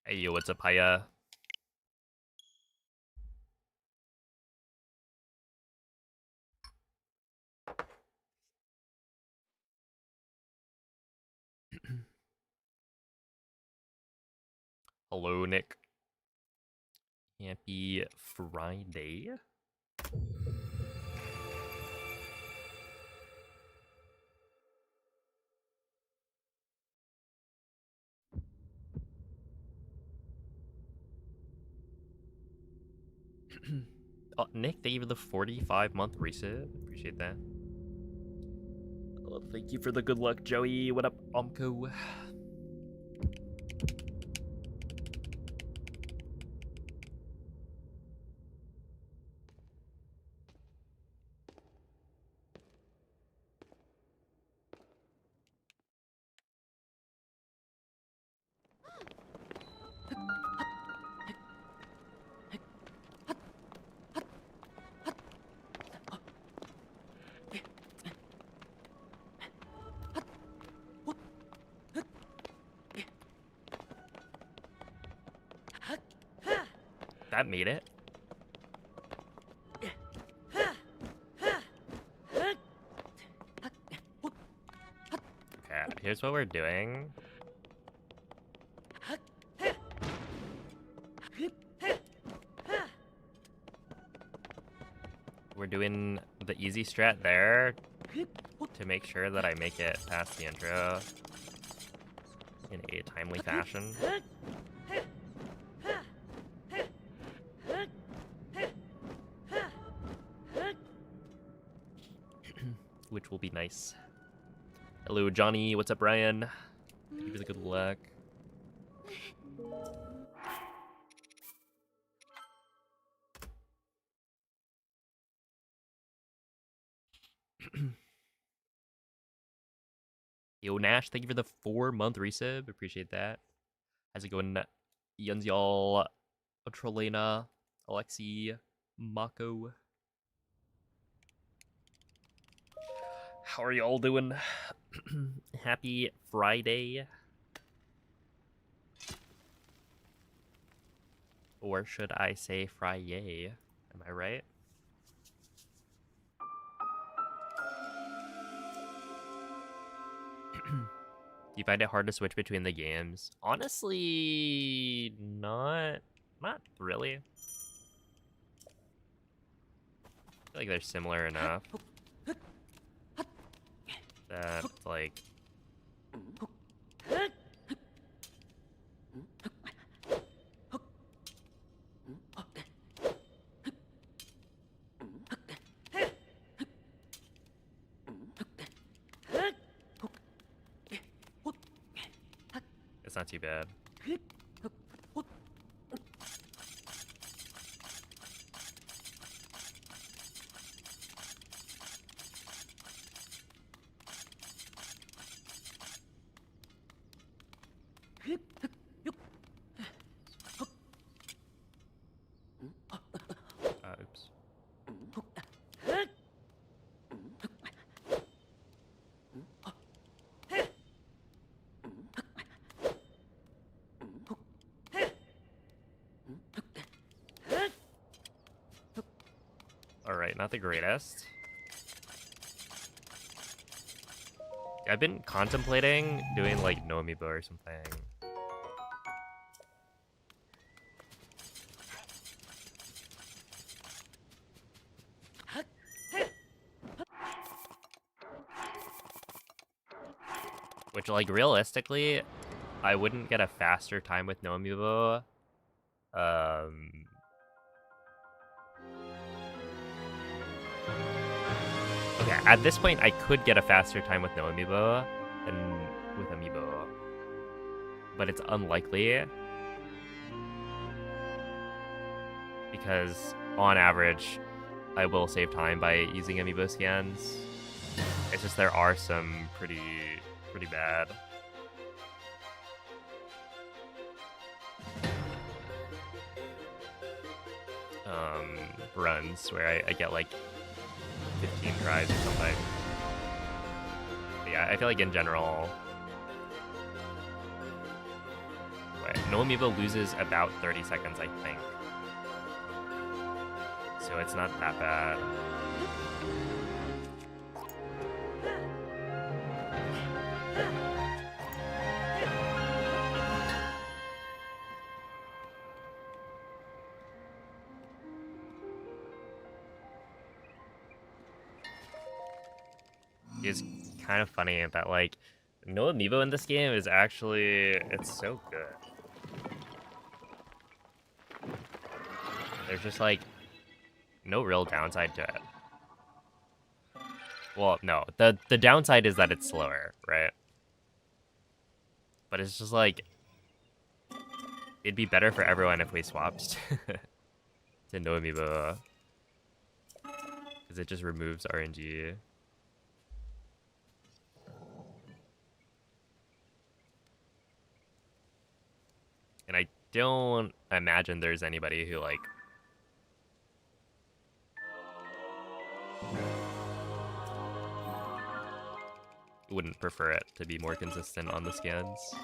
Hey, yo, what's up, Haya? Hello, Nick. Happy Friday. Oh, Nick, thank you for the 45-month reset. Appreciate that. Oh, thank you for the good luck, Joey. What up, Omko? That made it. Okay, here's what we're doing. We're doing the easy strat there to make sure that I make it past the intro in a timely fashion. Which will be nice. Hello, Johnny. What's up, Ryan? Thank you for the good luck. Yo, Nash, thank you for the 4-month resub. Appreciate that. How's it going, Yuns, y'all? Trolena, Alexi, Mako. How are y'all doing? Happy Friday. Or should I say Friday? Am I right? Do you find it hard to switch between the games? Honestly, not really. I feel like they're similar enough that, like, it's not too bad. Oops. Alright, not the greatest. I've been contemplating doing, like, no amiibo or something. Which, like, realistically, I wouldn't get a faster time with no amiibo. Okay, at this point, I could get a faster time with no amiibo than with amiibo. But it's unlikely. Because, on average, I will save time by using amiibo scans. It's just there are some pretty bad runs where I get like 15 tries or something Yeah, I feel like in general... Wait, no amiibo loses about 30 seconds, I think. So it's not that bad. It's kind of funny that, like, no amiibo in this game is actually... It's so good. There's just, like, no real downside to it. Well, no. The downside is that it's slower, right? But it's just, like... It'd be better for everyone if we swapped to no amiibo. Because it just removes RNG. And I don't imagine there's anybody who, like... wouldn't prefer it to be more consistent on the scans.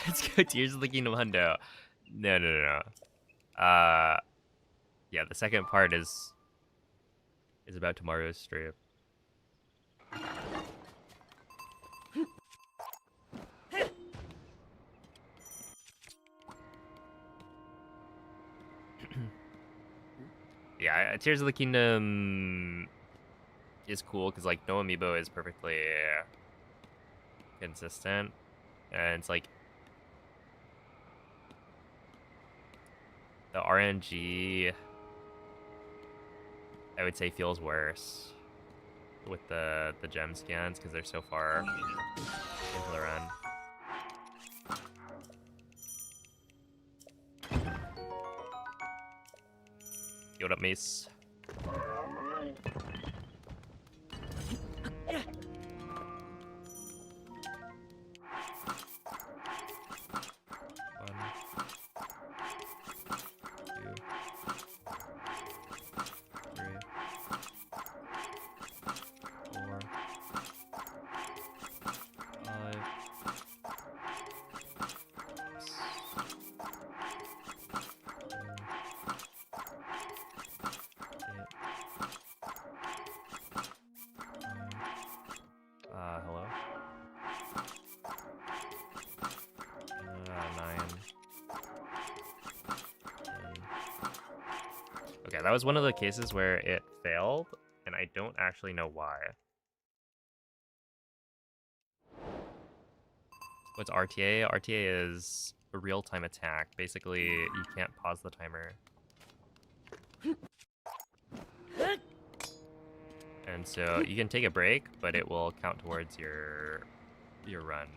Let's go Tears of the Kingdom Hundo. No. Yeah, the second part is about tomorrow's stream. Yeah, Tears of the Kingdom is cool because, like, no amiibo is perfectly consistent, and it's like the RNG, I would say, feels worse with the gem scans because they're so far into the run. Yo, what up, Mace? Okay, that was one of the cases where it failed, and I don't actually know why. What's RTA? RTA is a real-time attack. Basically, you can't pause the timer. And so you can take a break, but it will count towards your run.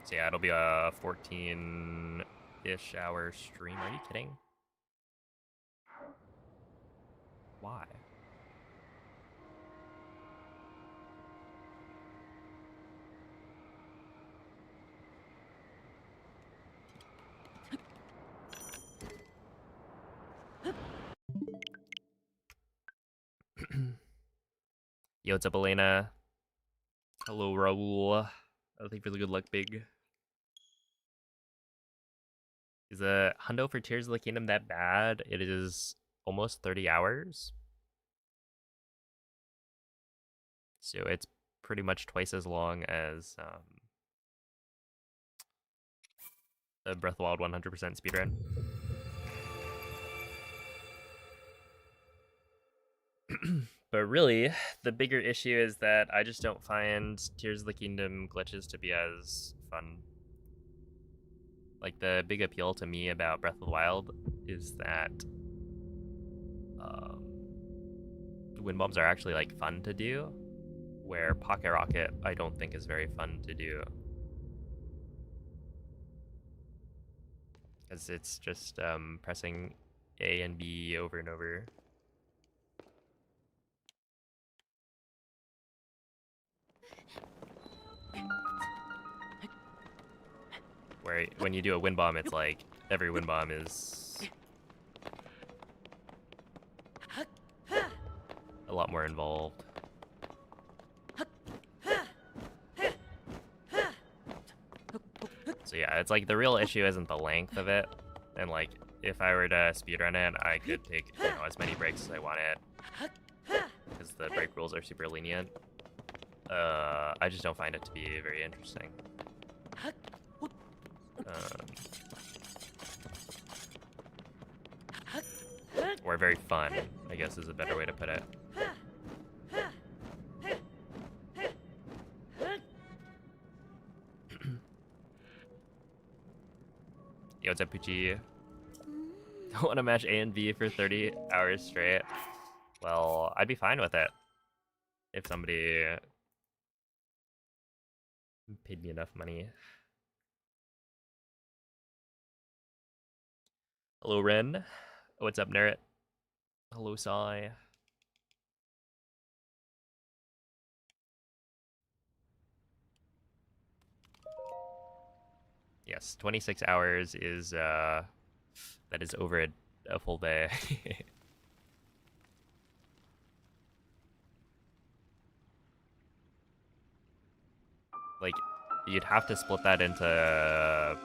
So yeah, it'll be a 14-ish hour stream. Are you kidding? Why? Yo, what's up, Elena? Hello, Raul. Thank you for the good luck, Big. Is a hundo for Tears of the Kingdom that bad? It is almost 30 hours. So it's pretty much twice as long as the Breath of the Wild 100% speedrun. But really, the bigger issue is that I just don't find Tears of the Kingdom glitches to be as fun. Like, the big appeal to me about Breath of the Wild is that wind bombs are actually, like, fun to do. where Pocket Rocket I don't think is very fun to do. Because it's just pressing A and B over and over. Where when you do a wind bomb, it's like every wind bomb is a lot more involved. So yeah, it's like the real issue isn't the length of it, and like if I were to speedrun it, I could take as many breaks as I wanted, because the break rules are super lenient. I just don't find it to be very interesting. Or very fun, I guess is a better way to put it. Yo, what's up, Poochie? Don't want to match A and B for 30 hours straight. Well, I'd be fine with it if somebody paid me enough money. Hello, Ren. What's up, Neret? Hello, Sai. Yes, 26 hours is, that is over a full day. Like, you'd have to split that into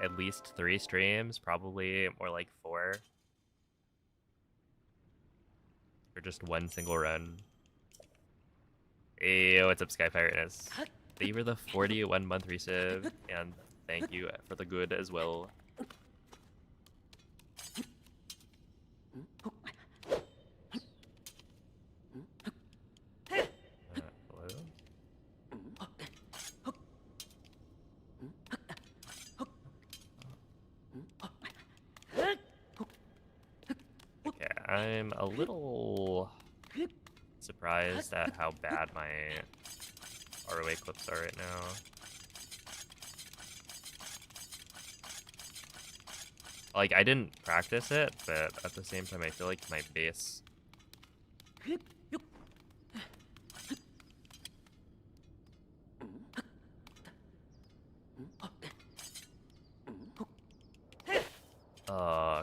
at least 3 streams, probably more like 4. Or just one single run. Hey, what's up, Sky Pirateness? Thank you for the 41-month resub, and thank you for the good as well. Hello? Okay, I'm a little surprised at how bad my ROA clips are right now. Like, I didn't practice it, but at the same time, I feel like my bass...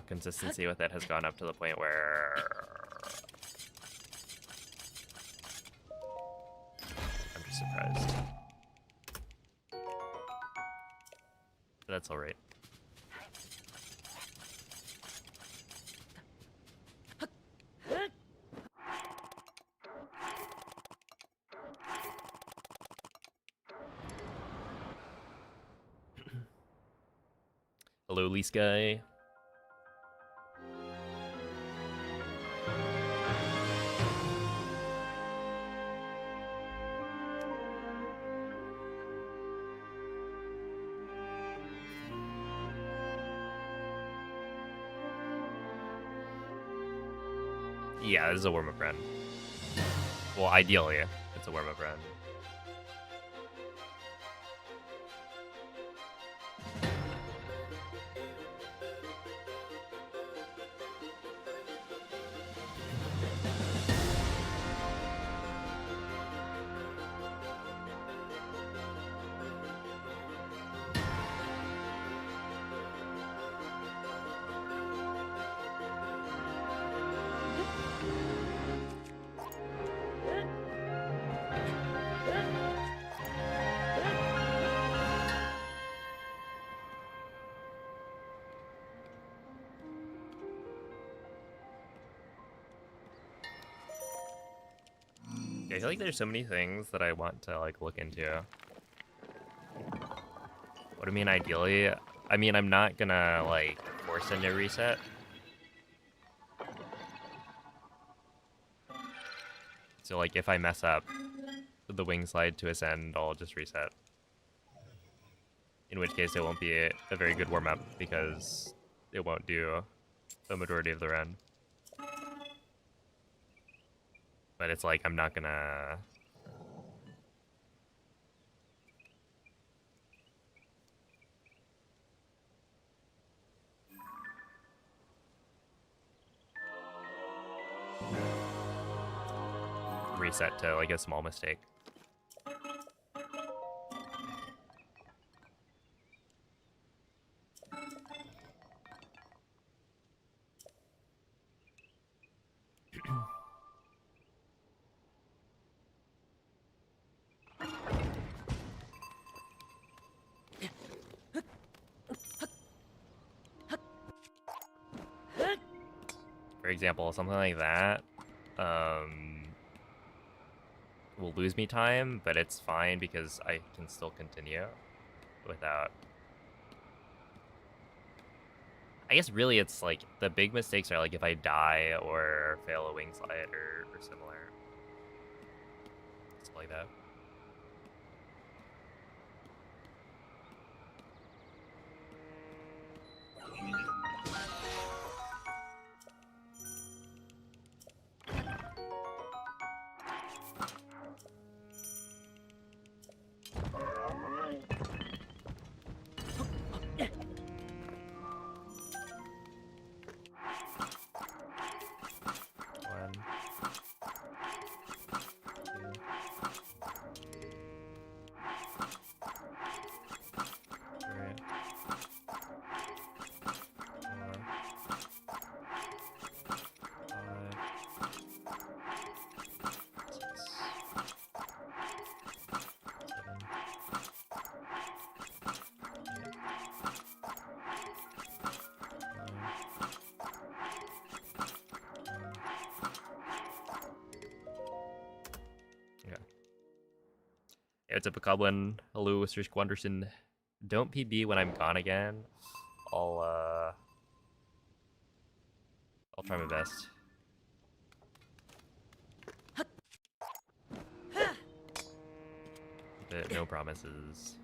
consistency with it has gone up to the point where... I'm just surprised. But that's alright. Hello, Lee Sky. Yeah, this is a warm-up run. Well, ideally, it's a warm-up run. I feel like there's so many things that I want to like look into. What I mean, ideally, I mean, I'm not gonna like force a new reset. So like, if I mess up the wing slide to ascend, I'll just reset. In which case, it won't be a very good warm up because it won't do the majority of the run. But it's like, I'm not gonna reset to like a small mistake. For example, something like that will lose me time, but it's fine because I can still continue without... I guess really it's like the big mistakes are like if I die or fail a wing slide or similar. Stuff like that. What's up, Goblin? Hello, Mr. Squanderson. Don't PB when I'm gone again. I'll try my best. But no promises.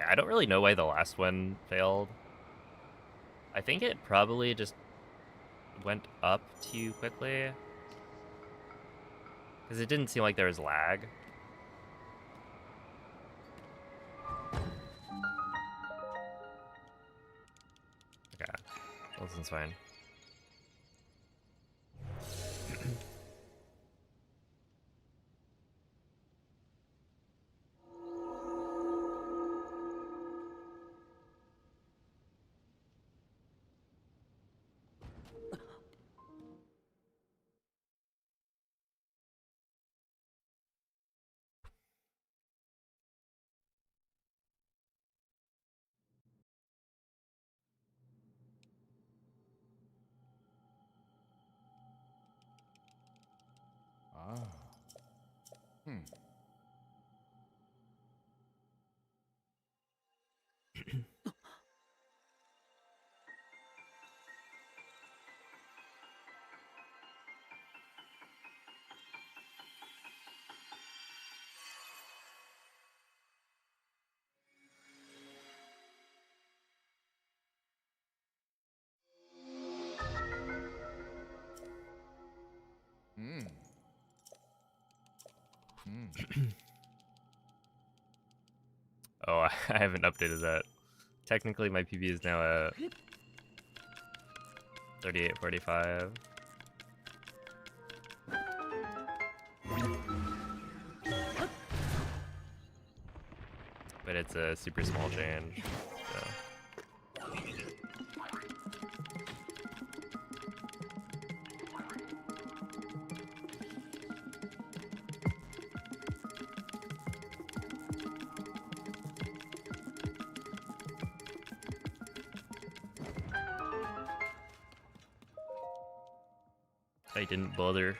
I don't really know why the last one failed. I think it probably just went up too quickly. Because it didn't seem like there was lag. Okay, this one's fine. Oh, I haven't updated that. Technically, my PB is now at 3845. But it's a super small change. So. I didn't bother.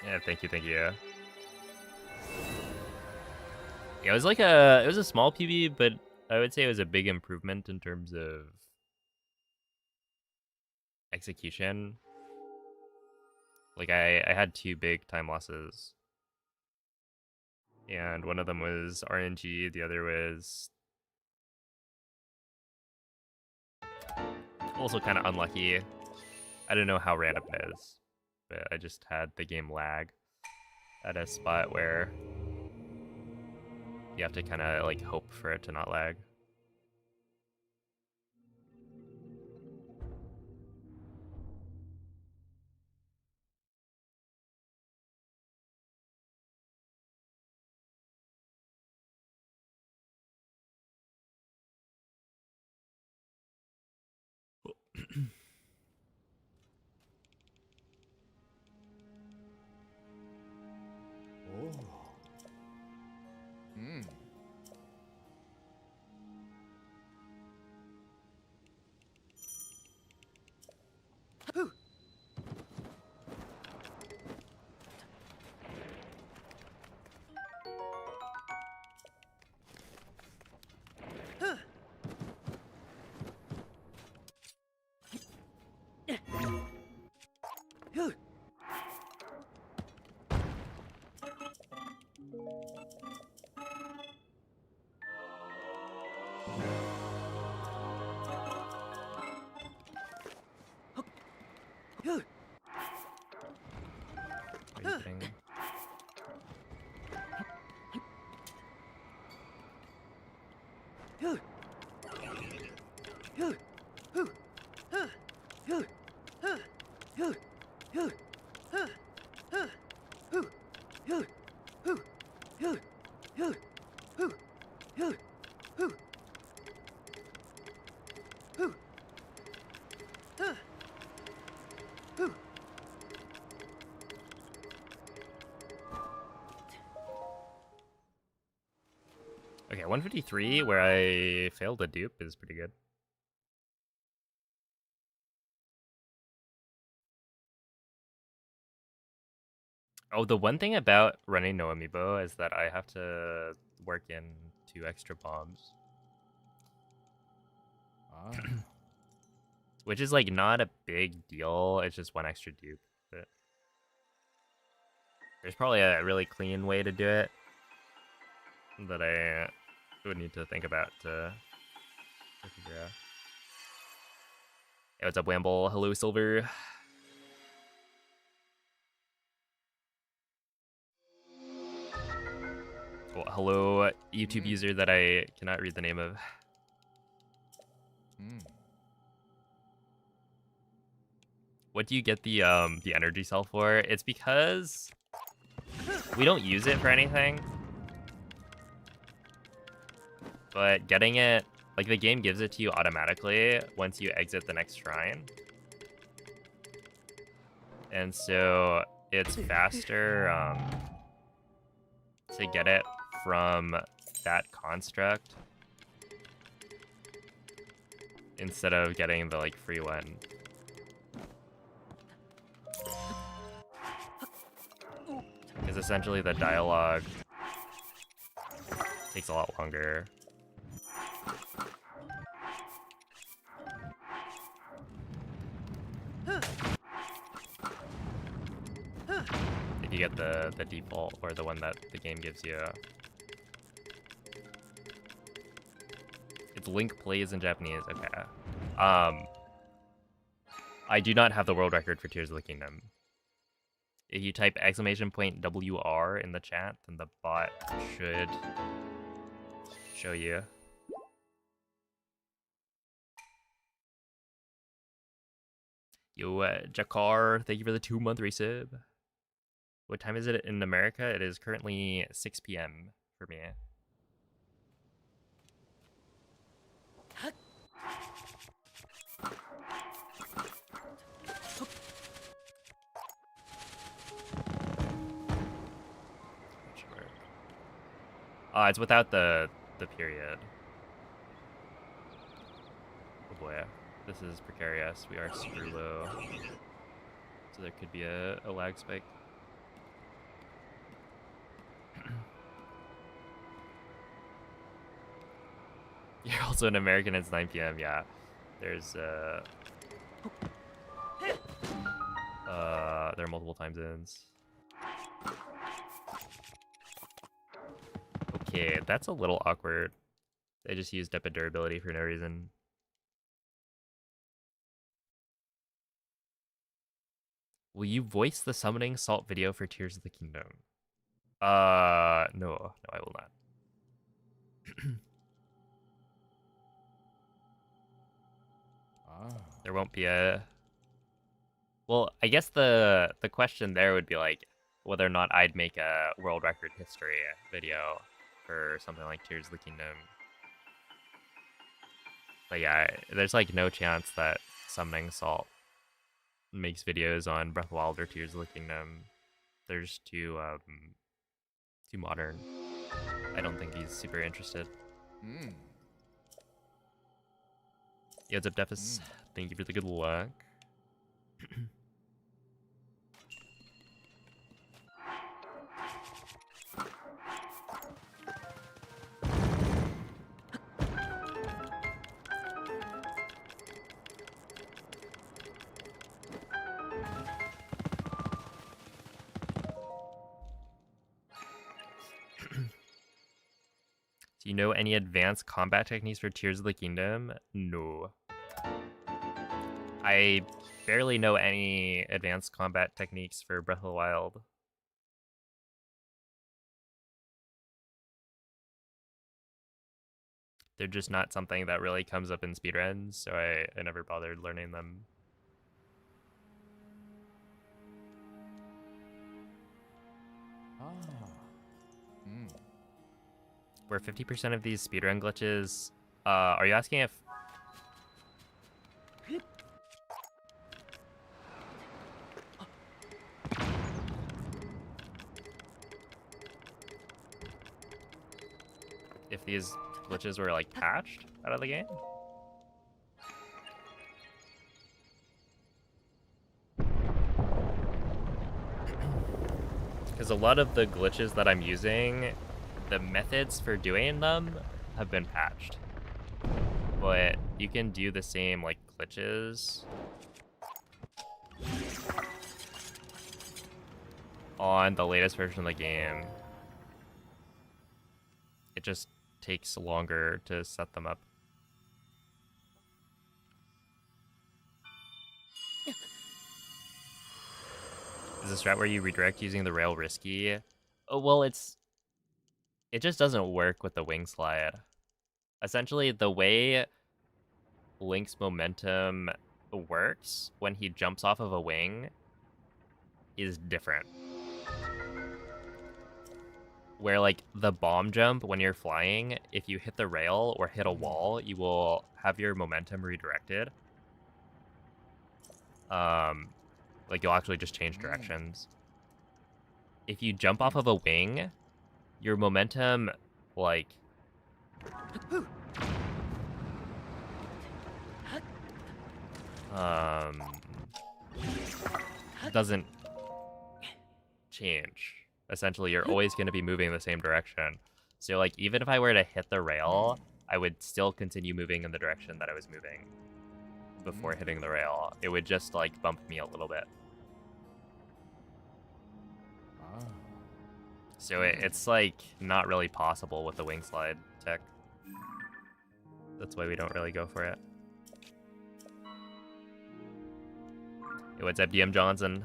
Yeah, thank you, thank you. Yeah, it was like it was a small PB, but I would say it was a big improvement in terms of execution. Like I had 2 big time losses. And one of them was RNG, the other was also kind of unlucky. I don't know how random it is, but I just had the game lag at a spot where you have to kind of like hope for it to not lag. Are you kidding? Okay, 153 where I failed a dupe is pretty good. Oh, the one thing about running no amiibo is that I have to work in 2 extra bombs. Which is like not a big deal, it's just 1 extra dupe. But there's probably a really clean way to do it that I would need to think about to figure out. Hey, what's up, Wamble? Hello, Silver. Well, hello, YouTube user that I cannot read the name of. What do you get the energy cell for? It's because we don't use it for anything. But getting it, like the game gives it to you automatically once you exit the next shrine. And so it's faster to get it from that construct instead of getting the like free one. Because essentially the dialogue takes a lot longer. If you get the default or the one that the game gives you. It's Link plays in Japanese, okay. I do not have the world record for Tears of the Kingdom. If you type !WR in the chat, then the bot should show you. Yo, Jakar, thank you for the 2-month resub. What time is it in America? It is currently 6 p.m. for me. It's without the period. Oh boy, this is precarious. We are super low, so there could be a lag spike. Also in American, it's 9 p.m. Yeah, there's there are multiple time zones. Okay, that's a little awkward. They just used up a durability for no reason. Will you voice the summoning salt video for Tears of the Kingdom? No, I will not. There won't be a... Well, I guess the question there would be like whether or not I'd make a world record history video for something like Tears of the Kingdom. But yeah, there's like no chance that Summoning Salt makes videos on Breath of the Wild or Tears of the Kingdom. They're just too modern. I don't think he's super interested. Yo, what's up, Defus? Thank you for the good luck. Do you know any advanced combat techniques for Tears of the Kingdom? No. I barely know any advanced combat techniques for Breath of the Wild. They're just not something that really comes up in speedruns, so I never bothered learning them. Were 50% of these speedrun glitches... are you asking if... if these glitches were, like, patched out of the game? Because a lot of the glitches that I'm using, the methods for doing them have been patched. But you can do the same, like, glitches on the latest version of the game. It just takes longer to set them up. Is this strat where you redirect using the rail risky? Oh, well, it just doesn't work with the wing slide. Essentially, the way Link's momentum works when he jumps off of a wing is different. Where, like, the bomb jump, when you're flying, if you hit the rail or hit a wall, you will have your momentum redirected. Like, you'll actually just change directions. If you jump off of a wing, your momentum, like... doesn't change. Essentially, you're always going to be moving the same direction. So, like, even if I were to hit the rail, I would still continue moving in the direction that I was moving before hitting the rail. It would just, like, bump me a little bit. So it's, like, not really possible with the wing slide tech. That's why we don't really go for it. Hey, what's up, DM Johnson?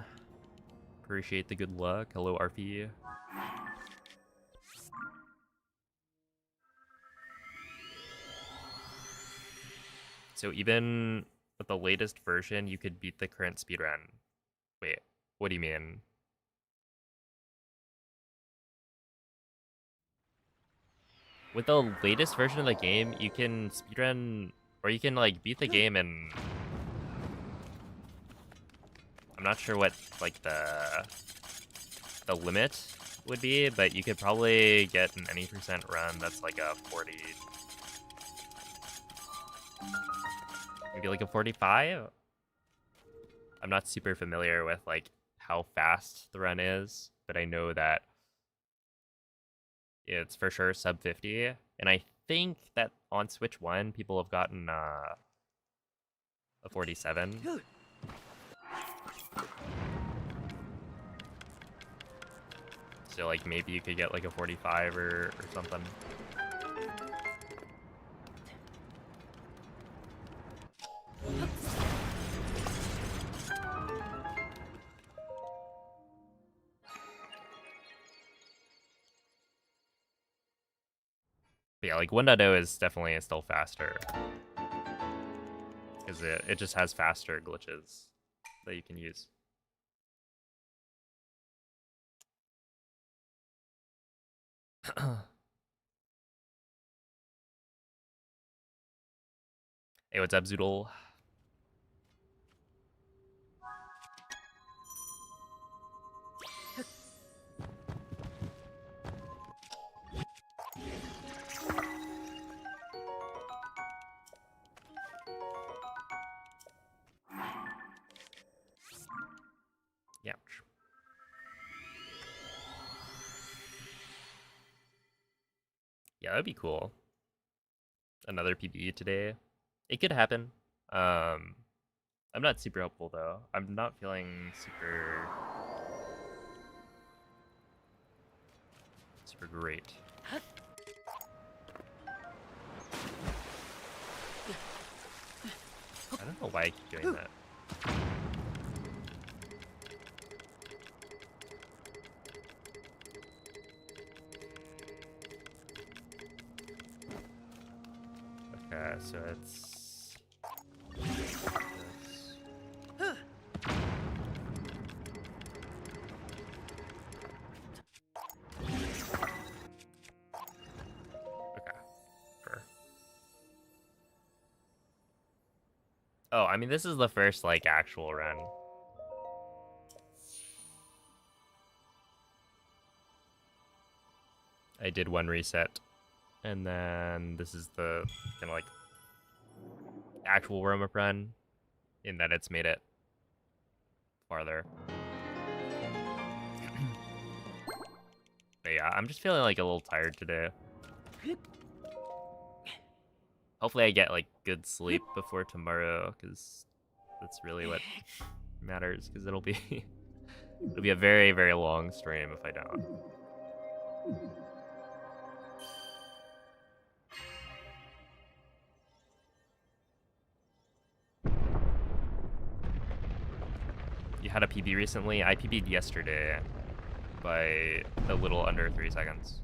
Appreciate the good luck. Hello, RP. So even with the latest version, you could beat the current speedrun. Wait, what do you mean? With the latest version of the game, you can speedrun, or you can, like, beat the game in... I'm not sure what, like, the limit would be, but you could probably get an any percent run that's like a 40... maybe like a 45? I'm not super familiar with, like, how fast the run is, but I know that it's for sure sub 50, and I think that on Switch 1, people have gotten a 47. So, like, maybe you could get, like, a 45 or something. But yeah, like 1.0 is definitely still faster. Because it just has faster glitches that you can use. Hey, what's up, Zoodle? Yeah. Yeah, that'd be cool. Another PBE today. It could happen. I'm not super hopeful though. I'm not feeling super great. I don't know why I keep doing that. Okay, so it's this. Okay, sure. Oh, I mean, this is the first, like, actual run. I did one reset, and then this is the kind of, like, actual warm-up run, in that it's made it farther. But yeah, I'm just feeling, like, a little tired today. Hopefully I get, like, good sleep before tomorrow, because that's really what matters, because it'll be it'll be a very, very long stream if I don't. You had a PB recently? I PB'd yesterday by a little under 3 seconds.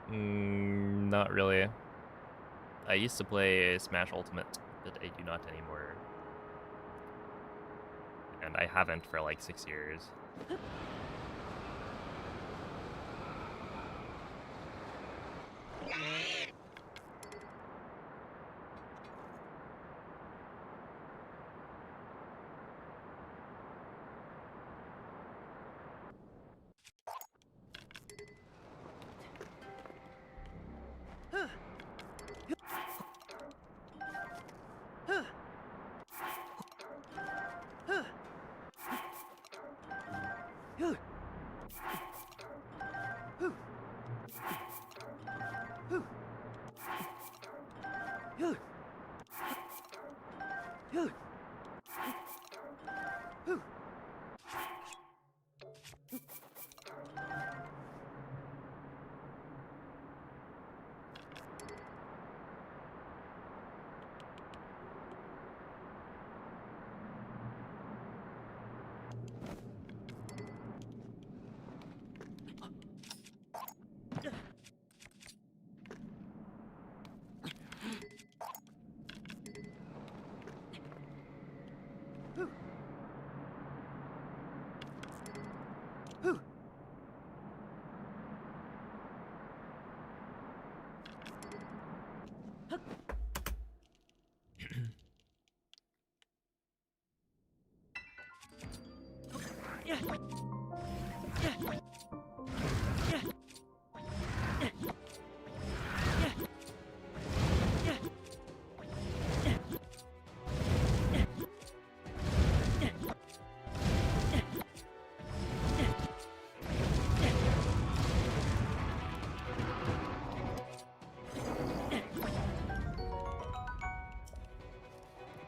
Not really. I used to play Smash Ultimate, but I do not anymore. And I haven't for like 6 years.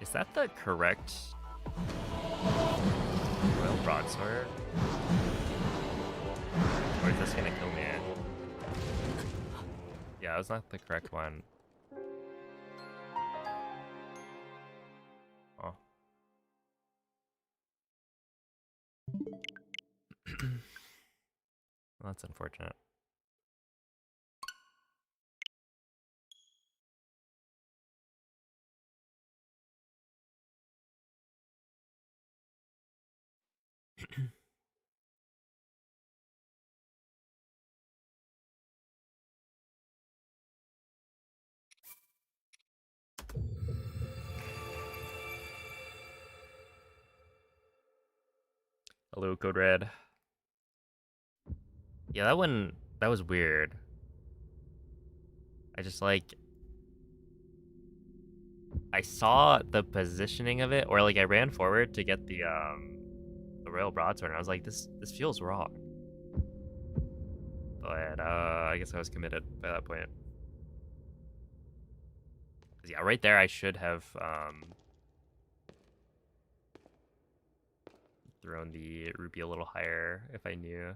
Is that the correct Royal Broadsword? Or is this gonna kill me? Yeah, that's not the correct one. Oh. Well, that's unfortunate. Hello, Code Red. Yeah, that was weird. I just like, I saw the positioning of it, or like I ran forward to get the Royal Broadsword, and I was like, this feels wrong. But I guess I was committed by that point. 'Cause yeah, right there I should have thrown the rupee a little higher if I knew.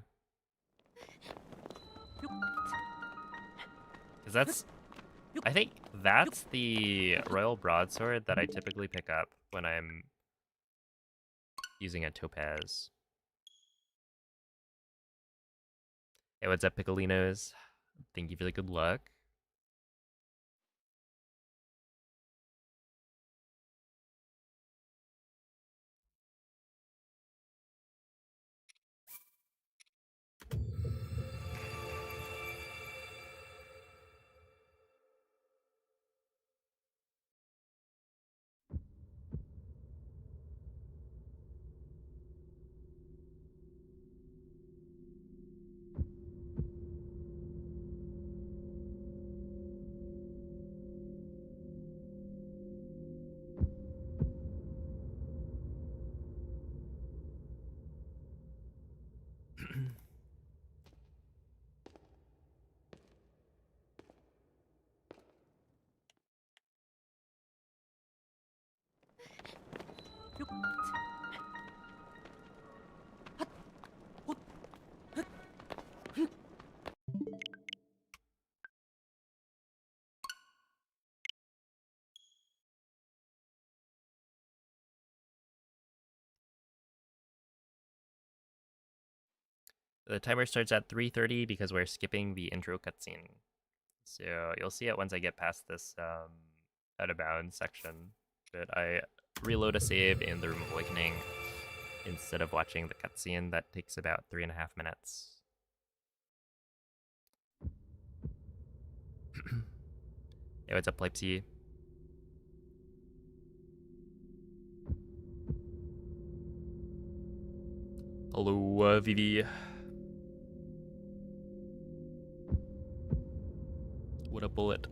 Because that's, I think that's the Royal Broadsword that I typically pick up when I'm using a topaz. Hey, what's up, Piccolinos? Thank you for the good luck. The timer starts at 3:30 because we're skipping the intro cutscene. So you'll see it once I get past this out of bounds section. But I reload a save in the Room of Awakening instead of watching the cutscene that takes about 3.5 minutes. Hey, what's up, Leipzig? Hello, Vivi. What a bullet.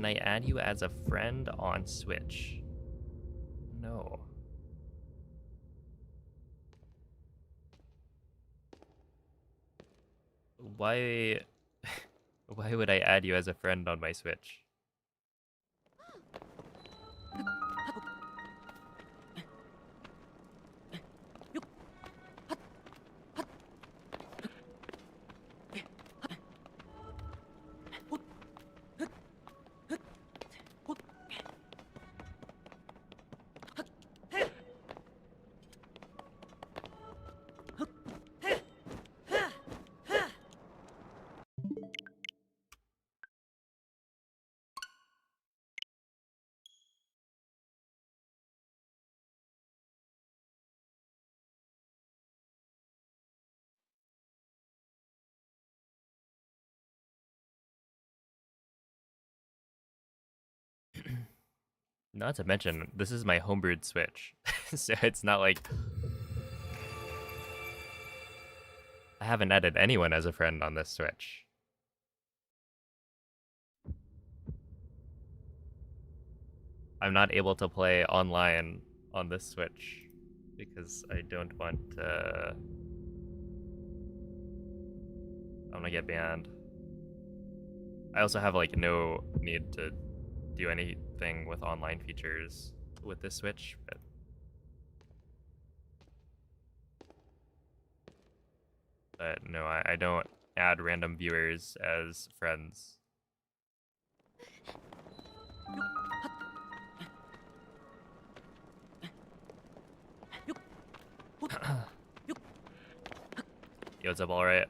Can I add you as a friend on Switch? No. Why... Why would I add you as a friend on my Switch? Not to mention, this is my homebrewed Switch. So it's not like... I haven't added anyone as a friend on this Switch. I'm not able to play online on this Switch because I don't want to... I'm gonna get banned. I also have like no need to do anything with online features with this Switch, but no, I don't add random viewers as friends. Yo, what's up, alright?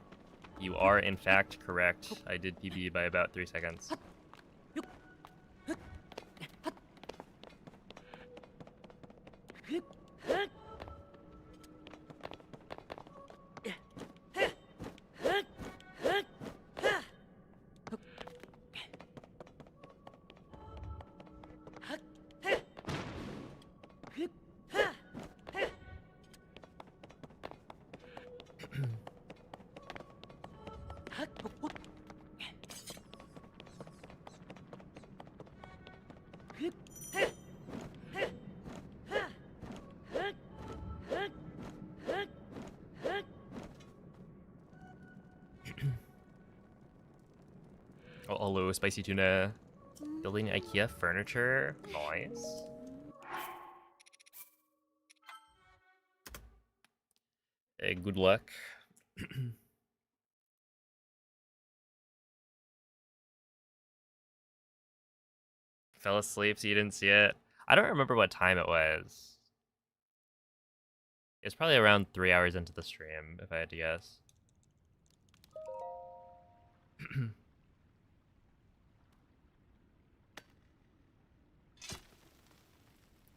You are in fact correct. I did PB by about 3 seconds. Oh, hello, spicy tuna. Building IKEA furniture. Nice. Hey, good luck. Fell asleep so you didn't see it. I don't remember what time it was. It's probably around 3 hours into the stream, if I had to guess.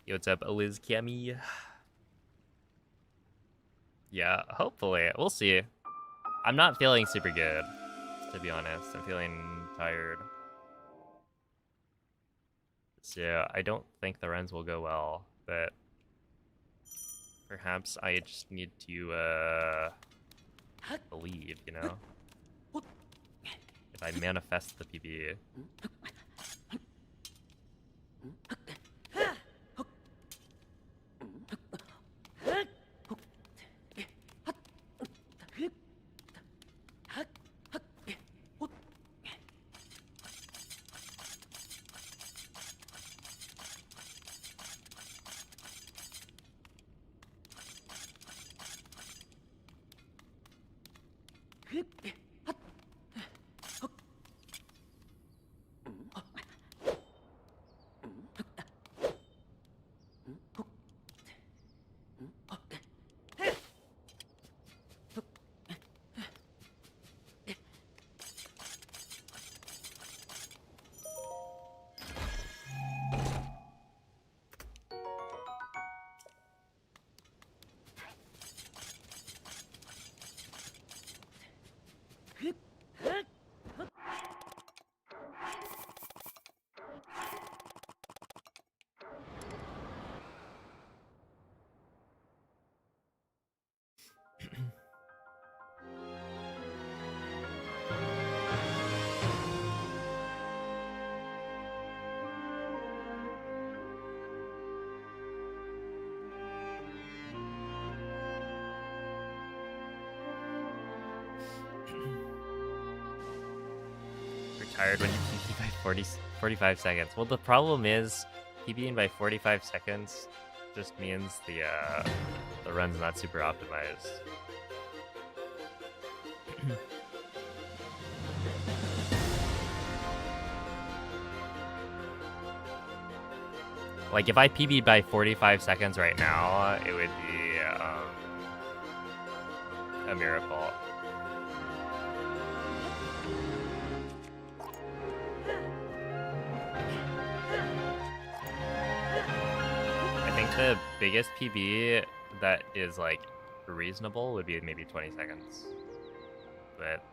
Yo, what's up, Liz Cammy? Yeah, hopefully. We'll see. I'm not feeling super good, to be honest. I'm feeling tired. So I don't think the runs will go well, but perhaps I just need to believe, you know? If I manifest the PB. tired when you PB by 45 seconds. Well, the problem is PBing by 45 seconds just means the run's not super optimized. Like, if I PB'd by 45 seconds right now, it would be a miracle. I think the biggest PB that is, like, reasonable would be maybe 20 seconds. But,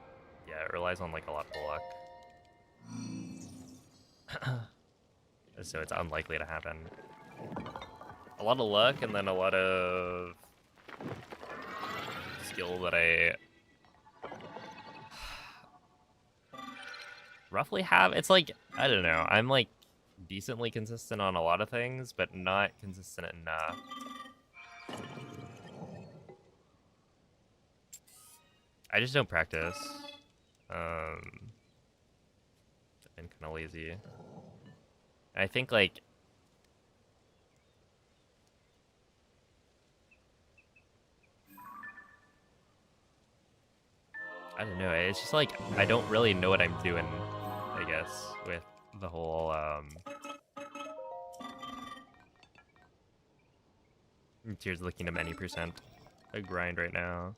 yeah, it relies on, like, a lot of luck. So it's unlikely to happen. A lot of luck and then a lot of skill that I roughly have. It's like, I don't know, I'm like decently consistent on a lot of things, but not consistent enough. I just don't practice. I've been kind of lazy. I think, like, I don't know, it's just like, I don't really know what I'm doing, I guess, with the whole, Tears of the Kingdom any percent a grind right now.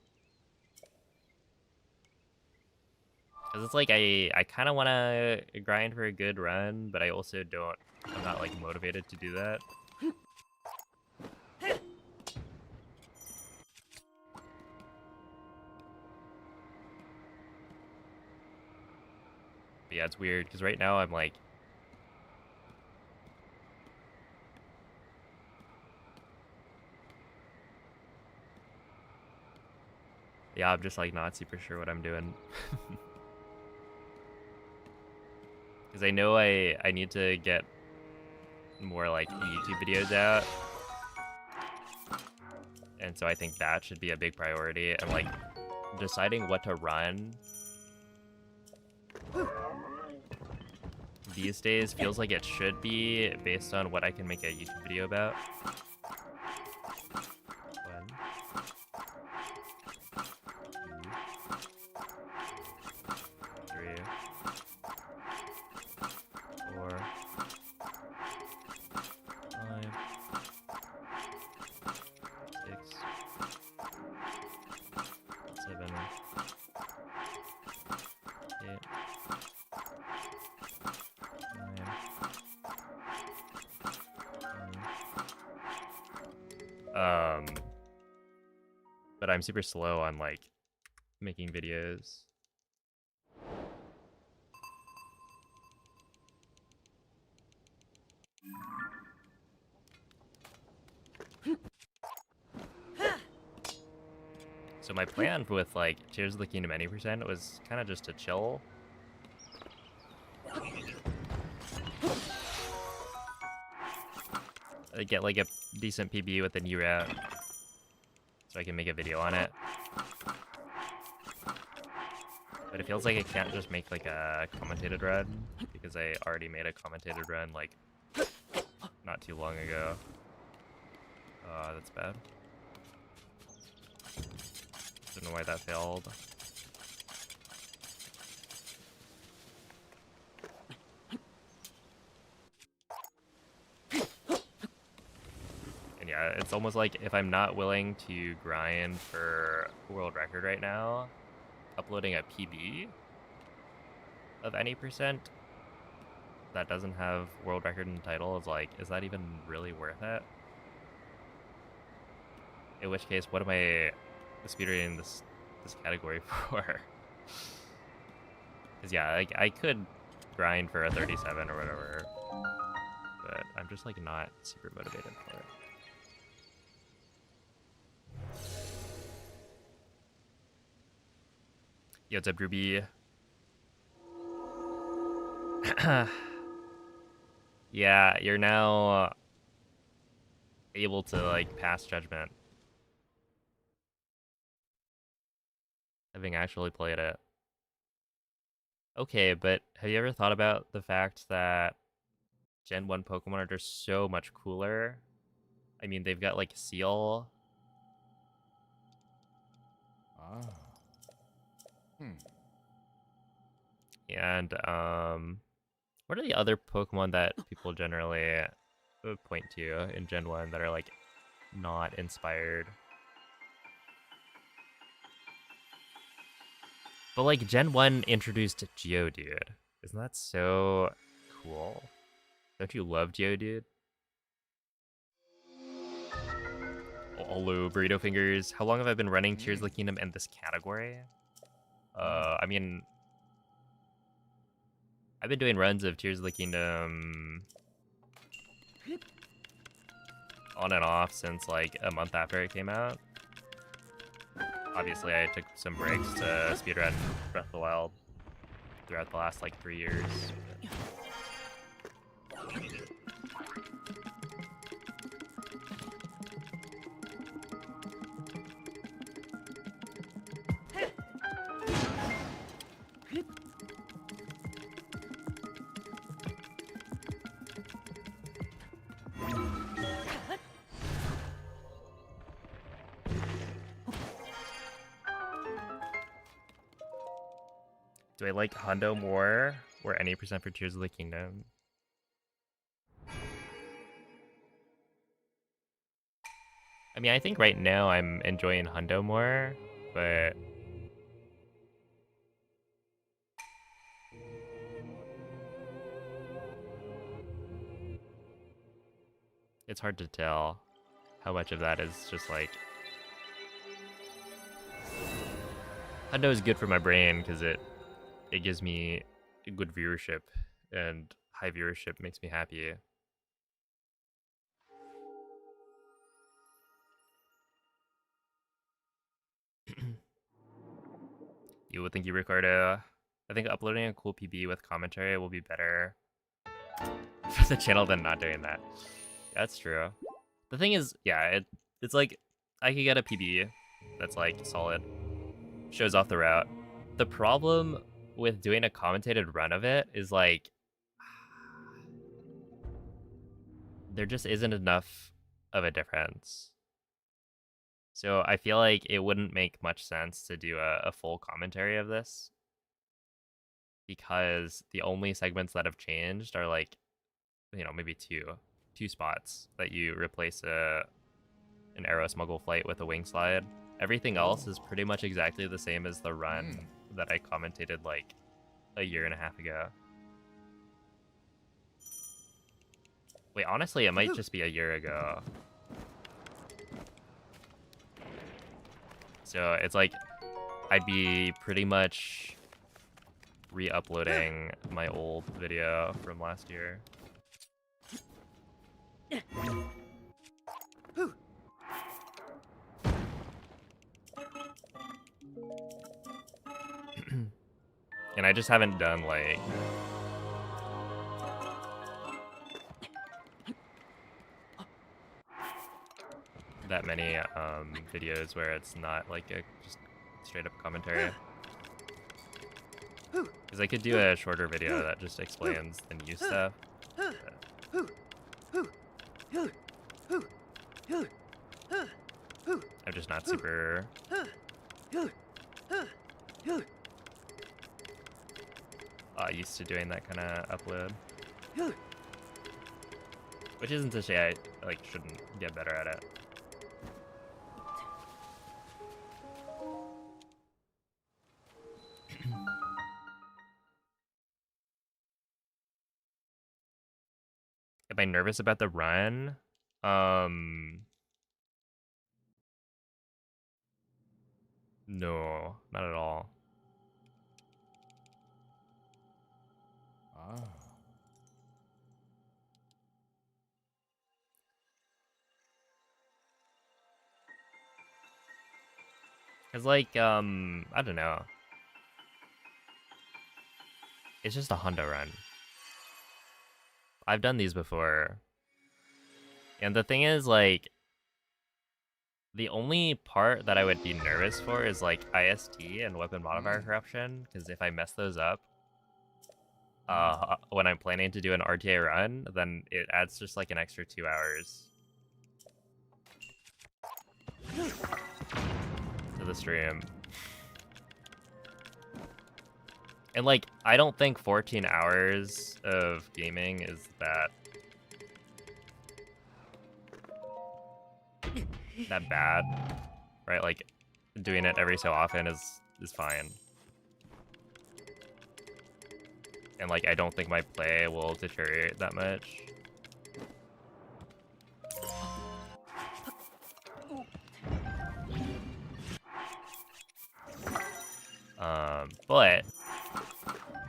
Because it's like, I kind of want to grind for a good run, but I also don't, I'm not, like, motivated to do that. But yeah, it's weird, because right now I'm like, yeah, I'm just like not super sure what I'm doing. Because I know I need to get more like YouTube videos out. And so I think that should be a big priority. And like deciding what to run these days feels like it should be based on what I can make a YouTube video about. But I'm super slow on like making videos. So my plan with like Tears of the Kingdom any percent was kind of just to chill. Get like a decent PB with a new route so I can make a video on it. But it feels like I can't just make like a commentated run because I already made a commentated run like not too long ago. That's bad. Don't know why that failed. And yeah, it's almost like if I'm not willing to grind for world record right now, uploading a PB of any percent that doesn't have world record in the title is like, is that even really worth it? In which case, what am I speedrunning this category for? Because yeah, like I could grind for a 37 or whatever, but I'm just like not super motivated for it. Yo, what's up, Ruby? Yeah, you're now able to like pass judgment, having actually played it. Okay, but have you ever thought about the fact that Gen 1 Pokemon are just so much cooler? I mean, they've got like Seal. And what are the other Pokemon that people generally would point to in Gen 1 that are like not inspired? But like Gen 1 introduced Geodude. Isn't that so cool? Don't you love Geodude? Hello, Burrito Fingers. How long have I been running Tears of the Kingdom in this category? I mean, I've been doing runs of Tears of the Kingdom on and off since like a month after it came out. Obviously, I took some breaks to speedrun Breath of the Wild throughout the last like 3 years. Do I like Hundo more or any percent for Tears of the Kingdom? I mean, I think right now I'm enjoying Hundo more, but it's hard to tell how much of that is just like... Hundo is good for my brain because it gives me a good viewership, and high viewership makes me happy. You would think you, Ricardo. I think uploading a cool PB with commentary will be better for the channel than not doing that. That's true. The thing is, yeah, it's like I could get a PB that's like solid, shows off the route. The problem with doing a commentated run of it is like there just isn't enough of a difference. So I feel like it wouldn't make much sense to do a full commentary of this, because the only segments that have changed are like, you know, maybe two spots that you replace an arrow smuggle flight with a wing slide. Everything else is pretty much exactly the same as the run that I commentated like a year and a half ago. Wait, honestly, it might just be a year ago. So it's like I'd be pretty much re-uploading my old video from last year. And I just haven't done like that many videos where it's not like a just straight up commentary. Because I could do a shorter video that just explains the new stuff. I'm just not super used to doing that kind of upload. Which isn't to say I like shouldn't get better at it. Am I nervous about the run? No, not at all. Cause like, I don't know. It's just a Honda run. I've done these before. And the thing is, like, the only part that I would be nervous for is like IST and weapon modifier corruption, because if I mess those up, when I'm planning to do an RTA run, then it adds just like an extra 2 hours to the stream. And like, I don't think 14 hours of gaming is that bad, right? Like, doing it every so often is fine. And like, I don't think my play will deteriorate that much. But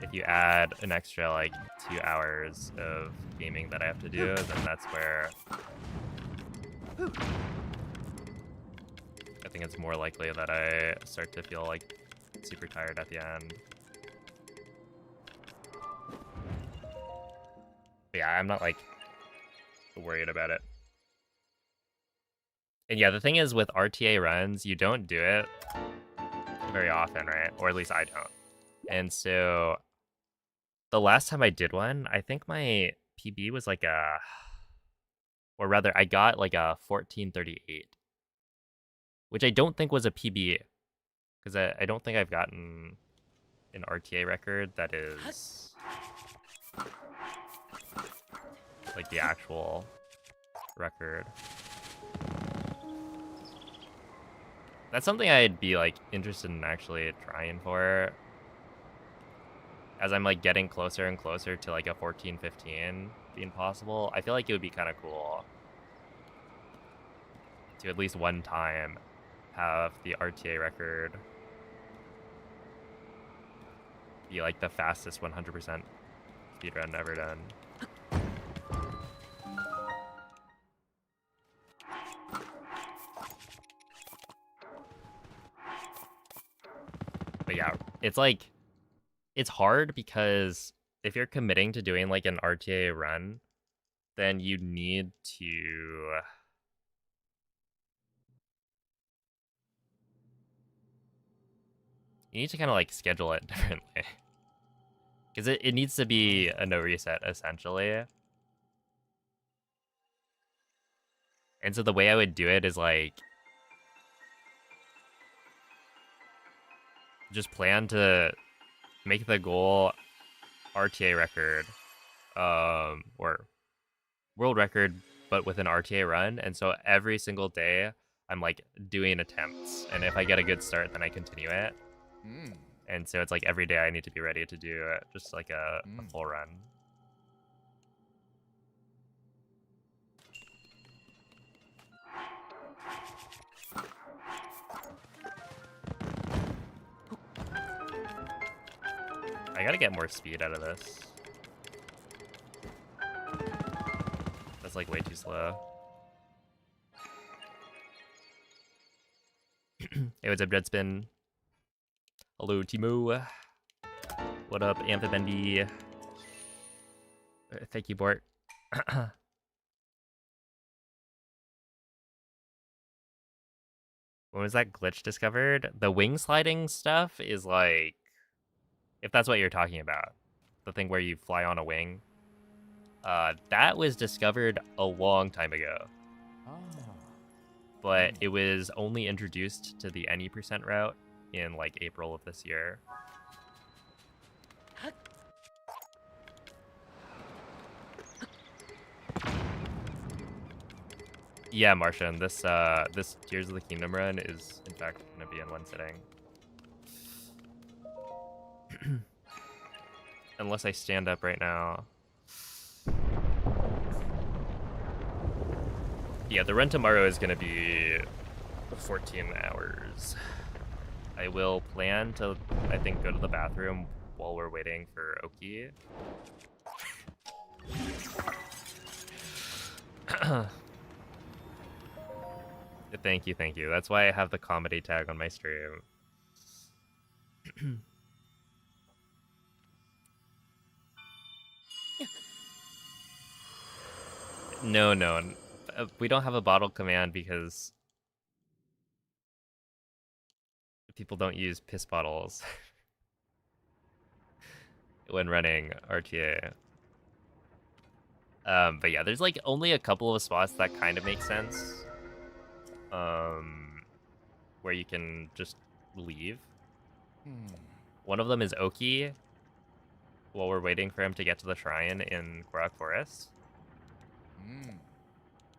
if you add an extra like 2 hours of gaming that I have to do, then that's where I think it's more likely that I start to feel like super tired at the end. But yeah, I'm not like worried about it. And yeah, the thing is with RTA runs, you don't do it very often, right? Or at least I don't. And so the last time I did one, I think my PB was like or rather I got like a 1438, which I don't think was a PB, because I don't think I've gotten an RTA record that is like the actual record. That's something I'd be like interested in actually trying for, as I'm like getting closer and closer to like a 1415 being possible. I feel like it would be kind of cool to at least one time have the RTA record be like the fastest 100% speedrun ever done. But yeah, it's like, it's hard because if you're committing to doing like an RTA run, then you need to kind of like schedule it differently. Because it needs to be a no reset, essentially. And so the way I would do it is like, just plan to make the goal RTA record, or world record, but with an RTA run. And so every single day, I'm like doing attempts. And if I get a good start, then I continue it. And so it's like every day I need to be ready to do just like a full run. I gotta get more speed out of this. That's like way too slow. Hey, what's up, Dreadspin? Hello, Timo. What up, Amphibendi? Thank you, Bort. When was that glitch discovered? The wing sliding stuff is like, if that's what you're talking about, the thing where you fly on a wing. That was discovered a long time ago. But it was only introduced to the Any % route in like April of this year. Yeah, Martian, this Tears of the Kingdom run is in fact gonna be in one sitting. Unless I stand up right now. Yeah, the run tomorrow is gonna be 14 hours. I will plan to, I think, go to the bathroom while we're waiting for Oki. Thank you, thank you. That's why I have the comedy tag on my stream. No, we don't have a bottle command because people don't use piss bottles. when running RTA. But yeah, there's like only a couple of spots that kind of make sense. Where you can just leave. One of them is Oki, while we're waiting for him to get to the shrine in Korok Forest.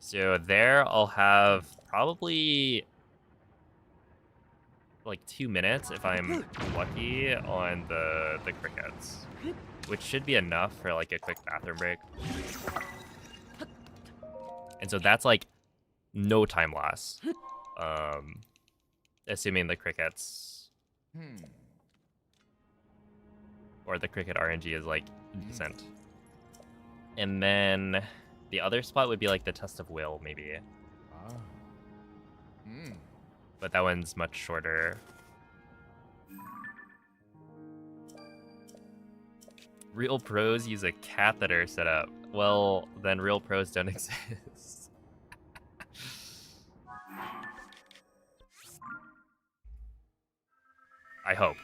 So there I'll have probably like 2 minutes if I'm lucky on the crickets, which should be enough for like a quick bathroom break. And so that's like no time loss, assuming the crickets or the cricket RNG is like decent. And then the other spot would be like the Test of Will, maybe. But that one's much shorter. Real pros use a catheter setup. Well, then real pros don't exist. I hope.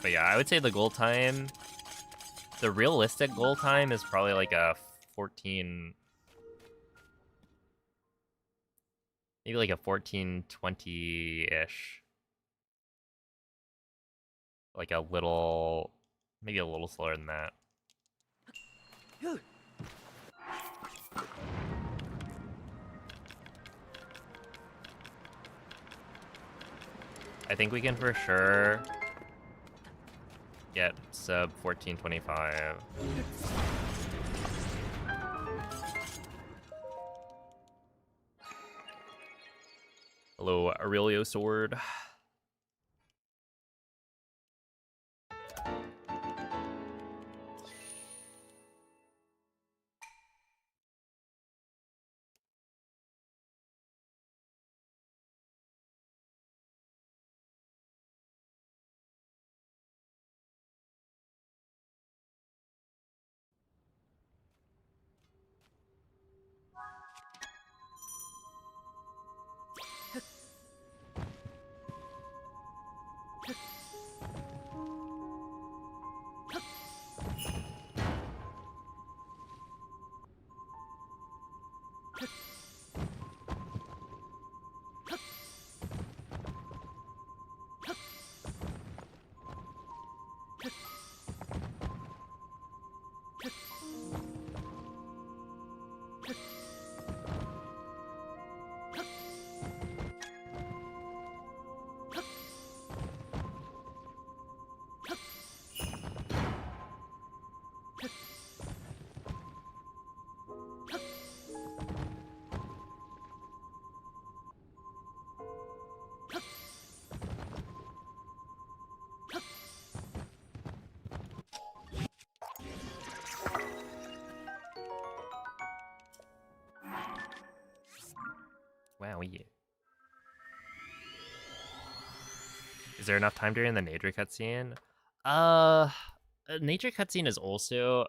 But yeah, I would say the goal time, the realistic goal time is probably like a 14, maybe like a 14:20-ish. Like a little, maybe a little slower than that. I think we can for sure get sub 14:25. Hello, Aurelio Sword. Wow, yeah. Is there enough time during the nature cutscene? Nature cutscene is also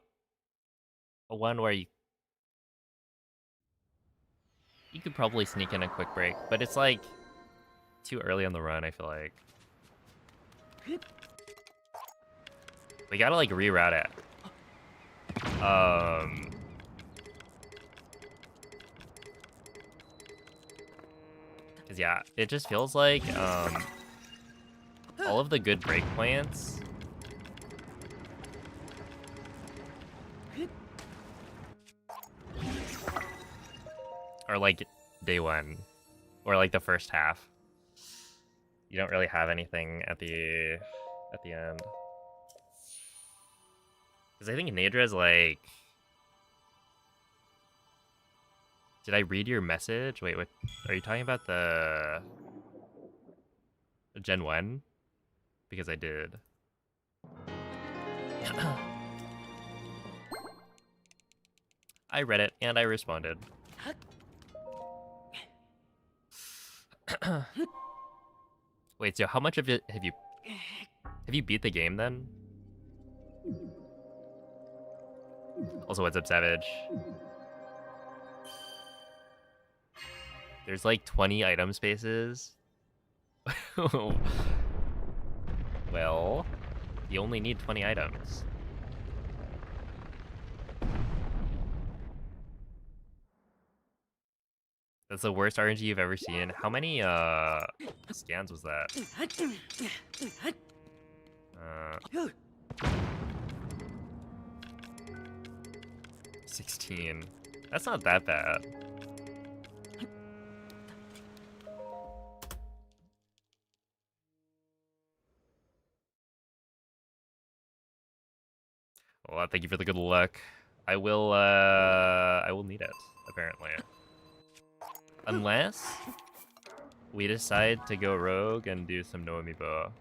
one where you could probably sneak in a quick break, but it's like too early on the run, I feel like. We gotta like reroute it. Cause yeah, it just feels like all of the good breakpoints are like day one or like the first half. You don't really have anything at the end. Because I think Nadra's like... Did I read your message? Wait, what? Are you talking about the Gen 1? Because I did. I read it and I responded. Wait, so how much of it have you beat the game then? Also, what's up, Savage? There's like 20 item spaces. Well, you only need 20 items. That's the worst RNG you've ever seen. How many scans was that? 16. That's not that bad. Well, thank you for the good luck. I will need it, apparently. Unless we decide to go rogue and do some no amiibo.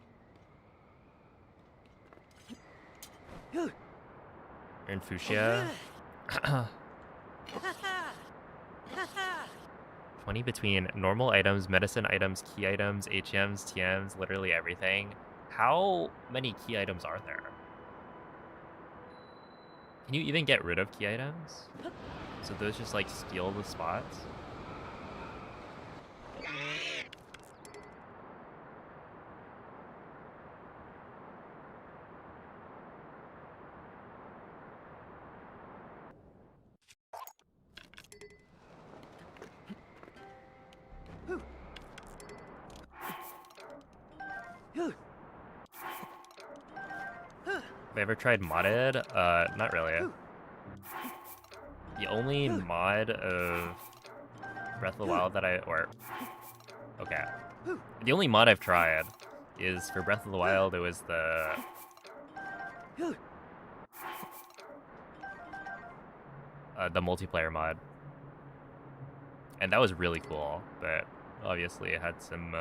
Earn fuchsia. 20 between normal items, medicine items, key items, HMs, TMs, literally everything. How many key items are there? Can you even get rid of key items? So those just like steal the spots? Have I ever tried modded? Not really. The only mod of Breath of the Wild that okay. The only mod I've tried is for Breath of the Wild. It was the multiplayer mod. And that was really cool, but obviously it had some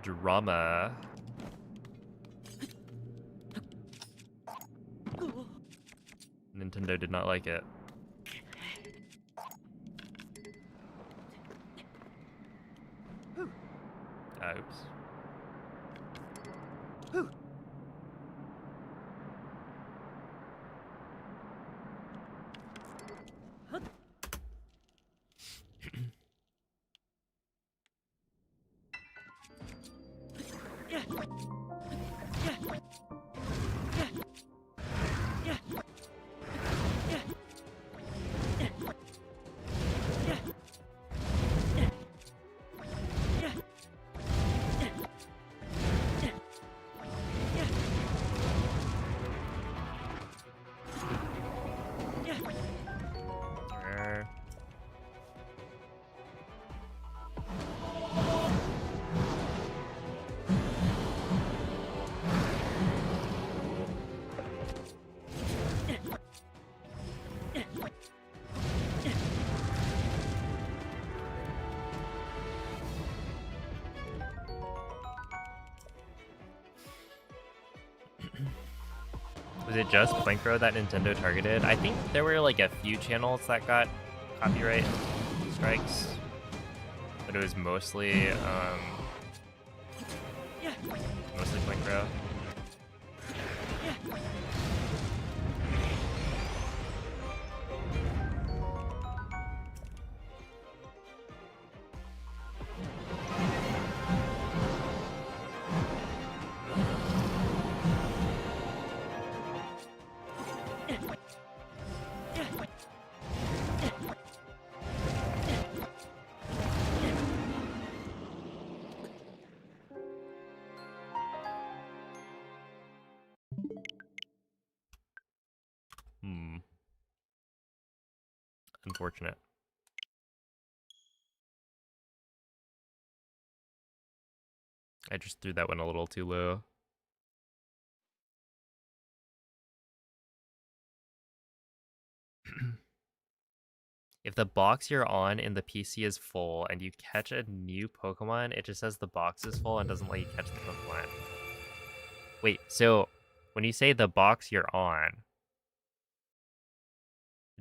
drama. Nintendo did not like it. Oops. Was it just Plinko that Nintendo targeted? I think there were like a few channels that got copyright strikes, but it was mostly Plinko. Unfortunate. I just threw that one a little too low. If the box you're on in the PC is full and you catch a new Pokemon, it just says the box is full and doesn't let you catch the Pokemon. Wait, so When you say the box you're on,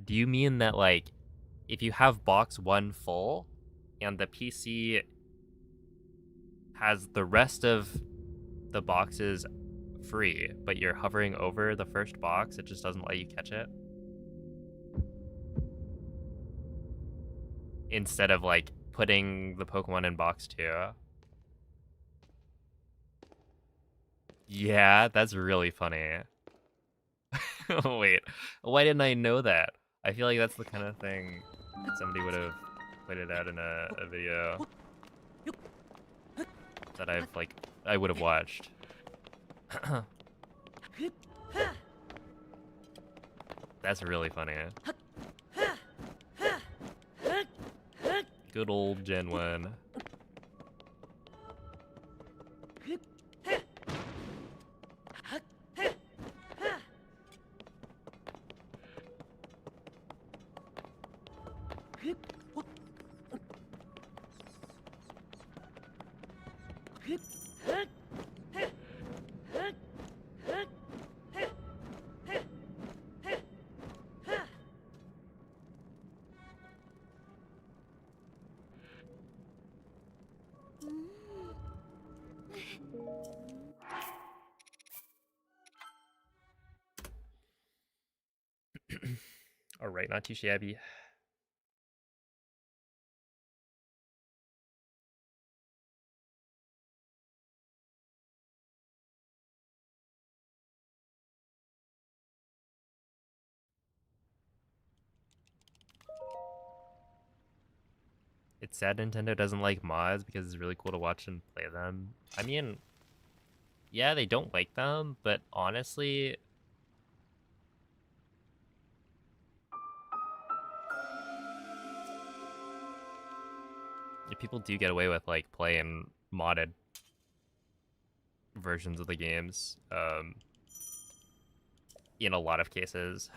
do you mean that, like, if you have box 1 full and the PC has the rest of the boxes free, but you're hovering over the first box, it just doesn't let you catch it? Instead of, like, putting the Pokemon in box 2? Yeah, that's really funny. Wait, why didn't I know that? I feel like that's the kind of thing somebody would have pointed out in a video that I would have watched. That's really funny. Good old Gen 1. Alright, not too shabby. It's sad Nintendo doesn't like mods because it's really cool to watch and play them. I mean, yeah, they don't like them, but honestly, people do get away with, like, playing modded versions of the games in a lot of cases.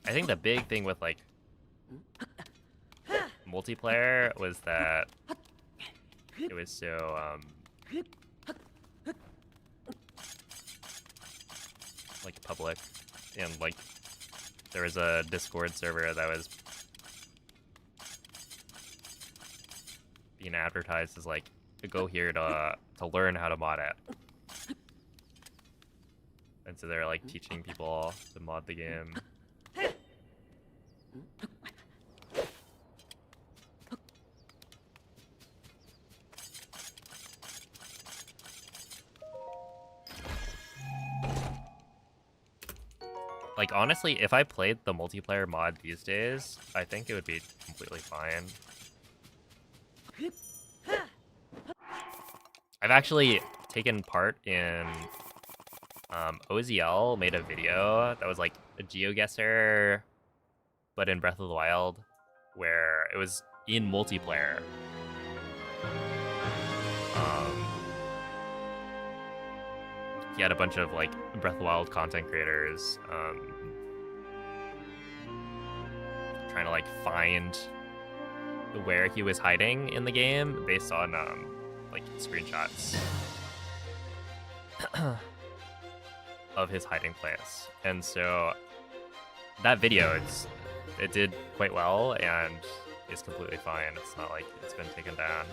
I think the big thing with, like, multiplayer was that it was so like, public, and, like, there was a Discord server that was being advertised as, like, go here to learn how to mod it. And so they're, like, teaching people to mod the game. Like, honestly, if I played the multiplayer mod these days, I think it would be completely fine. I've actually taken part in OZL made a video that was like a GeoGuessr, but in Breath of the Wild, where it was in multiplayer. He had a bunch of, like, Breath of the Wild content creators trying to, like, find where he was hiding in the game based on like, screenshots of his hiding place. And so that video, it did quite well and is completely fine. It's not like it's been taken down.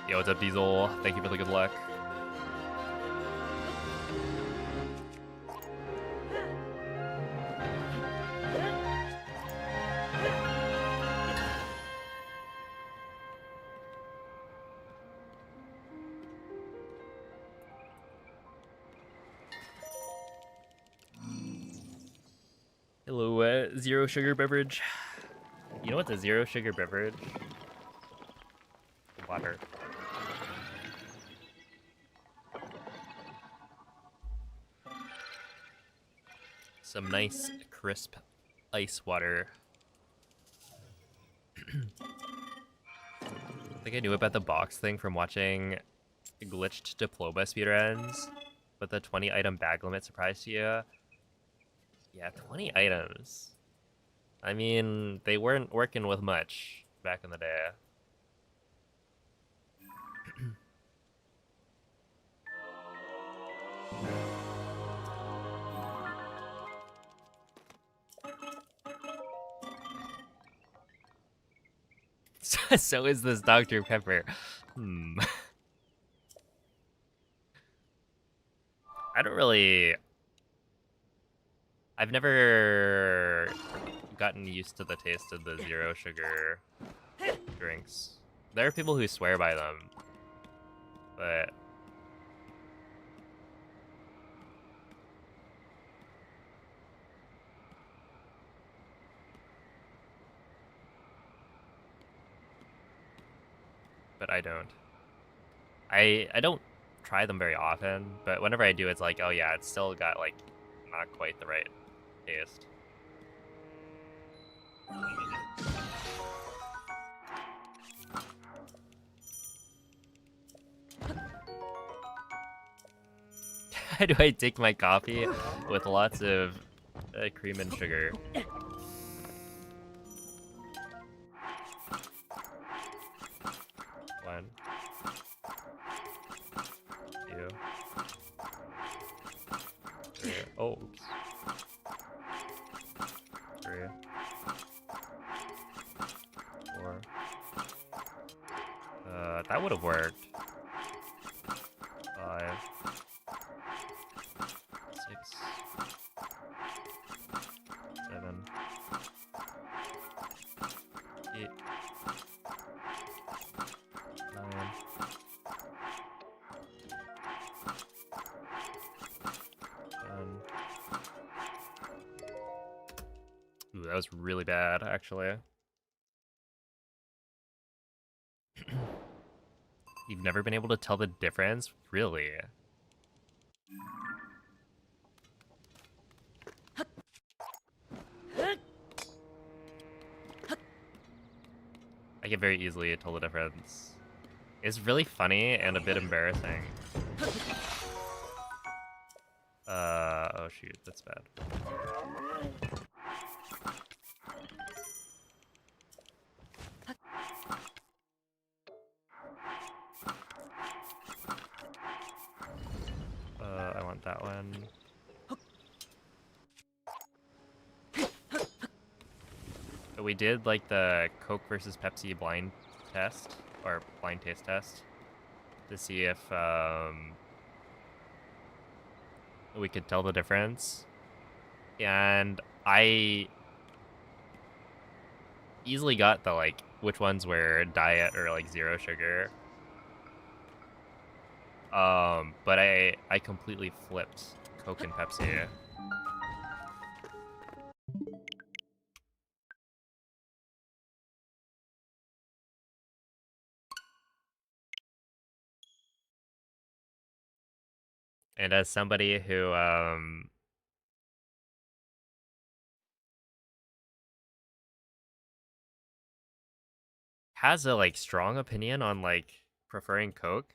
Yo, what's up, Diesel? Thank you for the good luck. Hello, zero sugar beverage. You know what's a zero sugar beverage? Water. Some nice, crisp ice water. I think I knew about the box thing from watching glitched Diploma speedruns, but the 20 item bag limit surprised you. Yeah, 20 items. I mean, they weren't working with much back in the day. So is this Dr. Pepper. Hmm. I don't really. I've never gotten used to the taste of the zero sugar drinks. There are people who swear by them, but I don't. I don't try them very often, but whenever I do, it's like, oh yeah, it's still got like not quite the right taste. How do I take my coffee with lots of cream and sugar? One, two, three. Oh, oops. Three, four. That would have worked. 5, 6, 7, 8, 9. Ooh, that was really bad, actually. You've never been able to tell the difference? Really? I can very easily tell the difference. It's really funny and a bit embarrassing. Oh shoot, that's bad. I want that one. But we did like the Coke versus Pepsi blind test, or blind taste test, to see if we could tell the difference. And I easily got the like which ones were diet or like zero sugar. But I completely flipped Coke and Pepsi. And as somebody who has a like strong opinion on like preferring Coke,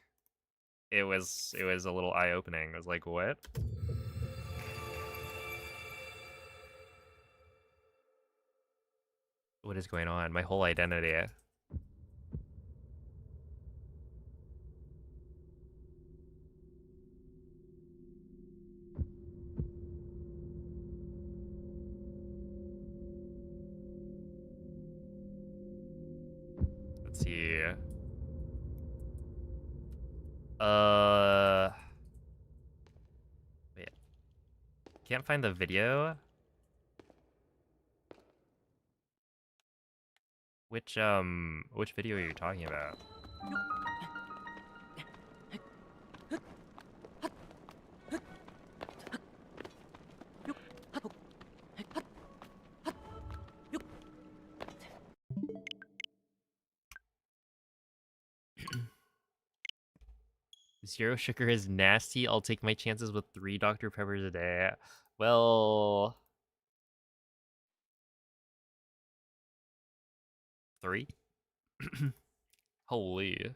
it was a little eye opening. I was like, what? What is going on? My whole identity. Let's see. Uh, wait. Can't find the video. Which video are you talking about? Zero sugar is nasty. I'll take my chances with 3 Dr. Peppers a day. Well, 3? Holy.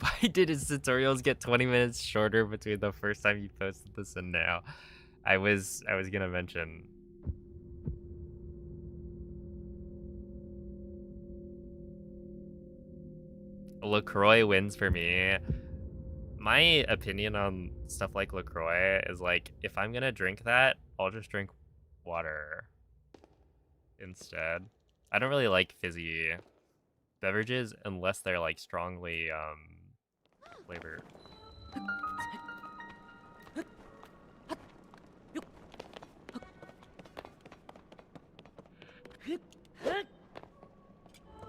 Why did his tutorials get 20 minutes shorter between the first time you posted this and now? I was gonna mention. LaCroix wins for me. My opinion on stuff like LaCroix is like, if I'm gonna drink that, I'll just drink water instead. I don't really like fizzy beverages unless they're like strongly flavored.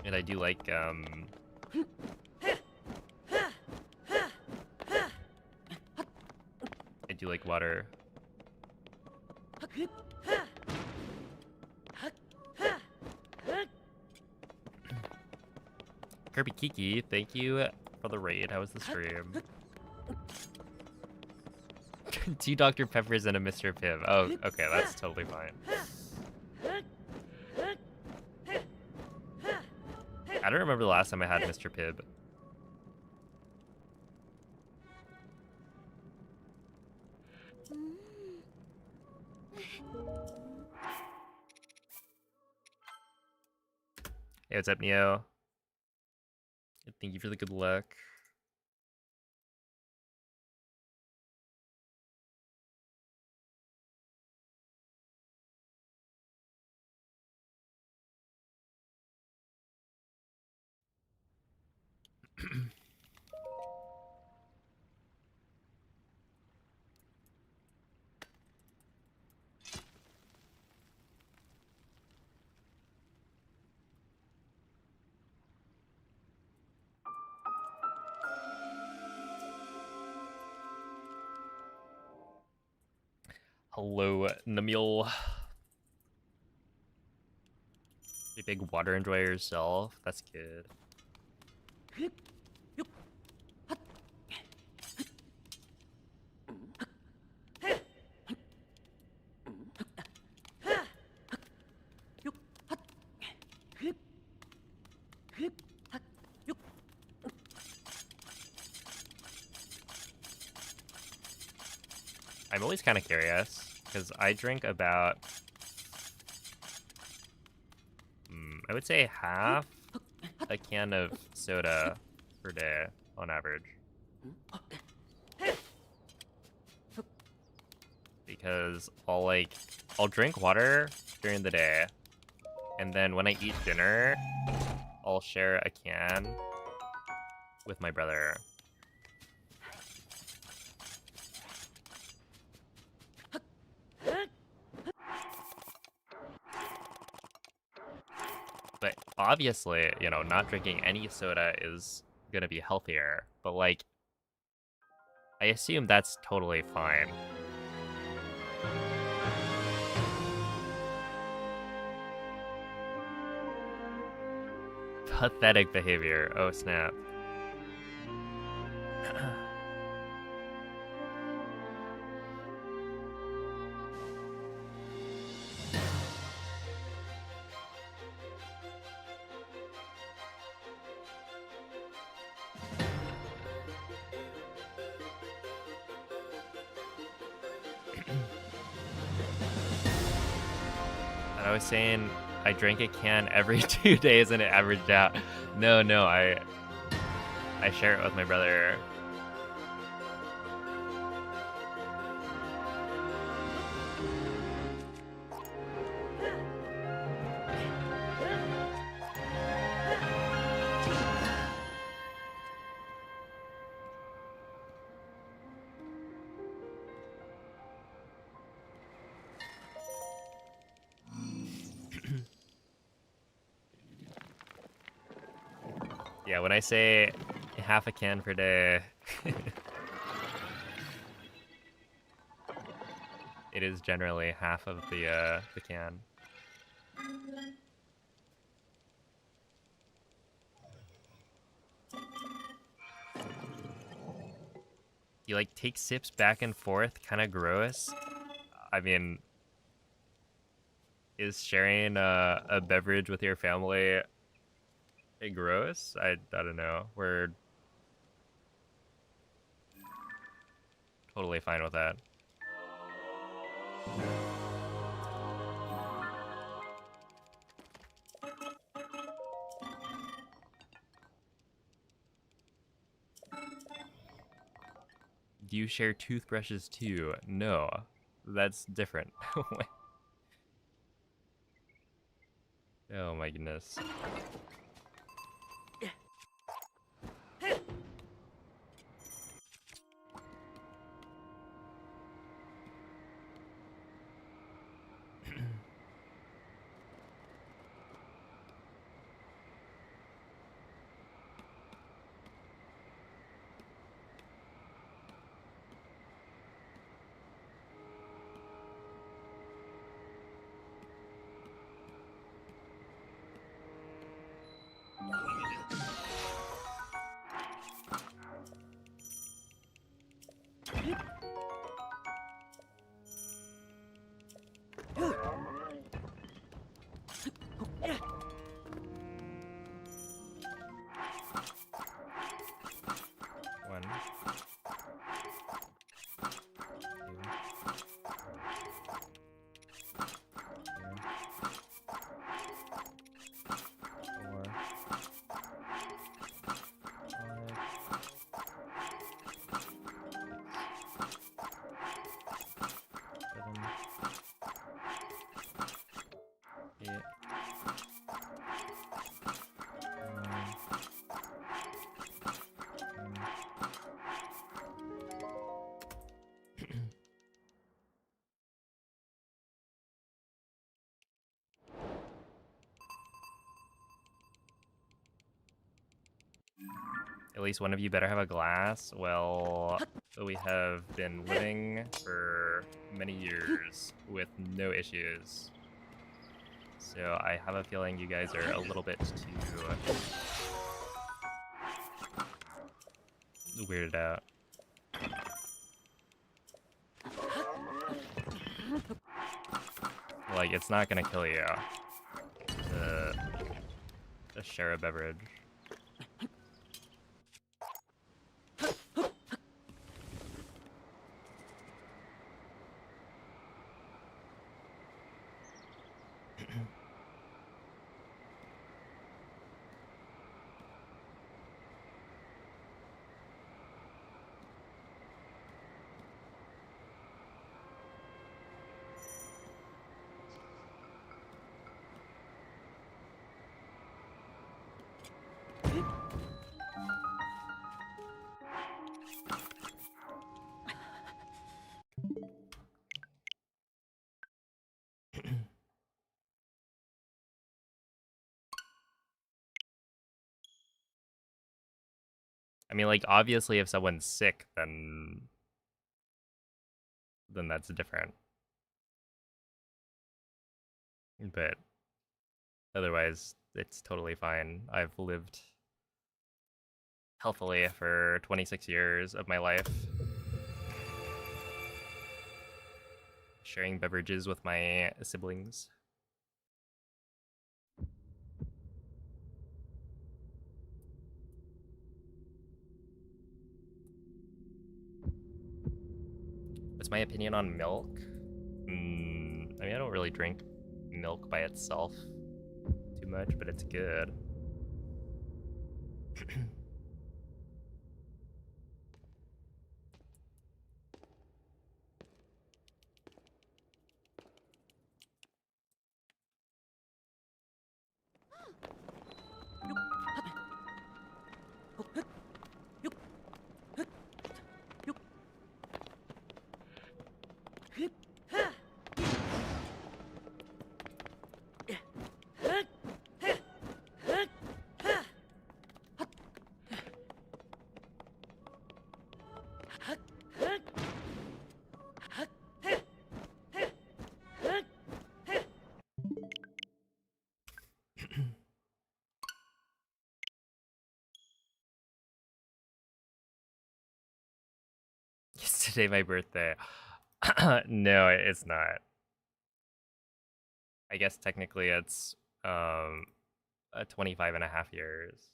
And I do like water. Kirby Kiki, thank you for the raid. How was the stream? 2 Dr. Peppers and a Mr. Pibb. Oh, okay, that's totally fine. I don't remember the last time I had Mr. Pibb. Hey, what's up, Neo? Thank you for the good luck. Hello, Namil. You big water enjoyer yourself? That's good. I'm always kind of curious, because I drink about, I would say half a can of soda per day on average. Because I'll drink water during the day, and then when I eat dinner, I'll share a can with my brother. But obviously, you know, not drinking any soda is gonna be healthier. But like, I assume that's totally fine. Pathetic behavior. Oh, snap. And I was saying I drank a can every 2 days and it averaged out. No, I share it with my brother. Yeah, when I say half a can per day, it is generally half of the can. You like take sips back and forth, kind of gross. I mean, is sharing a beverage with your family gross? I don't know. Totally fine with that. Do you share toothbrushes too? No, that's different. Oh my goodness. One, at least one of you better have a glass. Well, we have been living for many years with no issues. So I have a feeling you guys are a little bit too weirded out. Like, it's not gonna kill you to share a beverage. I mean, like, obviously if someone's sick, then that's different. But otherwise, it's totally fine. I've lived healthily for 26 years of my life, sharing beverages with my siblings. What's my opinion on milk? I mean, I don't really drink milk by itself too much, but it's good. Is today my birthday? No, it's not. I guess technically it's 25 and a half years.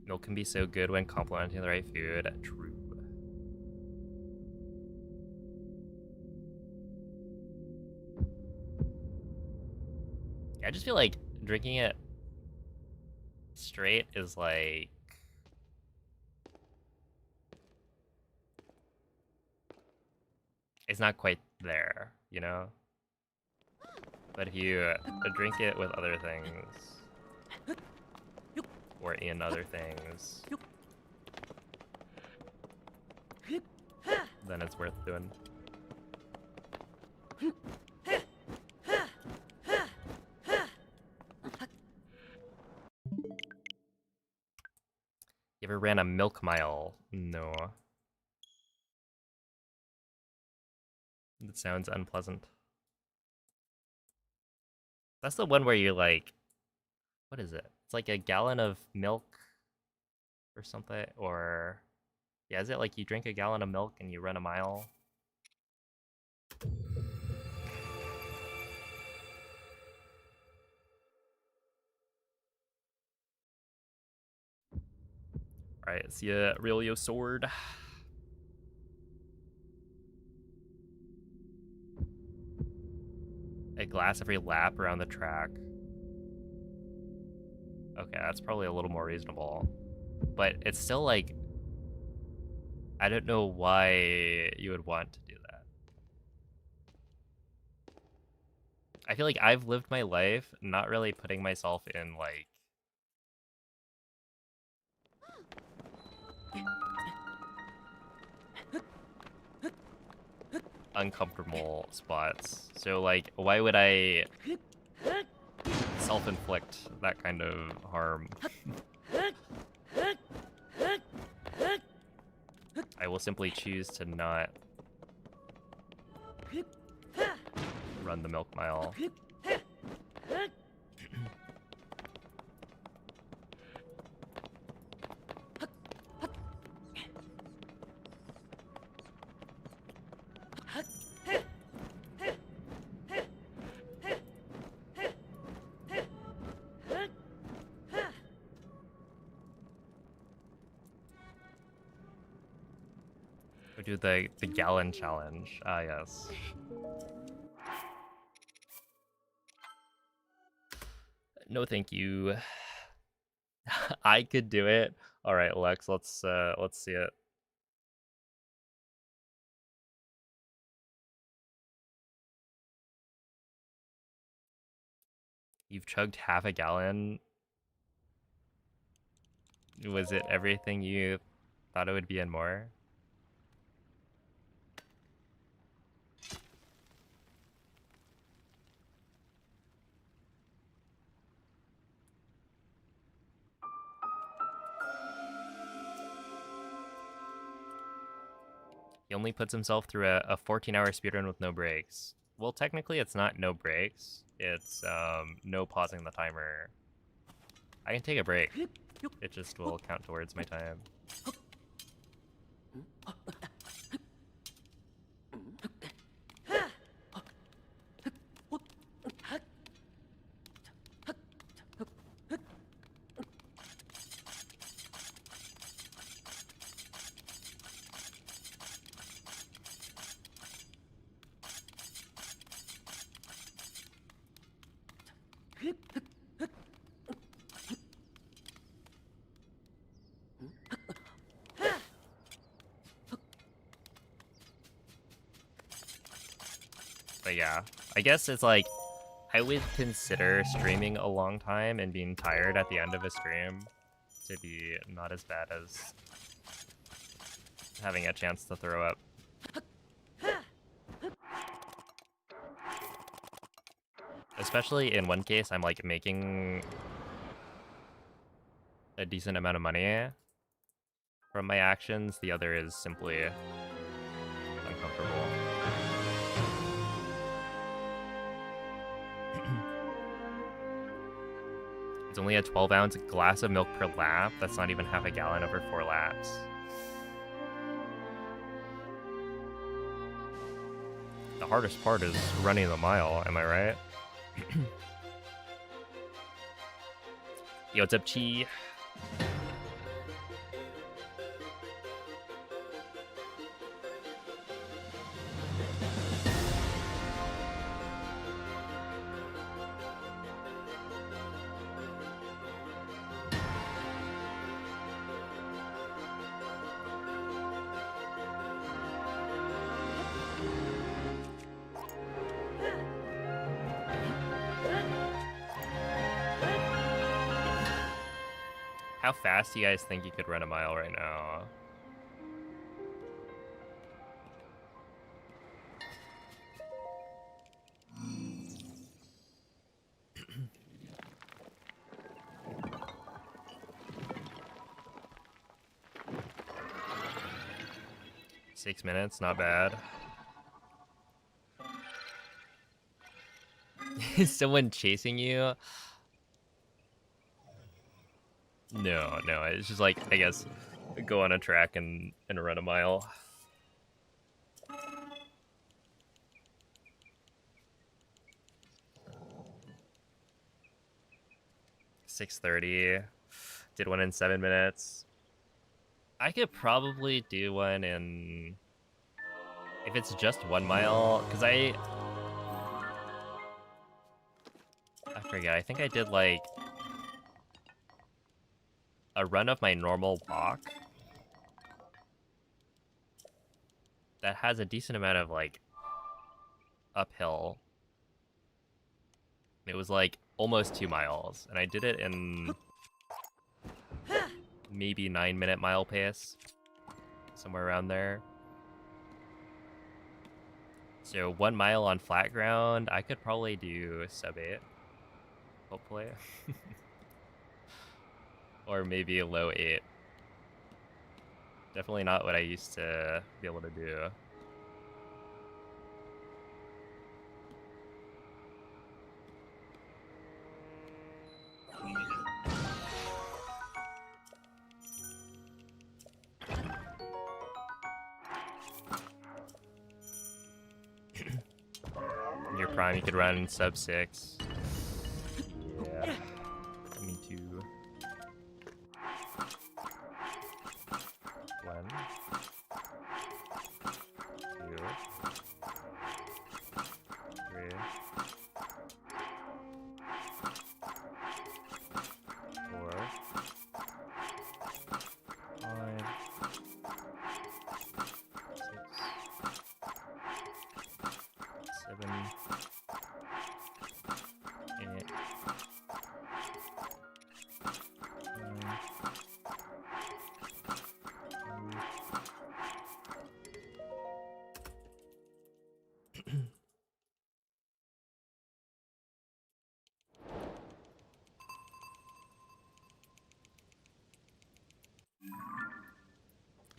Milk can be so good when complementing the right food. True. I just feel like drinking it straight is like... it's not quite there, you know? But if you drink it with other things, or in other things, then it's worth doing. You ever ran a milk mile? No. That sounds unpleasant. That's the one where you're like, what is it? It's like a gallon of milk or something, or yeah, is it like you drink a gallon of milk and you run a mile? Alright, see ya, Aurelio Sword. A glass every lap around the track. Okay, that's probably a little more reasonable. But it's still like... I don't know why you would want to do that. I feel like I've lived my life not really putting myself in, like... uncomfortable spots. So, like, why would I self-inflict that kind of harm? I will simply choose to not run the milk mile. Do the gallon challenge. Ah, yes. No, thank you. I could do it. All right, Lex. Let's see it. You've chugged half a gallon. Was it everything you thought it would be and more? He only puts himself through a 14-hour speedrun with no breaks. Well, technically it's not no breaks. It's no pausing the timer. I can take a break. It just will count towards my time. But yeah, I guess it's like, I would consider streaming a long time and being tired at the end of a stream to be not as bad as having a chance to throw up. Especially in one case, I'm like making a decent amount of money from my actions. The other is simply uncomfortable. It's only a 12-ounce glass of milk per lap. That's not even half a gallon over 4 laps. The hardest part is running the mile, am I right? Yo, what's up, Chi? How fast do you guys think you could run a mile right now? Six minutes, not bad. Is someone chasing you? No, it's just like, I guess, go on a track and run a mile. .6:30. Did one in 7 minutes. I could probably do one in... If it's just 1 mile, because I forget, I think I did like a run of my normal walk that has a decent amount of like uphill. It was like almost 2 miles, and I did it in maybe 9-minute mile pace, somewhere around there. So 1 mile on flat ground, I could probably do sub 8, hopefully. Or maybe a low 8. Definitely not what I used to be able to do. In your prime, you could run sub 6. Yeah. Me too. 1, 2, 3, 4, 5, 6, 7, 8, 9, 10.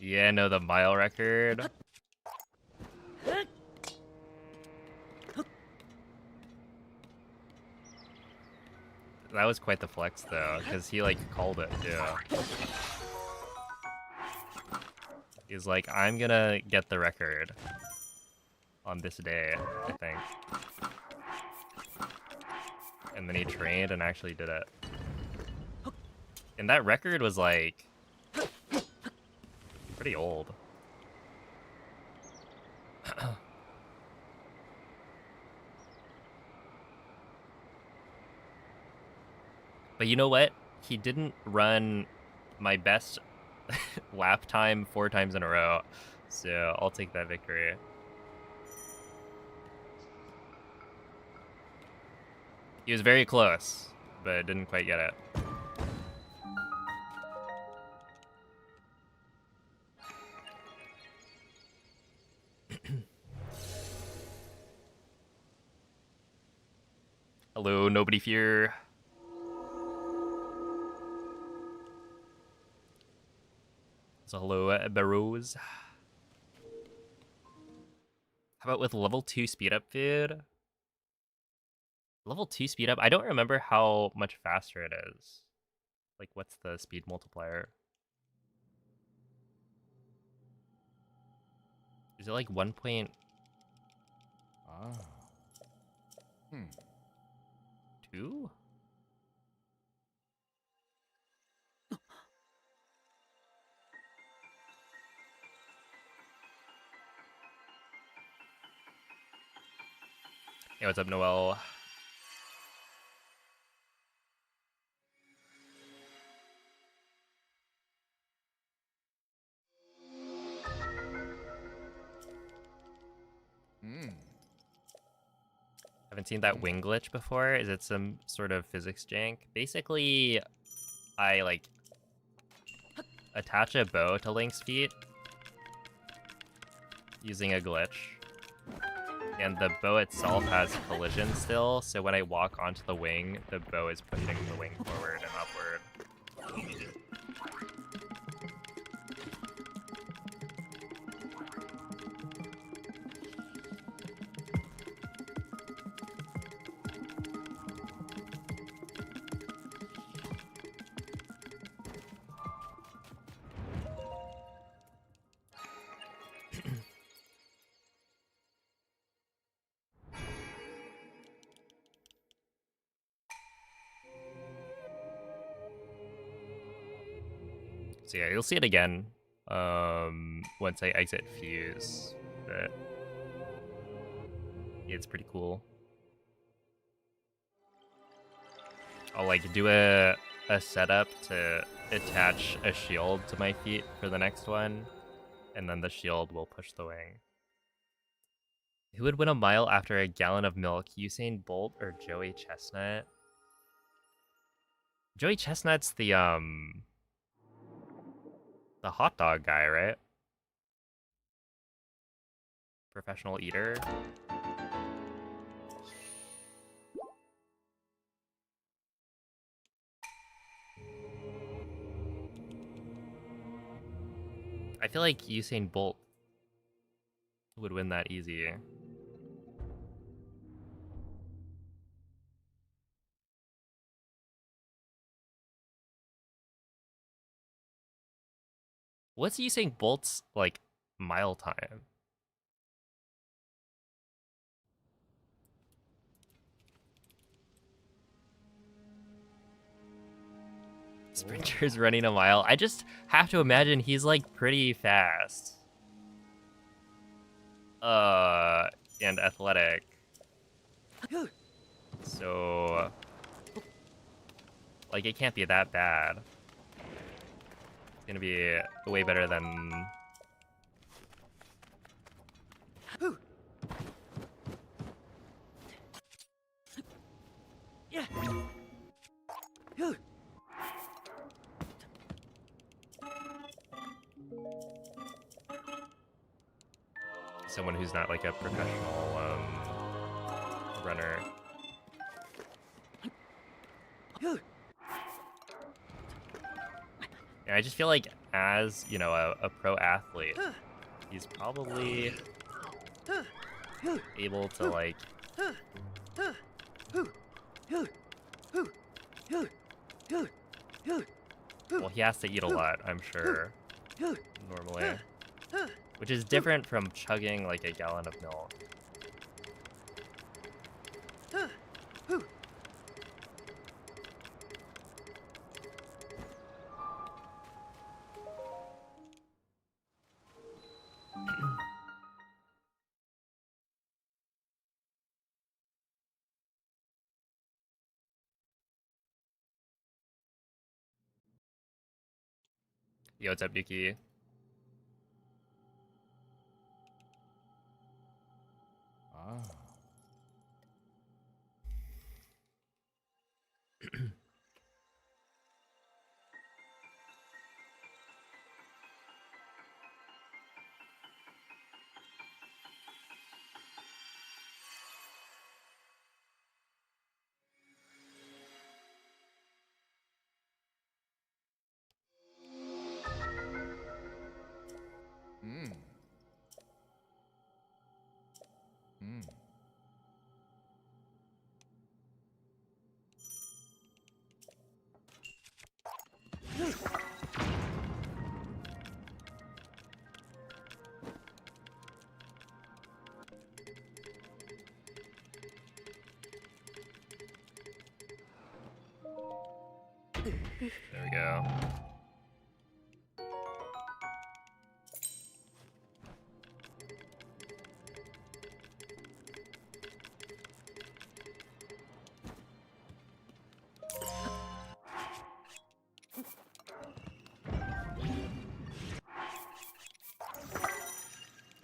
Yeah, no, the mile record. That was quite the flex, though, because he, like, called it, too. He's like, I'm gonna get the record on this day, I think. And then he trained and actually did it. And that record was, like, pretty old. But you know what? He didn't run my best lap time 4 times in a row. So I'll take that victory. He was very close, but didn't quite get it. Hello, nobody fear. So hello, Barrows. How about with level 2 speed up food? Level 2 speed up? I don't remember how much faster it is. Like, what's the speed multiplier? Is it like 1 point... 2? Hey, what's up, Noel? Haven't seen that wing glitch before. Is it some sort of physics jank? Basically, I like attach a bow to Link's feet using a glitch. And the bow itself has collision still, so when I walk onto the wing, the bow is pushing the wing forward and upward. So yeah, you'll see it again once I exit Fuse, but it's pretty cool. I'll like do a setup to attach a shield to my feet for the next one, and then the shield will push the wing. Who would win a mile after a gallon of milk, Usain Bolt or Joey Chestnut? Joey Chestnut's the hot dog guy, right? Professional eater. I feel like Usain Bolt would win that easy. What's Usain Bolt's like mile time? Sprinters running a mile. I just have to imagine he's like pretty fast. And athletic. So like it can't be that bad. It's gonna be way better than someone who's not like a professional runner. And I just feel like as, you know, a pro athlete, he's probably able to like well, he has to eat a lot, I'm sure, normally. Which is different from chugging like a gallon of milk. Yo, what's up, Nuki? There we go.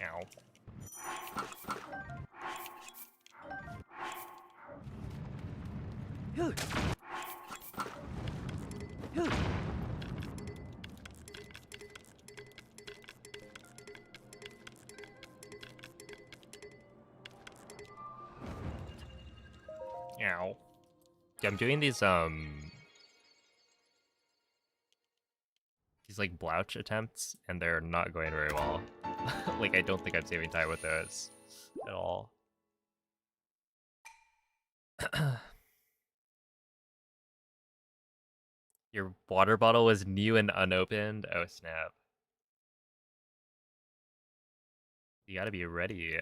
Ow. Ow. Yeah, I'm doing these like blouch attempts, and they're not going very well. Like, I don't think I'm saving time with those at all. Your water bottle was new and unopened? Oh, snap. You gotta be ready.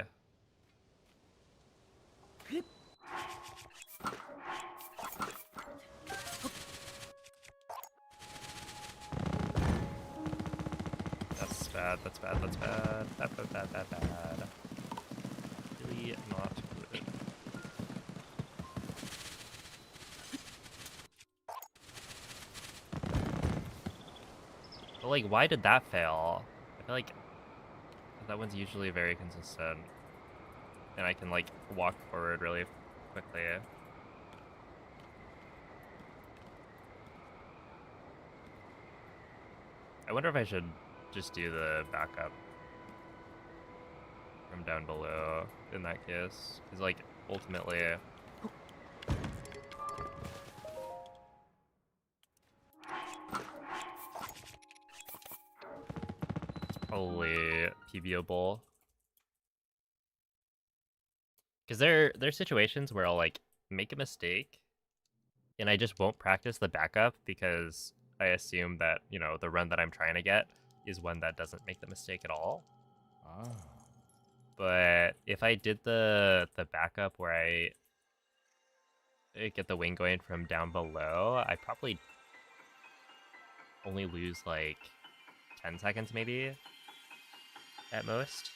That's bad, that's bad, that's bad. Bad, bad, bad, bad, bad. Really not good. But, like, why did that fail? I feel like that one's usually very consistent. And I can, like, walk forward really quickly. I wonder if I should just do the backup from down below in that case. Because, like, ultimately... it's probably PBO-able. Because there's situations where I'll, like, make a mistake, and I just won't practice the backup because I assume that, you know, the run that I'm trying to get is one that doesn't make the mistake at all. Ah. But if I did the backup where I get the wing going from down below, I probably only lose like 10 seconds maybe at most.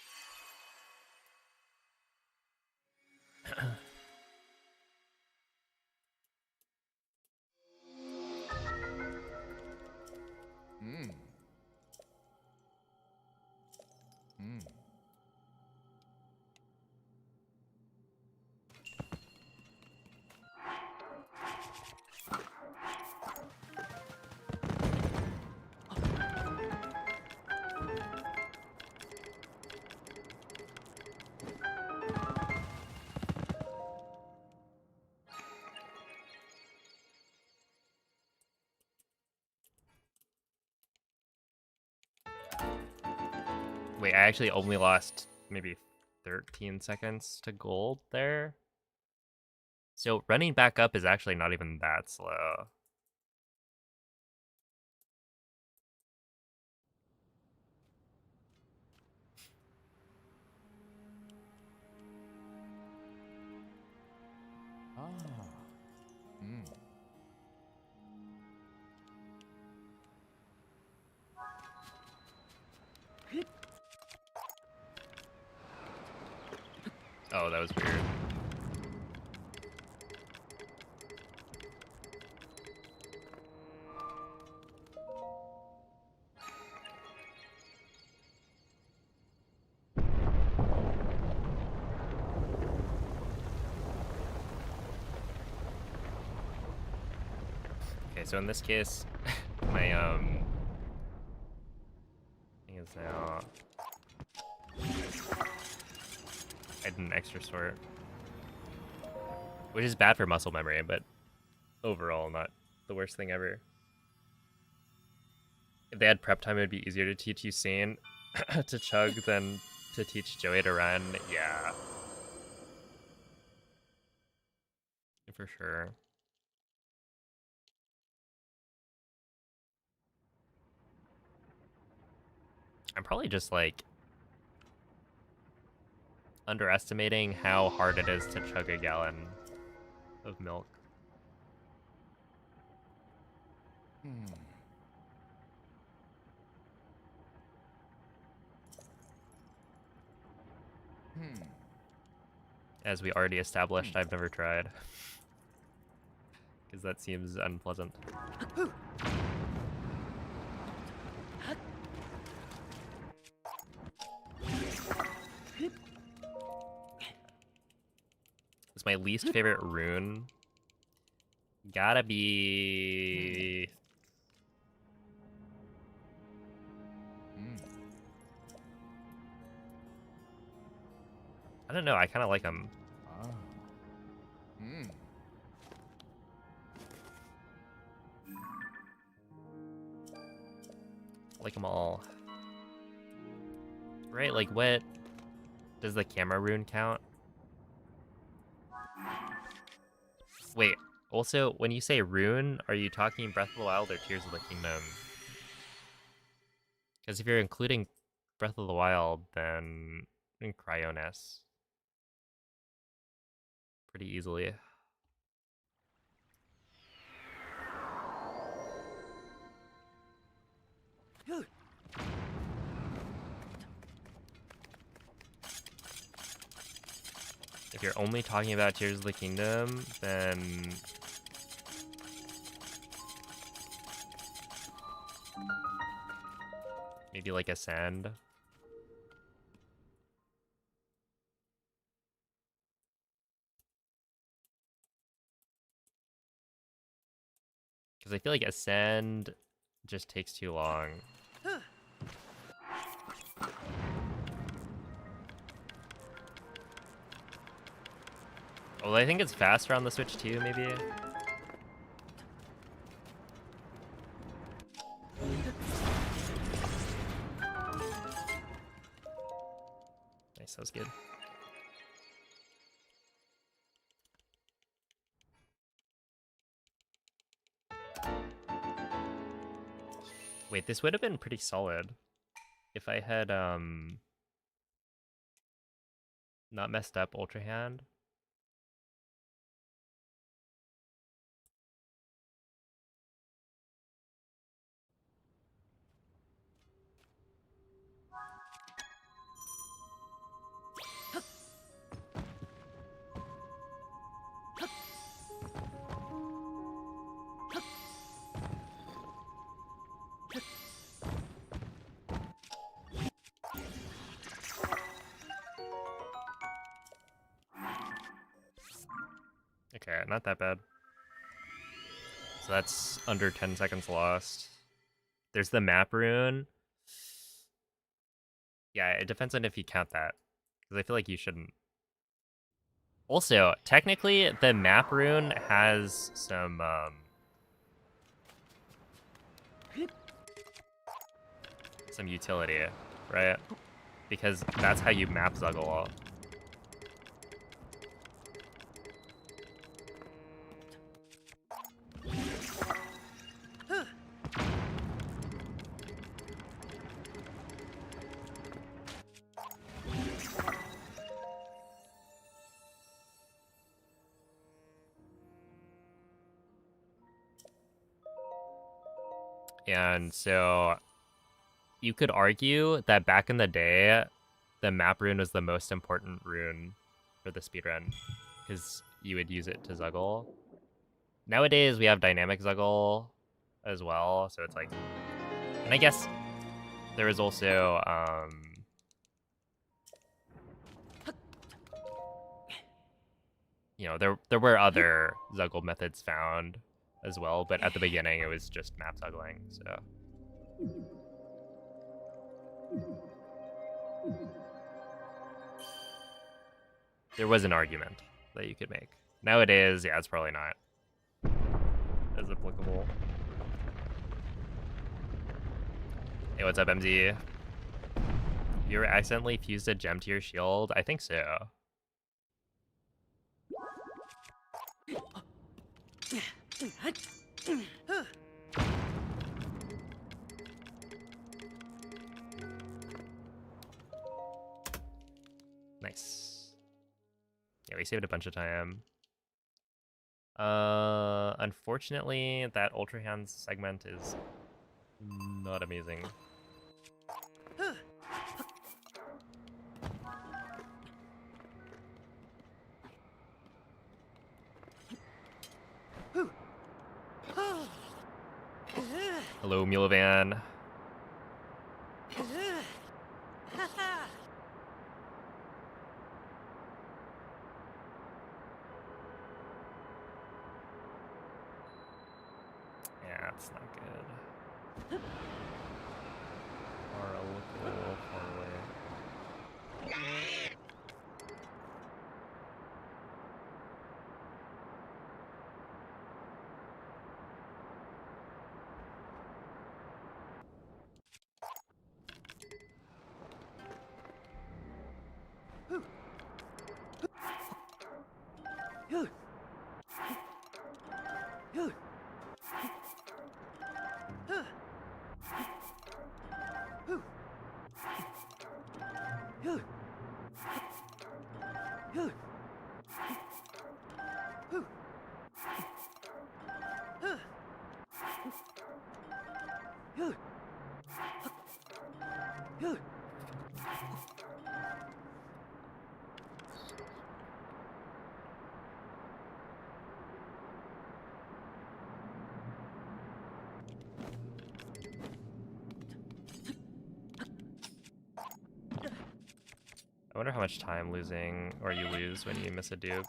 Hmm. Hmm. Wait, I actually only lost maybe 13 seconds to gold there. So running back up is actually not even that slow. Ah. Hmm. Oh, that was weird. Okay, so in this case, my thing is now I did an extra sort, which is bad for muscle memory, but overall not the worst thing ever. If they had prep time, it would be easier to teach Usain to chug than to teach Joey to run. Yeah, for sure. I'm probably just like underestimating how hard it is to chug a gallon of milk. Hmm. Hmm. As we already established, I've never tried. Because that seems unpleasant. It's my least favorite rune. Gotta be... Hmm. I don't know, I kind of like them. Ah. Hmm. I like them all. Right, like what... Does the camera rune count? Wait, also, when you say rune, are you talking Breath of the Wild or Tears of the Kingdom? Because if you're including Breath of the Wild, then Cryonis. Pretty easily. If you're only talking about Tears of the Kingdom, then... maybe like Ascend. Because I feel like Ascend just takes too long. Well, I think it's faster on the Switch too, maybe? Nice, that was good. Wait, this would have been pretty solid if I had not messed up Ultra Hand. Okay, not that bad. So that's under 10 seconds lost. There's the map rune. Yeah, it depends on if you count that. Because I feel like you shouldn't. Also, technically, the map rune has some utility, right? Because that's how you map Zuggle. And so you could argue that back in the day, the map rune was the most important rune for the speedrun because you would use it to Zuggle. Nowadays, we have dynamic Zuggle as well, so it's like, and I guess there is also you know, there were other Zuggle methods found as well, but at the beginning it was just map Zuggling, so. There was an argument that you could make. Nowadays, yeah, it's probably not as applicable. Hey, what's up, MZ? You ever accidentally fused a gem to your shield? I think so. Nice. Yeah, we saved a bunch of time. Unfortunately, that Ultra Hands segment is not amazing. Hello, Milovan. Yeah, it's not good. Or a little far away. I wonder how much time losing or you lose when you miss a dupe.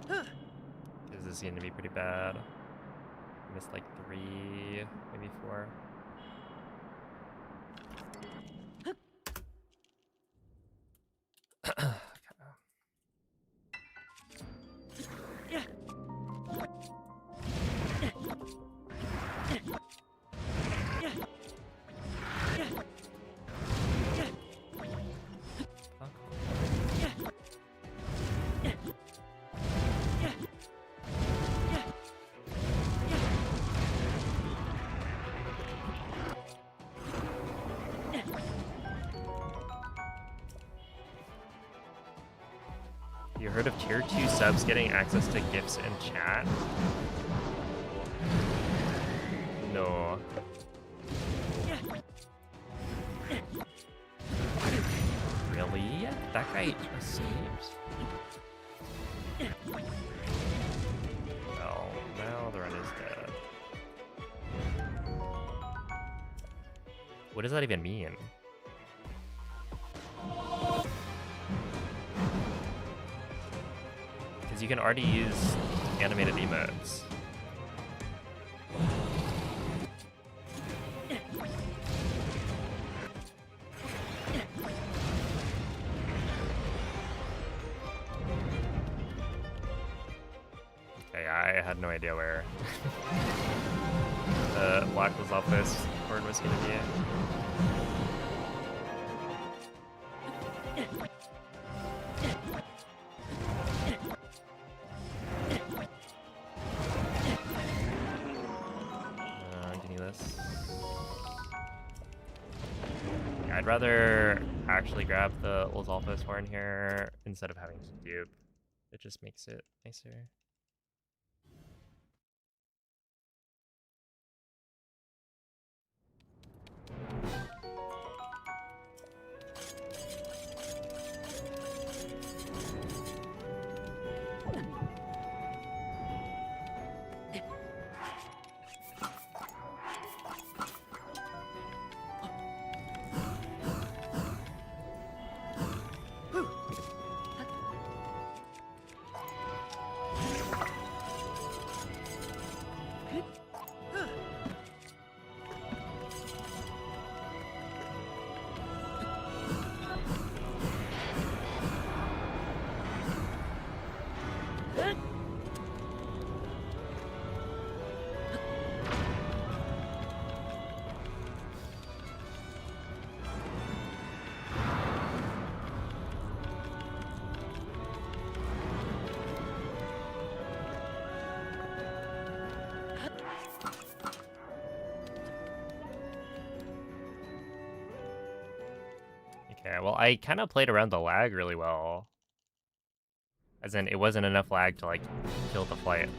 Because this is going to be pretty bad. Missed like 3, maybe 4. You heard of tier 2 subs getting access to gifts in chat? No. Really? That guy escaped? Well, now the run is dead. What does that even mean? You can already use animated emotes. Okay, I had no idea where the Black was off this board was gonna be. I'd rather actually grab the Lizalfo's horn here instead of having to dupe. It just makes it nicer. Okay, well, I kind of played around the lag really well. As in, it wasn't enough lag to, like, kill the flight.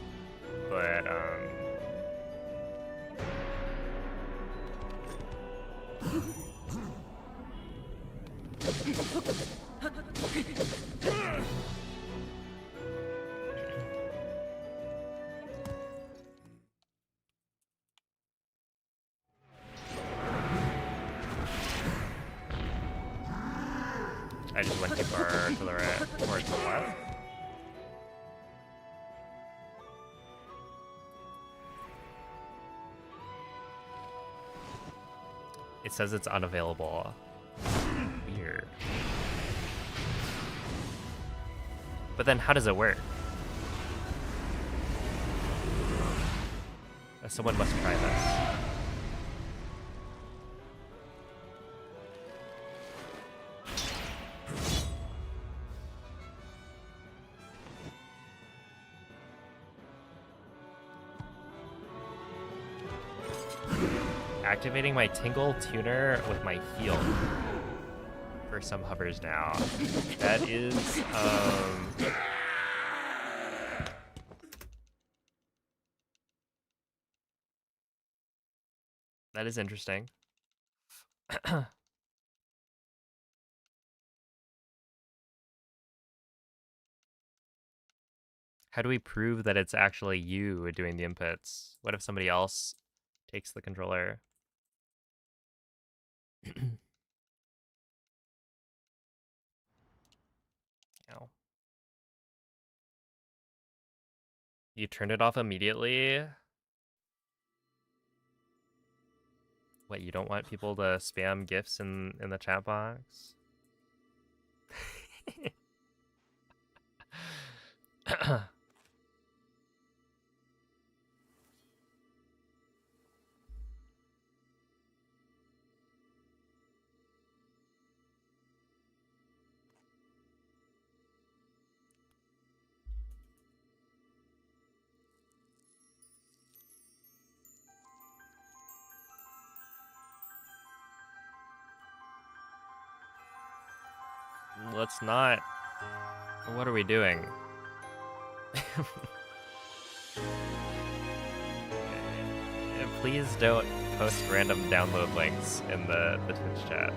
But, I just went too far to the right or to the left. It says it's unavailable. Weird. But then how does it work? Someone must try this. Activating my Tingle Tuner with my heel for some hovers now. That is, that is interesting. How do we prove that it's actually you doing the inputs? What if somebody else takes the controller? Ow. You turned it off immediately? What, you don't want people to spam GIFs in the chat box? Let's not. What are we doing? Please don't post random download links in the Twitch chat.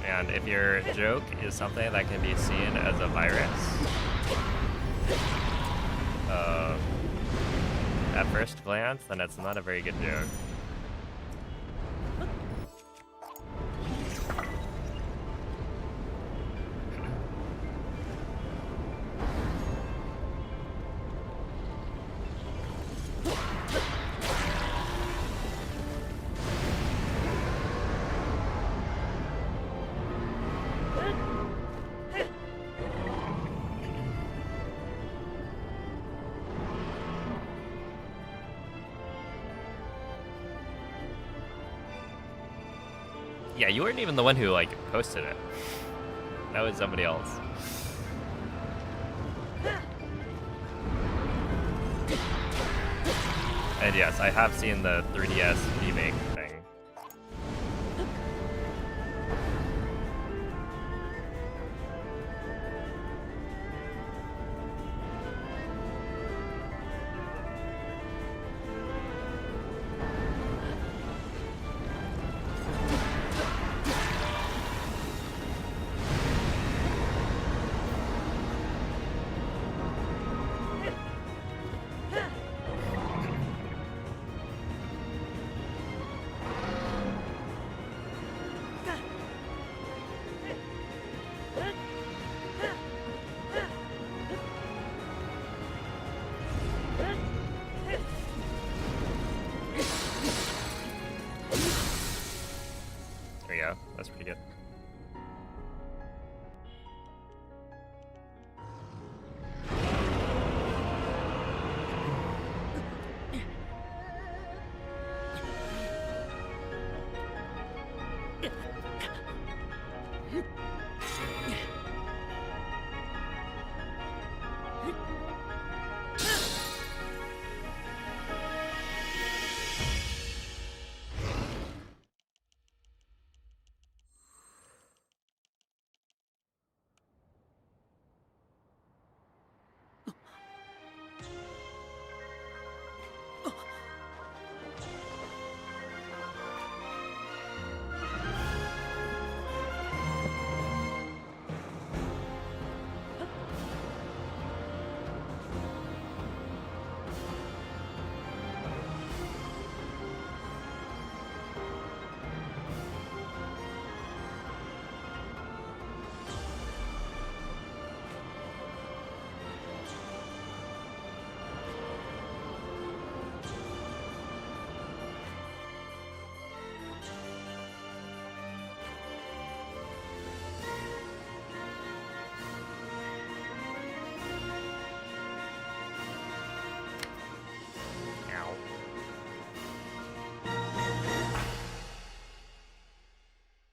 And if your joke is something that can be seen as a virus, at first glance, then it's not a very good joke. Yeah, you weren't even the one who, like, posted it. That was somebody else. And yes, I have seen the 3DS remake thing.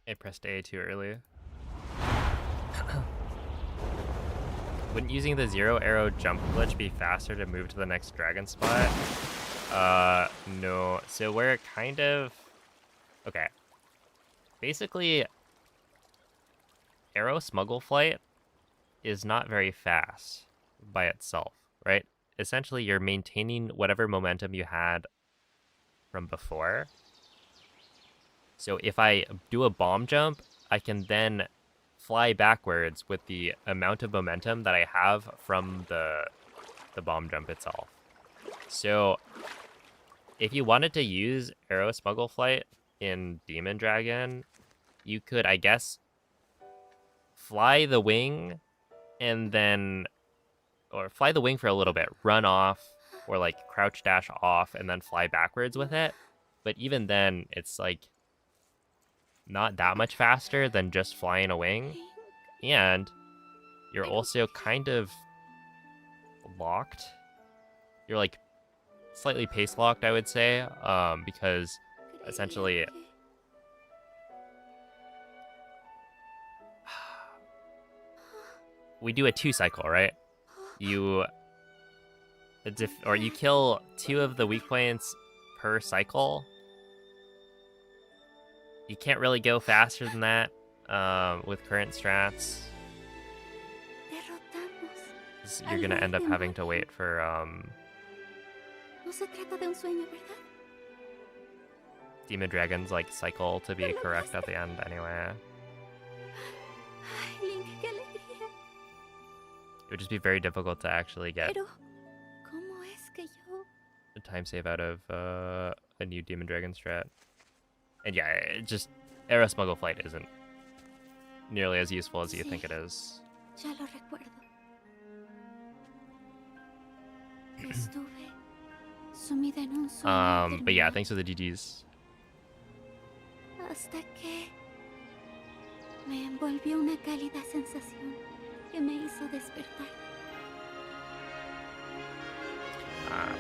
I pressed A too early. Wouldn't using the 0 arrow jump glitch be faster to move to the next dragon spot? No. So where it kind of... Okay. Basically, arrow smuggle flight is not very fast by itself, right? Essentially, you're maintaining whatever momentum you had from before. So if I do a bomb jump, I can then fly backwards with the amount of momentum that I have from the bomb jump itself. So if you wanted to use arrow smuggle flight in Demon Dragon, you could, I guess, fly the wing and then, or fly the wing for a little bit, run off, or like crouch dash off and then fly backwards with it. But even then, it's like not that much faster than just flying a wing. And you're also kind of locked. You're like slightly pace locked, I would say, because essentially we do a 2 cycle, right? You kill 2 of the weak points per cycle. You can't really go faster than that with current strats. You're gonna end up having to wait for Demon Dragon's like cycle to be correct at the end anyway. It would just be very difficult to actually get a time save out of a new Demon Dragon strat. And yeah, it just arrow smuggle flight isn't nearly as useful as you think it is. But yeah, thanks for the GGs. Hasta que me envolvió una cálida sensación que me hizo despertar.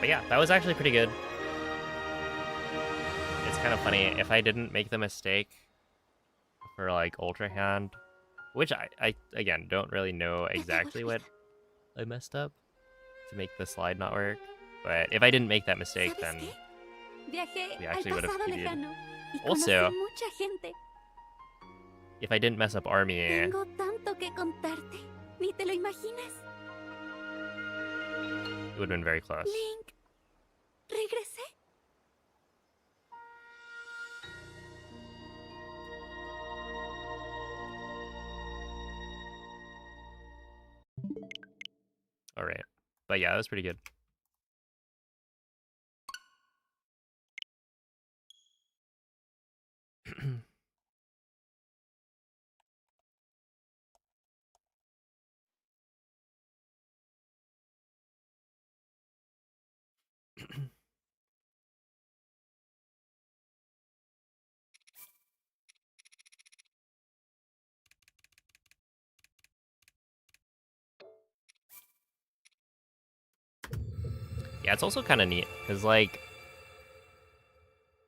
But yeah, that was actually pretty good. It's kind of funny, if I didn't make the mistake for like Ultra Hand, which I again don't really know exactly what I messed up to make the slide not work, but if I didn't make that mistake, then we actually would have PB'd. Also, if I didn't mess up Army, it would have been very close. Link, regresé. All right, but yeah, that was pretty good. Yeah, it's also kind of neat because like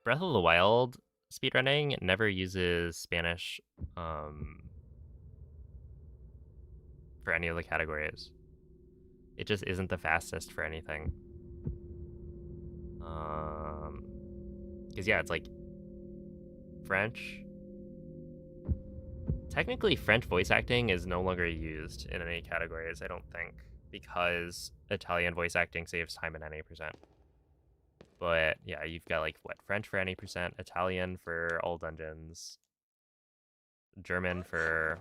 Breath of the Wild speedrunning never uses Spanish for any of the categories. It just isn't the fastest for anything. Because yeah, it's like French. Technically, French voice acting is no longer used in any categories, I don't think, because Italian voice acting saves time in any percent. But yeah, you've got like what, French for any percent, Italian for all dungeons, German for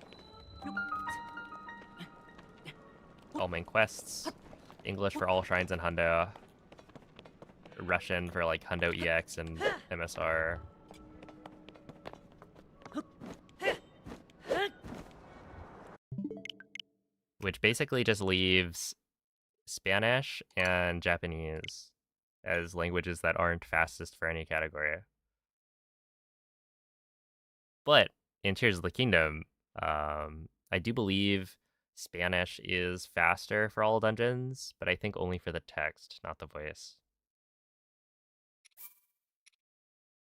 all main quests, English for all shrines and hundo, Russian for like hundo EX and MSR. Which basically just leaves Spanish and Japanese as languages that aren't fastest for any category. But in Tears of the Kingdom, I do believe Spanish is faster for all dungeons, but I think only for the text, not the voice.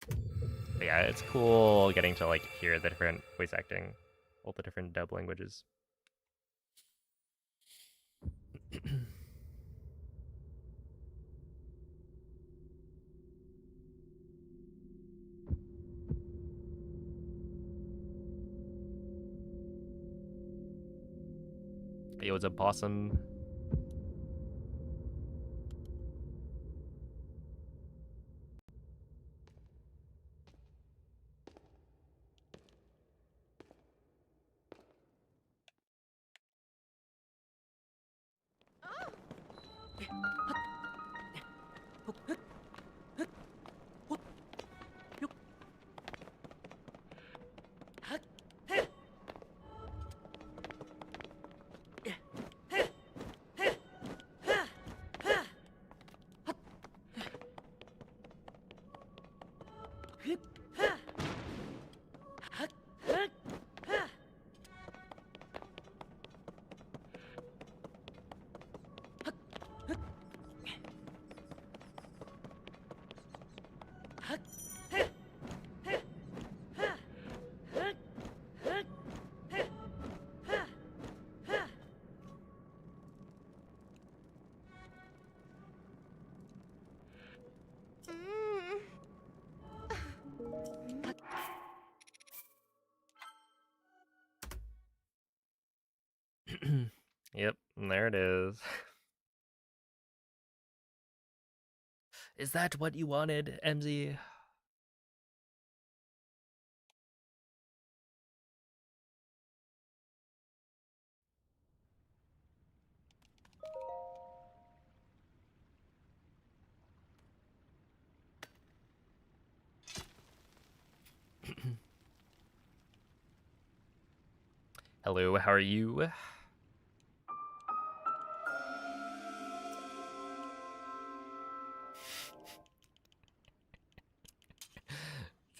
But yeah, it's cool getting to like hear the different voice acting, all the different dub languages. It was a possum. Yep, and there it is. Is that what you wanted, MZ? Hello, how are you?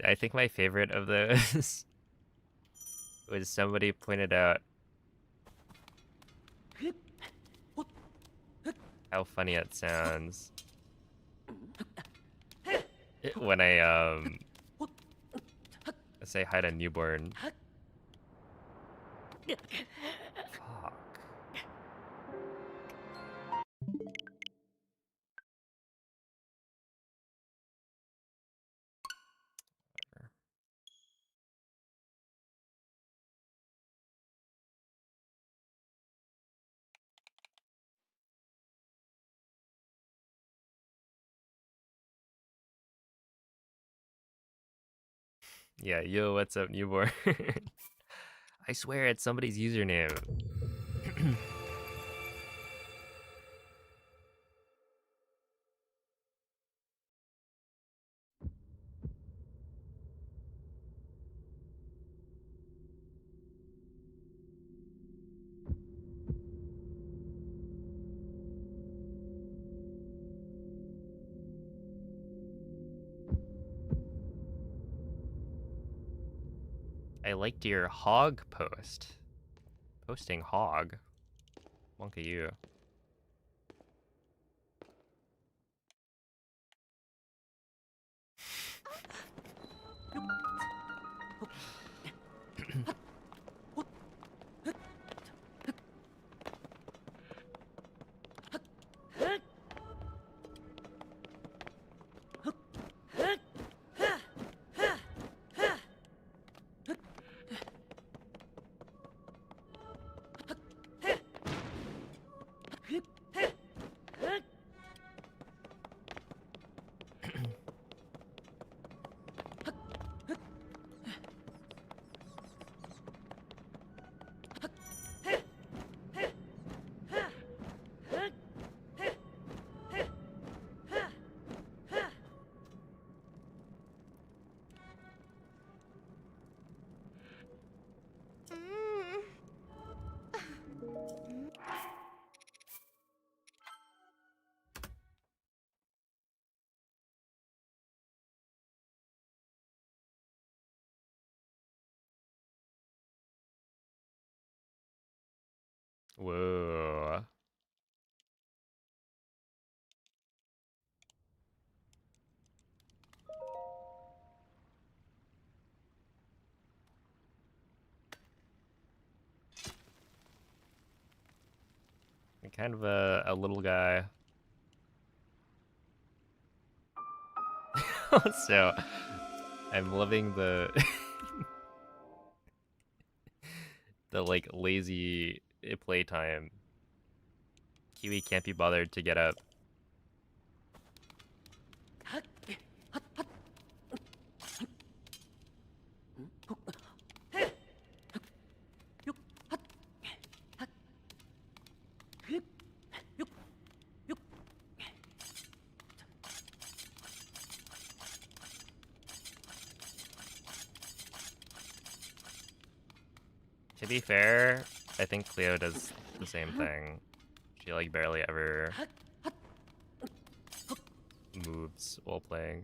I think my favorite of those was somebody pointed out how funny it sounds when I say hi to newborn. Fuck. Yeah, yo, what's up, newborn? I swear it's somebody's username. I liked your hog post. Posting hog. Monk of you. Whoa. I'm kind of a little guy. So, I'm living the the like lazy playtime. Kiwi can't be bothered to get up. To be fair, I think Cleo does the same thing. She like barely ever moves while playing.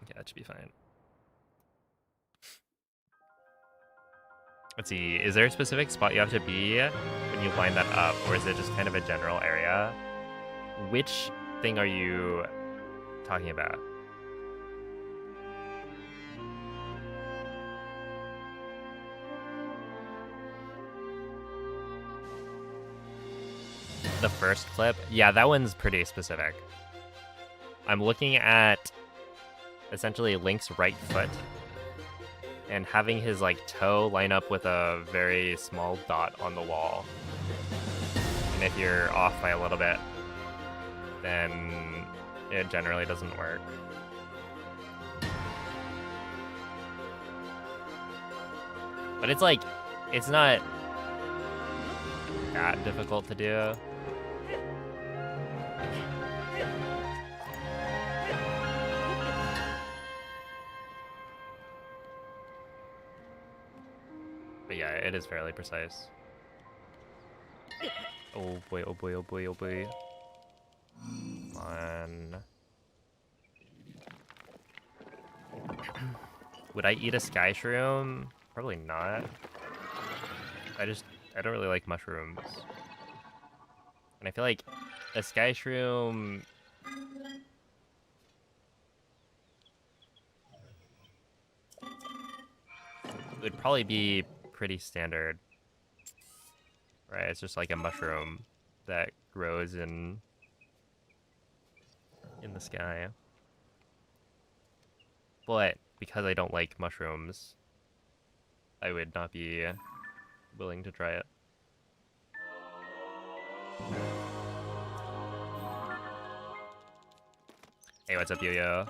Yeah, that should be fine. Let's see, is there a specific spot you have to be when you line that up, or is it just kind of a general area? Which thing are you talking about? The first clip? Yeah, that one's pretty specific. I'm looking at essentially Link's right foot and having his like toe line up with a very small dot on the wall. And if you're off by a little bit, then it generally doesn't work. But it's like, it's not that difficult to do. But yeah, it is fairly precise. Oh boy, oh boy, oh boy, oh boy. Come on. Would I eat a sky shroom? Probably not. I don't really like mushrooms. And I feel like a sky shroom would probably be pretty standard. Right, it's just like a mushroom that grows in the sky. But because I don't like mushrooms, I would not be willing to try it. Hey, what's up, Yo-Yo?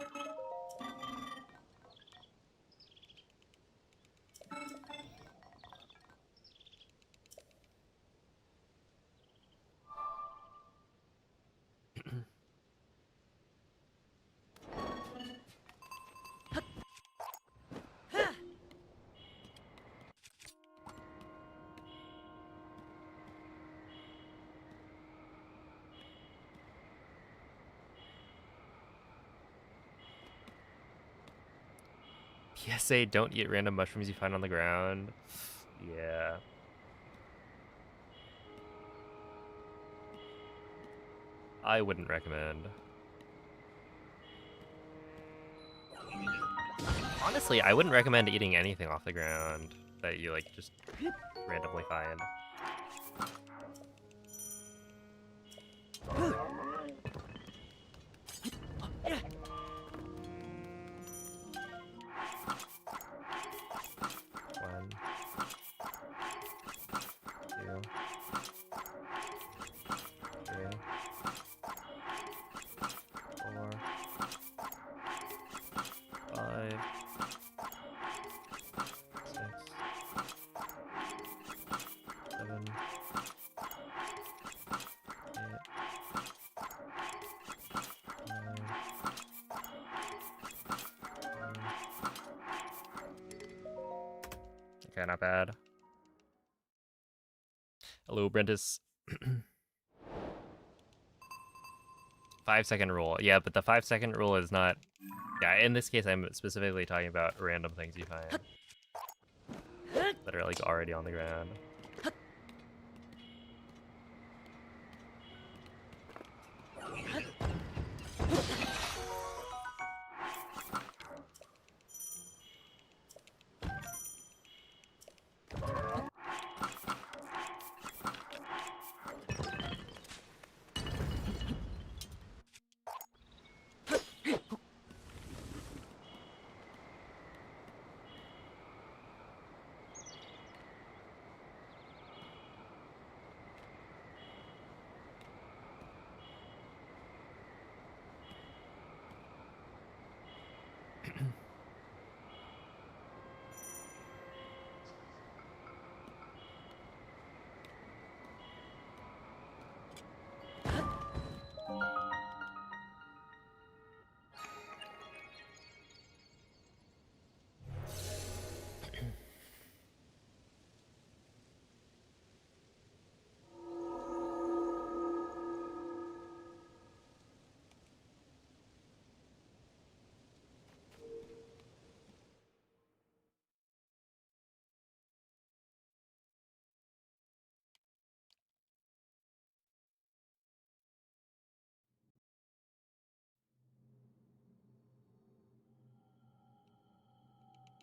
PSA, don't eat random mushrooms you find on the ground. Yeah. I wouldn't recommend. Honestly, I wouldn't recommend eating anything off the ground that you like just randomly find. One, two, three, 4, 5, 6, 7, Okay, not bad. Hello, Brentus. 5-second rule. Yeah, but the 5-second rule is not... Yeah, in this case, I'm specifically talking about random things you find that are, like, already on the ground.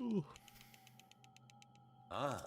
Ooh. Ah.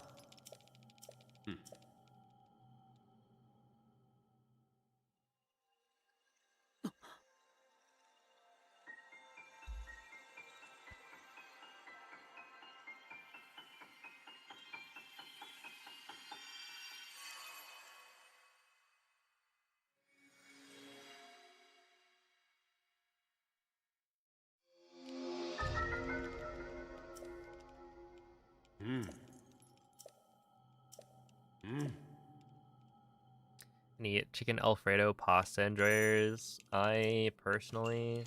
Any chicken Alfredo pasta enjoyers? I personally...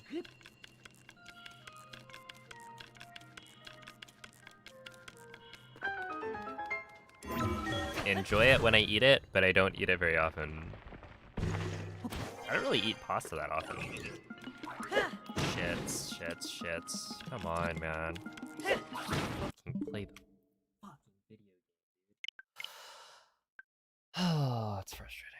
enjoy it when I eat it, but I don't eat it very often. I don't really eat pasta that often. Shits. Come on, man. Fucking play the fucking video game, dude. Oh, it's frustrating.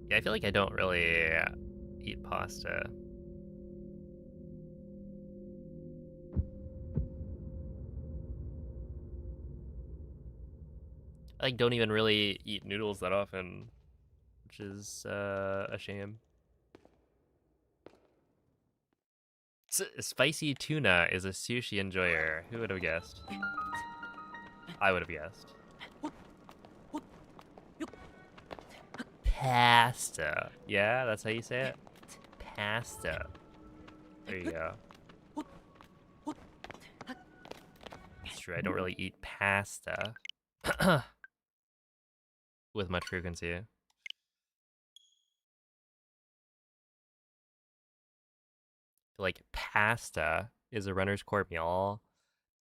Yeah, I feel like I don't really eat pasta. I like don't even really eat noodles that often, which is a shame. Spicy tuna is a sushi enjoyer. Who would have guessed? I would have guessed. Pasta. Yeah, that's how you say it? Pasta. There you go. It's true, I don't really eat pasta with much frequency. Like, pasta is a runner's core meal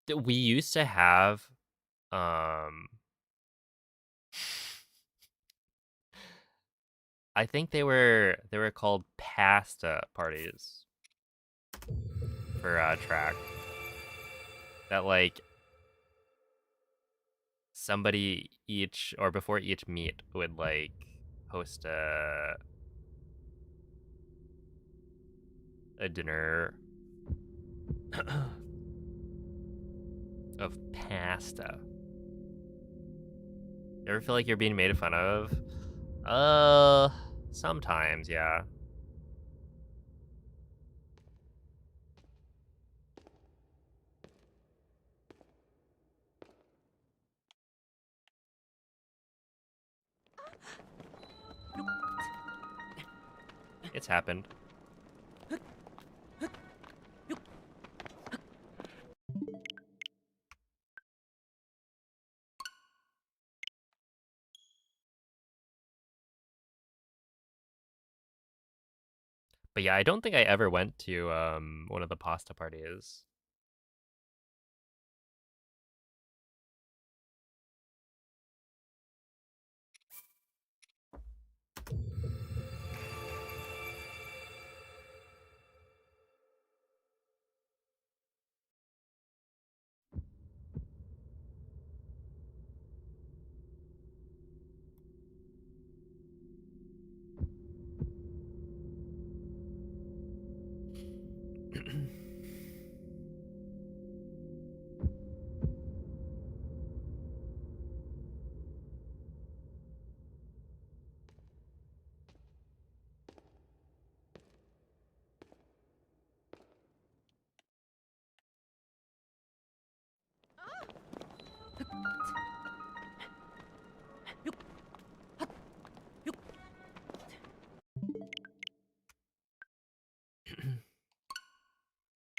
that we used to have. I think they were called pasta parties for track. That like somebody each or before each meet would like host a dinner of pasta. You ever feel like you're being made fun of? Sometimes, yeah. It's happened. But yeah, I don't think I ever went to one of the pasta parties.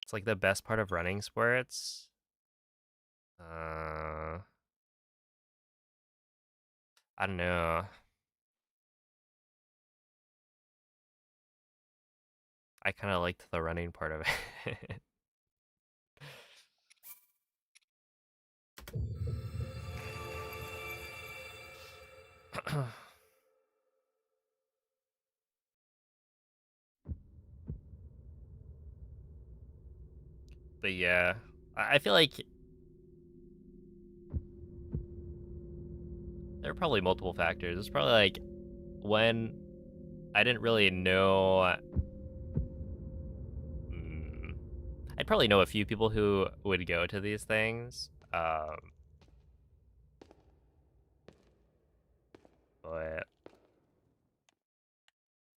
It's like the best part of running sports. I don't know. I kind of liked the running part of it. But yeah, I feel like there are probably multiple factors. It's probably like when I didn't really know. I'd probably know a few people who would go to these things. But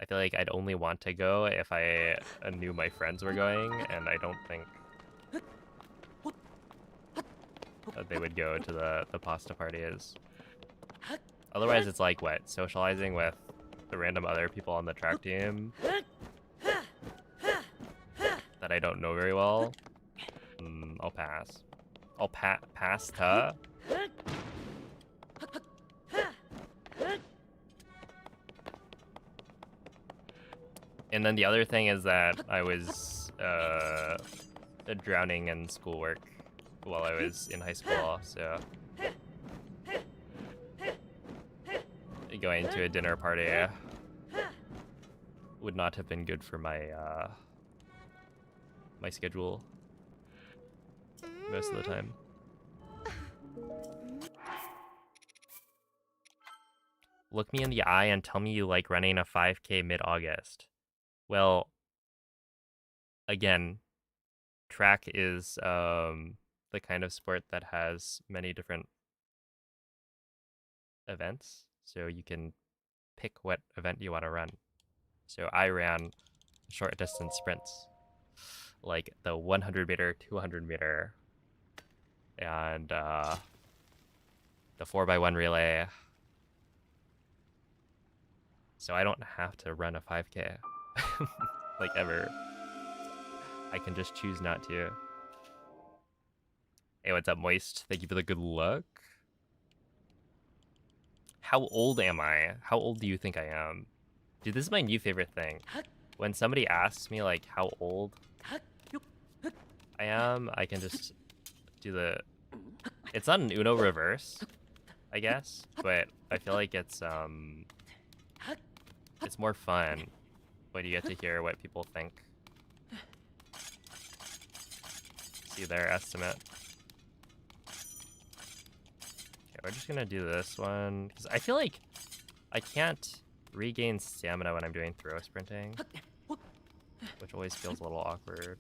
I feel like I'd only want to go if I knew my friends were going, and I don't think that they would go to the pasta parties. Otherwise, it's like, what, socializing with the random other people on the track team that I don't know very well. I'll pass. I'll pass to. And then the other thing is that I was drowning in schoolwork while I was in high school, so going to a dinner party would not have been good for my my schedule most of the time. Look me in the eye and tell me you like running a 5K mid-August. Well, again, track is the kind of sport that has many different events, so you can pick what event you want to run. So I ran short distance sprints, like the 100 meter, 200 meter, and the 4x1 relay. So I don't have to run a 5K, like ever. I can just choose not to. Hey, what's up, Moist? Thank you for the good luck. How old am I? How old do you think I am? Dude, this is my new favorite thing. When somebody asks me, like, how old I am, I can just do the... It's not an Uno reverse, I guess, but I feel like it's more fun when you get to hear what people think. See their estimate. Okay, we're just gonna do this one, because I feel like I can't regain stamina when I'm doing throw sprinting, which always feels a little awkward.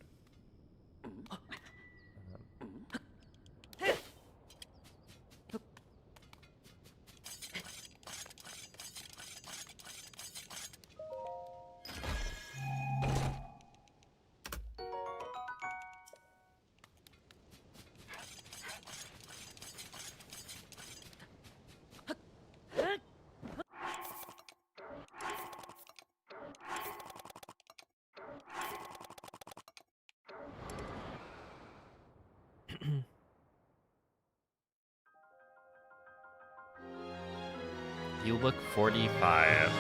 You look 45.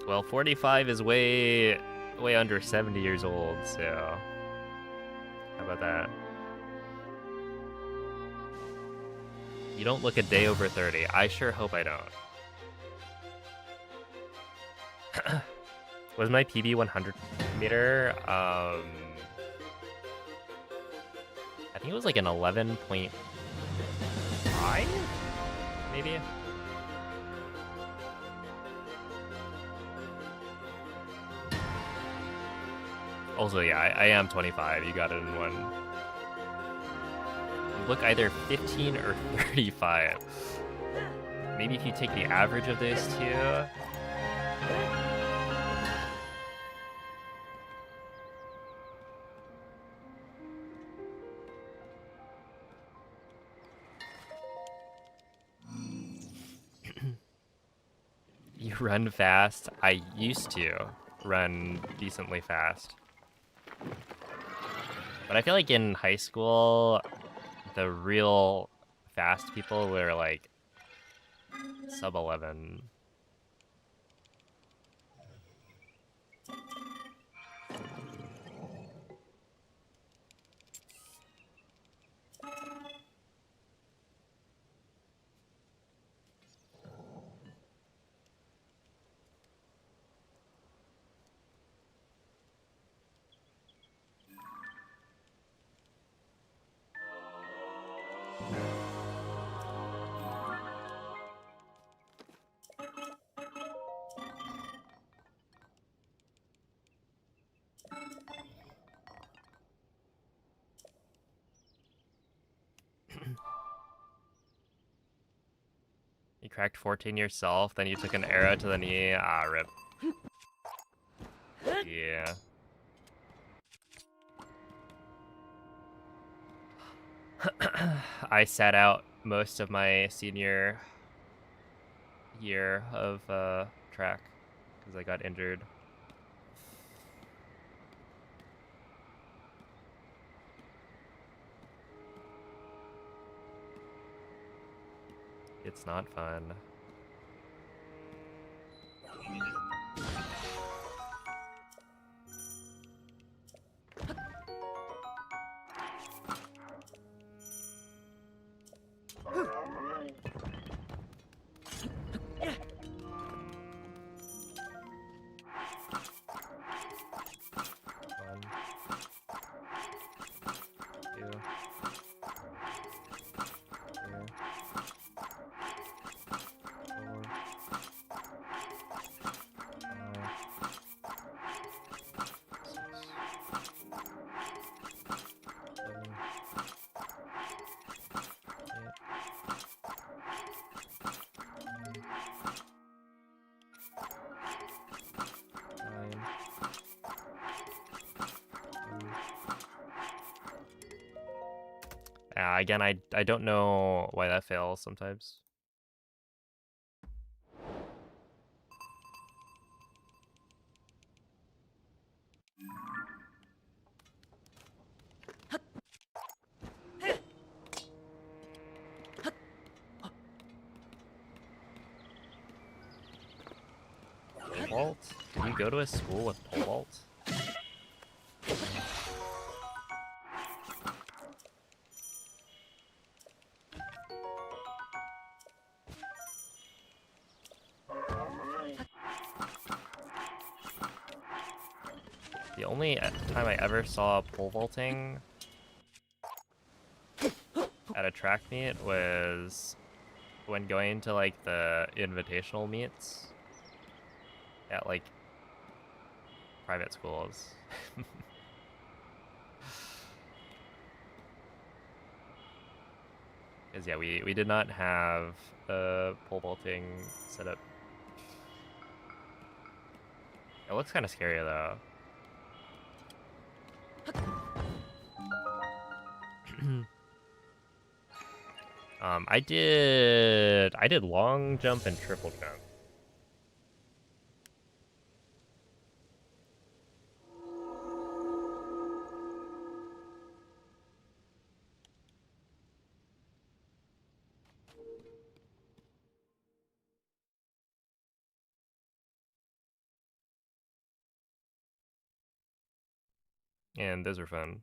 Well, 45 is way under 70 years old, so how about that? You don't look a day over 30. I sure hope I don't. Was my PB 100 meter? I think it was like an 11.5, maybe. Also, yeah, I am 25. You got it in one. You look either 15 or 35. Maybe if you take the average of those two. You run fast. I used to run decently fast. But I feel like in high school, the real fast people were like sub 11. You cracked 14 yourself, then you took an arrow to the knee. Ah, rip. Yeah. I sat out most of my senior year of track because I got injured. It's not fun. Again, I don't know why that fails sometimes. Pole vault? Did you go to a school with pole vault? The only time I ever saw pole vaulting at a track meet was when going to like the invitational meets at like private schools. Because yeah, we did not have a pole vaulting setup. It looks kind of scary though. I did long jump and triple jump. and those are fun.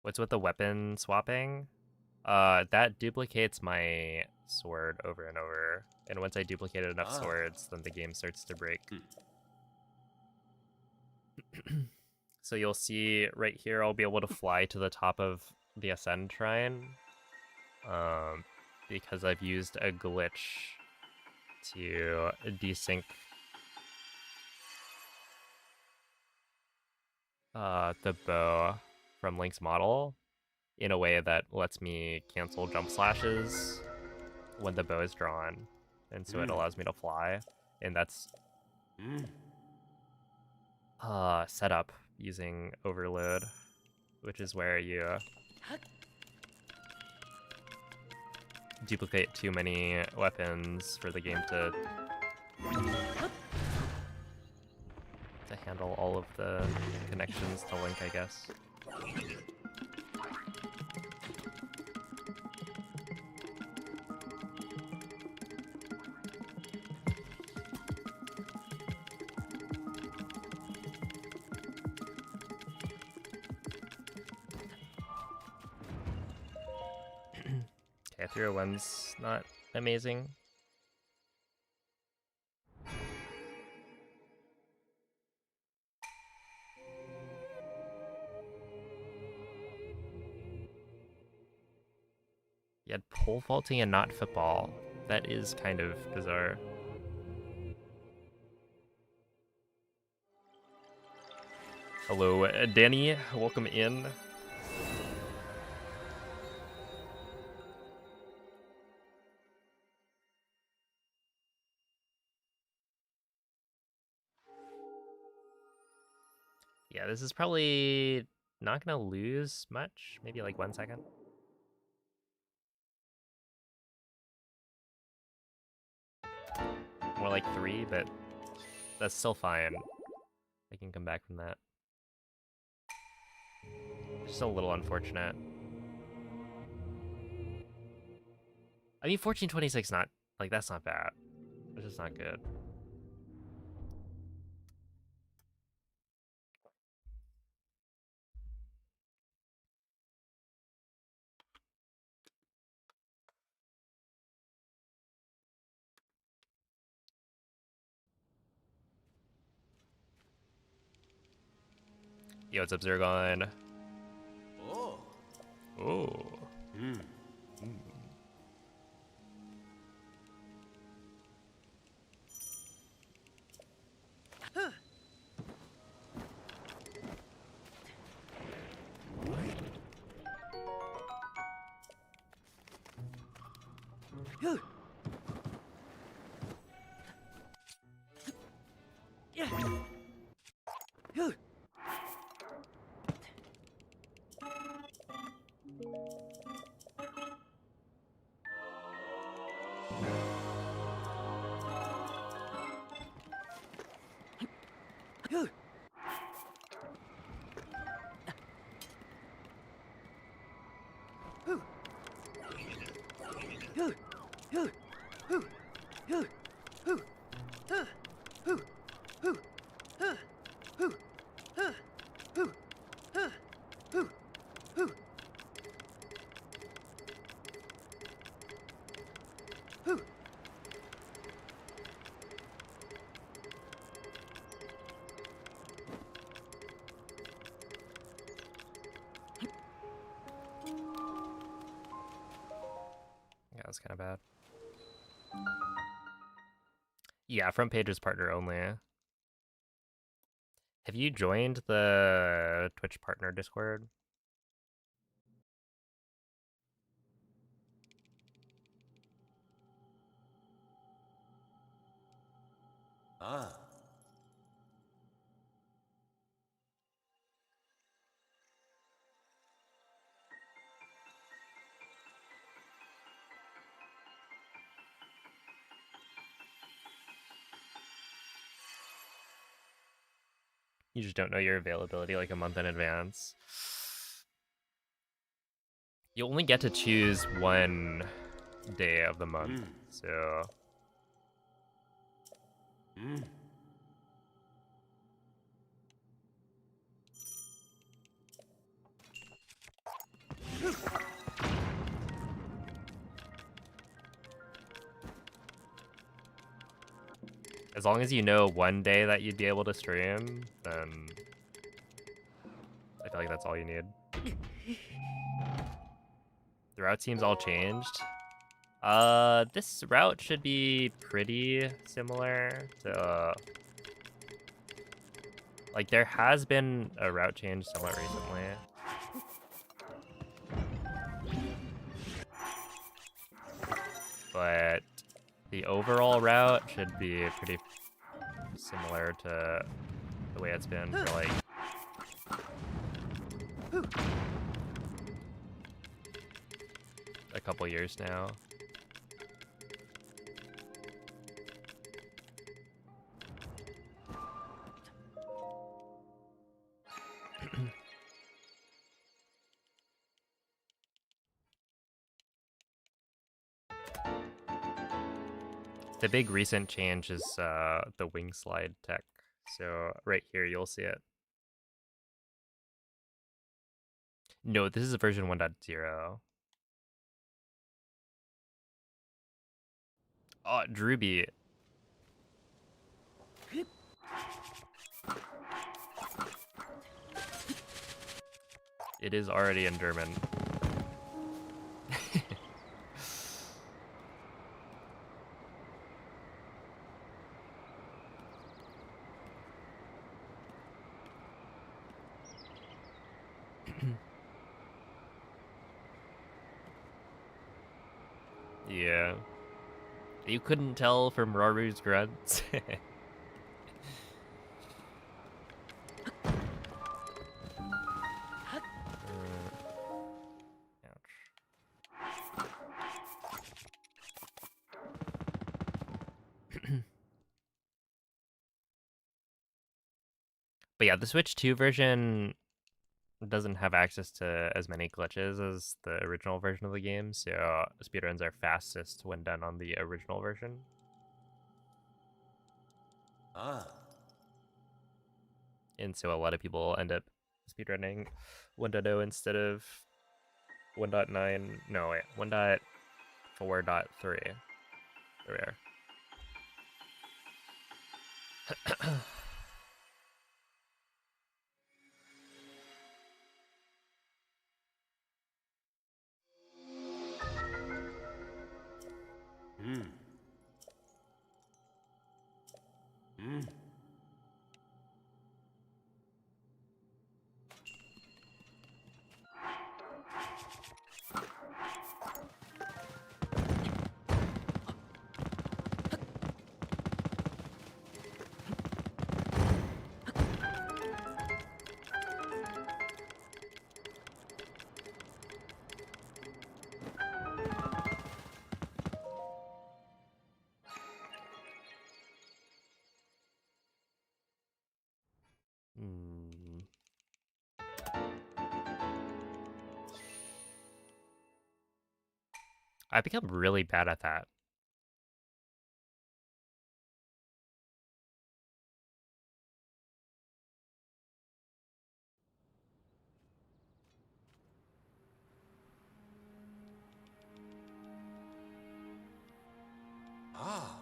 What's with the weapon swapping? That duplicates my sword over and over. And once I duplicated enough swords, then the game starts to break. So you'll see right here, I'll be able to fly to the top of the Ascend Shrine. Because I've used a glitch to desync the bow from Link's model in a way that lets me cancel jump slashes when the bow is drawn, and so it allows me to fly, and that's set up using overload, which is where you duplicate too many weapons for the game to handle all of the connections to Link, I guess. Okay, 301's not amazing. You had pole vaulting and not football. That is kind of bizarre. Hello, Danny. Welcome in. Yeah, this is probably not gonna lose much. Maybe like 1 second. More like 3, but that's still fine. I can come back from that. Just a little unfortunate. I mean, 1426 not, like, that's not bad. It's just not good. Yo, what's up, Zergon? Oh. Oh. Yeah, that's kind of bad. Yeah, front page is partner only. Have you joined the Twitch partner Discord? You just don't know your availability like a month in advance. You only get to choose one day of the month, so... As long as you know one day that you'd be able to stream, then I feel like that's all you need. The route seems all changed. This route should be pretty similar to... like, there has been a route change somewhat recently. But the overall route should be pretty similar to the way it's been for, like... a couple years now. The big recent change is the wing slide tech. So right here, you'll see it. No, this is version 1.0. Oh, Drewby. It is already in German. Yeah. You couldn't tell from Roru's grunts? But yeah, the Switch 2 version doesn't have access to as many glitches as the original version of the game, so speedruns are fastest when done on the original version. Ah. And so a lot of people end up speedrunning 1.0 instead of 1.9. No, wait, 1.4.3. There we are. I become really bad at that. Ah.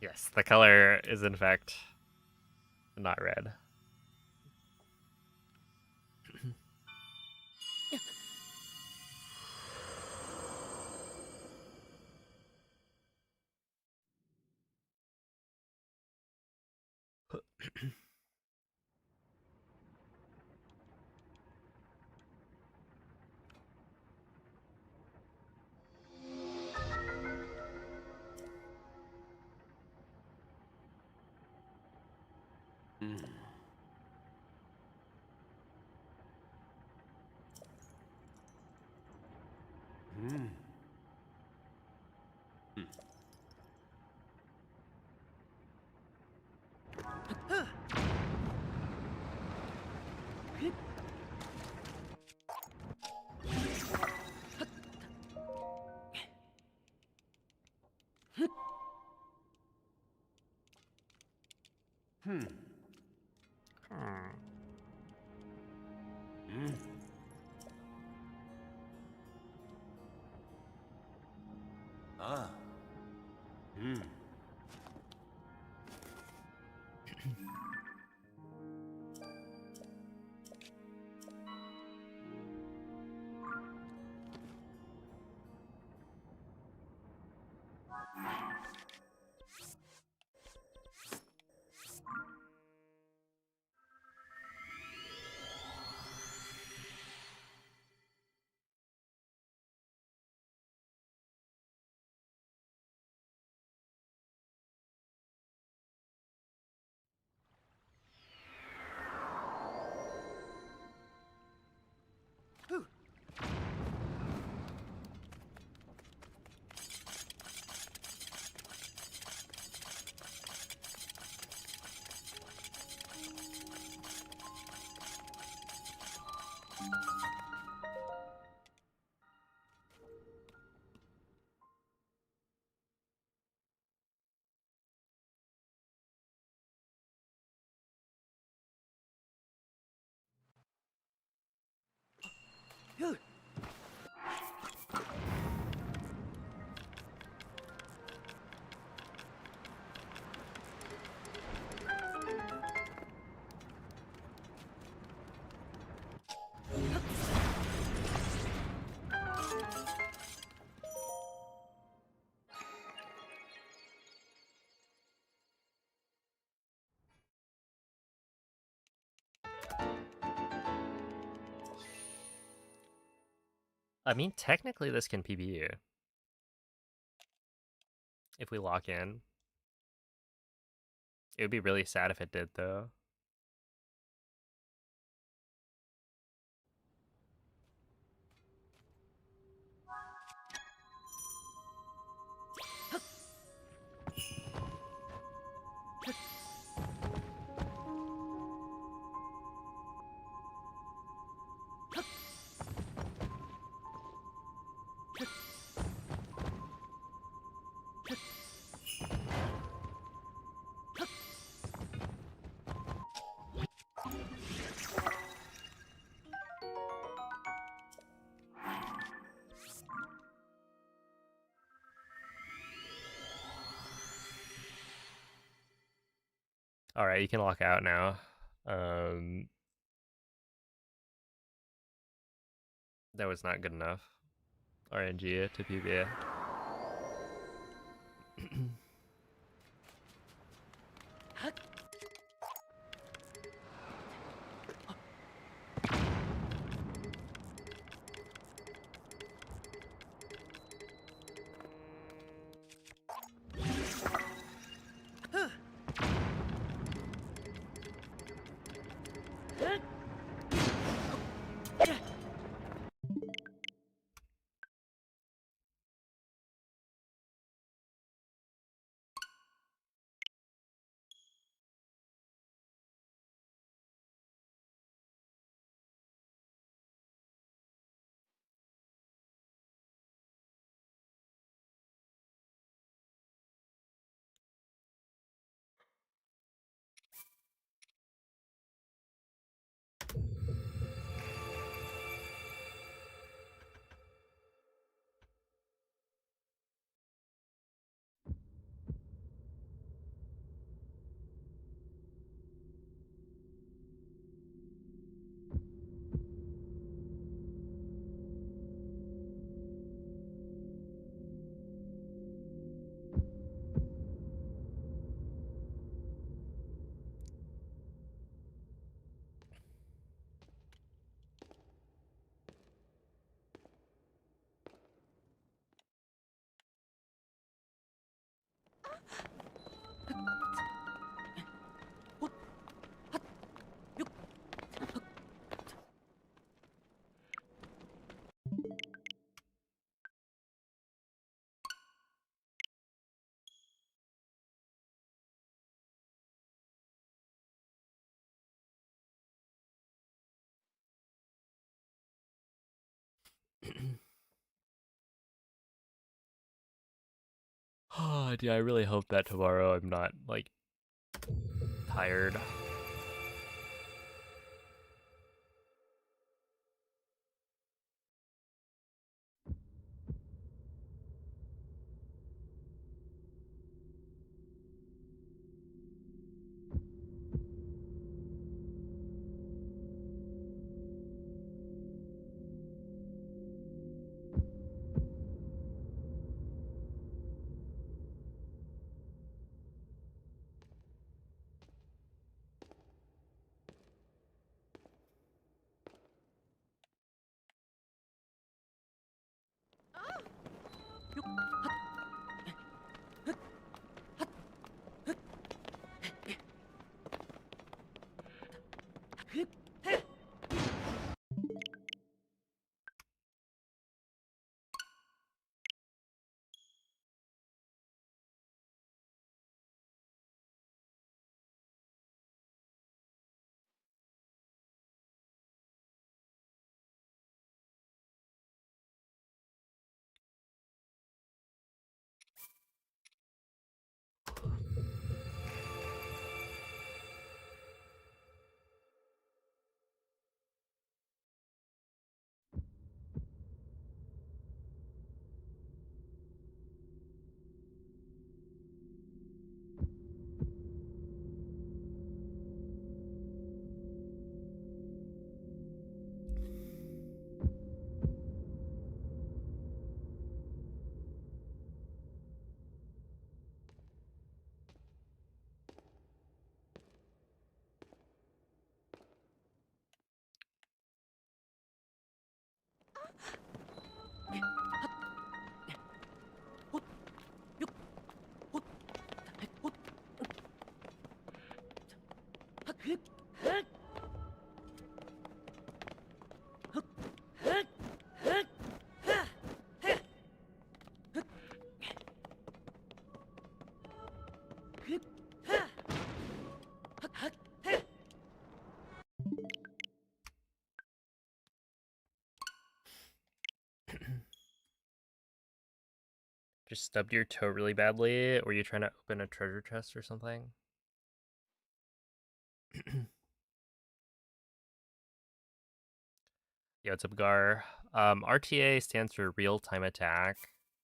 Yes, the color is in fact not red. Hmm. Hmm. Hmm. Hmm. Hmm. Hmm. Ah. Hmm. I mean, technically this can PB if we lock in. It would be really sad if it did, though. All right, you can lock out now. That was not good enough. RNG to PB. Oh, dude, I really hope that tomorrow I'm not, like, tired. Just stubbed your toe really badly? Were you trying to open a treasure chest or something? Yo, what's up, Gar? RTA stands for real-time attack,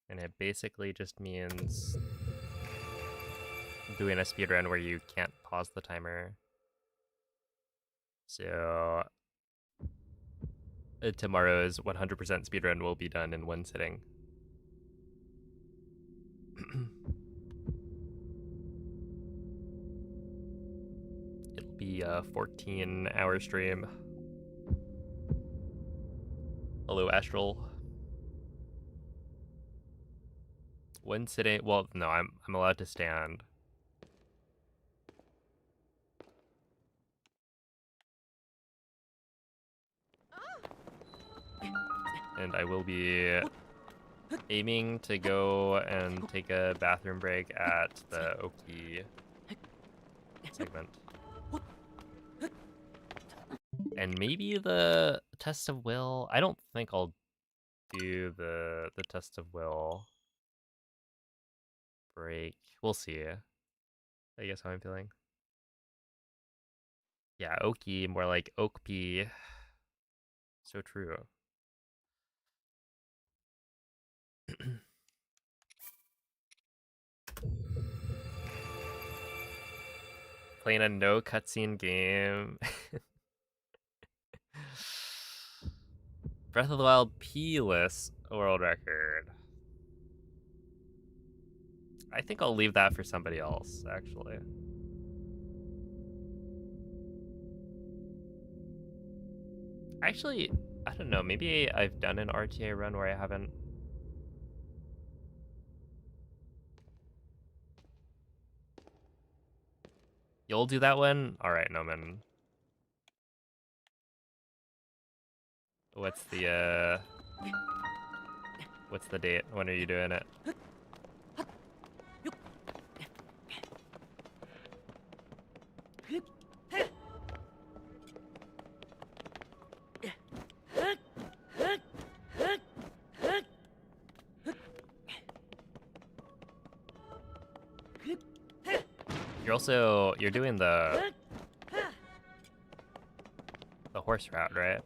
and it basically just means doing a speedrun where you can't pause the timer. So tomorrow's 100% speedrun will be done in one sitting. It'll be a 14-hour stream. Hello, Astral. One sitting. Well, no, I'm allowed to stand. And I will be aiming to go and take a bathroom break at the Oki segment. And maybe the test of will. I don't think I'll do the test of will break. We'll see. I guess how I'm feeling. Yeah, Oki, more like Okpi. So true. Playing a no cutscene game. Breath of the Wild P-less world record. I think I'll leave that for somebody else, actually. Actually, I don't know. Maybe I've done an RTA run where I haven't. You'll do that one? Alright, Noman. What's the date? When are you doing it? You're doing the horse route, right?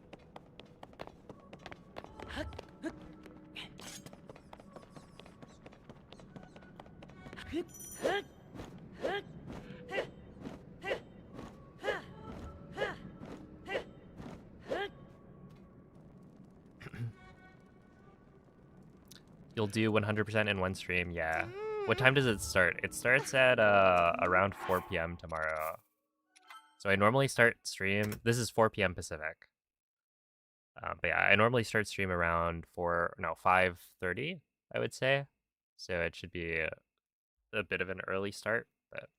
You'll do 100% in one stream, yeah. What time does it start? It starts at around 4 p.m. tomorrow. So I normally start stream. This is 4 p.m. Pacific. But yeah, I normally start stream around 5:30, I would say. So it should be a bit of an early start, but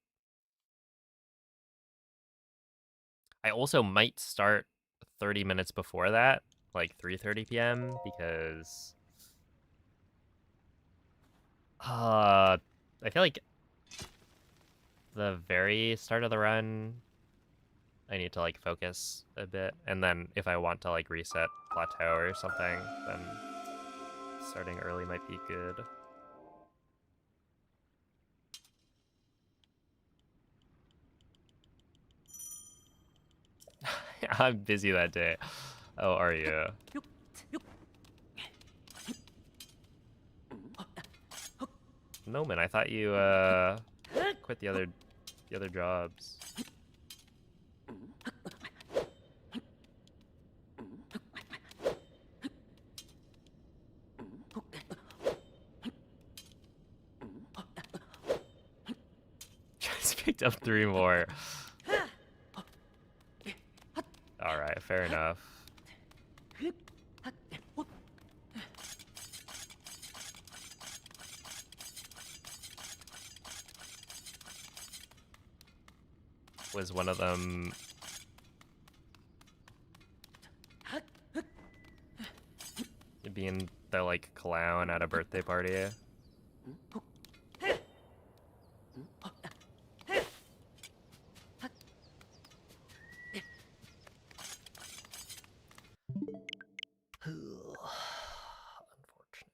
I also might start 30 minutes before that, like 3:30 p.m. because I feel like the very start of the run I need to like focus a bit, and then if I want to like reset plateau or something, then starting early might be good. I'm busy that day. Oh, are you? No, man, I thought you quit the other jobs. Just picked up 3 more. All right, fair enough. Was one of them being the like clown at a birthday party? Unfortunate.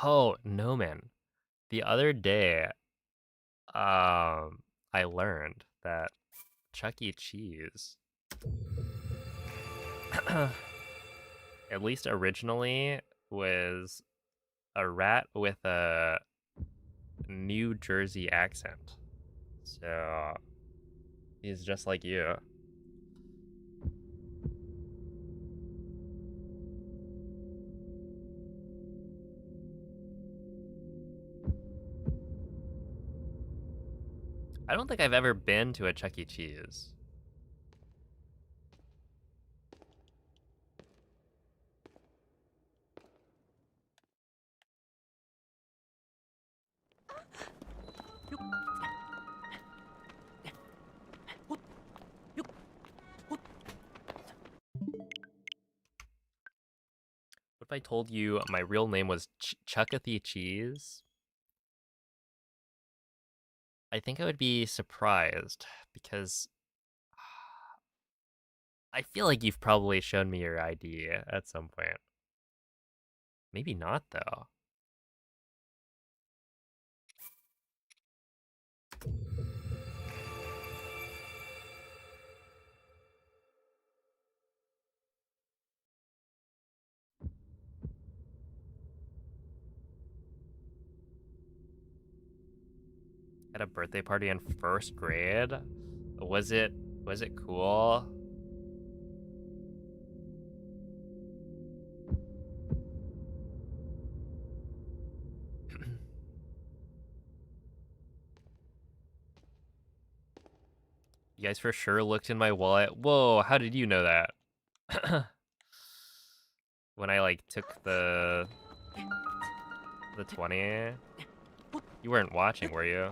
Oh, no, man. The other day, I learned that Chuck E. Cheese, at least originally, was a rat with a New Jersey accent. So he's just like you. I don't think I've ever been to a Chuck E. Cheese. What if I told you my real name was Chuckathy Cheese? I think I would be surprised because I feel like you've probably shown me your ID at some point. Maybe not, though. At a birthday party in 1st grade? Was it cool? You guys for sure looked in my wallet. Whoa, how did you know that? When I like took the 20. You weren't watching, were you?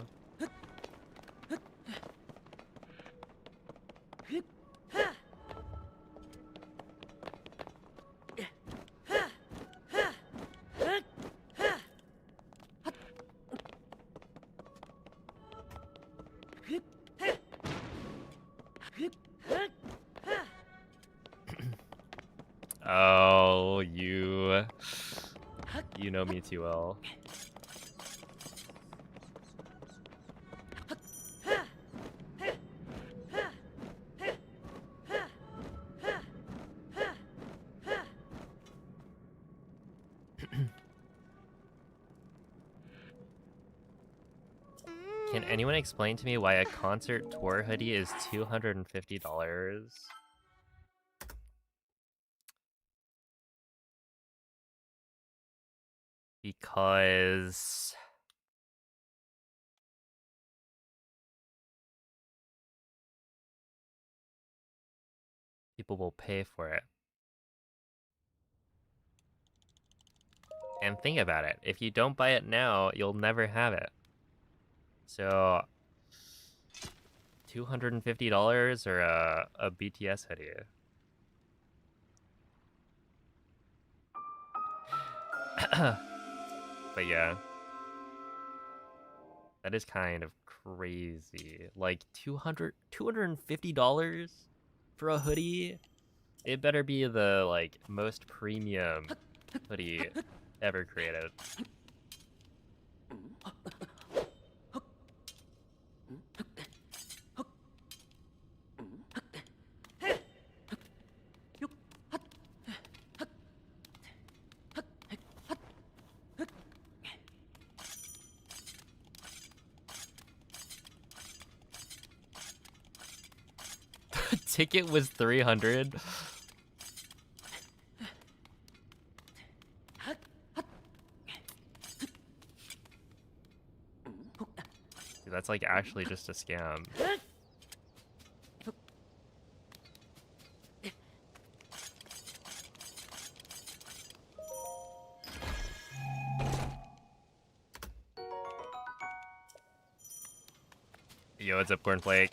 Oh, you know me too well. Can anyone explain to me why a concert tour hoodie is $250? Because people will pay for it. And think about it. If you don't buy it now, you'll never have it. So $250 or a BTS hoodie. But yeah. That is kind of crazy. Like $250 for a hoodie? It better be the like most premium hoodie ever created. The ticket was $300. Dude, that's like actually just a scam. Yo, what's up, Cornflake?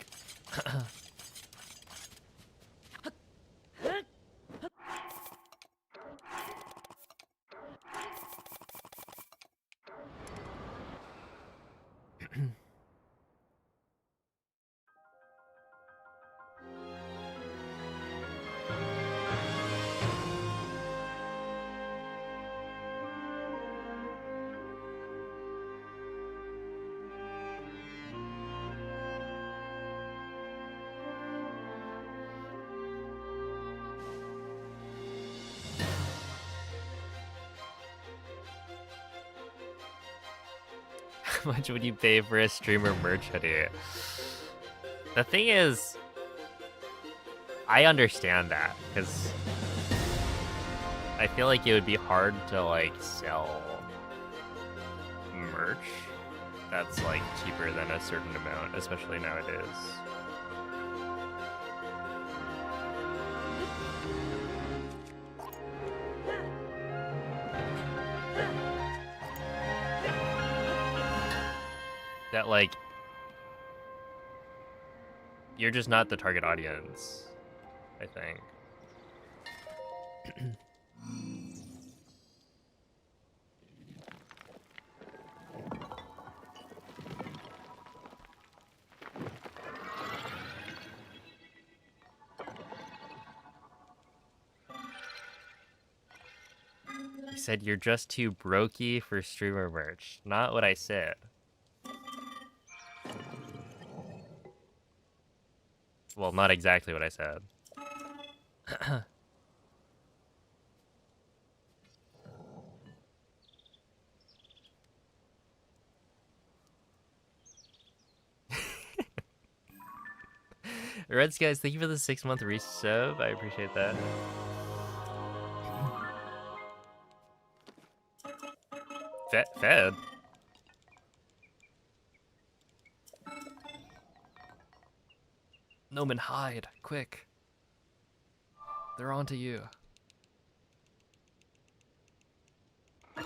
How much would you pay for a streamer merch hoodie? The thing is, I understand that, because I feel like it would be hard to like sell merch that's like cheaper than a certain amount, especially nowadays. That like you're just not the target audience, I think. You said you're just too brokey for streamer merch. Not what I said. Well, not exactly what I said. Reds, guys, thank you for the 6-month resub. I appreciate that. Fed? Noman, hide, quick. They're onto you. Ow.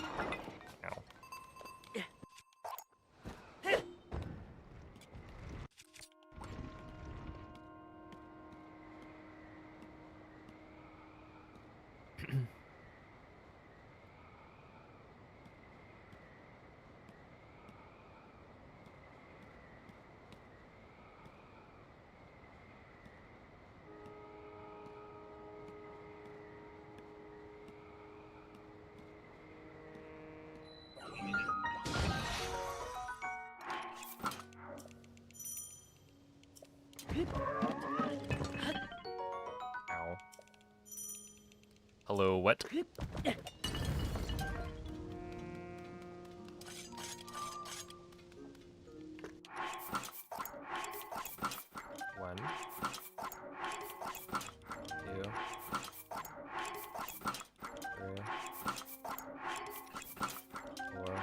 Ow. Hello, what? One. Two. Three. Four.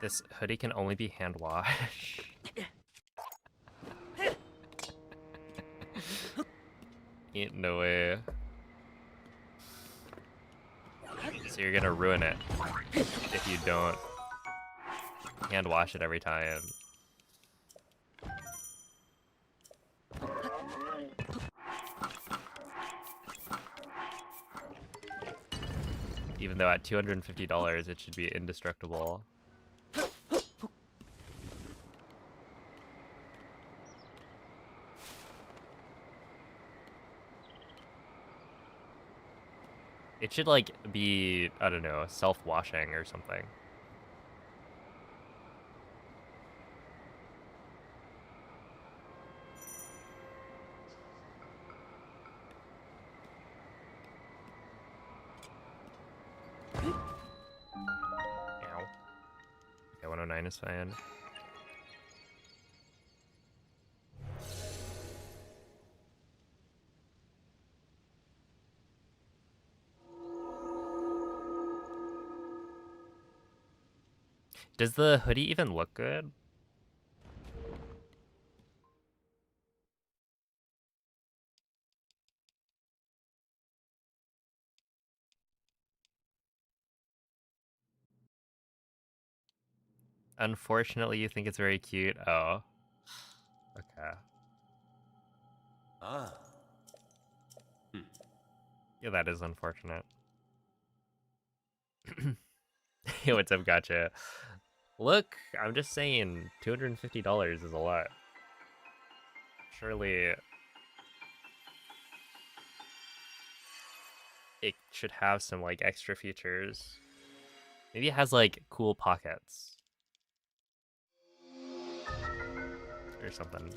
This hoodie can only be hand washed. Ain't no way. So you're gonna ruin it if you don't hand wash it every time. Even though at $250 it should be indestructible. It should, like, be, I don't know, self-washing or something. Ow. Okay, 109 is fine. Does the hoodie even look good? Unfortunately, you think it's very cute. Oh. Okay. Ah. Yeah, that is unfortunate. Hey, what's up, gotcha? Look, I'm just saying, $250 is a lot. Surely it should have some, like, extra features. Maybe it has, like, cool pockets. Or something.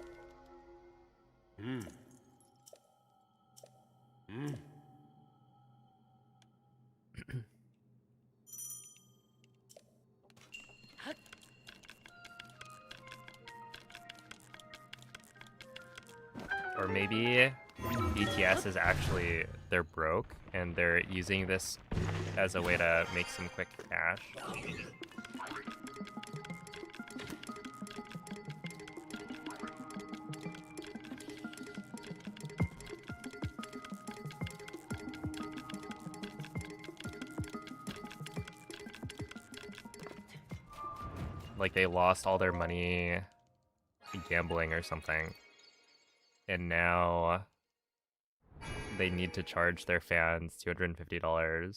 Or maybe BTS is actually, they're broke and they're using this as a way to make some quick cash. Like they lost all their money gambling or something. And now they need to charge their fans $250.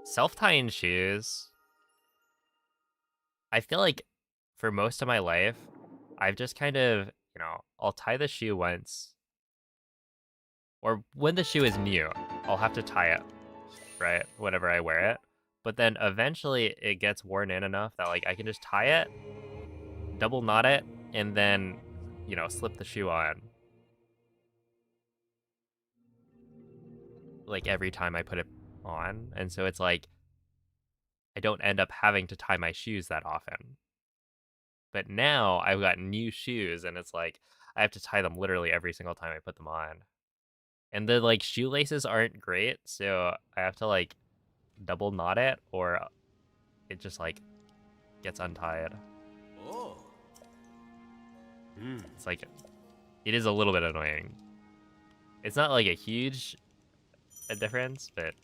Self-tying shoes. I feel like for most of my life, I've just kind of, you know, I'll tie the shoe once. Or when the shoe is new, I'll have to tie it, right? Whenever I wear it. But then eventually it gets worn in enough that like I can just tie it, double knot it, and then, you know, slip the shoe on. Like every time I put it on. And so it's like, I don't end up having to tie my shoes that often. But now I've got new shoes and it's like, I have to tie them literally every single time I put them on. And the like shoelaces aren't great, so I have to like double knot it or it just like gets untied. Oh. It's like it is a little bit annoying. It's not like a huge difference, but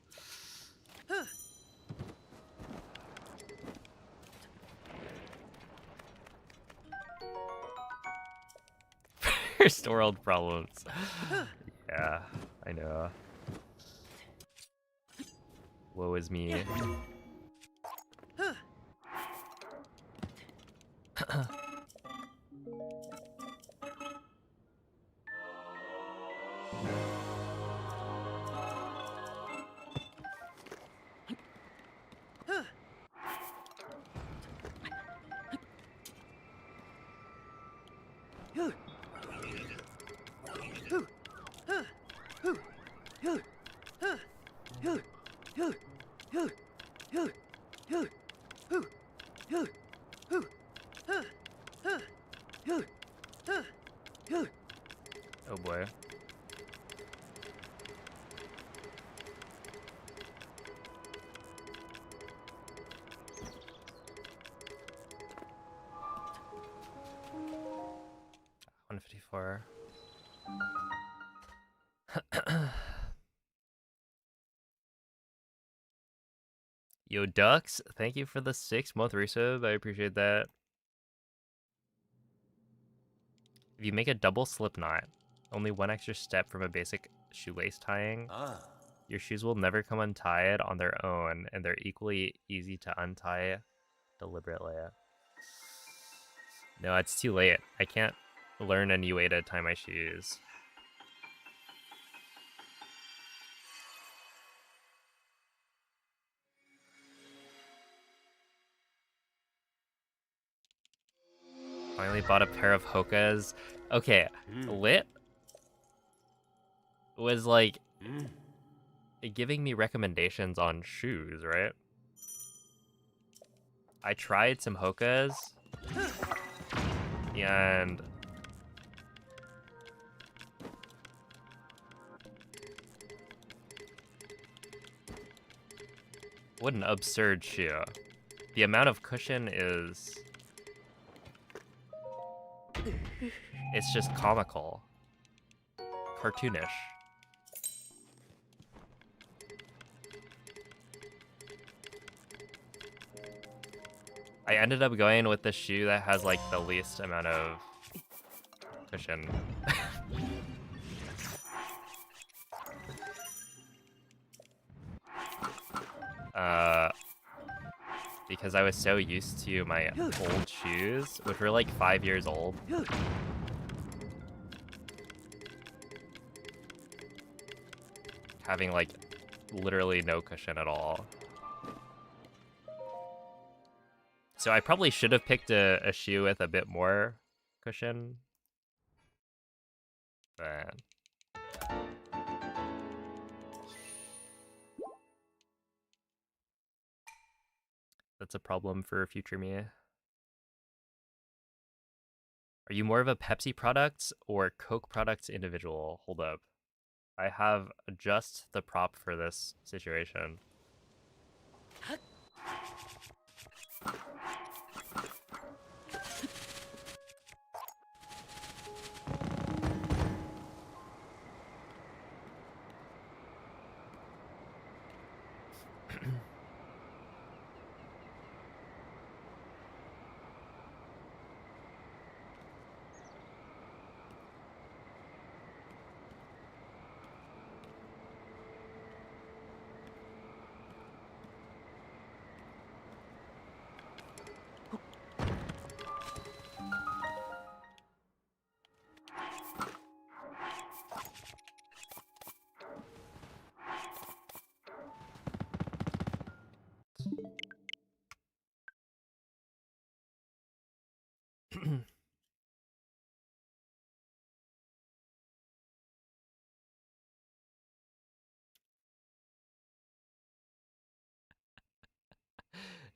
first world problems. Yeah, I know. Woe is me. Oh boy. $154. Yo, Ducks, thank you for the 6-month resub. I appreciate that. If you make a double slip knot, only one extra step from a basic shoelace tying, Ah. your shoes will never come untied on their own, and they're equally easy to untie deliberately. No, it's too late. I can't learn a new way to tie my shoes. Finally bought a pair of Hokas. Okay, Lit was like giving me recommendations on shoes, right? I tried some Hokas and what an absurd shoe. The amount of cushion is... it's just comical. Cartoonish. I ended up going with the shoe that has like the least amount of cushion. Because I was so used to my old shoes, which were like 5 years old. Having like literally no cushion at all. So I probably should have picked a shoe with a bit more cushion. But that's a problem for future me. Are you more of a Pepsi products or Coke products individual? Hold up. I have just the prop for this situation.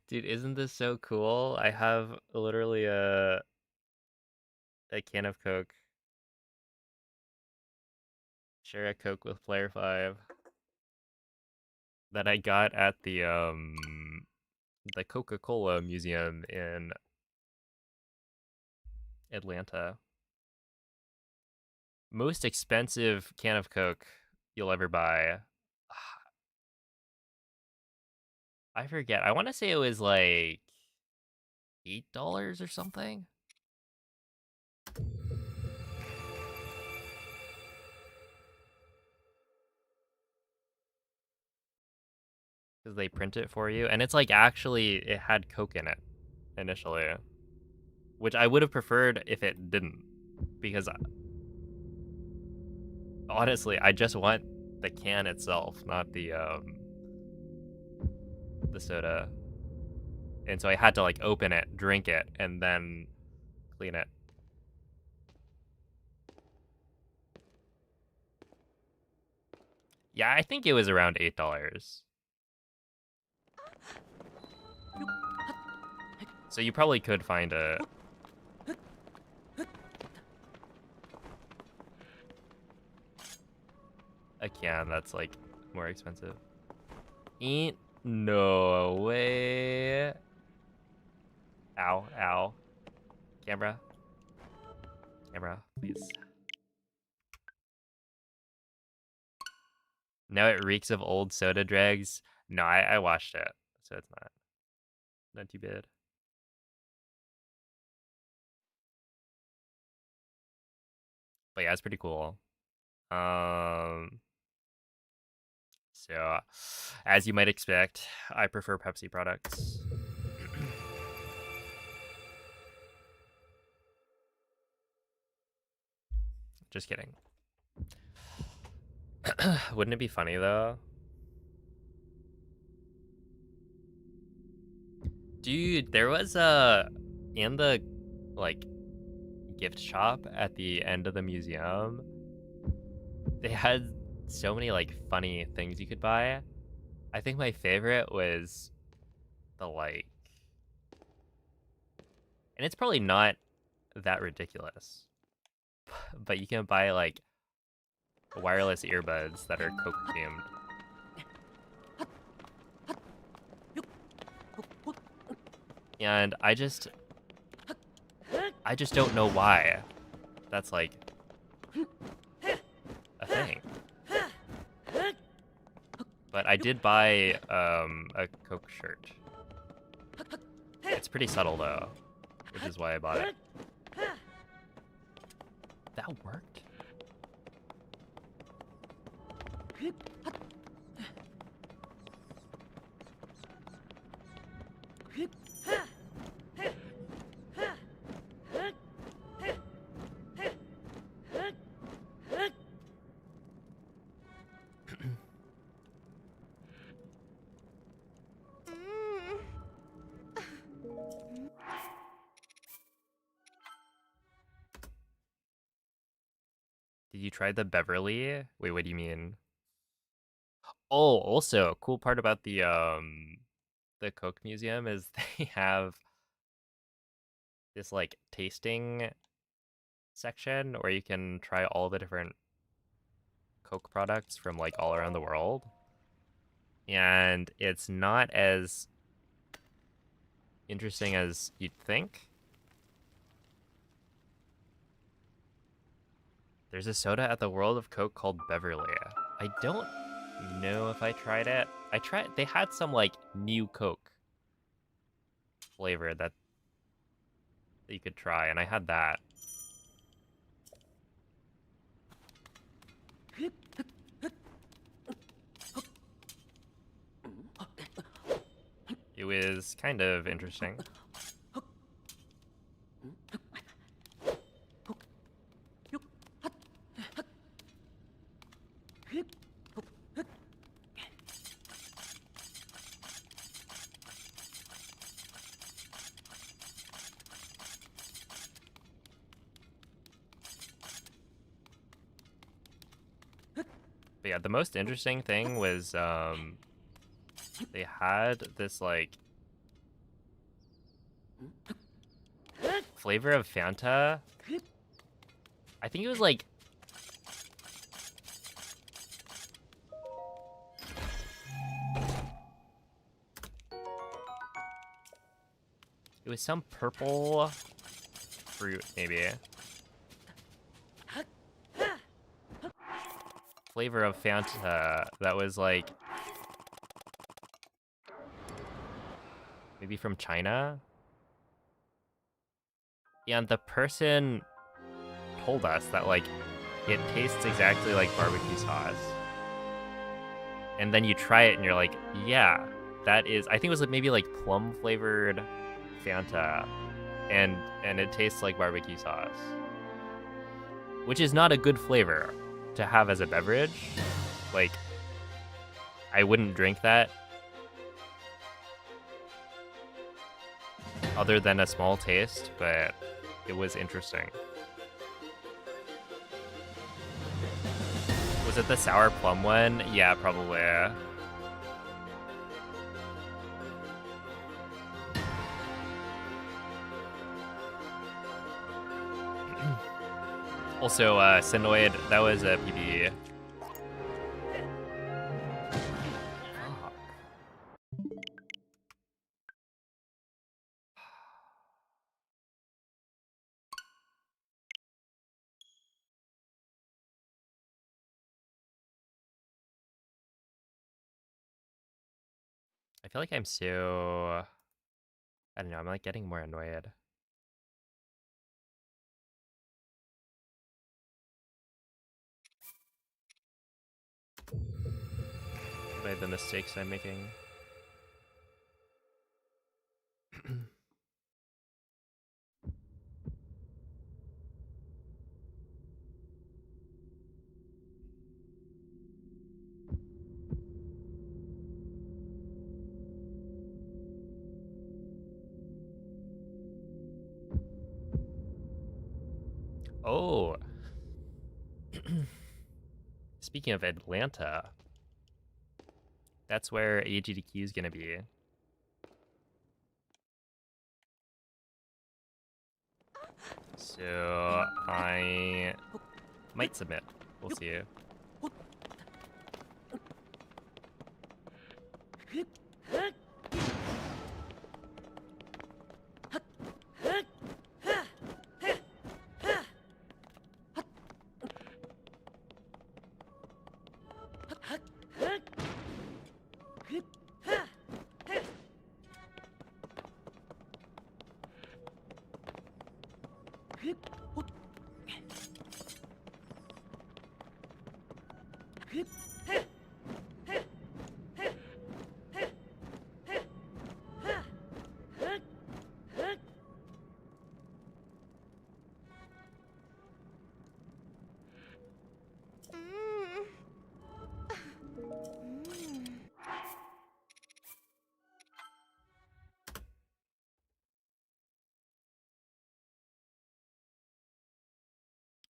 Dude, isn't this so cool? I have literally a can of Coke Share a Coke with Player 5 that I got at the Coca-Cola Museum in Atlanta. Most expensive can of Coke you'll ever buy. I forget. I want to say it was like $8 or something. Because they print it for you. And it's like actually, it had Coke in it initially. Which I would have preferred if it didn't. Because honestly, I just want the can itself, not the soda. And so I had to like open it, drink it, and then clean it. Yeah, I think it was around $8. So you probably could find a can that's like more expensive. Ain't no way. Ow, ow. Camera. Camera, please. Now it reeks of old soda dregs. No, I watched it, so it's not too bad. But yeah, it's pretty cool. So, as you might expect, I prefer Pepsi products. Just kidding. Wouldn't it be funny though? Dude, there was in the like gift shop at the end of the museum, they had so many like funny things you could buy. I think my favorite was the like, and it's probably not that ridiculous, but you can buy like wireless earbuds that are Coke themed. And I just don't know why that's like a thing. But I did buy a Coke shirt. It's pretty subtle though, which is why I bought it. That worked? Did you try the Beverly? Wait, what do you mean? Oh, also, a cool part about the Coke Museum is they have this like tasting section where you can try all the different Coke products from like all around the world. And it's not as interesting as you'd think. There's a soda at the World of Coke called Beverly. I don't know if I tried it. They had some like new Coke flavor that you could try, and I had that. It was kind of interesting. But yeah, the most interesting thing was they had this like flavor of Fanta. I think it was like It was some purple fruit, maybe. Flavor of Fanta that was like maybe from China. And the person told us that like it tastes exactly like barbecue sauce. And then you try it and you're like, yeah, that is, I think it was like maybe like plum flavored Fanta, and it tastes like barbecue sauce, which is not a good flavor to have as a beverage. Like, I wouldn't drink that other than a small taste, but it was interesting. Was it the sour plum one? Yeah, probably. Also, Sinoid, that was a PB. Fuck. I feel like I'm so... I don't know, I'm like getting more annoyed. By the mistakes I'm making. Oh. Speaking of Atlanta, that's where AGDQ is gonna be. So I might submit. We'll see.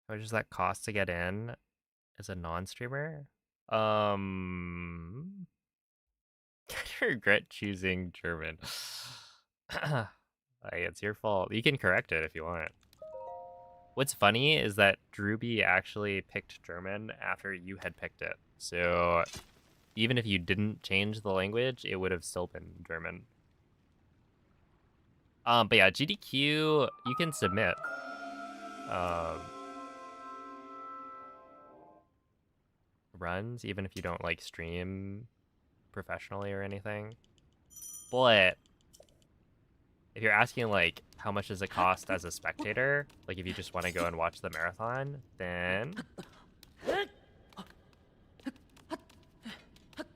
How much does that cost to get in as a non-streamer? I regret choosing German. Like, it's your fault. You can correct it if you want. What's funny is that Drewby actually picked German after you had picked it. So even if you didn't change the language, it would have still been German. But yeah, GDQ, you can submit. Runs, even if you don't like stream professionally or anything. But if you're asking like how much does it cost as a spectator, like if you just want to go and watch the marathon, then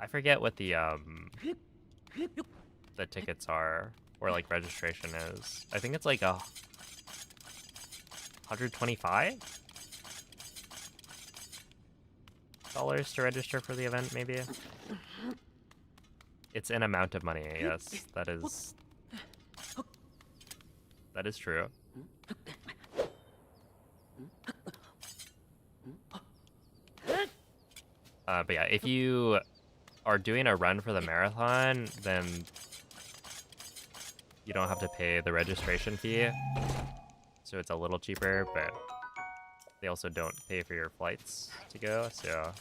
I forget what the tickets are, or like registration is. I think it's like a $125 to register for the event, maybe. It's an amount of money, yes. That is true. But yeah, if you are doing a run for the marathon, then you don't have to pay the registration fee. So it's a little cheaper, but they also don't pay for your flights to go, so...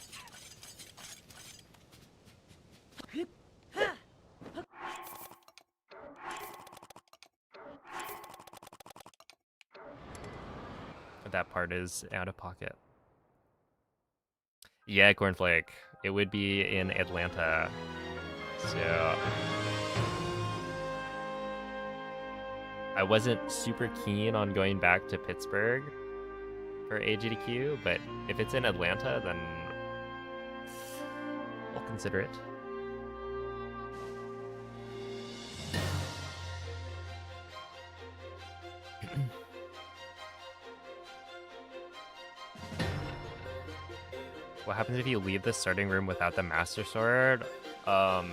that part is out of pocket. Yeah, Cornflake. It would be in Atlanta. So I wasn't super keen on going back to Pittsburgh for AGDQ, but if it's in Atlanta, then I'll consider it. What happens if you leave the starting room without the Master Sword? I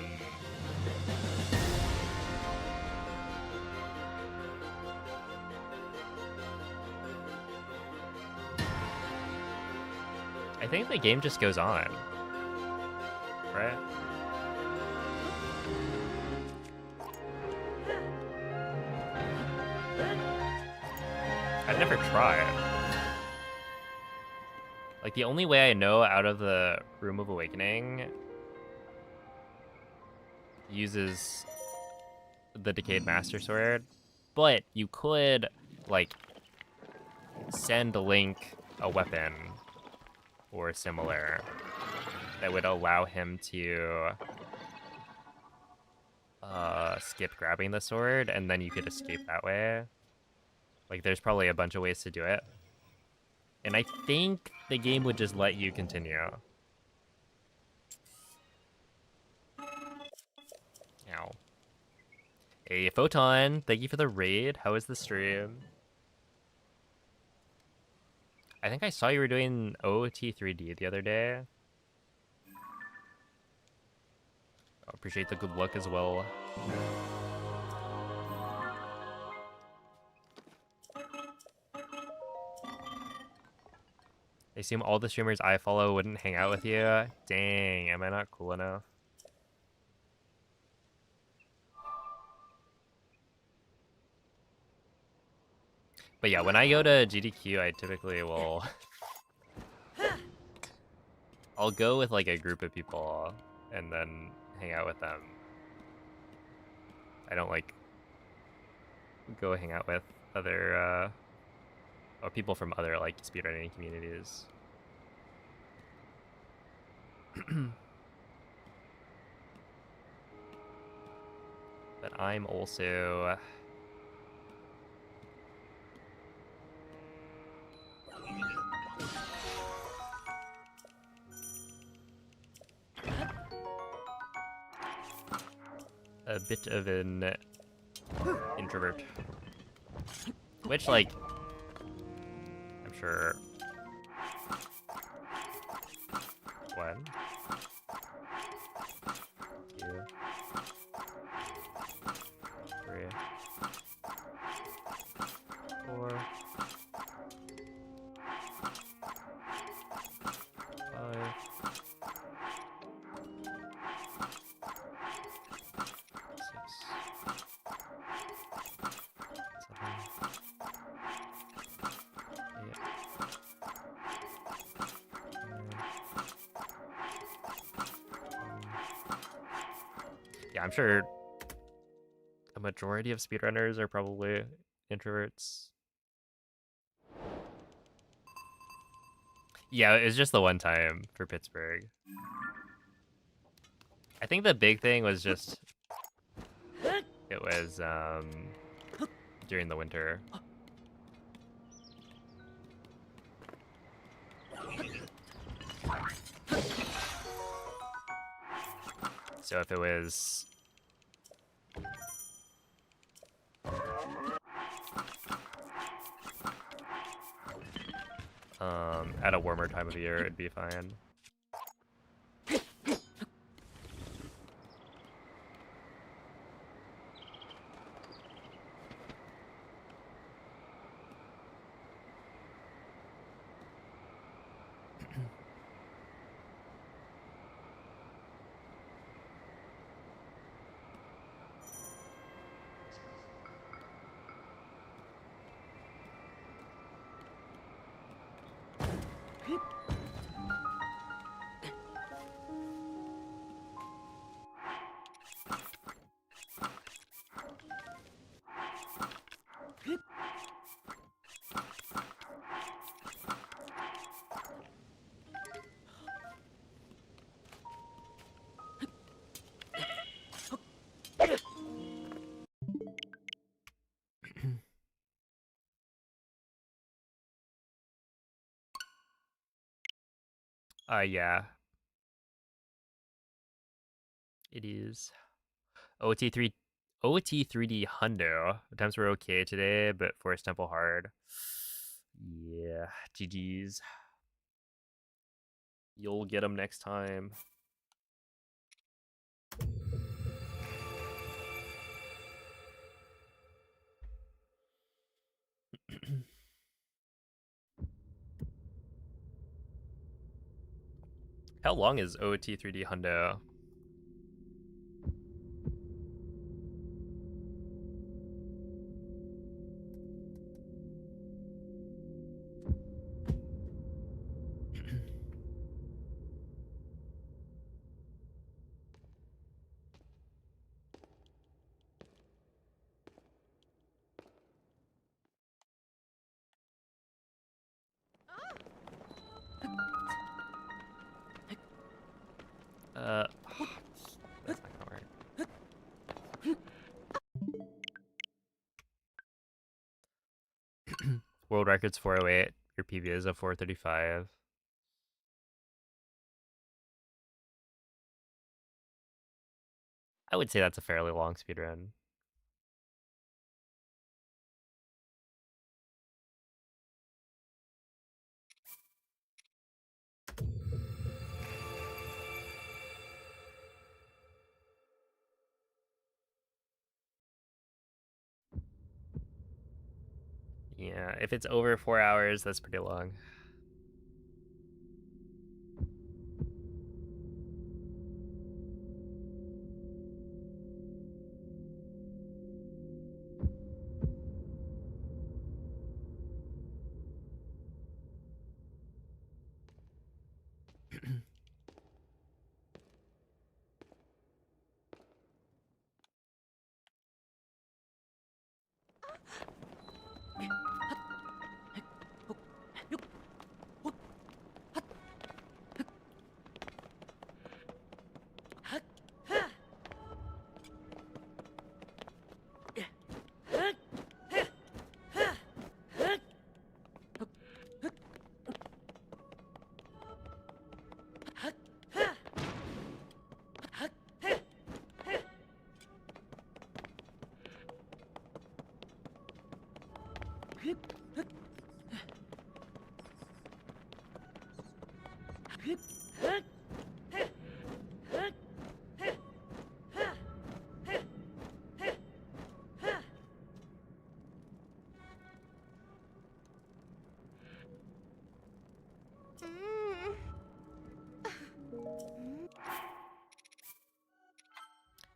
think the game just goes on, right? I've never tried. Like, the only way I know out of the Room of Awakening uses the Decayed Master Sword, but you could, like, send Link a weapon or similar that would allow him to skip grabbing the sword, and then you could escape that way. Like, there's probably a bunch of ways to do it. And I think the game would just let you continue. Ow. Hey, Photon, thank you for the raid. How was the stream? I think I saw you were doing OT3D the other day. I appreciate the good luck as well. I assume all the streamers I follow wouldn't hang out with you. Dang, am I not cool enough? But yeah, when I go to GDQ, I typically will... I'll go with like a group of people and then hang out with them. I don't like go hang out with other or people from other like speedrunning communities. But I'm also a bit of an introvert, which, like, I'm sure. One, two, three, four, 5, 6, 7, 8, 9. Yeah, I'm sure a majority of speedrunners are probably introverts. Yeah, it was just the one time for Pittsburgh. I think the big thing was just it was during the winter. So if it was at a warmer time of year, it'd be fine. Yeah. It is. OT3 OT3D Hundo. Attempts were okay today, but Forest Temple hard. Yeah, GG's. You'll get them next time. How long is OT3D Hundo? That's not gonna work. World record's 408. Your PB is a 435. I would say that's a fairly long speedrun. Yeah, if it's over 4 hours, that's pretty long.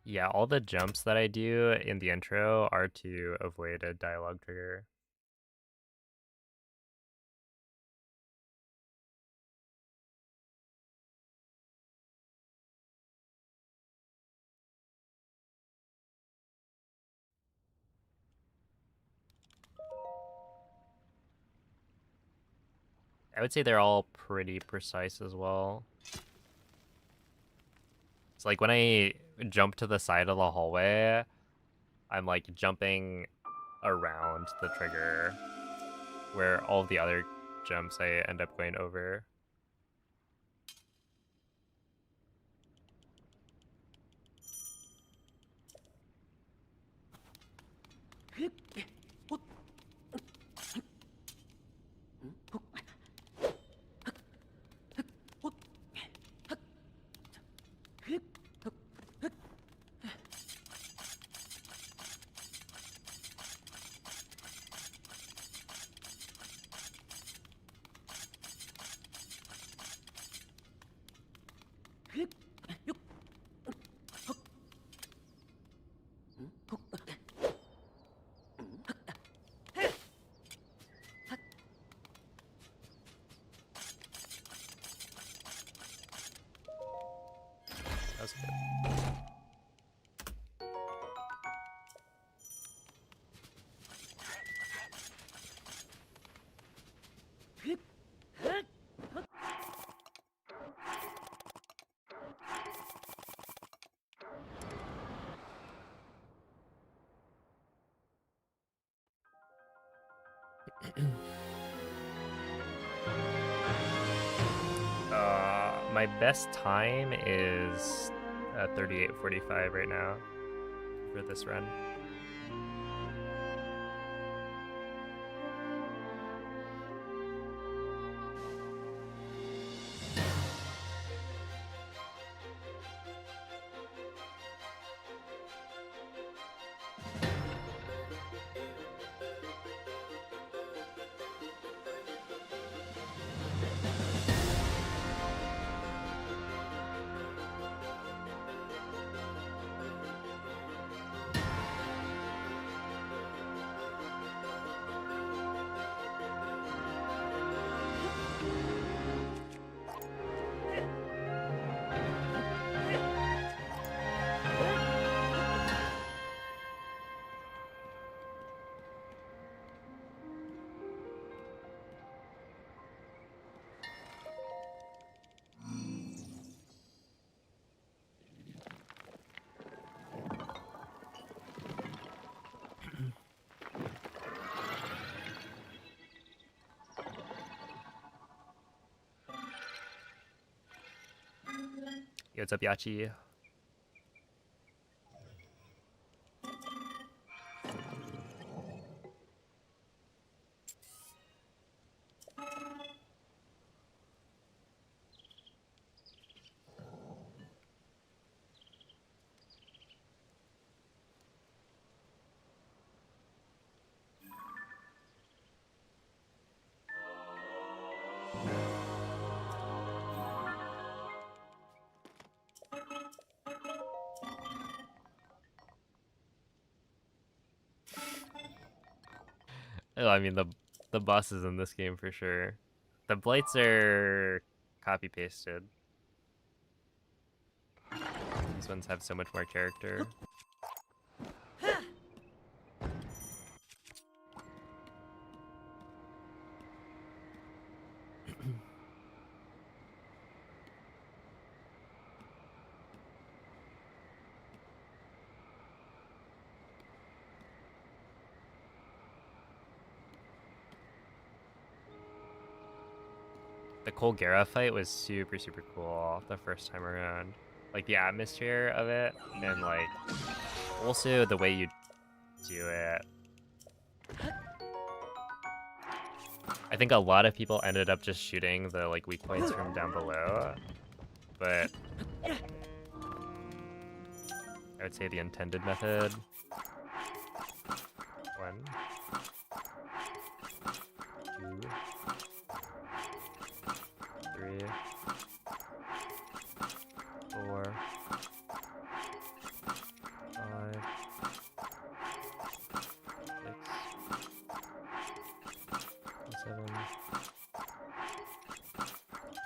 Yeah, all the jumps that I do in the intro are to avoid a dialogue trigger. I would say they're all pretty precise as well. It's like when I jump to the side of the hallway, I'm like jumping around the trigger, where all the other jumps I end up going over. That's good. My best time is 38:45 right now for this run. Yo, what's up, Yachi? Oh, I mean the bosses in this game for sure. The blights are copy pasted. These ones have so much more character. The Colgera fight was super cool the first time around. Like the atmosphere of it, and like also the way you do it. I think a lot of people ended up just shooting the like weak points from down below, but I would say the intended method. 1, 2, 3, 4, 5, 6, 7,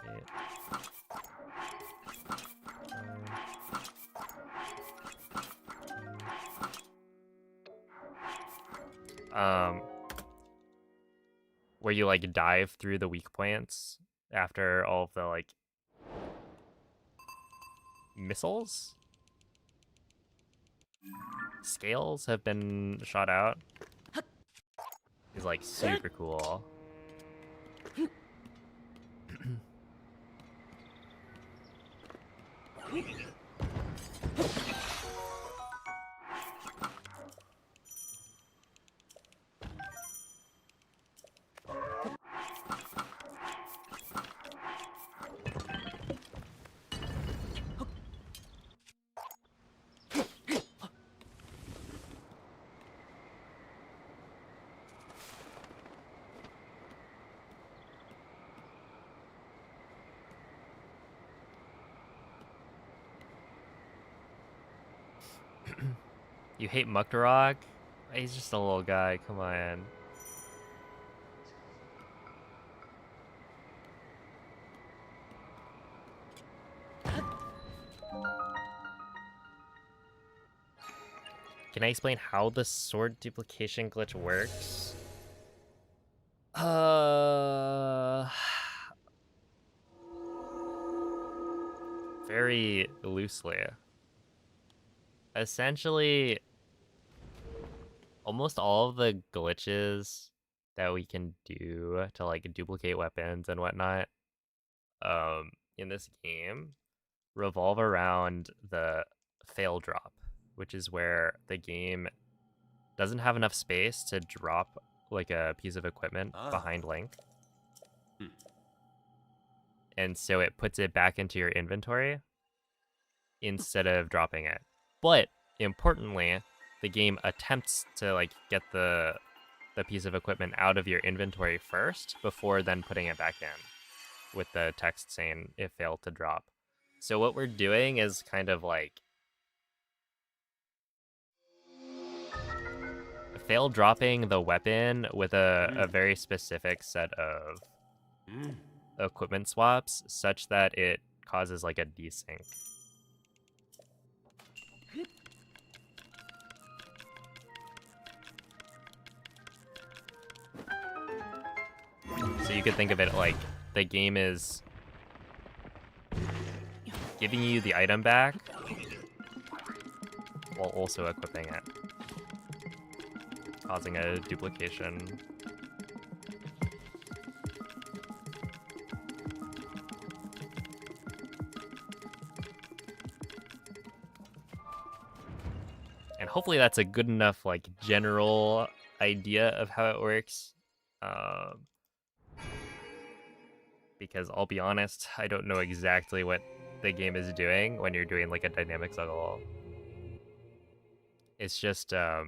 8, 9, 10. Where you like dive through the weak points after all of the like missiles? Scales have been shot out. Is like super cool. You hate Muktarog? He's just a little guy, come on. Can I explain how the sword duplication glitch works? Very loosely. Essentially, almost all of the glitches that we can do to like duplicate weapons and whatnot, in this game revolve around the fail drop, which is where the game doesn't have enough space to drop like a piece of equipment behind Link. And so it puts it back into your inventory instead of dropping it. But importantly, the game attempts to like get the piece of equipment out of your inventory first before then putting it back in with the text saying it failed to drop. So what we're doing is kind of like fail dropping the weapon with a very specific set of equipment swaps such that it causes like a desync. So you could think of it like the game is giving you the item back while also equipping it, causing a duplication. And hopefully that's a good enough like general idea of how it works. Because I'll be honest, I don't know exactly what the game is doing when you're doing like a dynamic juggle. It's just yeah,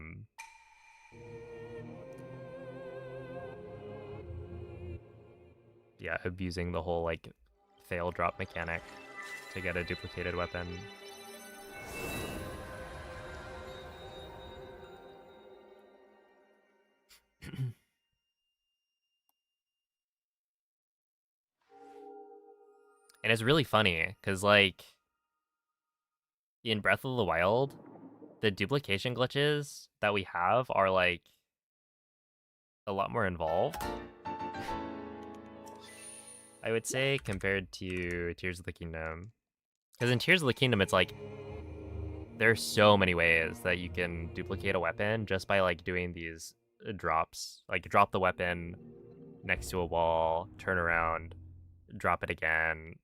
abusing the whole like fail drop mechanic to get a duplicated weapon. And it's really funny because like in Breath of the Wild, the duplication glitches that we have are like a lot more involved, I would say, compared to Tears of the Kingdom. Because in Tears of the Kingdom, it's like there's so many ways that you can duplicate a weapon just by like doing these drops. Like drop the weapon next to a wall, turn around, drop it again,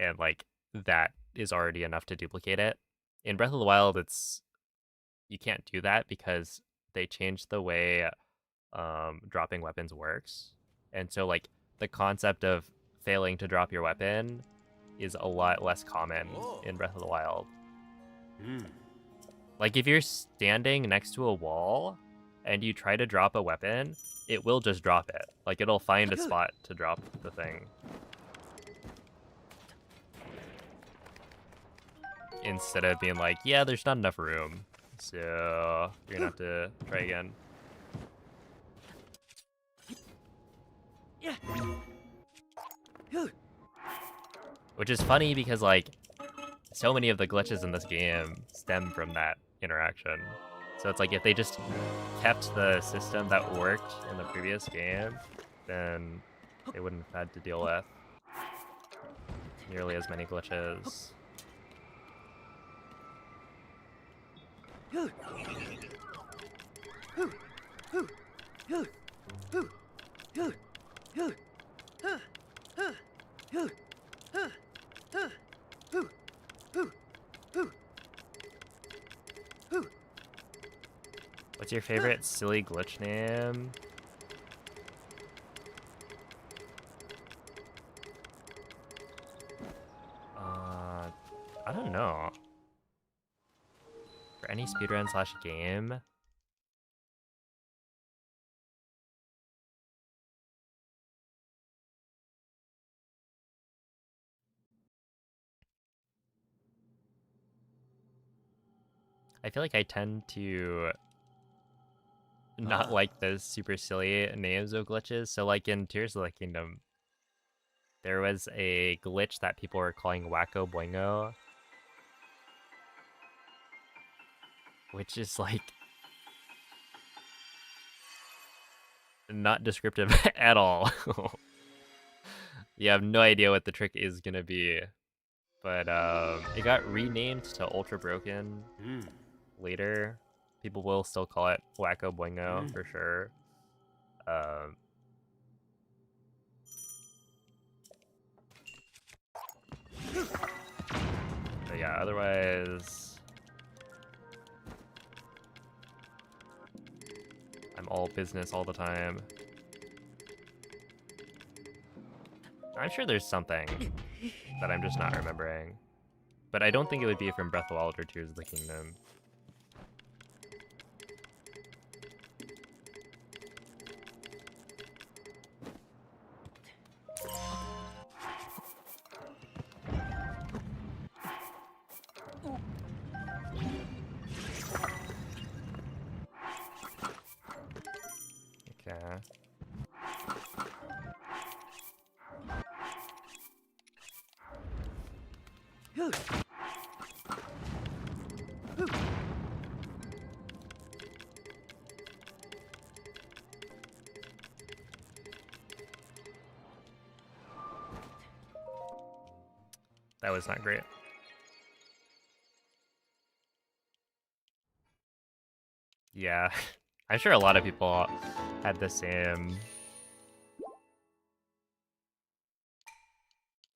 and like that is already enough to duplicate it. In Breath of the Wild, you can't do that because they changed the way dropping weapons works. And so like the concept of failing to drop your weapon is a lot less common in Breath of the Wild. Like if you're standing next to a wall and you try to drop a weapon, it will just drop it. Like it'll find a spot to drop the thing. Instead of being like, yeah, there's not enough room, so you're gonna have to try again. Which is funny because like so many of the glitches in this game stem from that interaction. So it's like if they just kept the system that worked in the previous game, then they wouldn't have had to deal with nearly as many glitches. What's your favorite silly glitch name? I don't know. For any speedrun / game. I feel like I tend to not like those super silly names of glitches. So like in Tears of the Kingdom, there was a glitch that people were calling Wacko Boingo, which is like not descriptive at all. You have no idea what the trick is gonna be, but it got renamed to Ultra Broken later. People will still call it Wacko Boingo for sure. But yeah, otherwise, I'm all business all the time. I'm sure there's something that I'm just not remembering. But I don't think it would be from Breath of the Wild or Tears of the Kingdom. Okay. That was not great. Yeah, I'm sure a lot of people had the same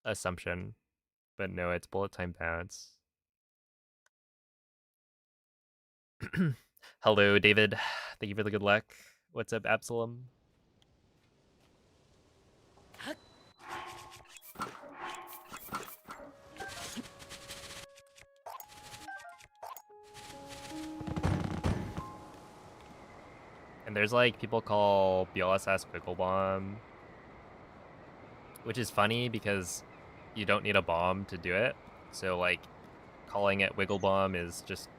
assumption, but no, it's bullet time bounce. Hello, David. Thank you for the good luck. What's up, Absalom? And there's like people call BLSS Pickle Bomb, which is funny because you don't need a bomb to do it. So like calling it Wiggle Bomb is just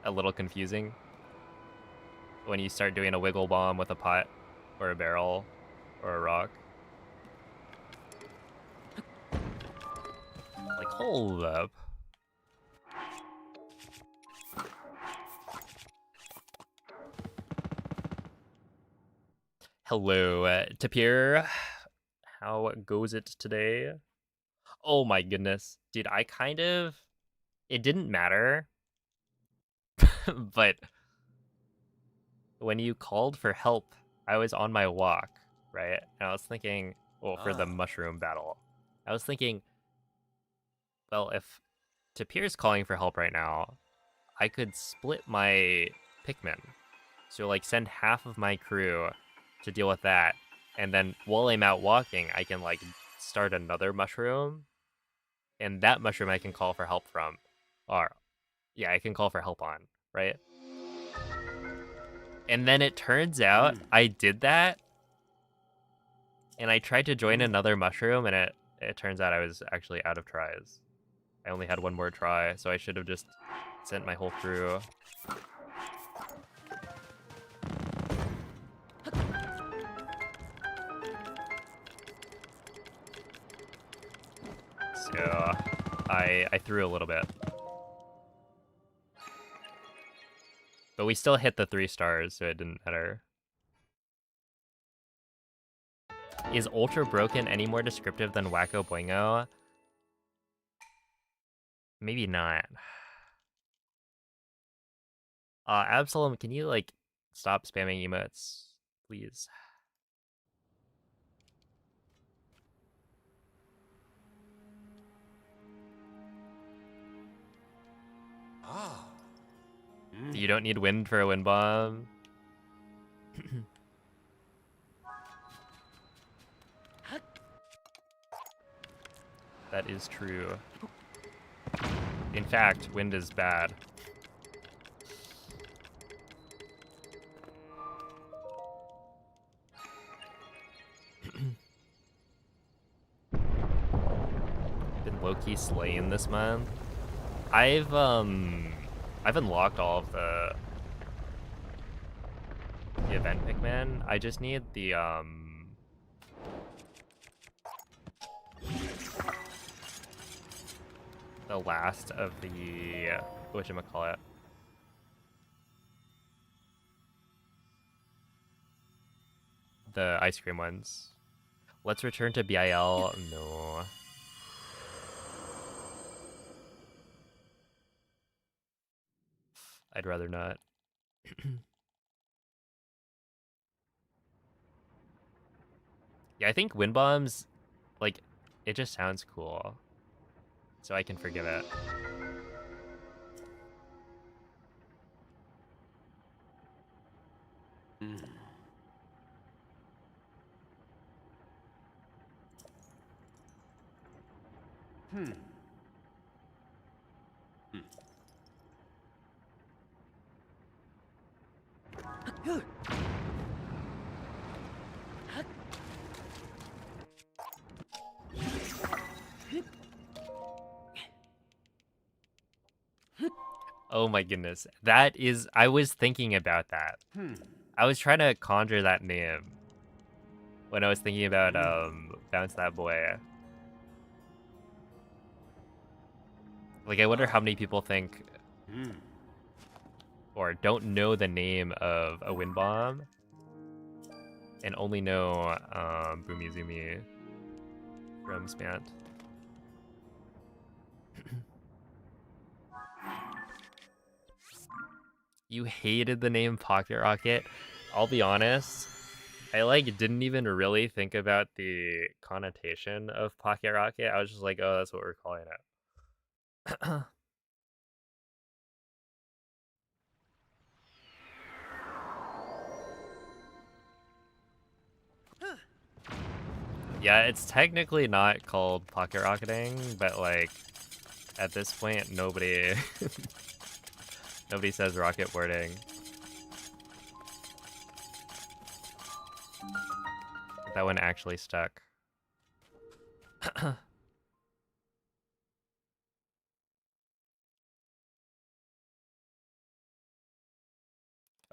a little confusing when you start doing a Wiggle Bomb with a pot or a barrel or a rock. Like, hold up. Hello, Tapir. How goes it today? Oh my goodness. Dude, it didn't matter, but when you called for help, I was on my walk, right? And I was thinking, well, for the mushroom battle, I was thinking, well, if Tapir's calling for help right now, I could split my Pikmin. So, like, send half of my crew to deal with that, and then while I'm out walking, I can, like, start another mushroom, and that mushroom I can call for help from. Or, yeah, I can call for help on, right? And then it turns out I did that, and I tried to join another mushroom, and it turns out I was actually out of tries. I only had one more try, so I should have just sent my whole crew. So I threw a little bit. But we still hit the 3 stars, so it didn't matter. Is Ultra Broken any more descriptive than Wacko Boingo? Maybe not. Absalom, can you, like, stop spamming emotes, please? Ah. You don't need wind for a wind bomb. That is true. In fact, wind is bad. Been low-key slaying this month. I've unlocked all of the event Pikmin. I just need the last of the whatchamacallit. The ice cream ones. Let's return to BIL. No. I'd rather not. Yeah, I think wind bombs, like, it just sounds cool. So I can forgive it. Hmm. Hmm. Oh my goodness. That is, I was thinking about that. Hmm. I was trying to conjure that name when I was thinking about Bounce That Boy. Like, I wonder how many people think Hmm. or don't know the name of a wind bomb and only know Bumizumi from Spant. You hated the name Pocket Rocket? I'll be honest, I like didn't even really think about the connotation of Pocket Rocket. I was just like, oh, that's what we're calling it. Yeah, it's technically not called pocket rocketing, but like at this point nobody nobody says rocket boarding. That one actually stuck.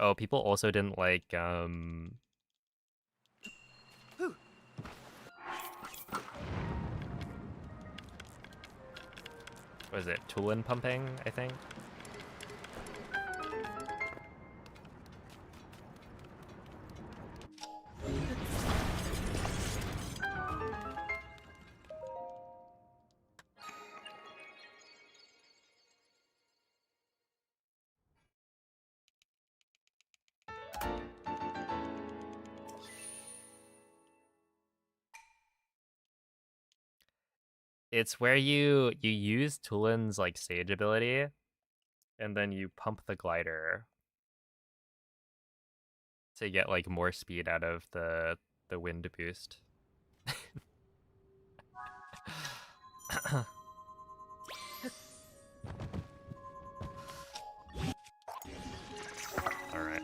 Oh, people also didn't like what is it? Tulin pumping, I think. It's where you use Tulin's like Sage ability and then you pump the glider to get like more speed out of the wind boost. All right.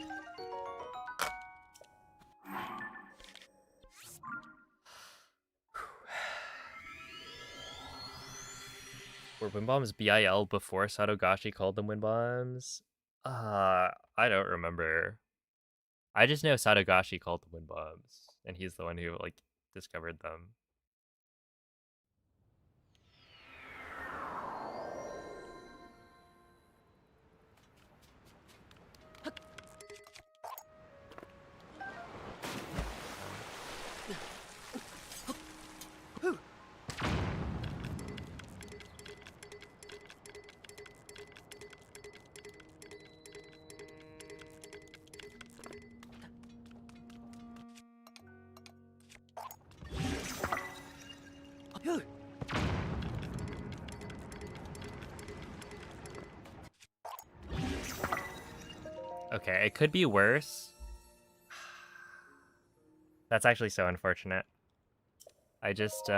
Were wind bombs BIL before Satogashi called them wind bombs? I don't remember. I just know Satogashi called them wind bombs, and he's the one who like discovered them. Okay, it could be worse. That's actually so unfortunate. I just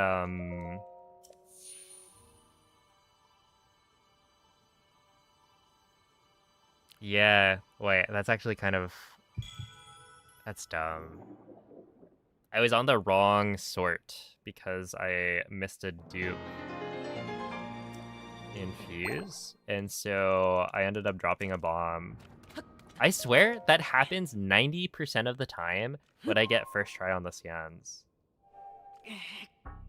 yeah, wait, that's actually kind of that's dumb. I was on the wrong sort because I missed a dupe in Fuse, and so I ended up dropping a bomb. I swear that happens 90% of the time when I get first try on the Xians.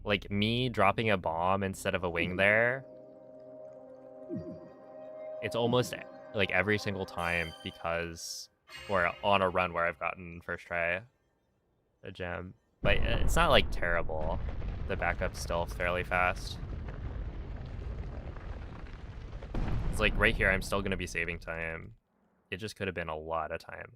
Like me dropping a bomb instead of a wing there. It's almost like every single time because or on a run where I've gotten first try a gem. But it's not like terrible. The backup's still fairly fast. It's like right here I'm still gonna be saving time. It just could have been a lot of time.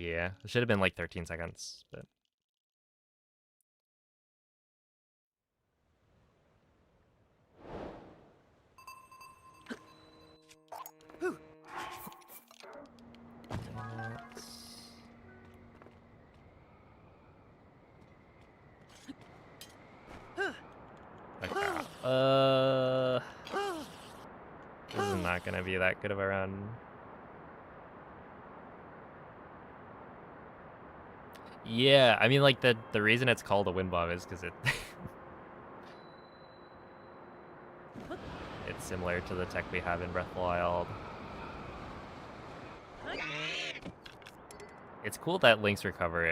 Yeah, it should have been like 13 seconds, but damn it. Okay. This is not gonna be that good of a run. Yeah, I mean, like, the reason it's called a wind bomb is because it it's similar to the tech we have in Breath of the Wild. It's cool that Link's recovery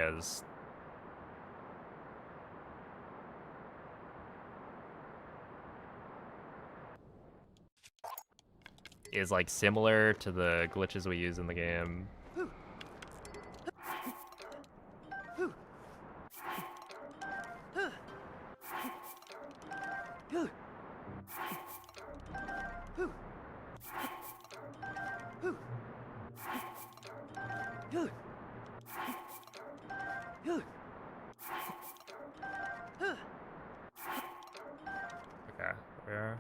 is like similar to the glitches we use in the game. Okay, where?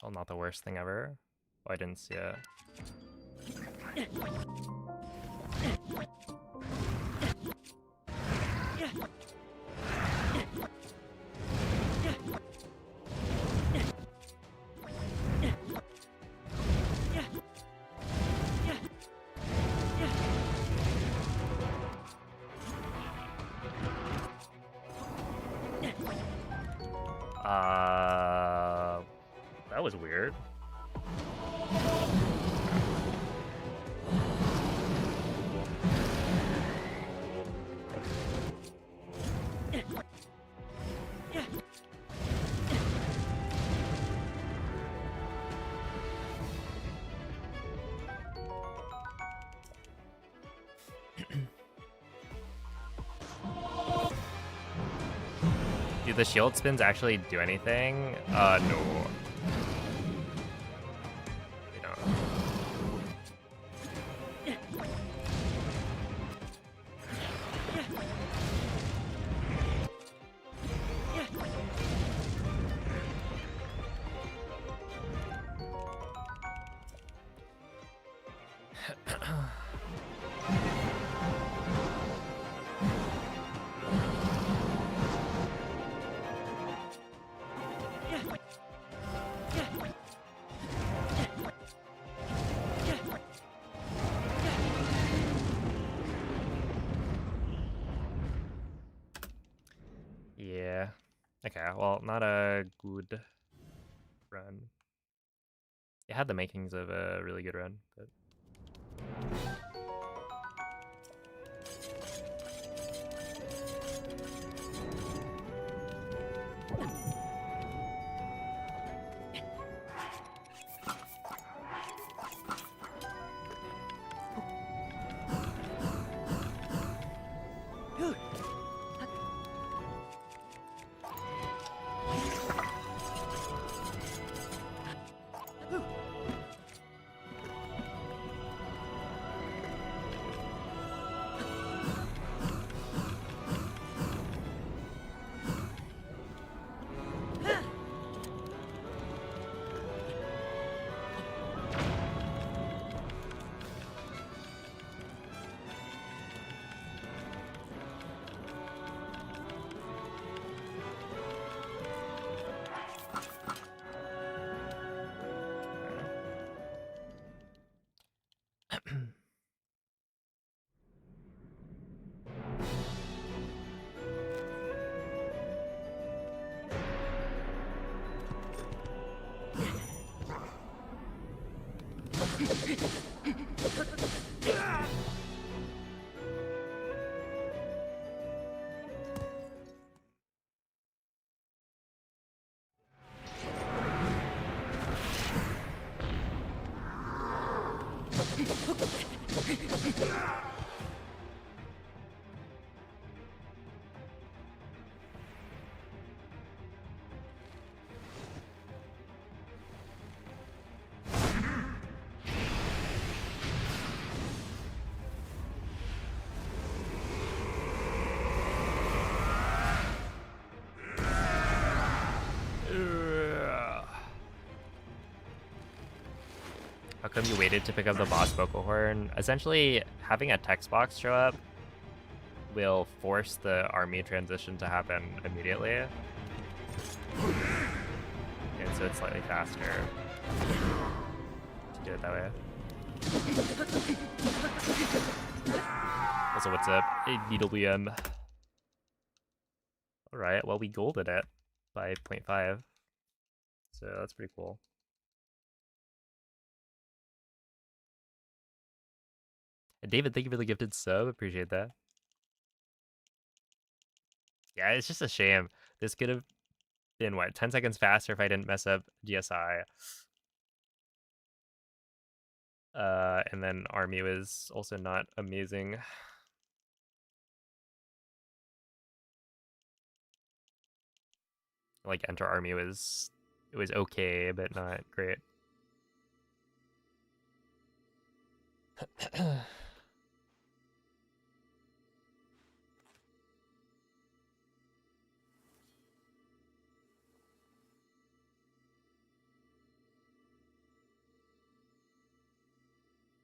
Oh, not the worst thing ever. Oh, I didn't see it. That was weird. Do the shield spins actually do anything? No. They don't. Yeah. Okay, well, not a good run. It had the makings of a really good run, but come you waited to pick up the boss vocal horn? Essentially, having a text box show up will force the army transition to happen immediately. And so it's slightly faster to do it that way. Also, what's up? Hey, BotW. Alright, well, we golded it by 0.5. So that's pretty cool. And David, thank you for the gifted sub. Appreciate that. Yeah, it's just a shame. This could have been, what, 10 seconds faster if I didn't mess up GSI. And then Army was also not amazing. Like, Enter Army was okay, but not great.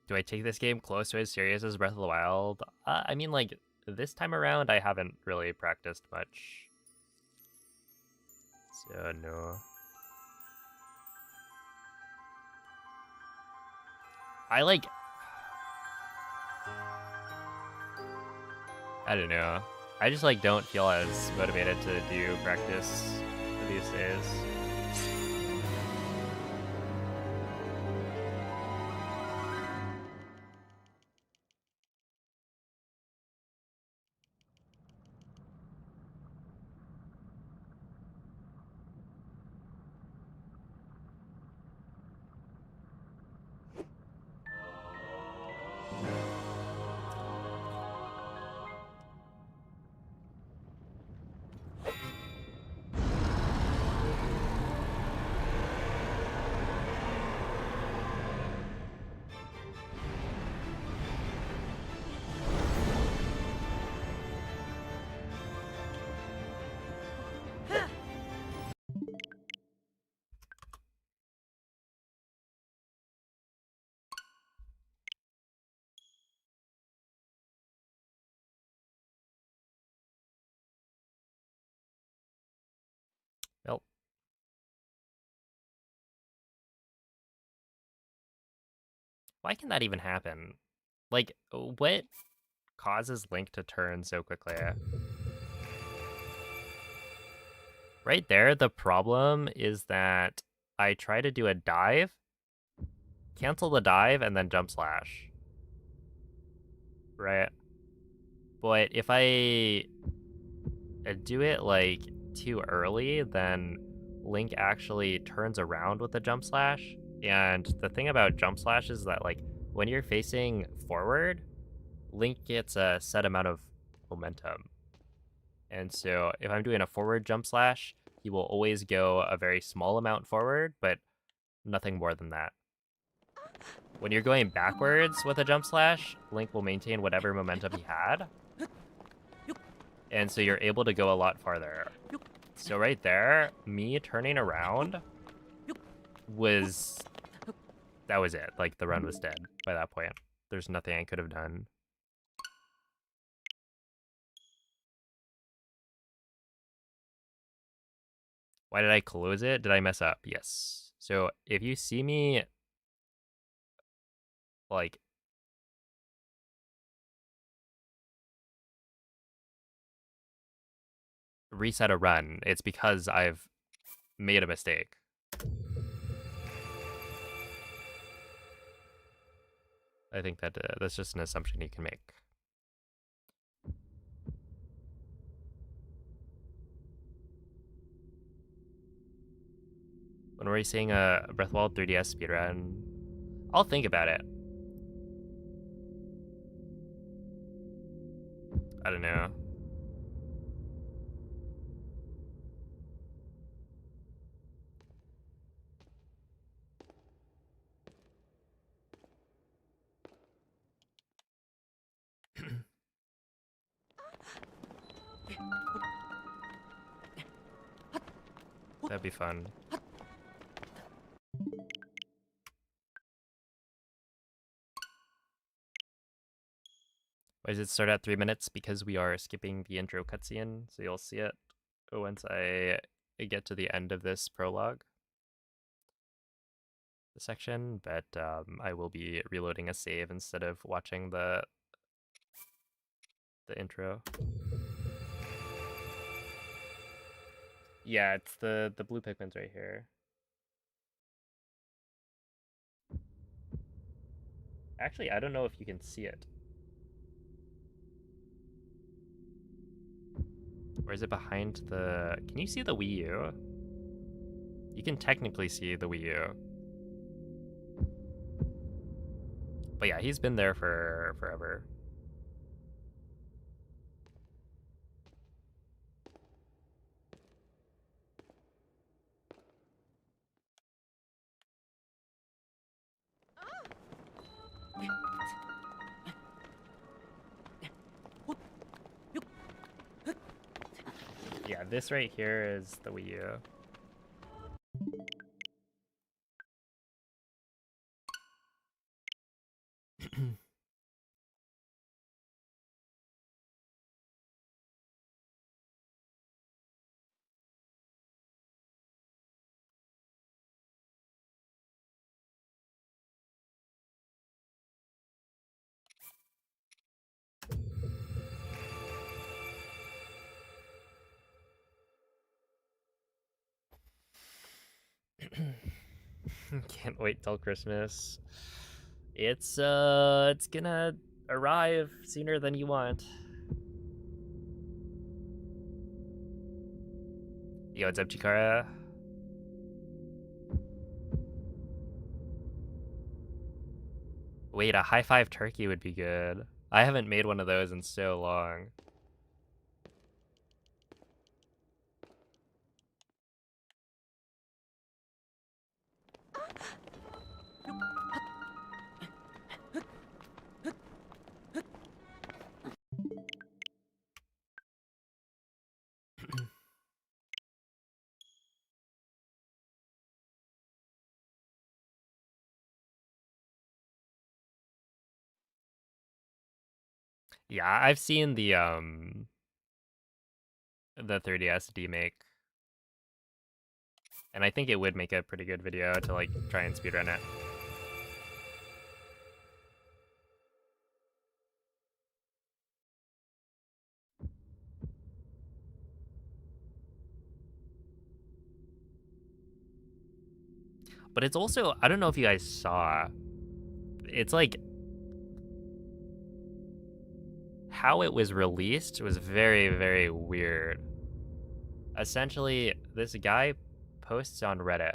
Do I take this game close to as serious as Breath of the Wild? I mean, like, this time around, I haven't really practiced much. So, no. I don't know. I just, like, don't feel as motivated to do practice these days. Well. Why can that even happen? Like, what causes Link to turn so quickly? Right there, the problem is that I try to do a dive, cancel the dive, and then jump slash. Right? But if I do it, like, too early, then Link actually turns around with the jump slash. And the thing about jump slash is that, like, when you're facing forward, Link gets a set amount of momentum. And so if I'm doing a forward jump slash, he will always go a very small amount forward, but nothing more than that. When you're going backwards with a jump slash, Link will maintain whatever momentum he had. And so you're able to go a lot farther. So right there, me turning around that was it. Like, the run was dead by that point. There's nothing I could have done. Why did I close it? Did I mess up? Yes. So if you see me, like, reset a run, it's because I've made a mistake. I think that that's just an assumption you can make. When we're seeing a Breath of the Wild 3DS speedrun, I'll think about it. I don't know. That'd be fun. Why does it start at 3 minutes? Because we are skipping the intro cutscene, so you'll see it once I get to the end of this prologue section, but I will be reloading a save instead of watching the intro. Yeah, it's the blue Pikmin's right here. Actually, I don't know if you can see it. Or is it behind the... Can you see the Wii U? You can technically see the Wii U. But yeah, he's been there for forever. Yeah, this right here is the Wii U. Can't wait till Christmas. It's gonna arrive sooner than you want. Yo, what's up, Chikara? Wait, a high five turkey would be good. I haven't made one of those in so long. Yeah, I've seen the 3DS demake. And I think it would make a pretty good video to like try and speedrun it. But it's also, I don't know if you guys saw, it's like how it was released was very, very weird. Essentially, this guy posts on Reddit.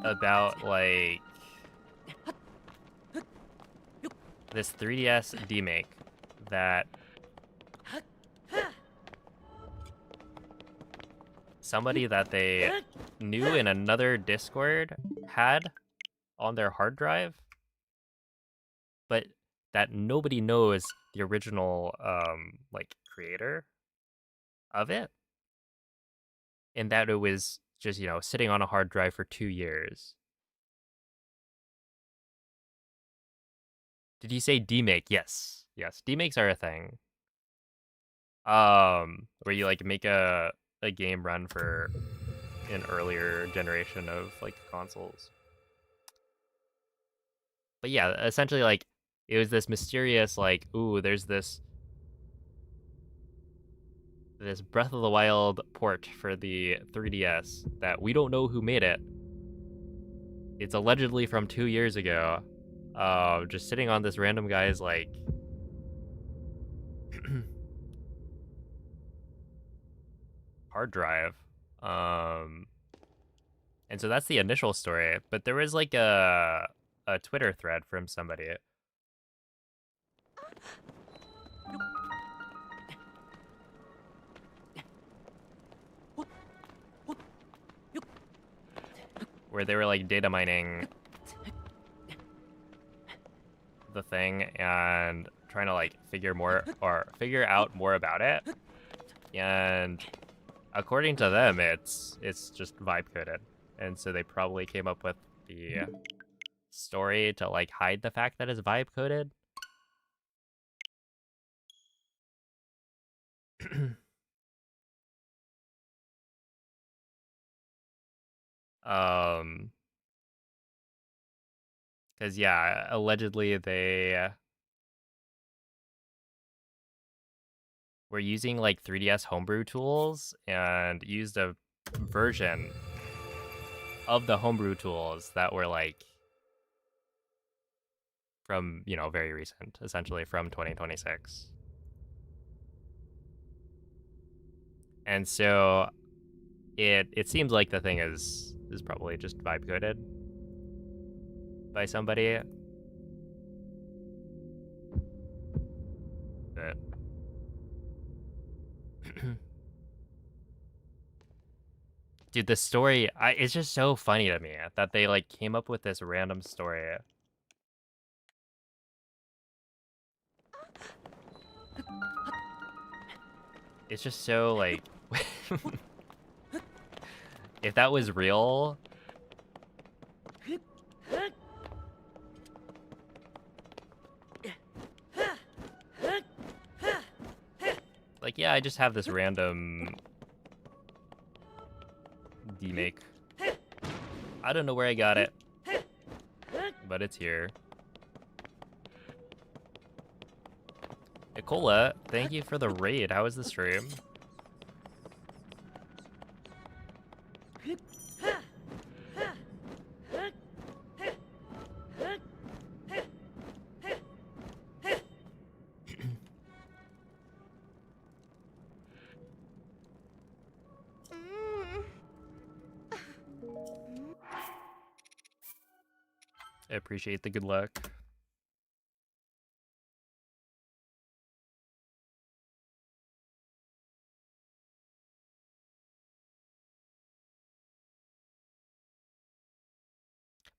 About like this 3DS demake that somebody that they knew in another Discord had on their hard drive, but that nobody knows the original like creator of it, and that it was just, you know, sitting on a hard drive for 2 years. Did you say demake? Yes. Yes, demakes are a thing. Where you like make a game run for an earlier generation of like consoles. But yeah, essentially like it was this mysterious like, ooh, there's this Breath of the Wild port for the 3DS that we don't know who made it. It's allegedly from 2 years ago. Just sitting on this random guy's like hard drive. And so that's the initial story, but there was like a Twitter thread from somebody where they were like data mining the thing and trying to like figure out more about it. And according to them, it's just vibe coded, and so they probably came up with the story to like hide the fact that it's vibe coded. Because yeah, allegedly they were using like 3DS homebrew tools and used a version of the homebrew tools that were like from, you know, very recent, essentially from 2026. And so it seems like the thing is probably just vibe coded by somebody. But dude, the story, it's just so funny to me that they like came up with this random story. It's just so like if that was real, like yeah, I just have this random demake. I don't know where I got it, but it's here. Nicola, thank you for the raid. How was the stream? I appreciate the good luck.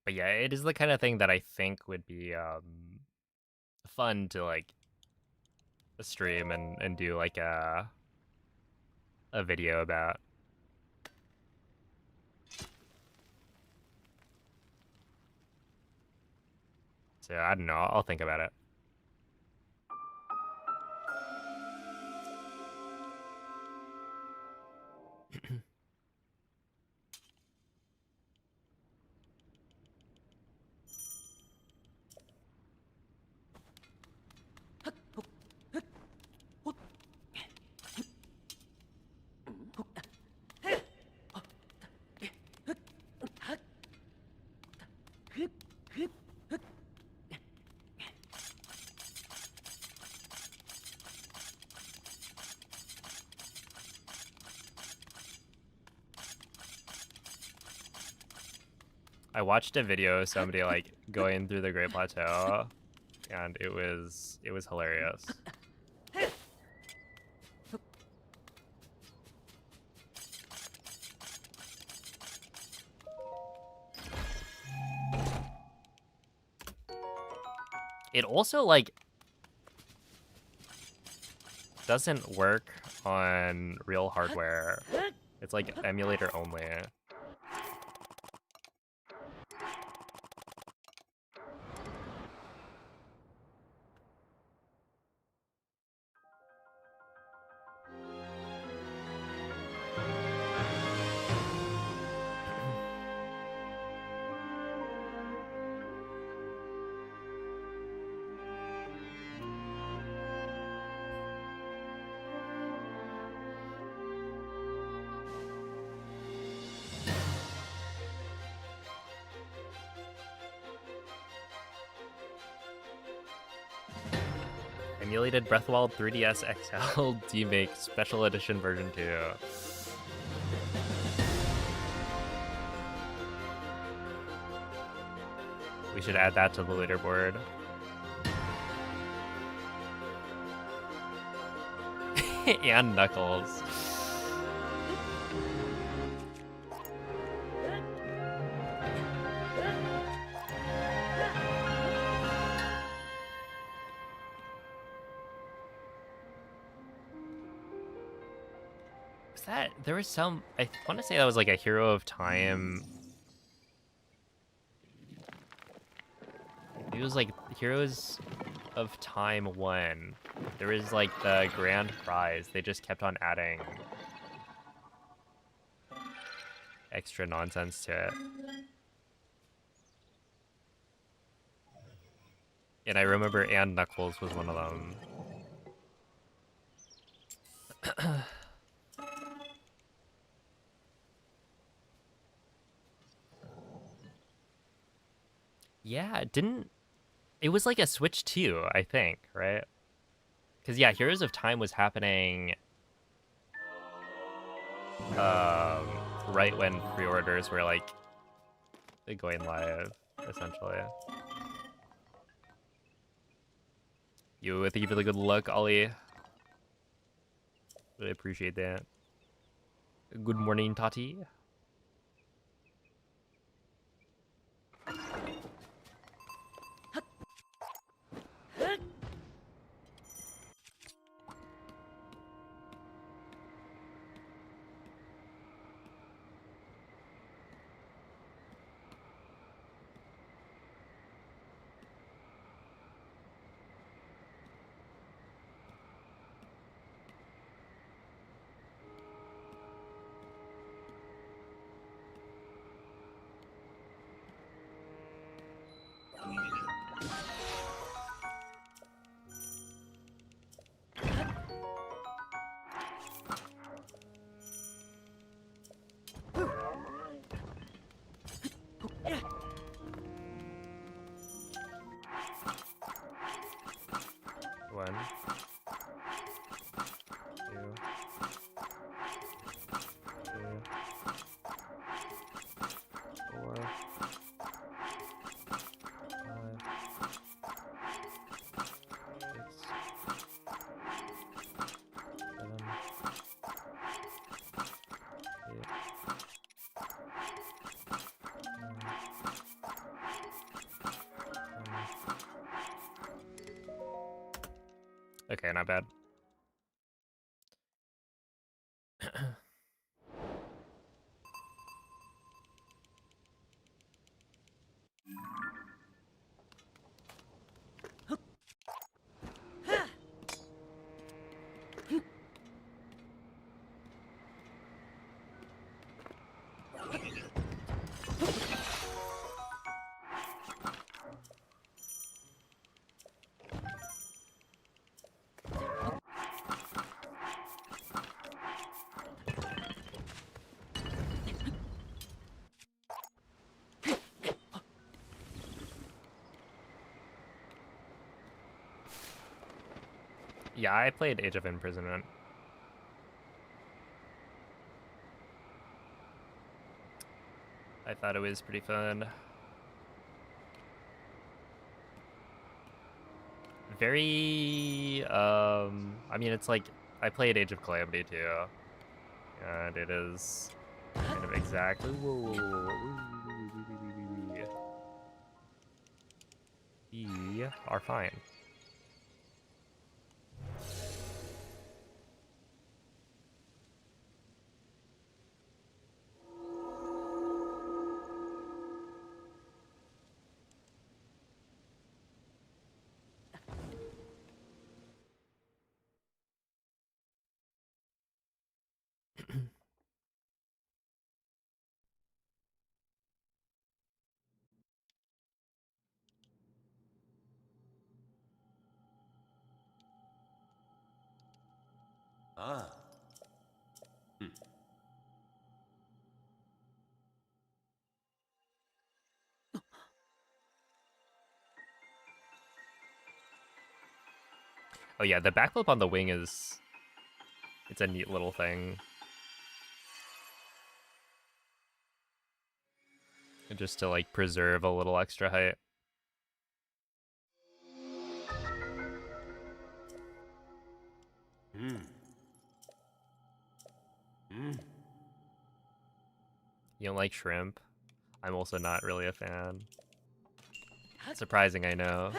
But yeah, it is the kind of thing that I think would be fun to like stream and do like a video about. So I don't know, I'll think about it. I watched a video of somebody like going through the Great Plateau, and it was hilarious. It also like doesn't work on real hardware. It's like emulator only. Emulated Breathwald 3DS XL Demake Special Edition version 2. We should add that to the leaderboard. And Knuckles. that, there was some, I want to say that was like a Hero of Time. It was like Heroes of Time 1. There was like the grand prize. They just kept on adding extra nonsense to it. And I remember and Knuckles was one of them. Yeah, it was like a Switch 2, I think, right? Because yeah, Heroes of Time was happening right when pre-orders were like going live, essentially. You with you for the good luck, Ollie. Really appreciate that. Good morning, Tati. One, two, three, 4, 5, 6, 7, 8, 9, 10. Okay, not bad. Yeah, I played Age of Imprisonment. I thought it was pretty fun. Very, I mean, it's like, I played Age of Calamity too. And it is kind of exactly, we are fine. Ah. Hmm. Oh yeah, the backflip on the wing is, it's a neat little thing. And just to like preserve a little extra height. Hmm. Hmm. You don't like shrimp? I'm also not really a fan. Surprising, I know.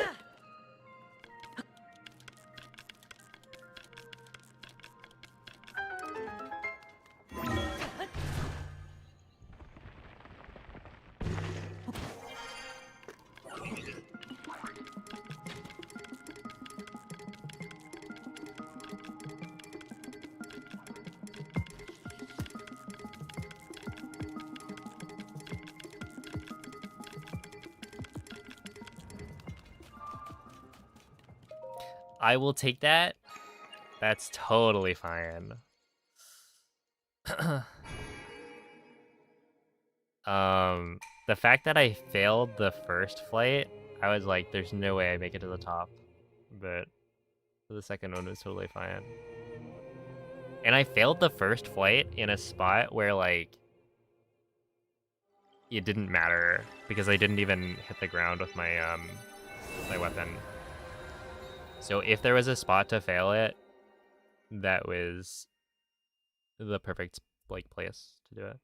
I will take that. That's totally fine. The fact that I failed the first flight, I was like, there's no way I make it to the top. But the second one was totally fine. And I failed the first flight in a spot where, like, it didn't matter because I didn't even hit the ground with my my weapon. So if there was a spot to fail it, that was the perfect like place to do it.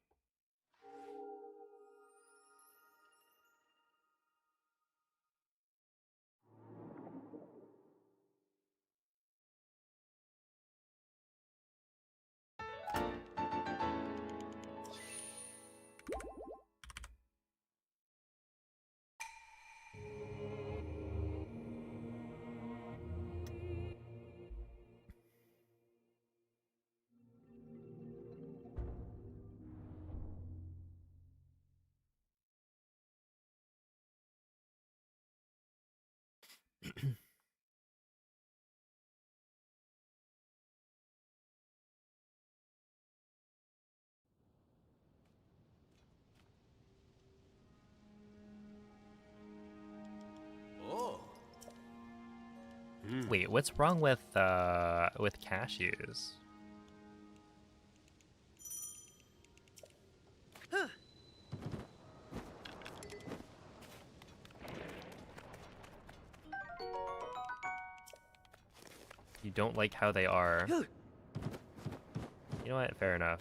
Oh. Wait, what's wrong with cashews? You don't like how they are. You know what? Fair enough.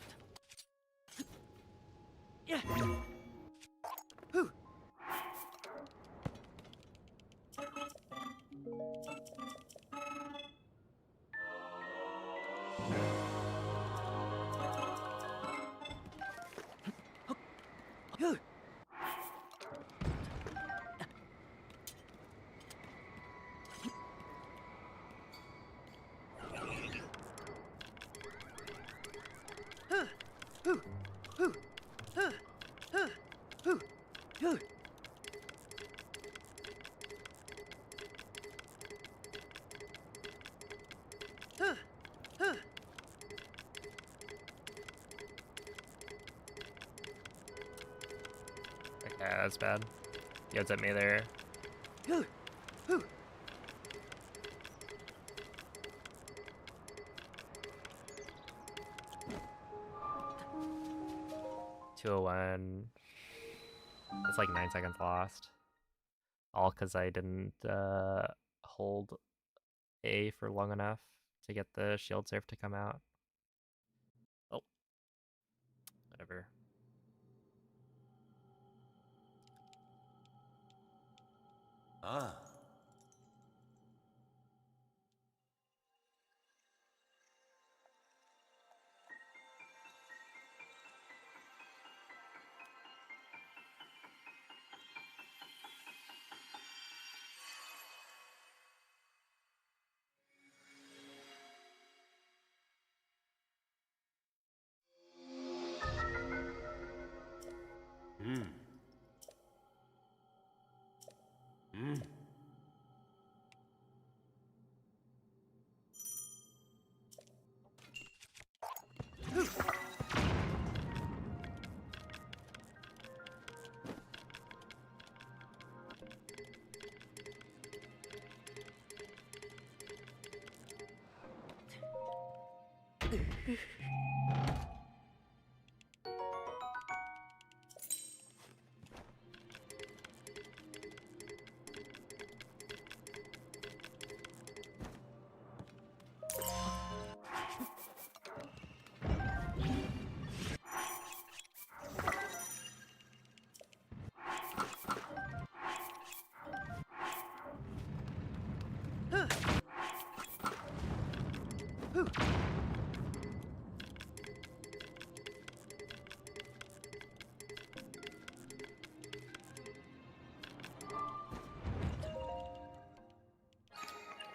Okay, that's bad. Yod's at me there. 201. That's like 9 seconds lost. All because I didn't hold A for long enough to get the shield surf to come out. Oh. Whatever. Ah. Hmm. Hmm.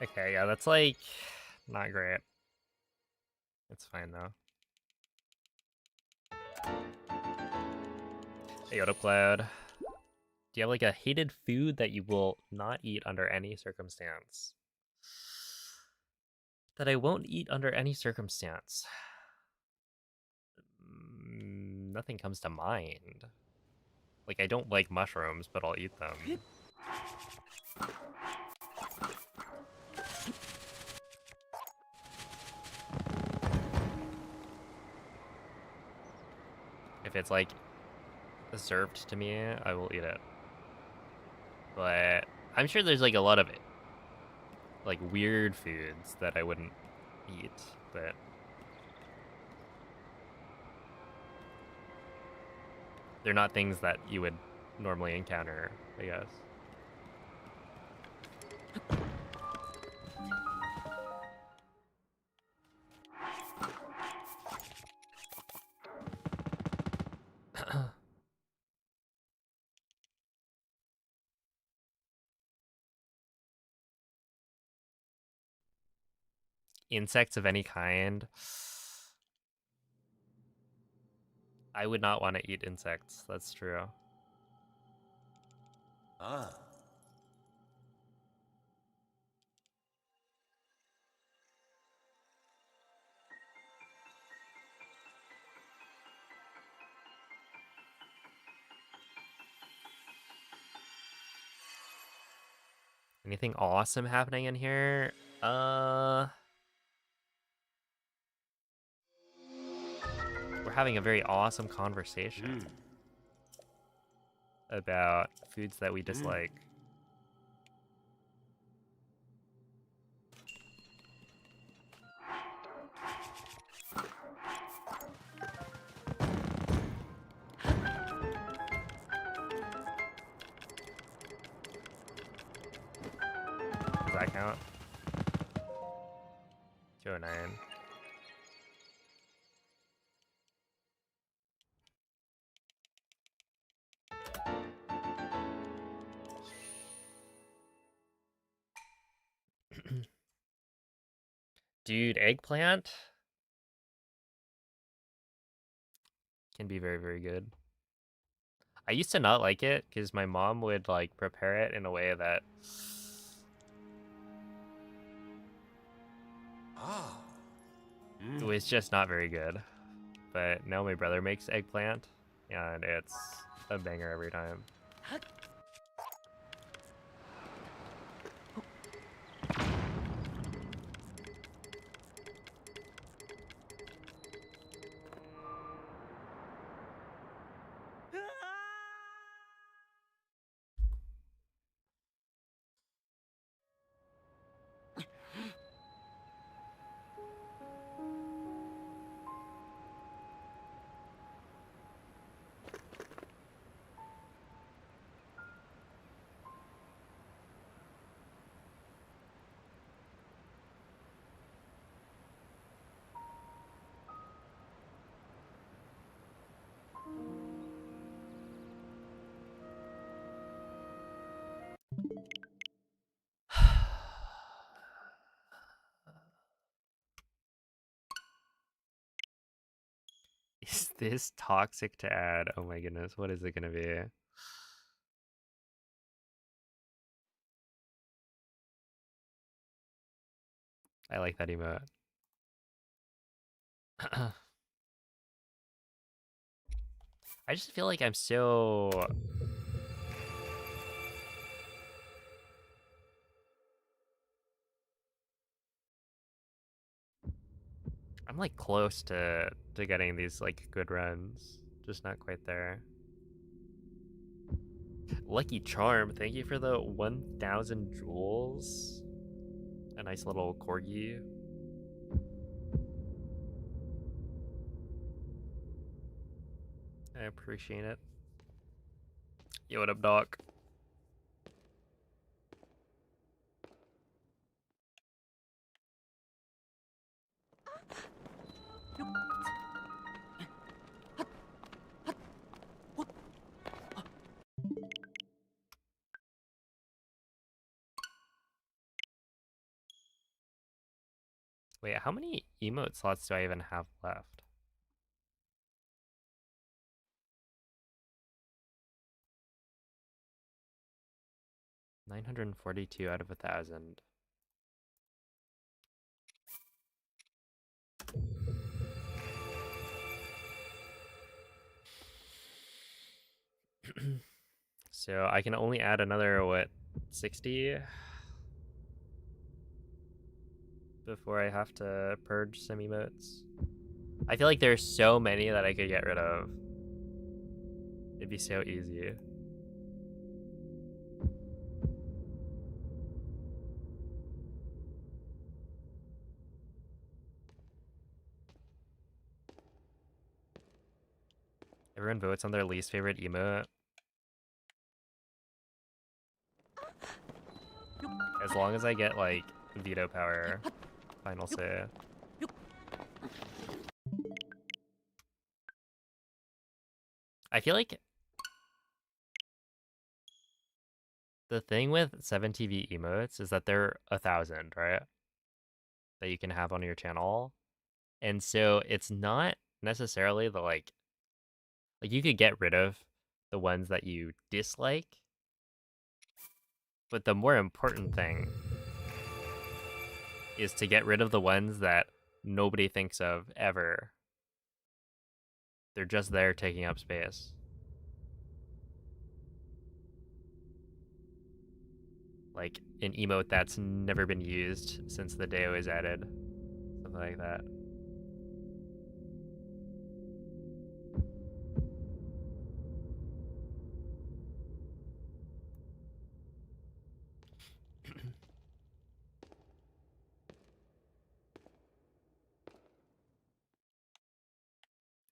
Okay, yeah, that's like not great. It's fine though. Hey, what up, Cloud? Do you have like a hated food that you will not eat under any circumstance? that I won't eat under any circumstance. Nothing comes to mind. Like, I don't like mushrooms, but I'll eat them. If it's, like, served to me, I will eat it. But I'm sure there's, like, a lot of, like, weird foods that I wouldn't eat, but... they're not things that you would normally encounter, I guess. Insects of any kind. I would not want to eat insects, that's true. Ah. Anything awesome happening in here? We're having a very awesome conversation about foods that we dislike. Does that count? 209. Dude, eggplant can be very, very good. I used to not like it because my mom would like prepare it in a way that it was just not very good. But now my brother makes eggplant and it's a banger every time. Is this toxic to add? Oh my goodness, what is it gonna be? I like that emote. I just feel like I'm so... I'm like close to getting these like good runs, just not quite there. Lucky Charm, thank you for the 1,000 jewels. A nice little corgi. I appreciate it. Yo, what up, Doc? Wait, how many emote slots do I even have left? 942 out of 1,000. So I can only add another, what, 60? Before I have to purge some emotes. I feel like there's so many that I could get rid of. It'd be so easy. Everyone votes on their least favorite emote. As long as I get, like, veto power, final say. I feel like the thing with 7TV emotes is that they're 1,000, right? That you can have on your channel. And so it's not necessarily the, like you could get rid of the ones that you dislike. But the more important thing is to get rid of the ones that nobody thinks of ever. They're just there taking up space. Like an emote that's never been used since the day it was added. Something like that.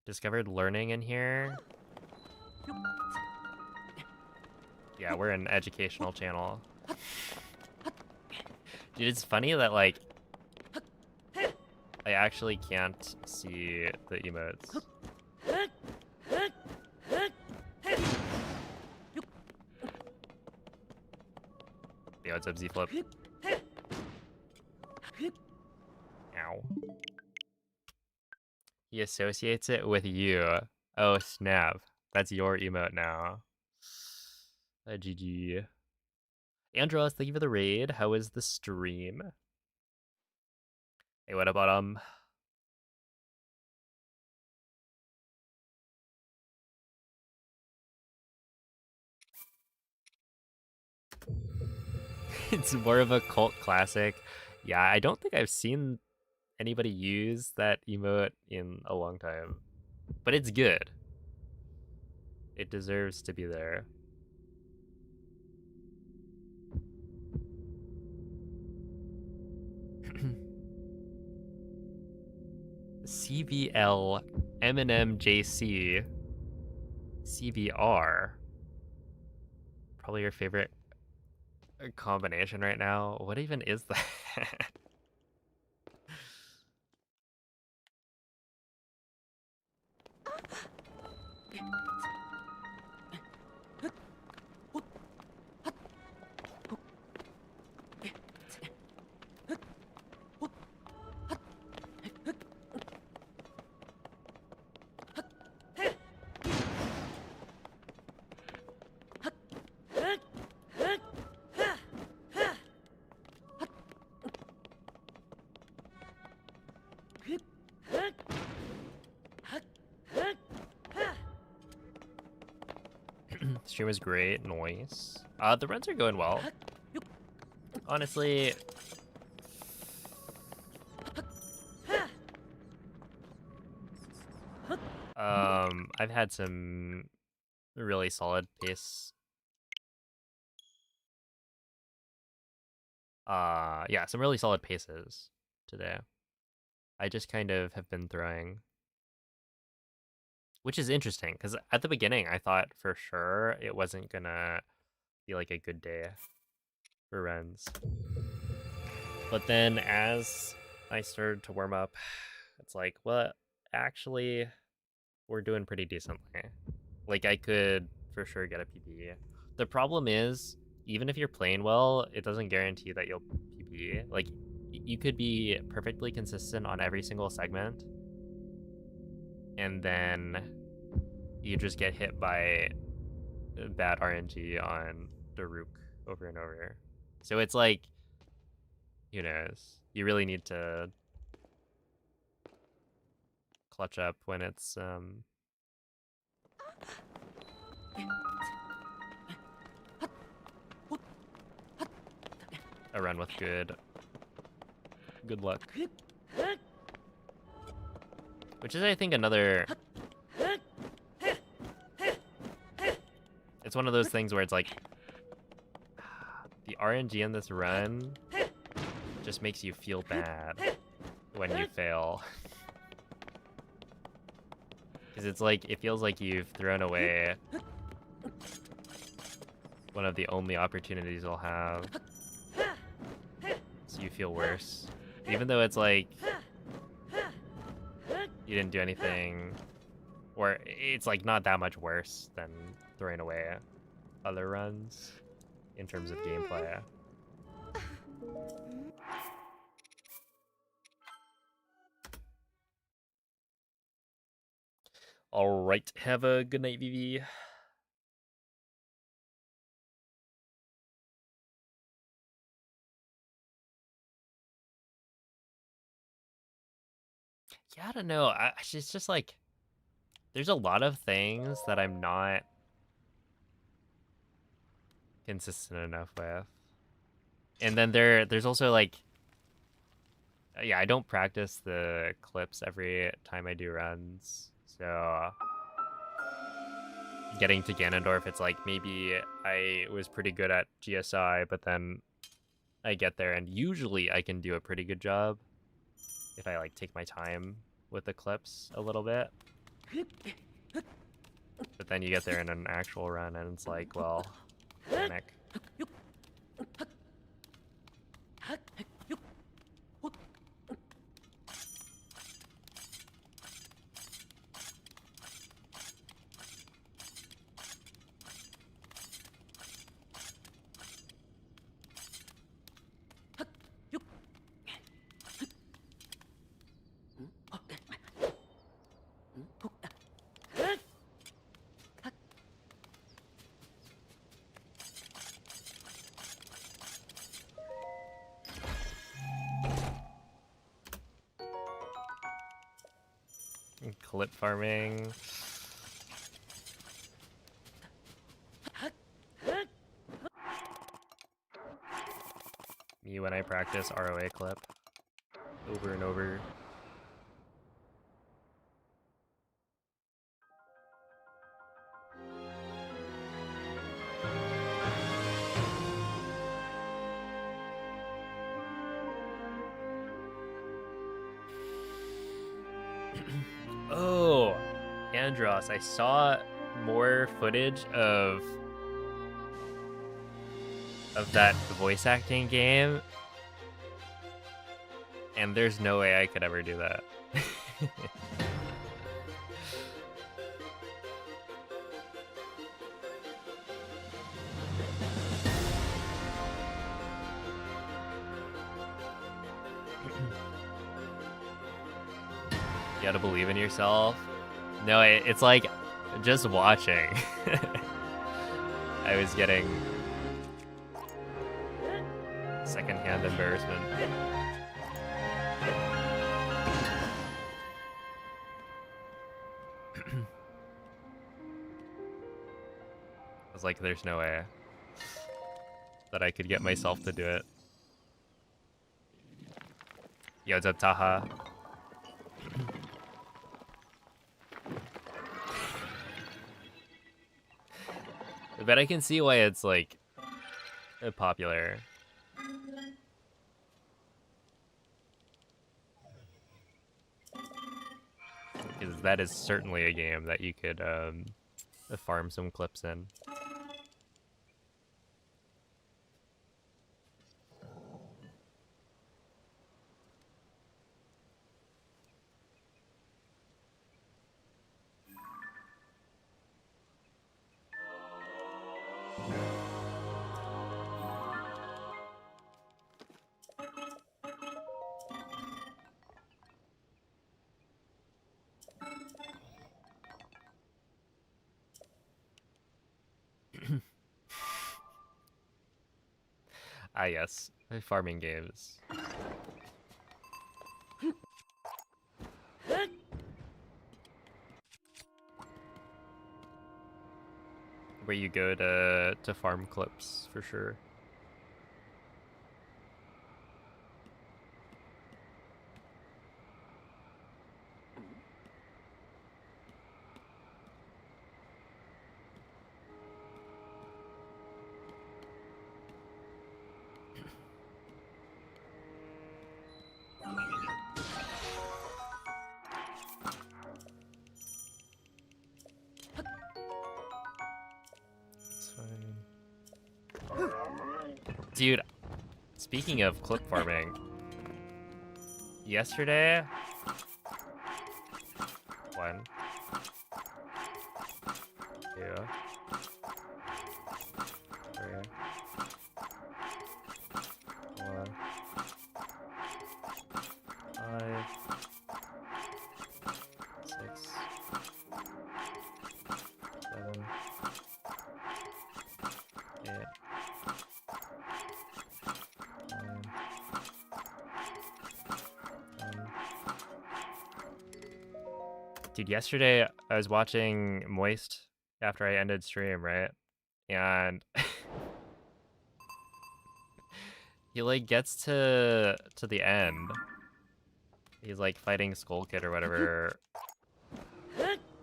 Discovered learning in here. Yeah, we're an educational channel. Dude, it's funny that, like, I actually can't see the emotes. Yo, what's up, Z-Flip? Ow. He associates it with you. Oh, snap. That's your emote now. GG. Andros, thank you for the raid. How is the stream? Hey, what about It's more of a cult classic. Yeah, I don't think I've seen anybody use that emote in a long time. But it's good. It deserves to be there. CVL Eminem JC CVR. Probably your favorite combination right now. What even is that? Stream is great. Noise. The runs are going well. Honestly, I've had some really solid pace. Yeah, some really solid paces today. I just kind of have been throwing, which is interesting because at the beginning I thought for sure it wasn't gonna be like a good day for runs. But then as I started to warm up, it's like, well, actually, we're doing pretty decently. Like, I could for sure get a PB. The problem is, even if you're playing well, it doesn't guarantee that you'll PB. Like, you could be perfectly consistent on every single segment, and then you just get hit by bad RNG on the Rook over and over. So it's like, who knows? You really need to clutch up when it's a run with good luck. Which is, I think, another... It's one of those things where it's like... The RNG in this run just makes you feel bad when you fail. Because it's like, it feels like you've thrown away one of the only opportunities you'll have. So you feel worse. Even though it's like, you didn't do anything, or it's like not that much worse than throwing away other runs in terms of gameplay. Alright, have a good night, Vivi. Yeah, I don't know. It's just like, there's a lot of things that I'm not consistent enough with. And then there's also like, yeah, I don't practice the clips every time I do runs. So getting to Ganondorf, it's like maybe I was pretty good at GSI, but then I get there and usually I can do a pretty good job if I like take my time with the clips a little bit. But then you get there in an actual run and it's like, well, panic. Clip farming. Me when I practice ROA clip over and over. Oh, Andros, I saw more footage of that voice acting game, and there's no way I could ever do that. You gotta believe in yourself. No, it's like just watching. I was getting secondhand embarrassment. I was like, there's no way that I could get myself to do it. Yo, what's up, Taha? But I can see why it's like popular. Because that is certainly a game that you could farm some clips in. Ah, yes, farming games. Where you go to farm clips for sure. Dude, speaking of clip farming, yesterday, 1, 2, 3, 4, 5, 6, 7, 8, 9. Dude, yesterday I was watching Moist after I ended stream, right? And he like gets to the end. He's like fighting Skull Kid or whatever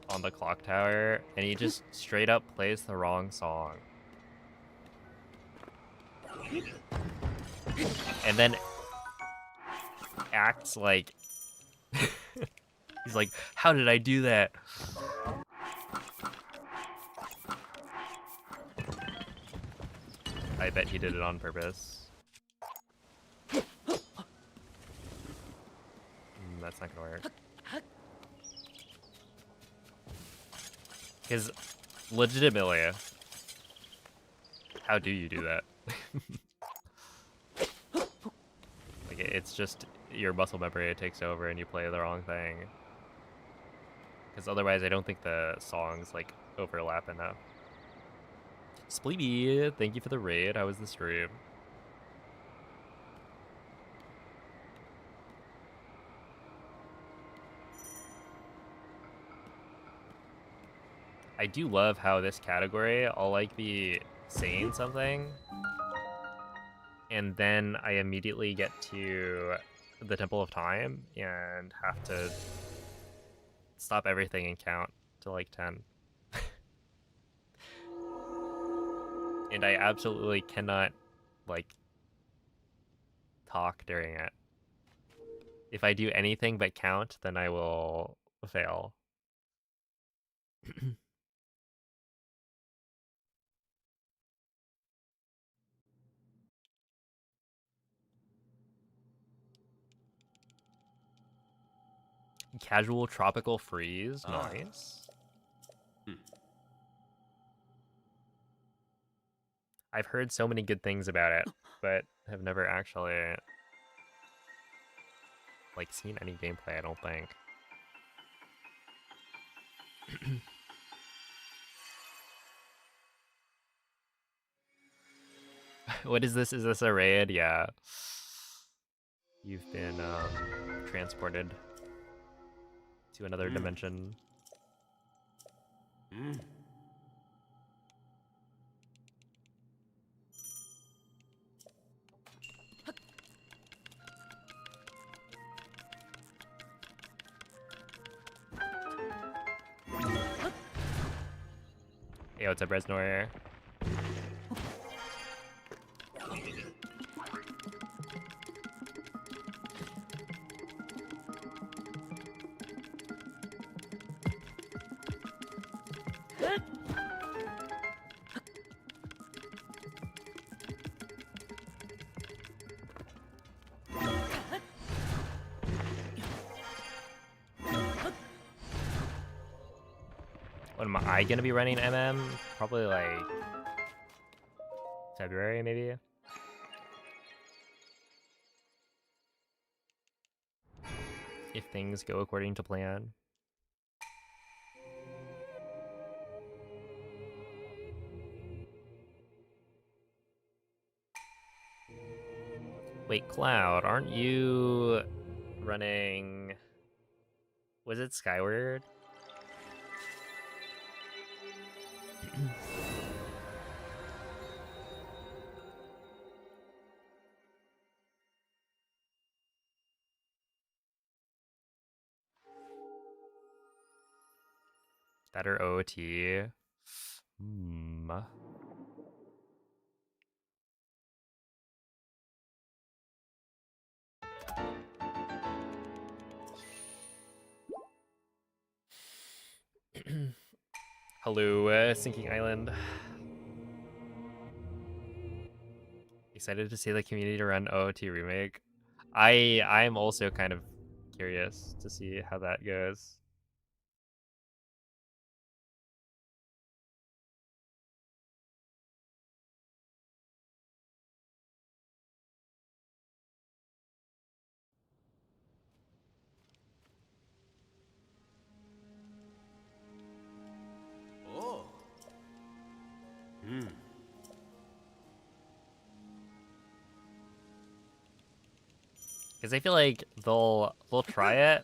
on the clock tower, and he just straight up plays the wrong song. And then acts like he's like, how did I do that? I bet he did it on purpose. That's not gonna work. Because legitimately, how do you do that? Like, it's just your muscle memory takes over and you play the wrong thing. Because otherwise, I don't think the songs like overlap enough. Spleeby, thank you for the raid. How was the stream? I do love how this category, I'll like be saying something, and then I immediately get to the Temple of Time and have to stop everything and count to like 10. And I absolutely cannot like talk during it. If I do anything but count, then I will fail. Casual tropical freeze, nice. I've heard so many good things about it, but have never actually like seen any gameplay, I don't think. What is this? Is this a raid? Yeah. You've been transported to another dimension. Hey, what's up, Resnor? When am I gonna be running MM? Probably like February, maybe. If things go according to plan. Wait, Cloud, aren't you running... Was it Skyward? That or OT? Hello, Sinking Island. Excited to see the community run OOT remake. I'm also kind of curious to see how that goes. Oh. Hmm. Because I feel like they'll try it,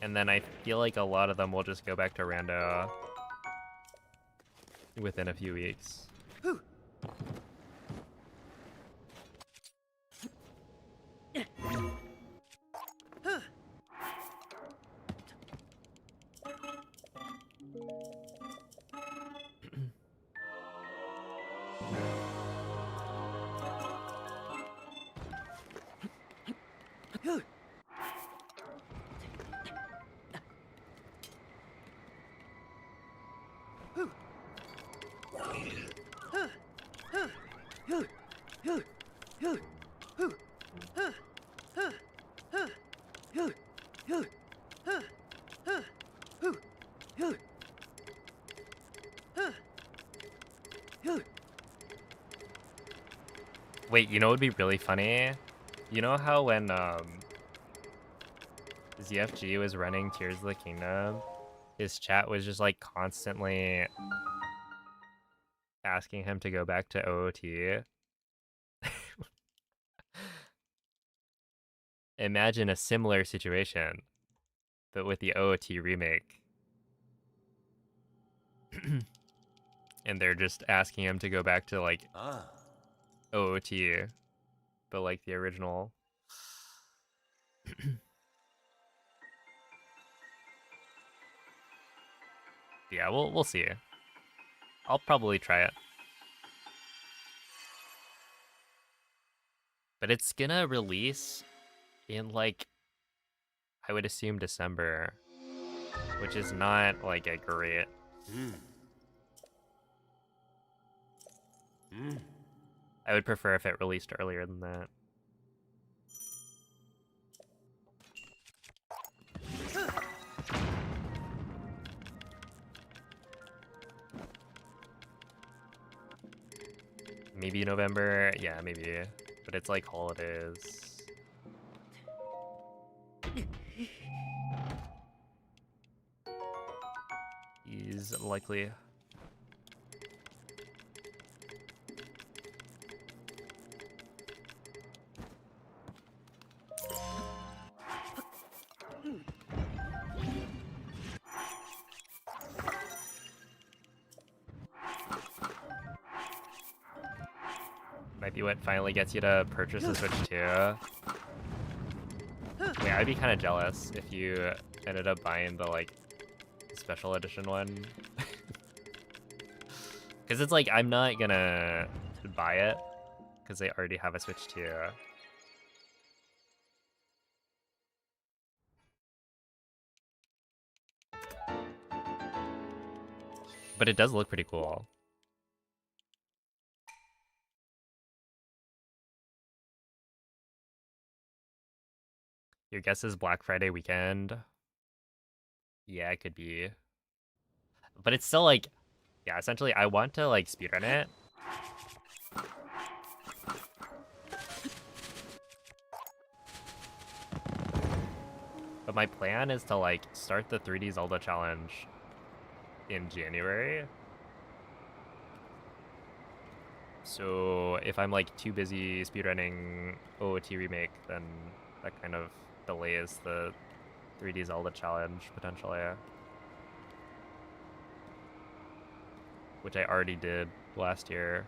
and then I feel like a lot of them will just go back to rando within a few weeks. Wait, you know what would be really funny? You know how when ZFG was running Tears of the Kingdom, his chat was just like constantly asking him to go back to OOT? Imagine a similar situation, but with the OOT remake. And they're just asking him to go back to like Ah. OOT, but like the original. Yeah, we'll see. I'll probably try it. But it's gonna release in like, I would assume December, which is not like a great. Hmm. Hmm. I would prefer if it released earlier than that. Maybe November, yeah, maybe. But it's like holidays. He's likely. Might be what finally gets you to purchase the Switch 2. Wait, I'd be kind of jealous if you ended up buying the like special edition one. Because it's like, I'm not gonna buy it because they already have a Switch 2. But it does look pretty cool. Your guess is Black Friday weekend? Yeah, it could be. But it's still like, yeah, essentially I want to like speedrun it. But my plan is to like start the 3D Zelda challenge in January. So if I'm like too busy speedrunning OOT remake, then that kind of delays the 3D Zelda challenge potentially. Which I already did last year.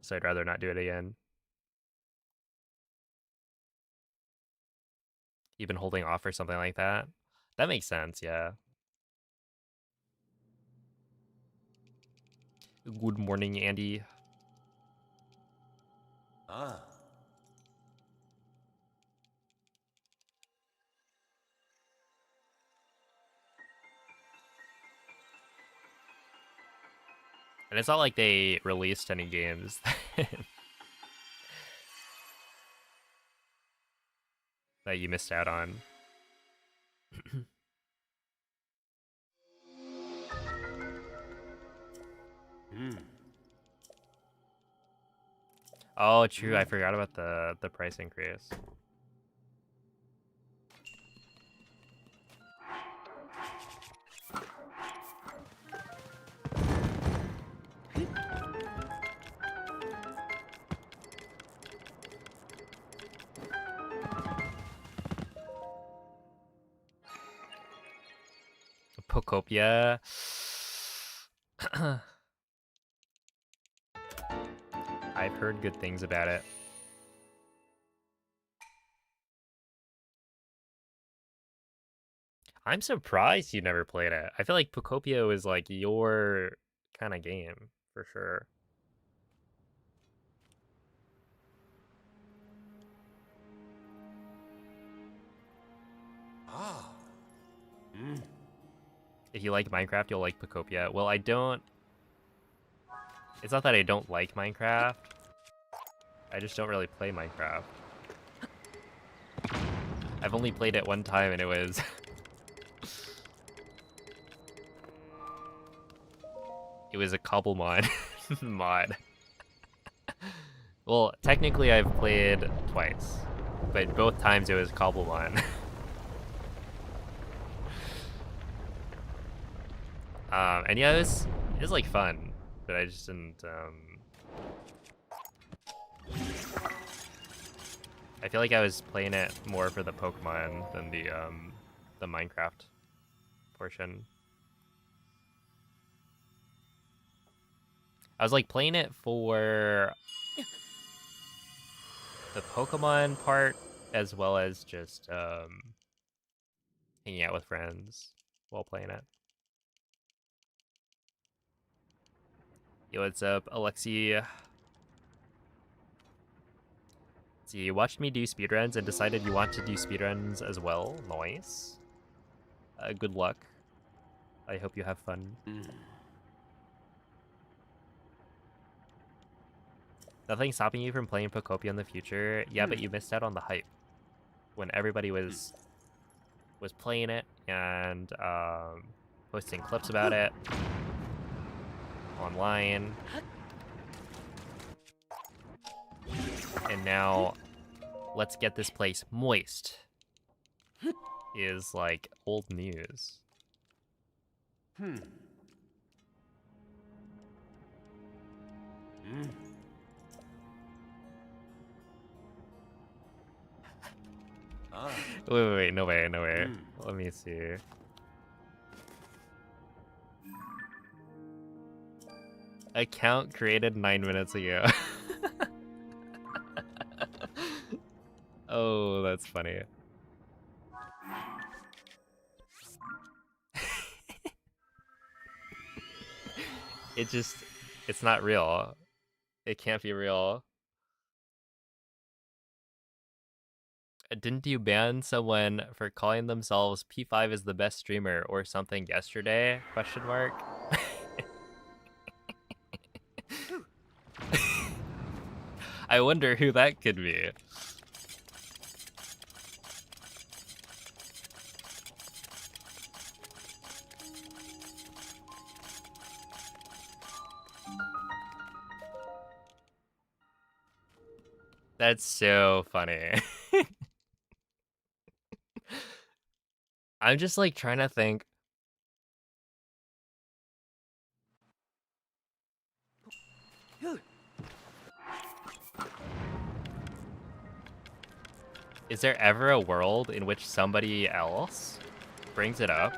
So I'd rather not do it again. Even holding off or something like that. That makes sense, yeah. Good morning, Andy. Ah. And it's not like they released any games that you missed out on. Oh, true. I forgot about the price increase. Pokopia. I've heard good things about it. I'm surprised you never played it. I feel like Pokopia is like your kind of game for sure. Ah. If you like Minecraft, you'll like Pokopia. Well, I don't. It's not that I don't like Minecraft. I just don't really play Minecraft. I've only played it one time and it was... it was a Cobblemon mod. Well, technically I've played twice, but both times it was Cobblemon. And yeah, it was like fun, but I just didn't, I feel like I was playing it more for the Pokemon than the Minecraft portion. I was like playing it for the Pokemon part as well as just hanging out with friends while playing it. Yo, what's up, Alexi? So you watched me do speedruns and decided you want to do speedruns as well. Nice. Good luck. I hope you have fun. Nothing stopping you from playing Pokopia in the future. Yeah, but you missed out on the hype when everybody was playing it and posting clips about it online. And now, let's get this place moist is like old news. Wait, no way. Let me see. Account created 9 minutes ago. Oh, that's funny. It's not real. It can't be real. Didn't you ban someone for calling themselves P5 is the best streamer or something yesterday? Question mark. I wonder who that could be. That's so funny. I'm just like trying to think. Is there ever a world in which somebody else brings it up?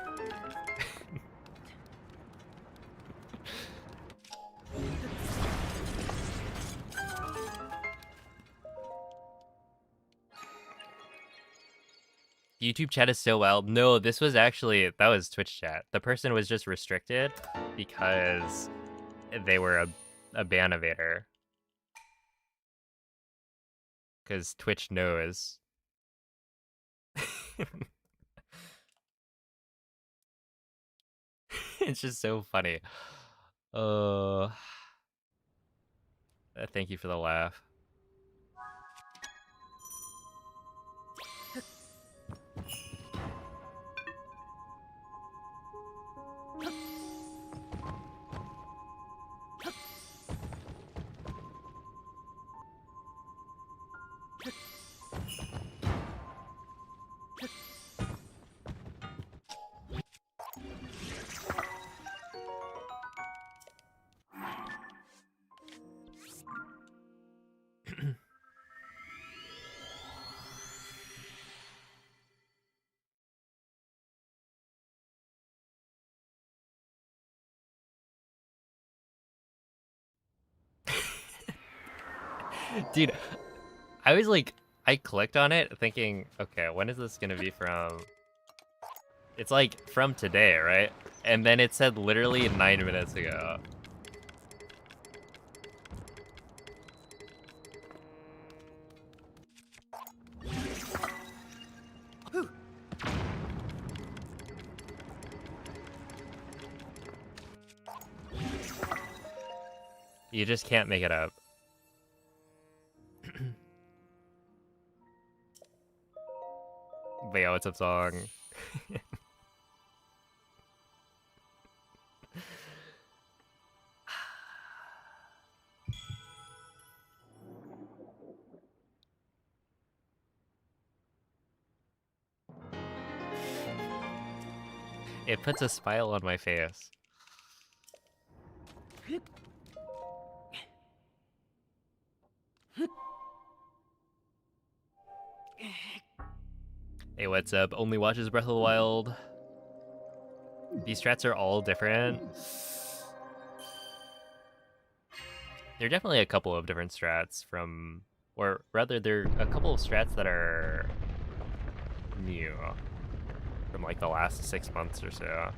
YouTube chat is so wild. No, this was actually, that was Twitch chat. The person was just restricted because they were a ban evader. Because Twitch knows. It's just so funny. Thank you for the laugh. Dude, I was like, I clicked on it thinking, okay, when is this gonna be from? It's like from today, right? And then it said literally 9 minutes ago. You just can't make it up. But yeah, what's up, song? It puts a smile on my face. Hey, what's up? Only watches Breath of the Wild. These strats are all different. There are definitely a couple of different strats from, or rather, there are a couple of strats that are new from like the last 6 months or so.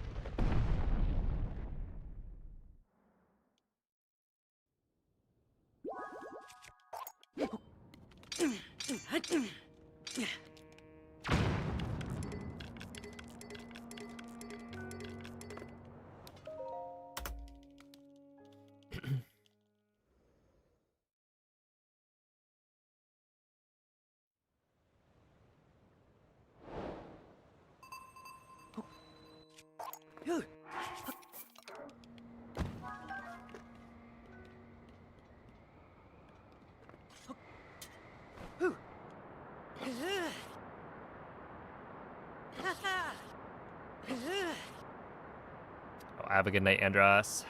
Oh, have a good night, Andros.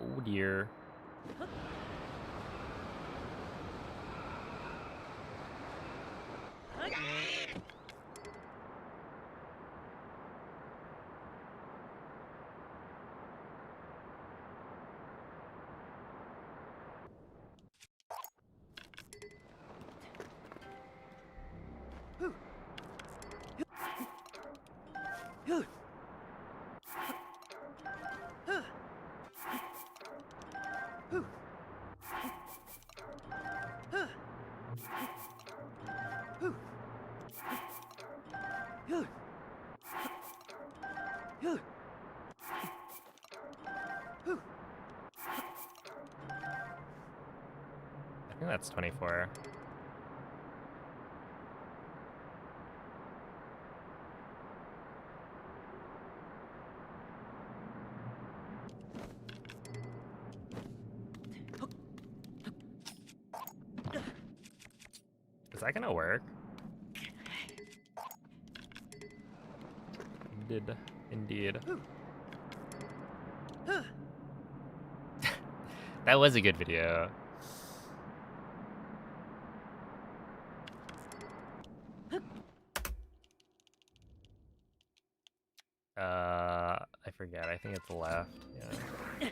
Oh dear. I think that's 24. Is that gonna work? Indeed. That was a good video. I forget. I think it's left. Yeah.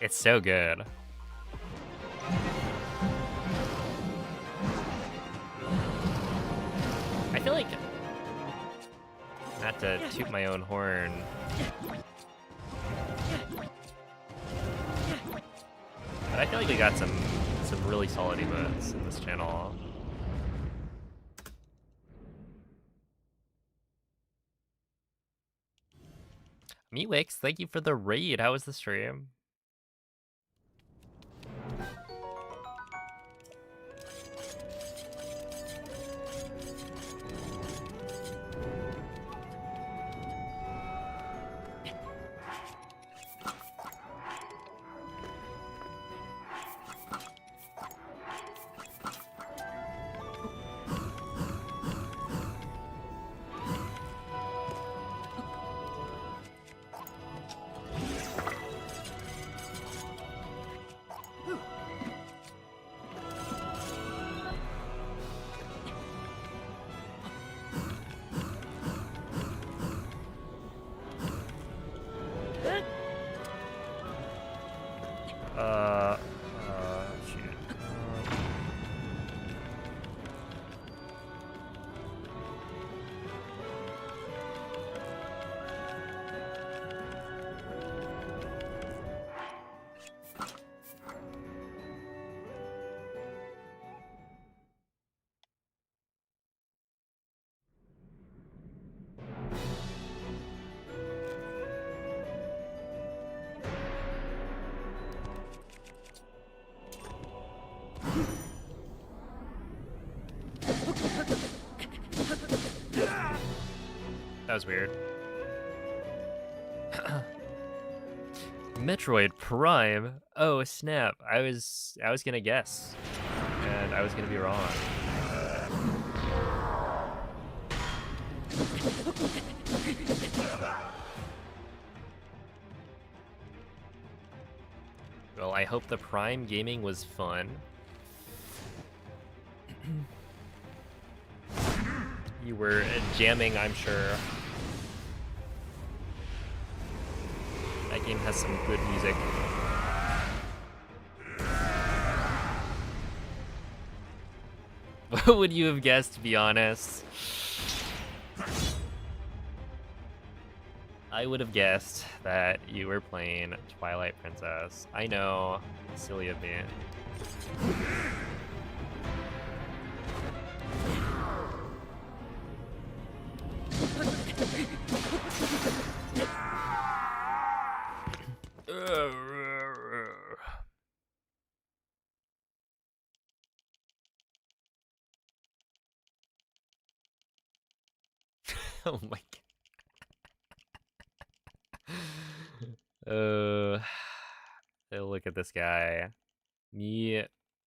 It's so good. I feel like, not to toot my own horn, but I feel like we got some really solid emotes in this channel. Meatwix, thank you for the raid. How was the stream? Shoot. That was weird. Metroid Prime. Oh snap! I was gonna guess, and I was gonna be wrong. Well, I hope the Prime gaming was fun. You were jamming, I'm sure. That game has some good music. What would you have guessed, to be honest? I would have guessed that you were playing Twilight Princess. I know, silly of me. Oh my god. Look at this guy. Me,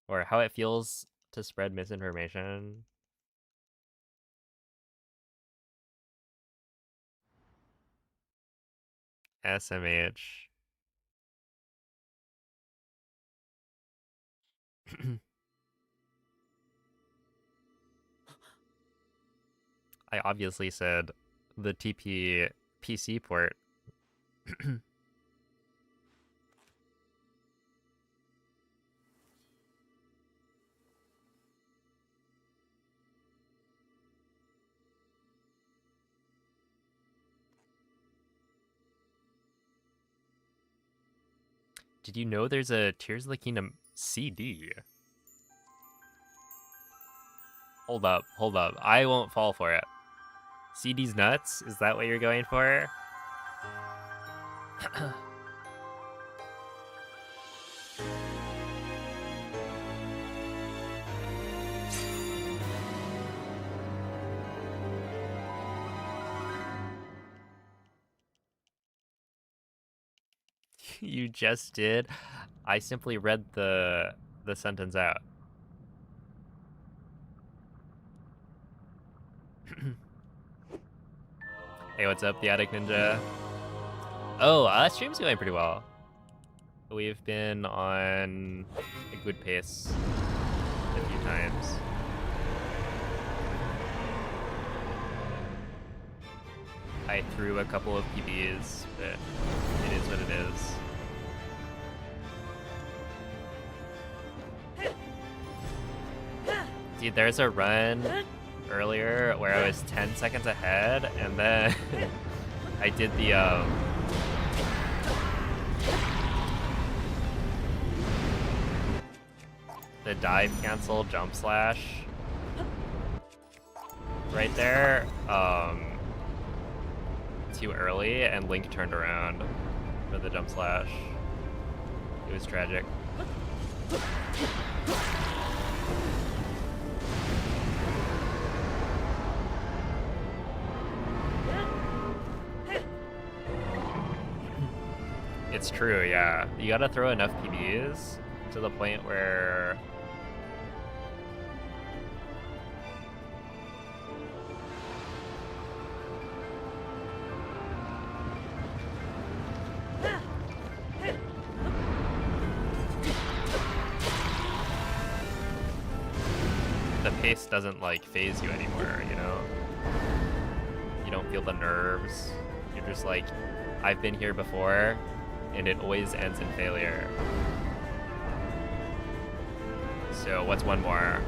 or how it feels to spread misinformation. SMH. I obviously said the TP PC port. Did you know there's a Tears of the Kingdom CD? Hold up. I won't fall for it. CD's nuts? Is that what you're going for? You just did? I simply read the sentence out. Hey, what's up, the Attic Ninja? Oh, stream's going pretty well. We've been on a good pace a few times. I threw a couple of PBs, but it is what it is. Dude, there's a run earlier where I was 10 seconds ahead, and then I did the dive cancel jump slash right there too early, and Link turned around for the jump slash. It was tragic. It's true, yeah. You gotta throw enough PBs to the point where the pace doesn't like phase you anymore, you know? You don't feel the nerves. You're just like, I've been here before, and it always ends in failure. So what's one more?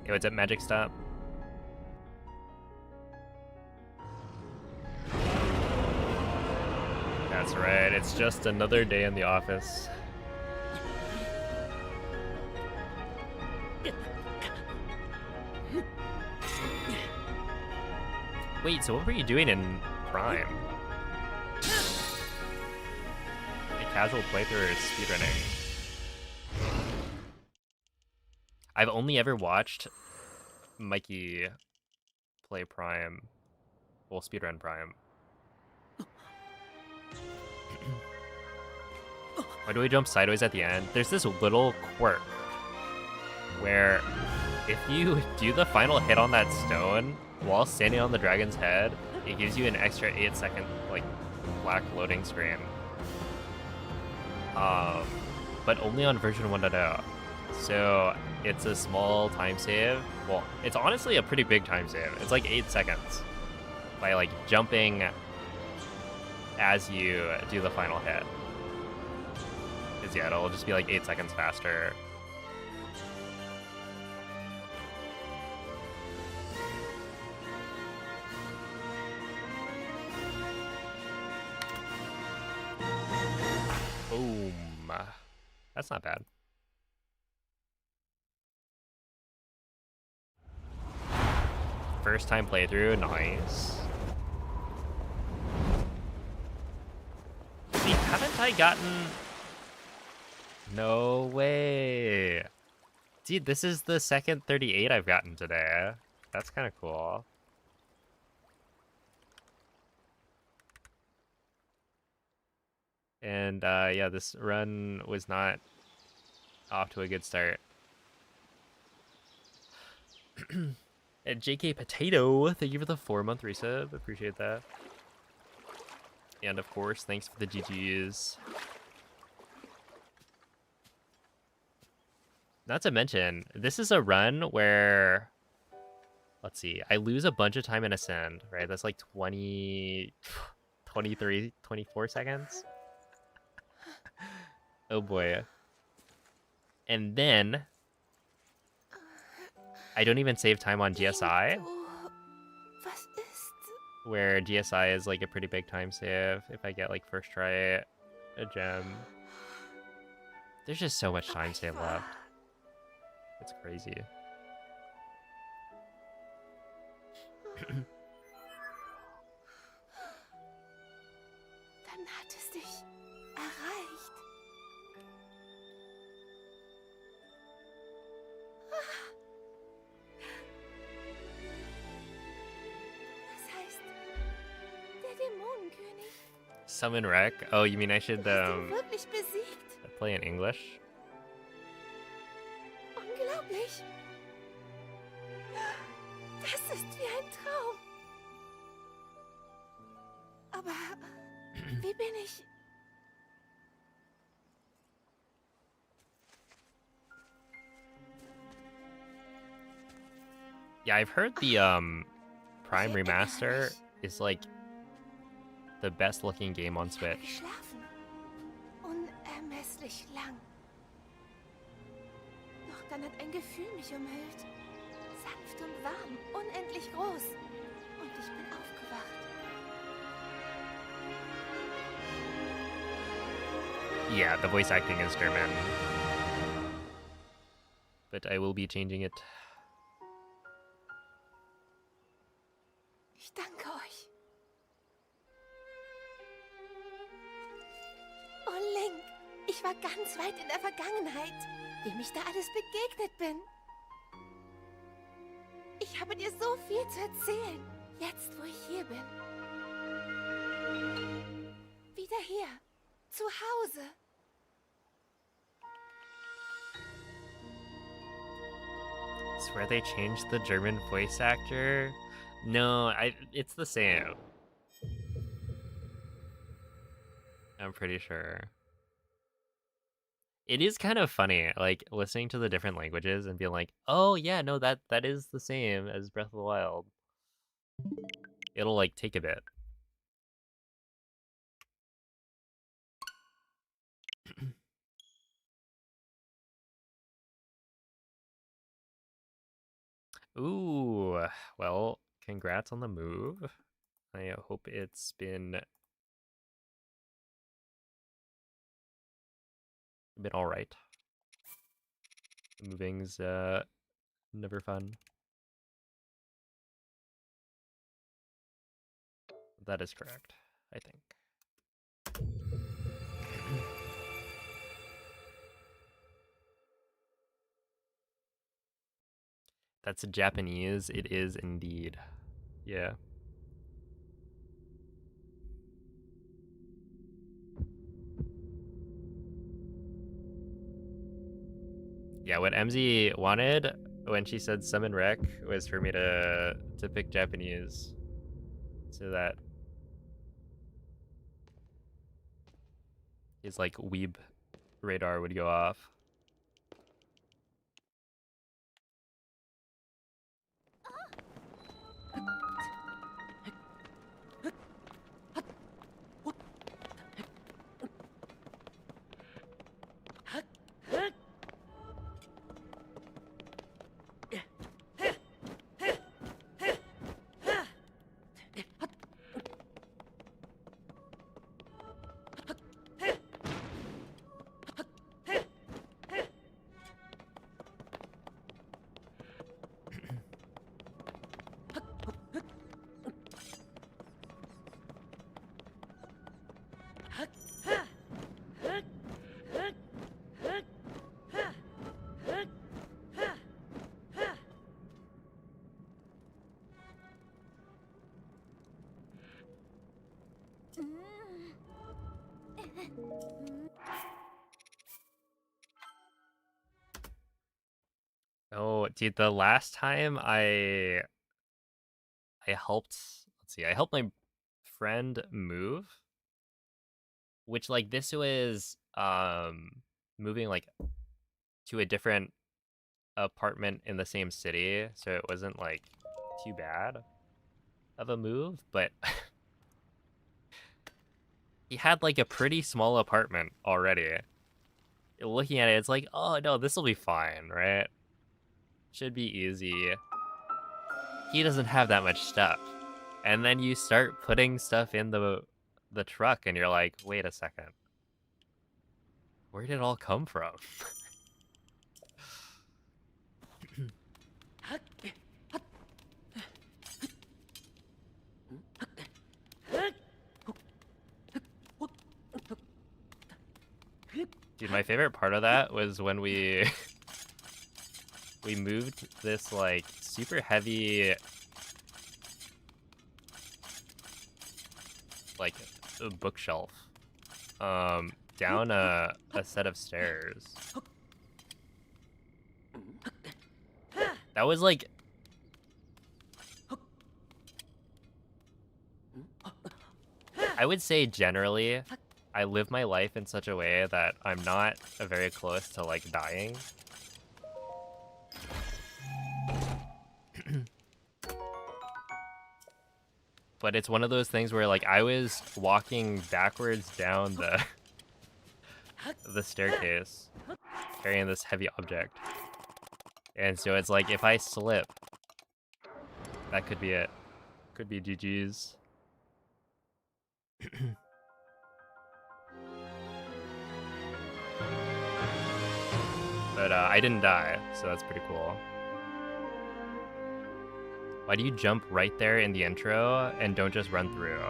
Yo, it's at Magic Stop. That's right, it's just another day in the office. Wait, so what were you doing in Prime? A casual playthrough or speedrunning? I've only ever watched Mikey play Prime. Well, speedrun Prime. Why do we jump sideways at the end? There's this little quirk where if you do the final hit on that stone while standing on the dragon's head, it gives you an extra 8-second like black loading screen. But only on version 1.0. So it's a small time save. Well, it's honestly a pretty big time save. It's like 8 seconds by like jumping as you do the final hit. Because yeah, it'll just be like 8 seconds faster. Boom. That's not bad. First time playthrough, nice. Wait, haven't I gotten... No way. Dude, this is the second 38 I've gotten today. That's kind of cool. And yeah, this run was not off to a good start. And JK Potato, thank you for the 4-month resub. Appreciate that. And of course, thanks for the GGs. Not to mention, this is a run where, let's see, I lose a bunch of time in Ascend, right? That's like 20, 23, 24 seconds. Oh boy. And then I don't even save time on GSI, where GSI is like a pretty big time save if I get like first try a gem. There's just so much time save left. It's crazy. Dann hat es dich erreicht. Das heißt, der Dämonenkönig. Summon Wreck? Oh, you mean I should Du hast ihn wirklich besiegt. play in English? unglaublich? Das ist wie ein Traum. Aber wie bin ich? Yeah, I've heard the Prime Ich erinnere Remaster mich. is like the best looking game on Ich habe Switch. geschlafen. Unermesslich lang. Doch dann hat ein Gefühl mich umhüllt. Sanft und warm, unendlich groß. Und ich bin aufgewacht. Yeah, the voice acting is German. But I will be changing it. Ich danke euch. Oh, Link, ich war ganz weit in der Vergangenheit, dem ich da alles begegnet bin. Ich habe dir so viel zu erzählen, jetzt wo ich hier bin. Wieder hier, zu Hause. Swear they changed the German voice actor? No, it's the same. I'm pretty sure. It is kind of funny, like, listening to the different languages and being like, oh yeah, no, that is the same as Breath of the Wild. It'll, like, take a bit. Ooh, well, congrats on the move. I hope it's been alright. Moving's never fun. That is correct, I think. That's Japanese. It is indeed. Yeah. Yeah, what MZ wanted when she said summon rec was for me to pick Japanese. So that his like weeb radar would go off. Oh, dude, the last time I helped, let's see, I helped my friend move, which like this was moving like to a different apartment in the same city, so it wasn't like too bad of a move, but he had like a pretty small apartment already. Looking at it, it's like, oh no, this will be fine, right? Should be easy. He doesn't have that much stuff. And then you start putting stuff in the truck and you're like, wait a second. Where did it all come from? Dude, my favorite part of that was when we moved this like super heavy like a bookshelf down a set of stairs. That was like... I would say generally, I live my life in such a way that I'm not very close to like dying. But it's one of those things where like I was walking backwards down the staircase carrying this heavy object. And so it's like if I slip, that could be it. Could be GG's. But I didn't die, so that's pretty cool. Why do you jump right there in the intro and don't just run through?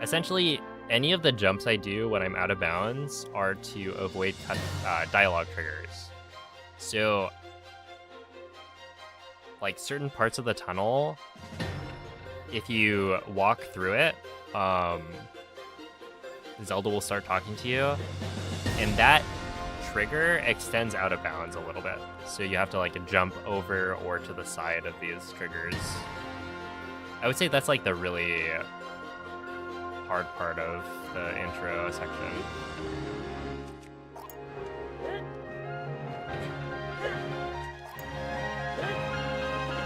Essentially, any of the jumps I do when I'm out of bounds are to avoid dialogue triggers. So, like certain parts of the tunnel, if you walk through it, Zelda will start talking to you, and that trigger extends out of bounds a little bit. So you have to like jump over or to the side of these triggers. I would say that's like the really hard part of the intro section.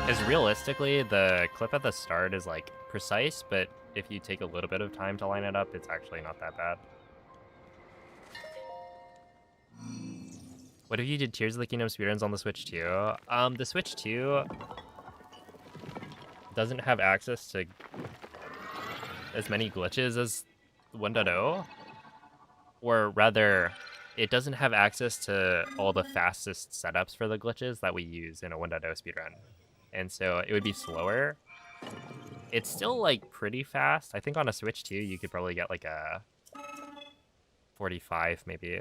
Because realistically, the clip at the start is like precise, but if you take a little bit of time to line it up, it's actually not that bad. What if you did Tears of the Kingdom speedruns on the Switch 2? The Switch 2 doesn't have access to as many glitches as 1.0. Or rather, it doesn't have access to all the fastest setups for the glitches that we use in a 1.0 speedrun. And so it would be slower. It's still like pretty fast. I think on a Switch 2, you could probably get like a 45 maybe.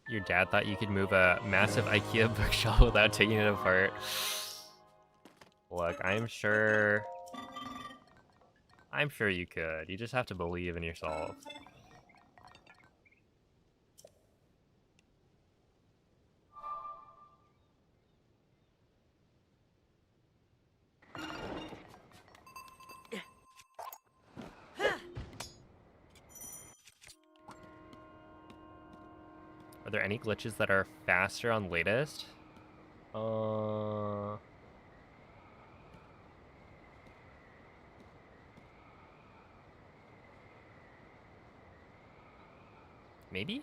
Your dad thought you could move a massive IKEA bookshelf without taking it apart. Look, I'm sure you could. You just have to believe in yourself. Are there any glitches that are faster on latest? Maybe?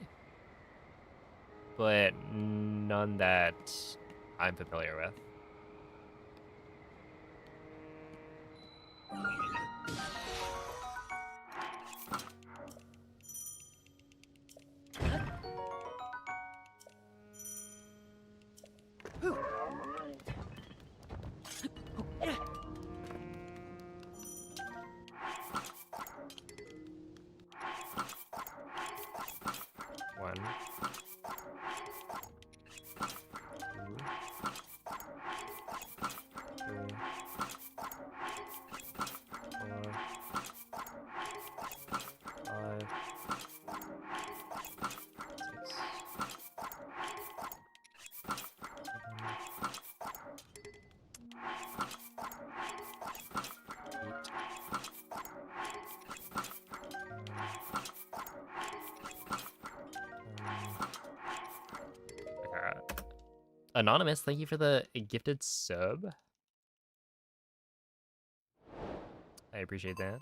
But none that I'm familiar with. One. Anonymous, thank you for the gifted sub. I appreciate that.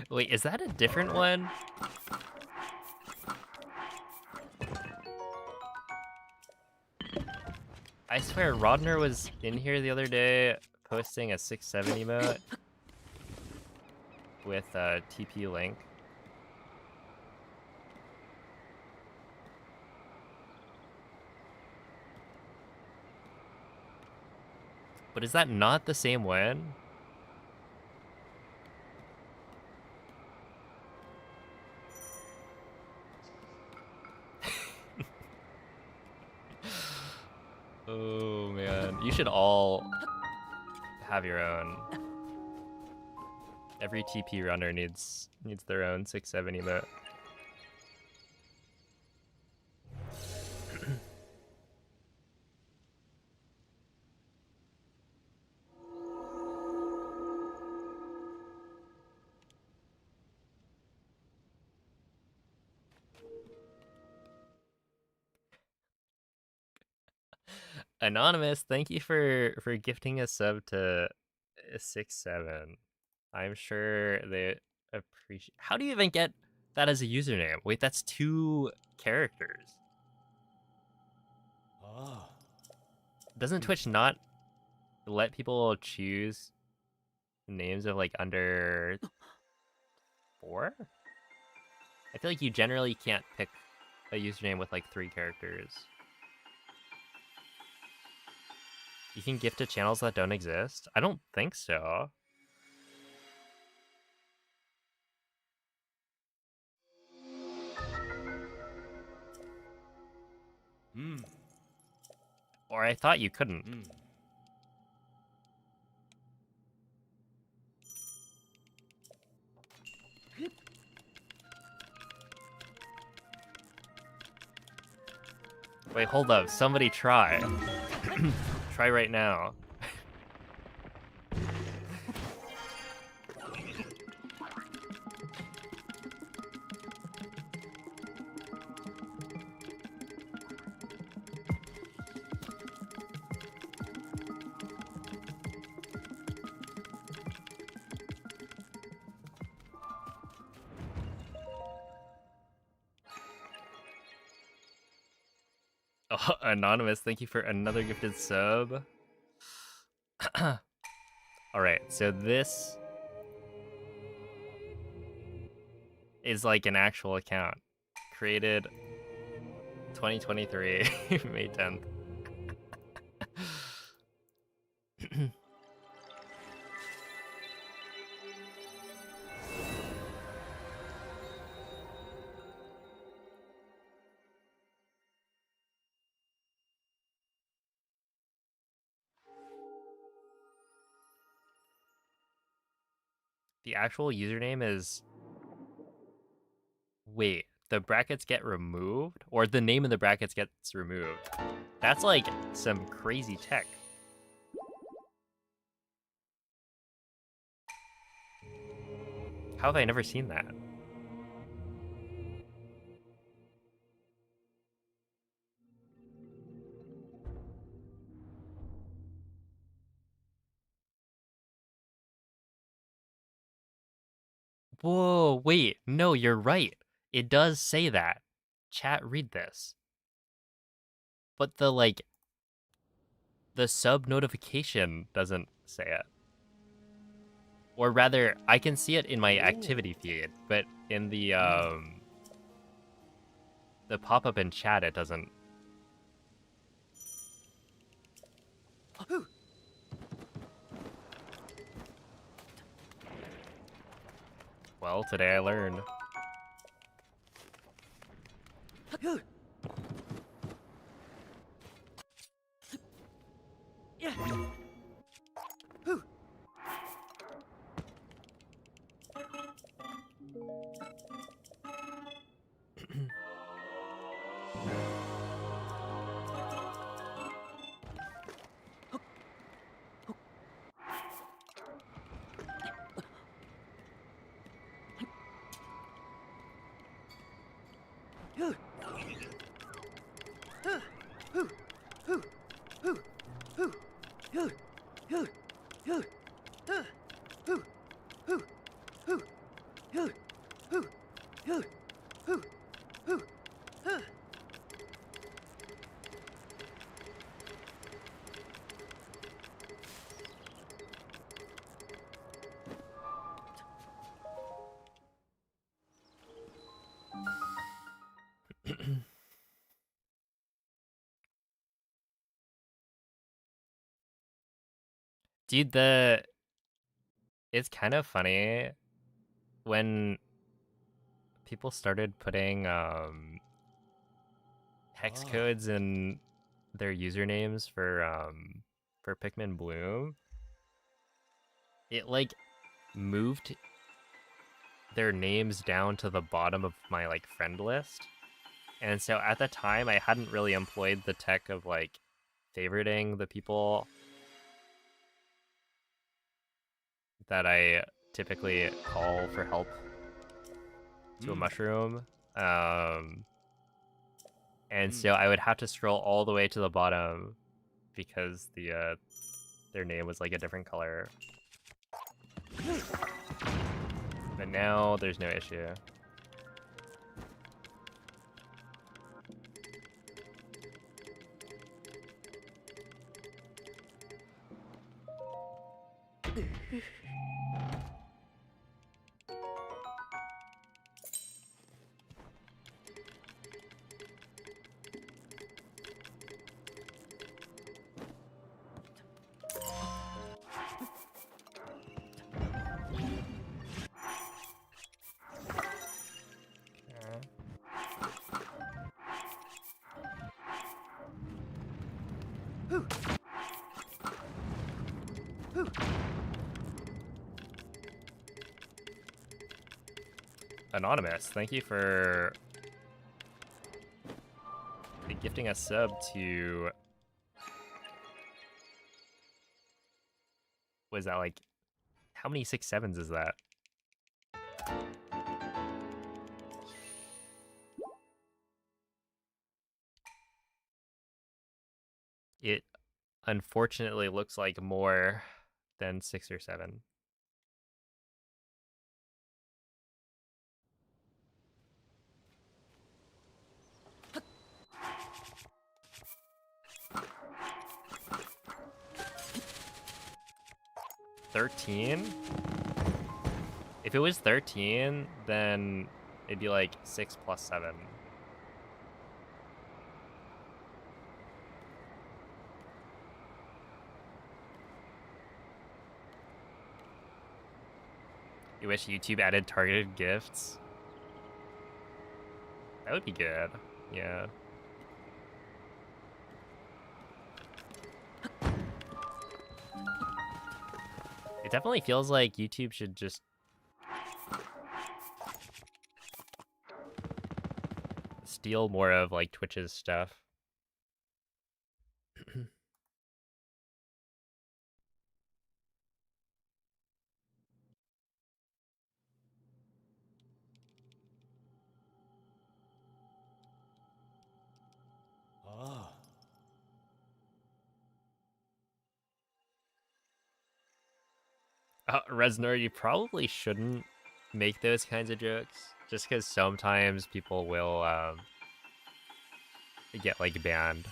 Wait, is that a different one? I swear Rodner was in here the other day posting a 6-7 emote with TP Link. But is that not the same one? Oh man, you should all have your own. Every TP runner needs their own 6-7 emote. Anonymous, thank you for gifting a sub to 6-7. I'm sure they appreciate. How do you even get that as a username? Wait, that's 2 characters. Ah. Doesn't Twitch not let people choose names of like under 4? I feel like you generally can't pick a username with like 3 characters. You can gift to channels that don't exist? I don't think so. Or I thought you couldn't. Wait, hold up. Somebody try. Try right now. Oh, Anonymous, thank you for another gifted sub. Alright, so this is like an actual account. Created 2023, May 10th. The actual username is... Wait, the brackets get removed? Or the name of the brackets gets removed? That's like some crazy tech. How have I never seen that? Whoa, wait, no, you're right. It does say that. Chat, read this. But the sub notification doesn't say it. Or rather, I can see it in my activity feed, but in the pop-up in chat, it doesn't. Well, today I learned. Dude, it's kind of funny when people started putting hex codes in their usernames for Pikmin Bloom. It like moved their names down to the bottom of my like friend list. And so at the time I hadn't really employed the tech of like favoriting the people that I typically call for help to a mushroom. And so I would have to scroll all the way to the bottom because their name was like a different color. But now there's no issue. Anonymous, thank you for gifting a sub to... Was that like... How many 6/7s is that? It unfortunately looks like more than 6 or 7. $13? If it was 13, then it'd be like 6 plus 7. You wish YouTube added targeted gifts? That would be good, yeah. It definitely feels like YouTube should just steal more of like Twitch's stuff. Resnor, you probably shouldn't make those kinds of jokes, just because sometimes people will get like banned,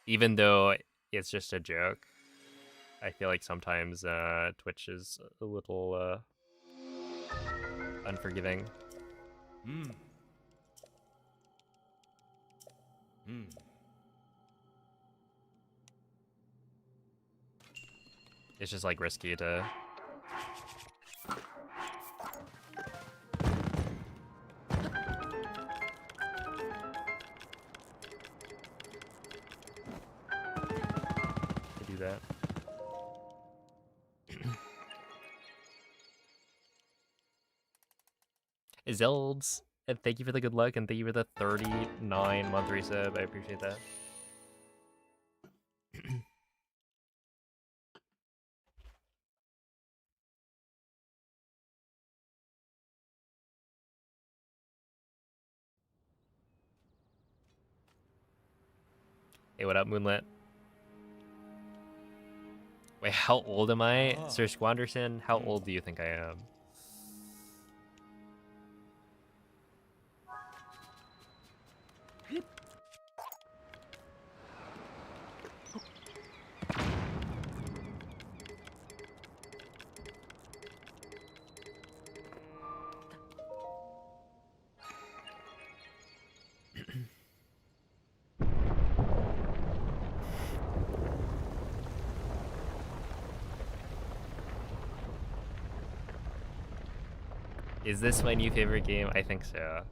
even though it's just a joke. I feel like sometimes Twitch is a little unforgiving. It's just like risky to do that. Zelds, and thank you for the good luck, and thank you for the 39-month resub. I appreciate that. Hey, what up, Moonlit? Wait, how old am I? Sir Squanderson, how old do you think I am? Is this my new favorite game? I think so.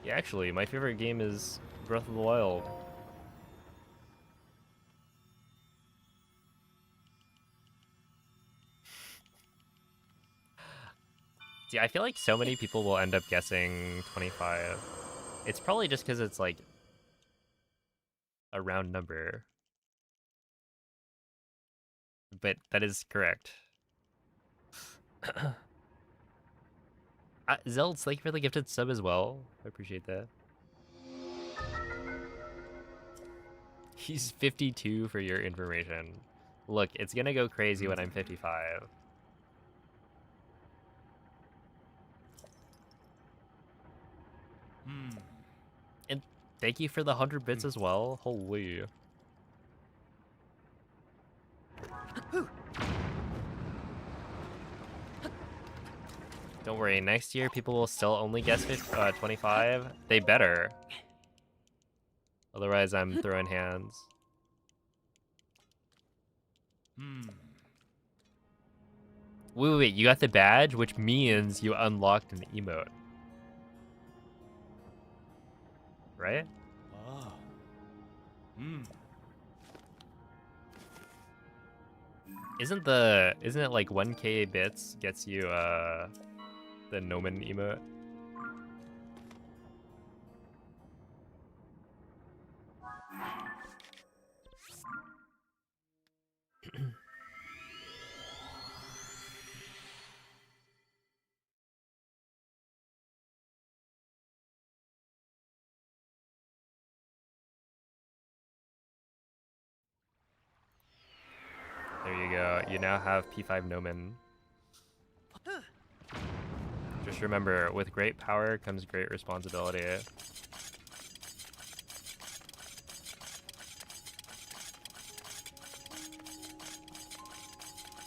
Yeah, actually, my favorite game is Breath of the Wild. See, I feel like so many people will end up guessing 25. It's probably just because it's like a round number. But that is correct. Zelds, thank you for the gifted sub as well. I appreciate that. He's 52 for your information. Look, it's gonna go crazy when I'm 55. And thank you for the 100 bits as well. Holy. Don't worry, next year people will still only guess 25. They better. Otherwise, I'm throwing hands. Wait, you got the badge, which means you unlocked an emote. Right? Isn't it like 1k bits gets you the Nomen emote? There you go. You now have P5 Nomen. Just remember, with great power comes great responsibility.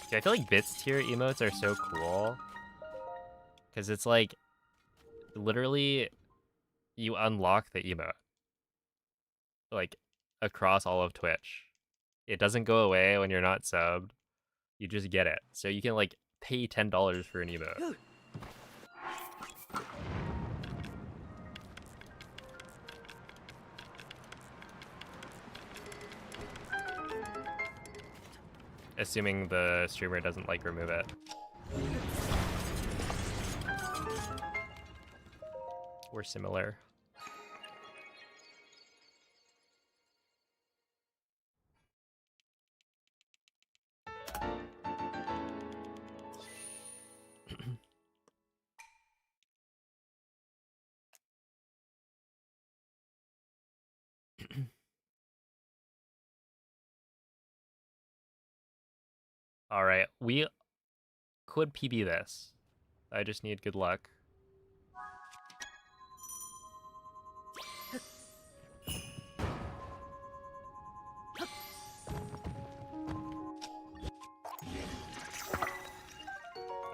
See, I feel like Bits tier emotes are so cool. Because it's like, literally, you unlock the emote. Like, across all of Twitch. It doesn't go away when you're not subbed. You just get it. So you can, like, pay $10 for an emote. Assuming the streamer doesn't, like, remove it. We're similar. Alright, we could PB this. I just need good luck.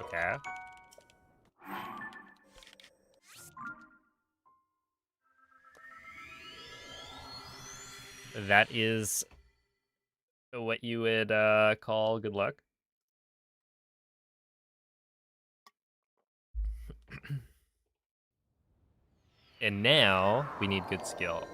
Okay. That is what you would call good luck. And now we need good skill.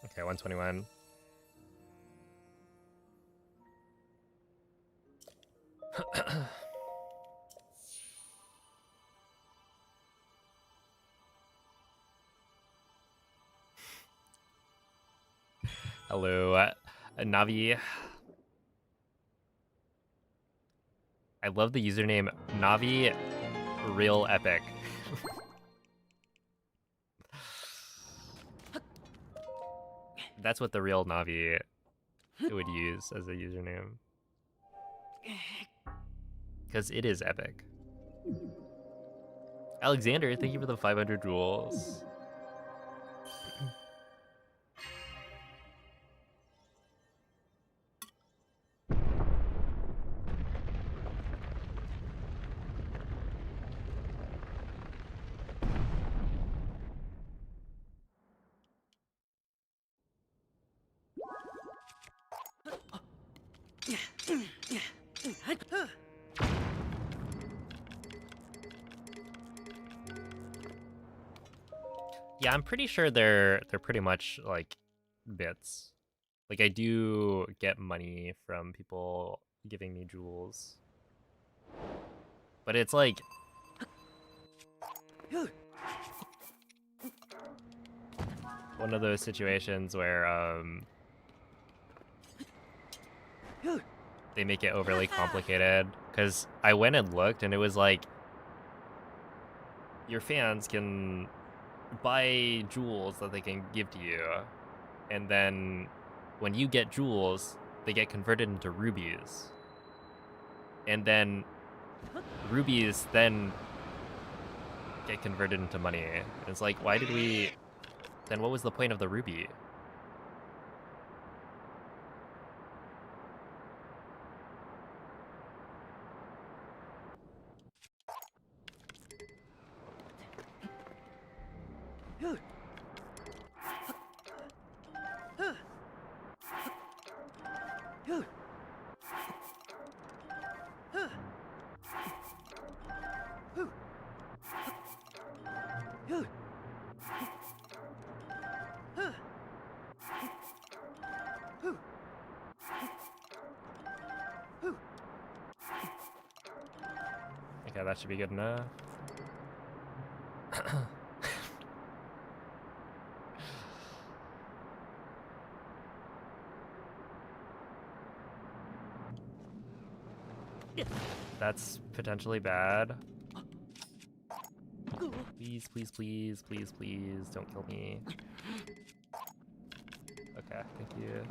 Okay, 121. Hello, Navi. I love the username Navi Real Epic. That's what the real Navi would use as a username. Because it is epic. Alexander, thank you for the 500 jewels. Yeah, I'm pretty sure they're pretty much like bits. Like I do get money from people giving me jewels. But it's like one of those situations where they make it overly complicated, because I went and looked and it was like your fans can buy jewels that they can give to you, and then when you get jewels they get converted into rubies, and then rubies then get converted into money. It's like, why did we then, what was the point of the ruby? Okay, that should be good enough. That's potentially bad. Please, please, please, please, please, don't kill me. Okay, thank you.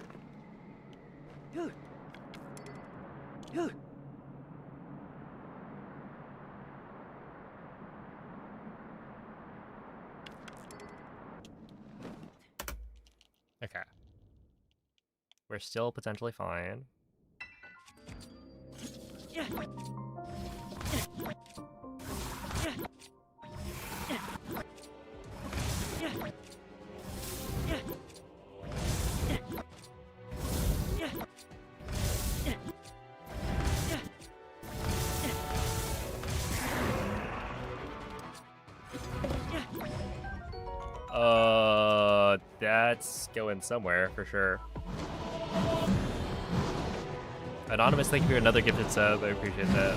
Okay. We're still potentially fine. That's going somewhere for sure. Anonymous, thank you for another gifted sub. I appreciate that.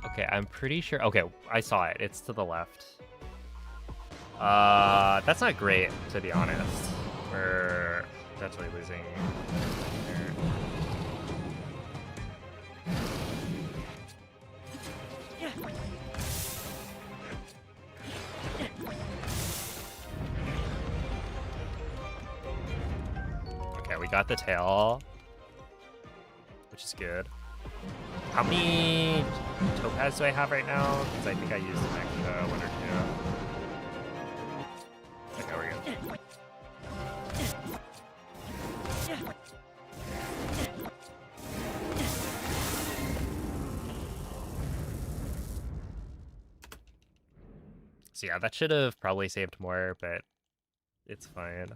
Okay, I'm pretty sure. Okay, I saw it. It's to the left. That's not great, to be honest. We're potentially losing here. Okay, we got the tail, which is good. How many topaz do I have right now? Because I think I used an extra one or two. Okay, we're good. So yeah, that should have probably saved more, but it's fine.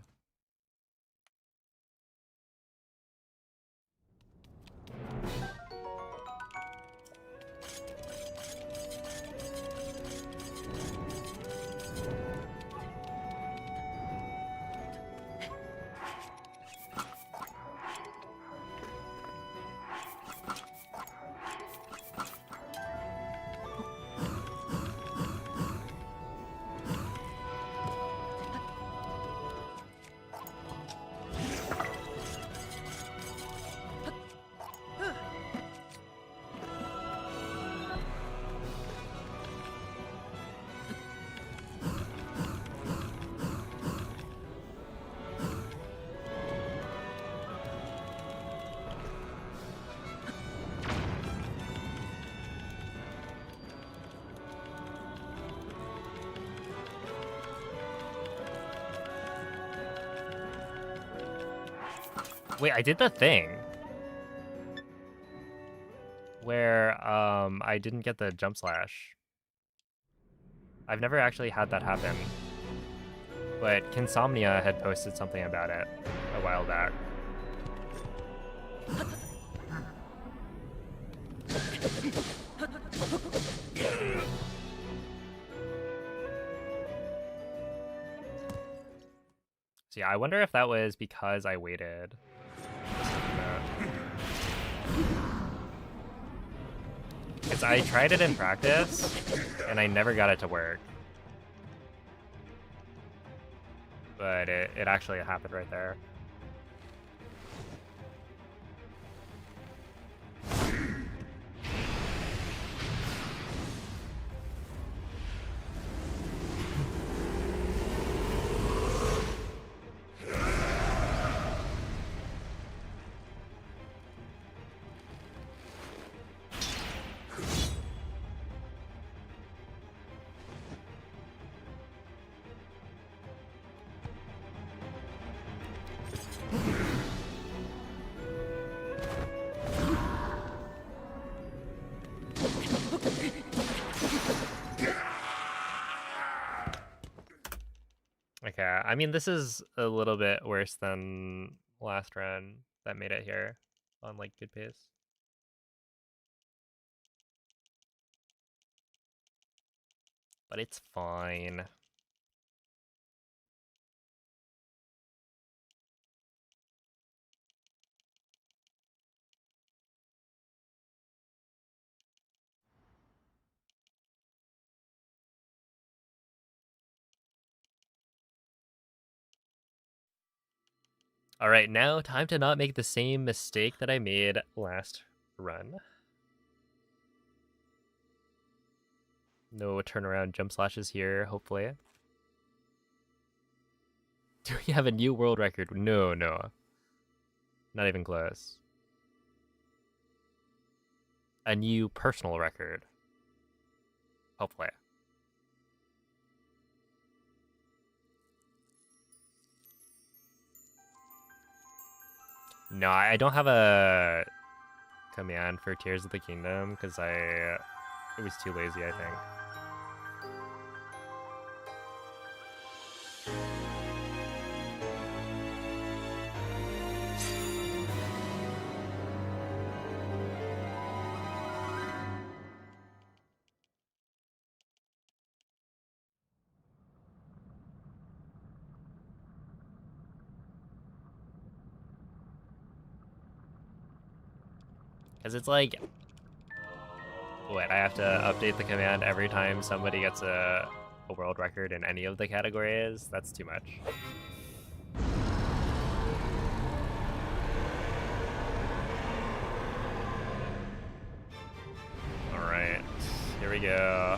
Wait, I did the thing where I didn't get the jump slash. I've never actually had that happen. But Kinsomnia had posted something about it a while back. So yeah, I wonder if that was because I waited. Because I tried it in practice, and I never got it to work. But it actually happened right there. Okay, I mean, this is a little bit worse than last run that made it here on, like, good pace. But it's fine. All right, now time to not make the same mistake that I made last run. No turnaround jump slashes here, hopefully. Do we have a new world record? No. Not even close. A new personal record. Hopefully. No, I don't have a command for Tears of the Kingdom because it was too lazy, I think. Because it's like, what, I have to update the command every time somebody gets a world record in any of the categories? That's too much. Alright, here we go.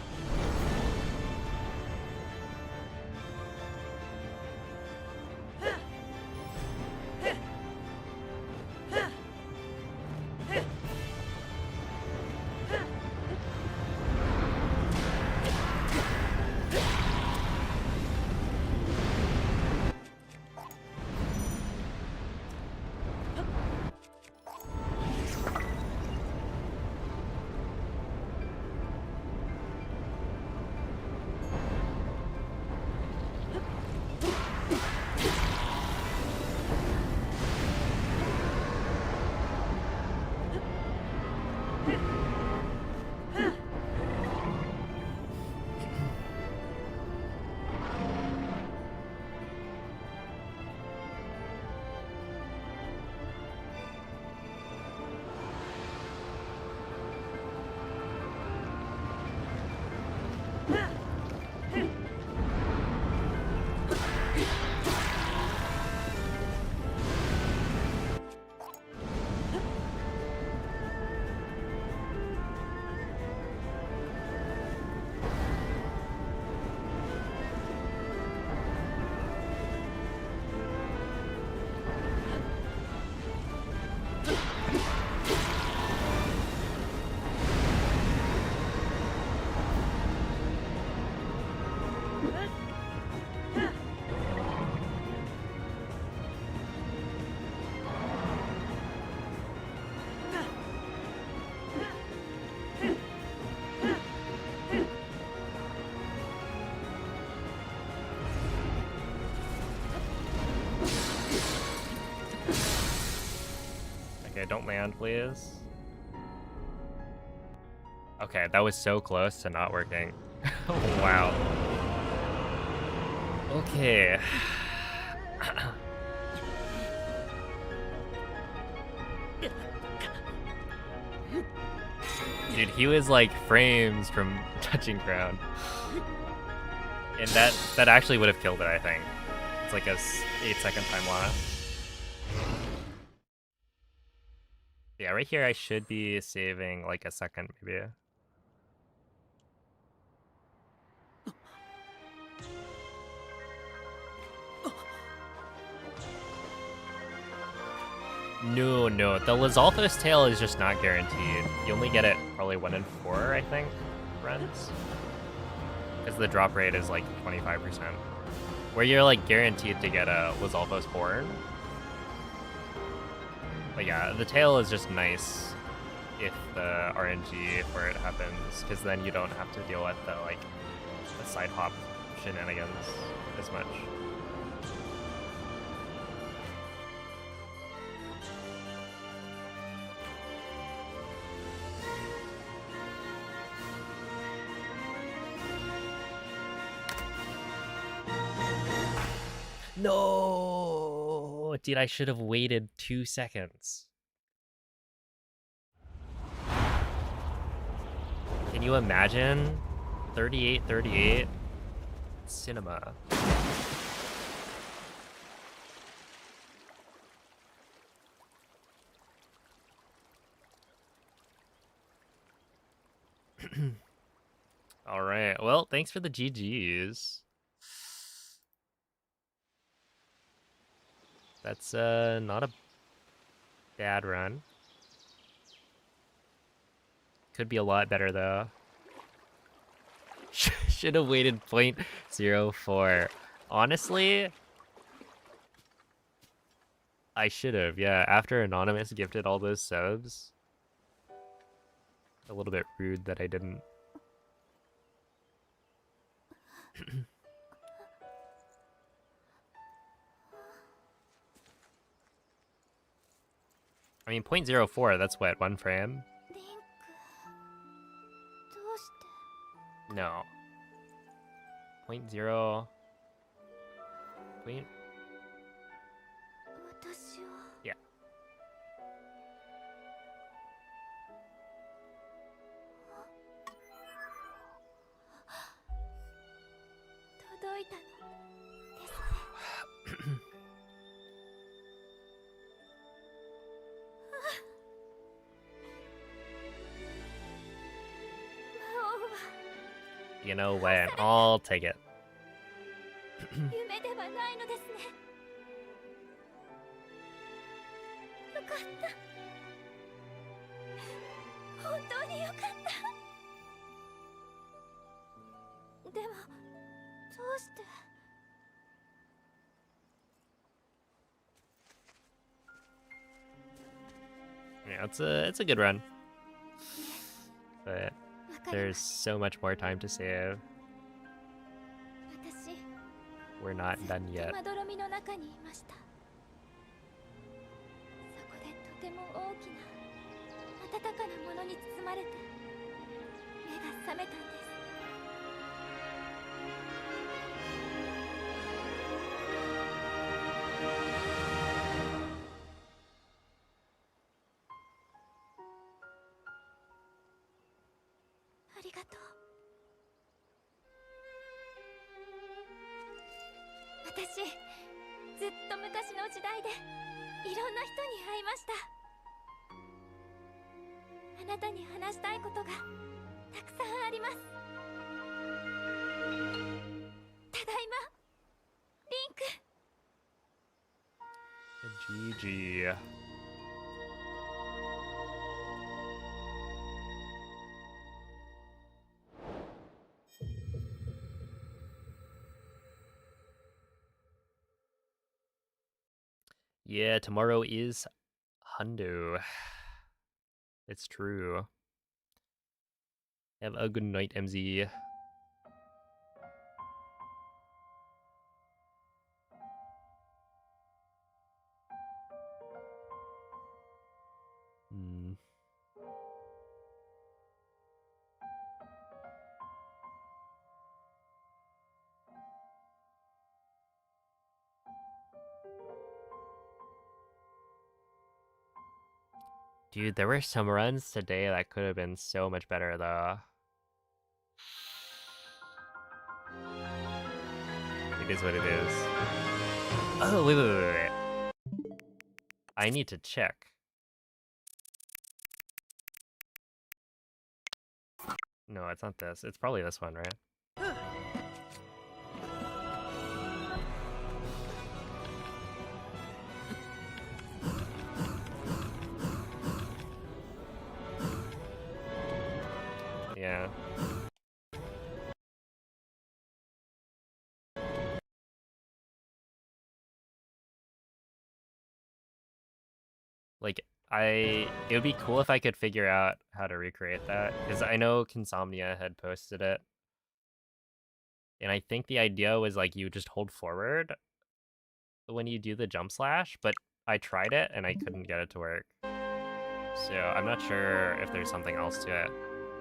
Okay, don't land, please. Okay, that was so close to not working. Wow. Okay. Dude, he was like frames from touching ground. And that actually would have killed it, I think. It's like a 8-second time loss. Yeah, right here I should be saving like a second, maybe. No, the Lizalthos tail is just not guaranteed. You only get it probably 1 in 4, I think, runs. Because the drop rate is like 25%. Where you're like guaranteed to get a Lizalthos Born. But yeah, the tail is just nice if the RNG for it happens, because then you don't have to deal with the like the side hop shenanigans as much. No, dude, I should have waited 2 seconds. Can you imagine? 38-38 cinema. All right. Well, thanks for the GGs. That's not a bad run. Could be a lot better though. Should have waited 0.04. Honestly, I should have. Yeah, after Anonymous gifted all those subs. A little bit rude that I didn't. I mean, 0.04, that's what, 1 frame? リンク、どうして No. 0.0... Point... 私は Yeah. 届いたのですね。You know what? I'll take it. 夢ではないのですね。よかった。本当によかった。でも、どうして Yeah, it's a good run. But there's so much more time to save. 私 We're not done ずっ yet. とまどろみの中にいました。そこでとても大きな暖かなものに包まれて目が覚めたんです。ありがとう。私、ずっと昔の時代でいろんな人に会いました。あなたに話したいことがたくさんあります。ただいま、リンク。 GG. Yeah, tomorrow is Hundo. It's true. Have a good night, MZ. Dude, there were some runs today that could have been so much better, though. It is what it is. Oh, wait. I need to check. No, it's not this. It's probably this one, right? Yeah. Like, it would be cool if I could figure out how to recreate that, because I know Consomnia had posted it. And I think the idea was like you just hold forward when you do the jump slash, but I tried it and I couldn't get it to work. So I'm not sure if there's something else to it.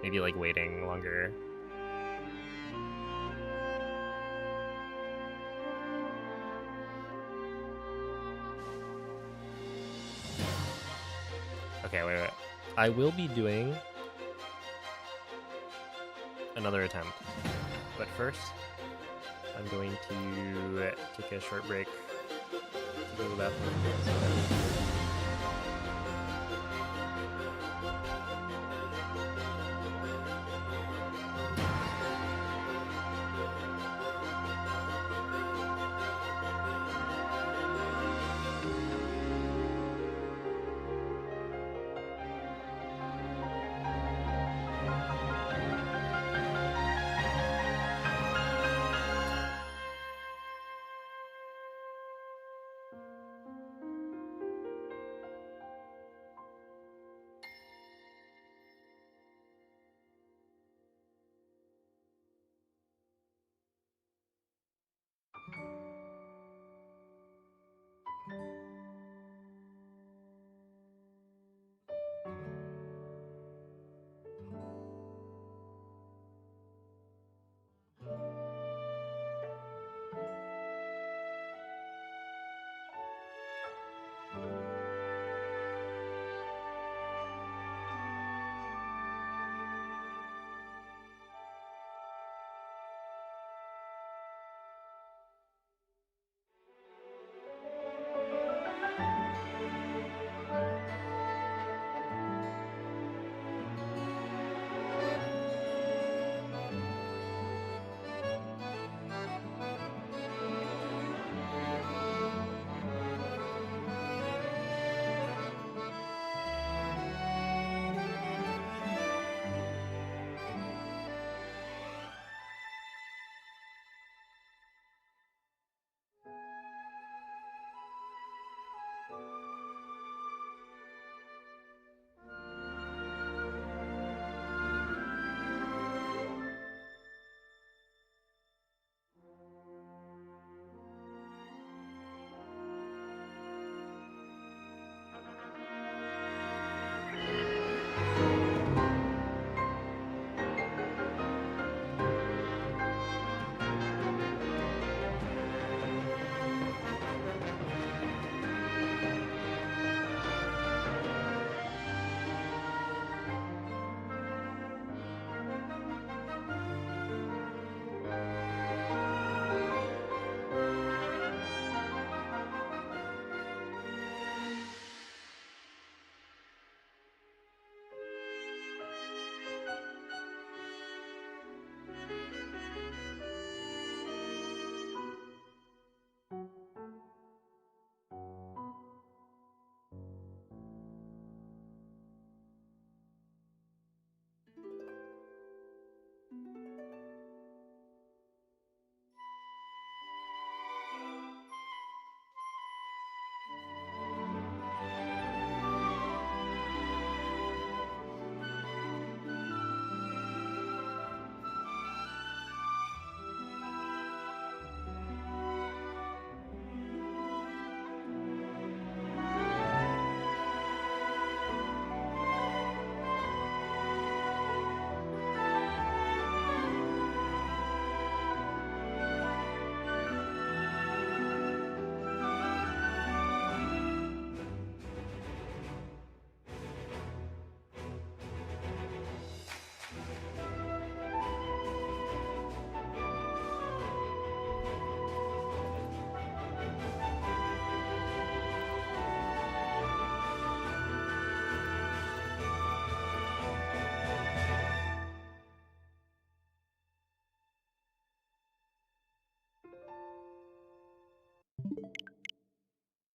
Maybe like waiting longer. Okay, wait. I will be doing another attempt. But first, I'm going to take a short break to go to the bathroom.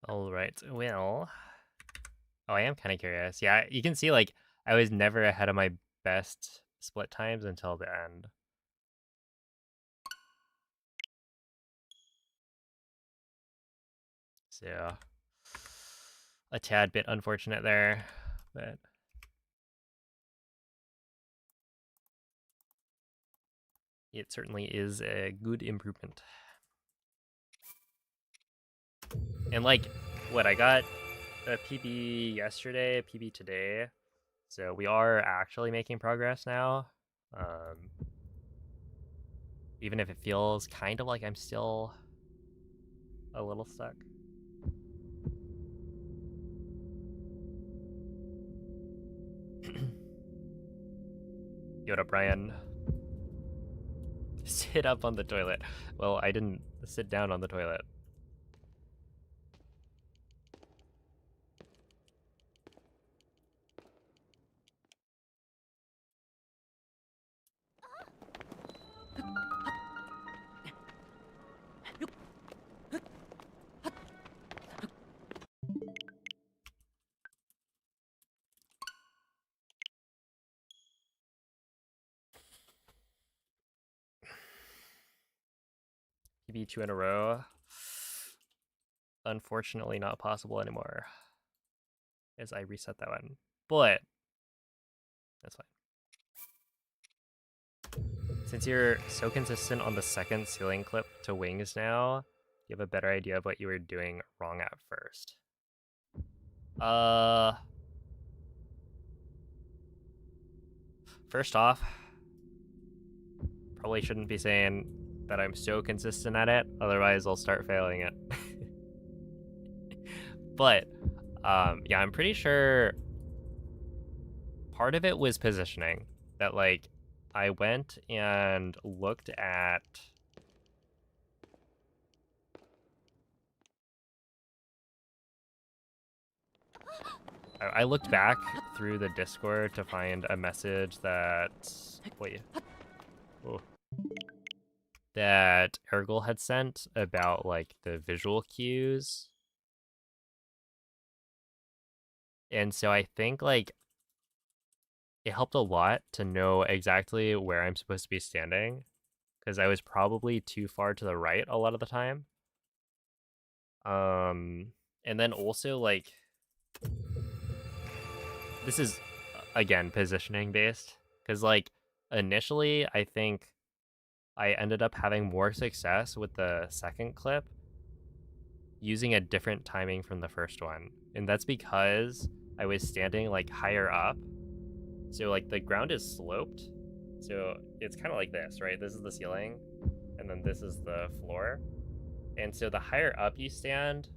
Alright, well... Oh, I am kind of curious. Yeah, you can see, like, I was never ahead of my best split times until the end. So... a tad bit unfortunate there, but... it certainly is a good improvement. And like, what, I got a PB yesterday, a PB today, so we are actually making progress now. Even if it feels kind of like I'm still a little stuck. Yoda Brian. Sit up on the toilet. Well, I didn't sit down on the toilet. PB 2 in a row. Unfortunately not possible anymore. As I reset that one. But that's fine. Since you're so consistent on the second ceiling clip to wings now, you have a better idea of what you were doing wrong at first. First off, probably shouldn't be saying that I'm so consistent at it, otherwise I'll start failing it. But, yeah, I'm pretty sure part of it was positioning. That, like, I went and looked at... I looked back through the Discord to find a message that... Wait. Oh. That Ergel had sent about, like, the visual cues. And so I think, like, it helped a lot to know exactly where I'm supposed to be standing, because I was probably too far to the right a lot of the time. And then also, like, this is, again, positioning based, because, like, initially, I think I ended up having more success with the second clip using a different timing from the first one. And that's because I was standing, like, higher up. So, like, the ground is sloped. So it's kind of like this, right? This is the ceiling, and then this is the floor. And so the higher up you stand,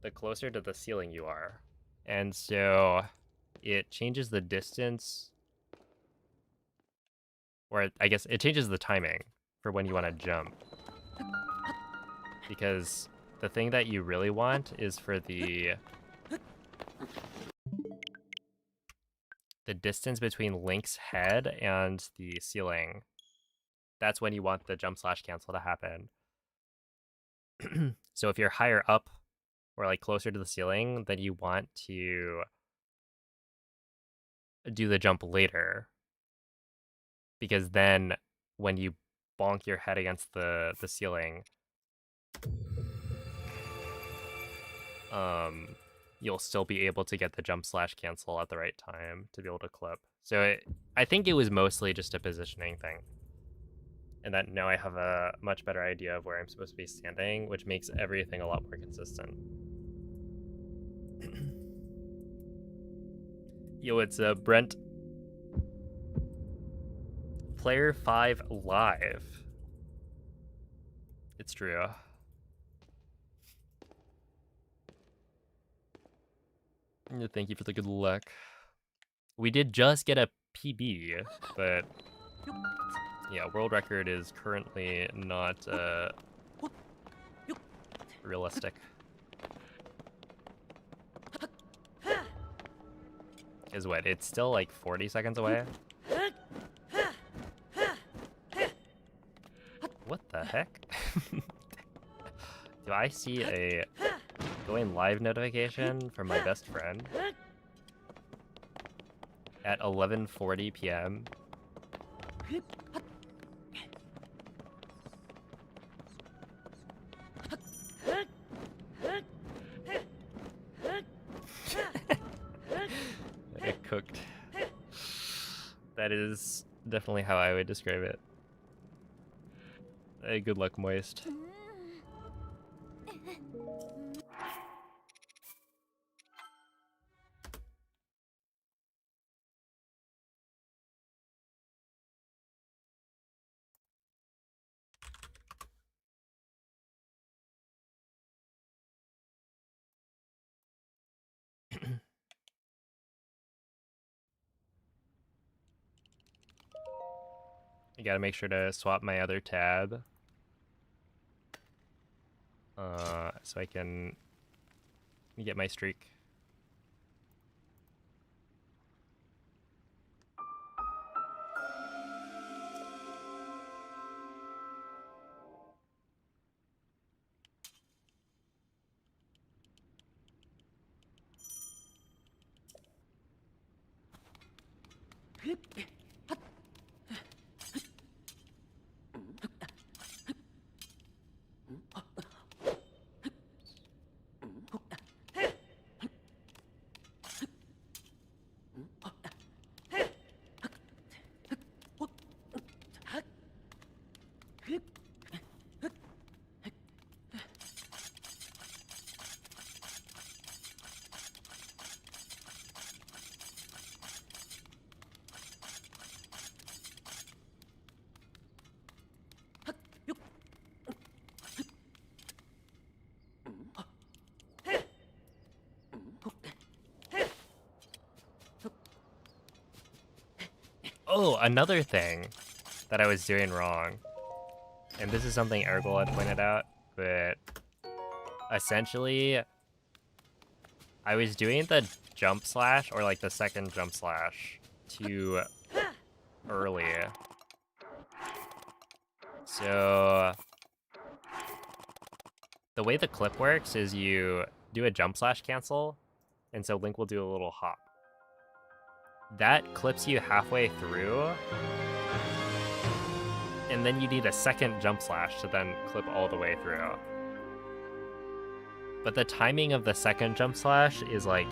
the closer to the ceiling you are. And so it changes the distance, or I guess it changes the timing for when you want to jump. Because the thing that you really want is for the distance between Link's head and the ceiling. That's when you want the jump slash cancel to happen. So if you're higher up or like closer to the ceiling, then you want to do the jump later. Because then when you bonk your head against the ceiling, you'll still be able to get the jump slash cancel at the right time to be able to clip. So I think it was mostly just a positioning thing. And that now I have a much better idea of where I'm supposed to be standing, which makes everything a lot more consistent. Yo, it's Brent. Player 5 live. It's true. Thank you for the good luck. We did just get a PB, but yeah, world record is currently not realistic. Is what? It's still like 40 seconds away? What the heck? Do I see a going live notification from my best friend at 11:40 p.m. It cooked. That is definitely how I would describe it. Hey, good luck, Moist. You gotta make sure to swap my other tab. So I can get my streak. Oh, another thing that I was doing wrong, and this is something Ergol had pointed out, but essentially, I was doing the jump slash, or like the second jump slash, too early. So, the way the clip works is you do a jump slash cancel, and so Link will do a little hop. That clips you halfway through, and then you need a second jump slash to then clip all the way through. But the timing of the second jump slash is like,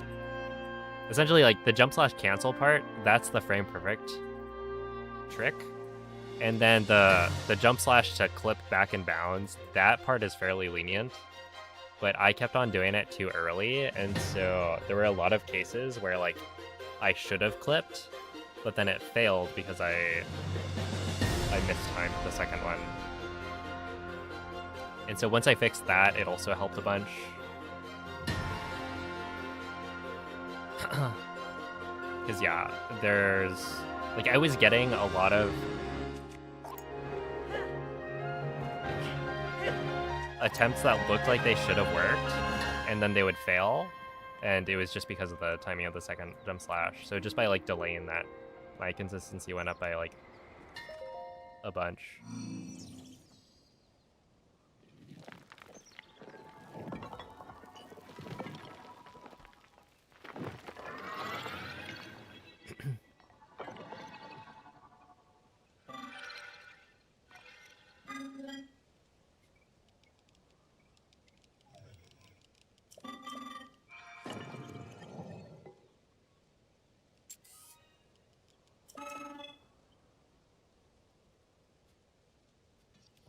essentially like the jump slash cancel part, that's the frame perfect trick. And then the jump slash to clip back in bounds, that part is fairly lenient. But I kept on doing it too early, and so there were a lot of cases where like I should have clipped, but then it failed because I mistimed the second one. And so once I fixed that, it also helped a bunch. Because yeah, there's like I was getting a lot of attempts that looked like they should have worked, and then they would fail, and it was just because of the timing of the second jump slash. So just by like delaying that, my consistency went up by like a bunch.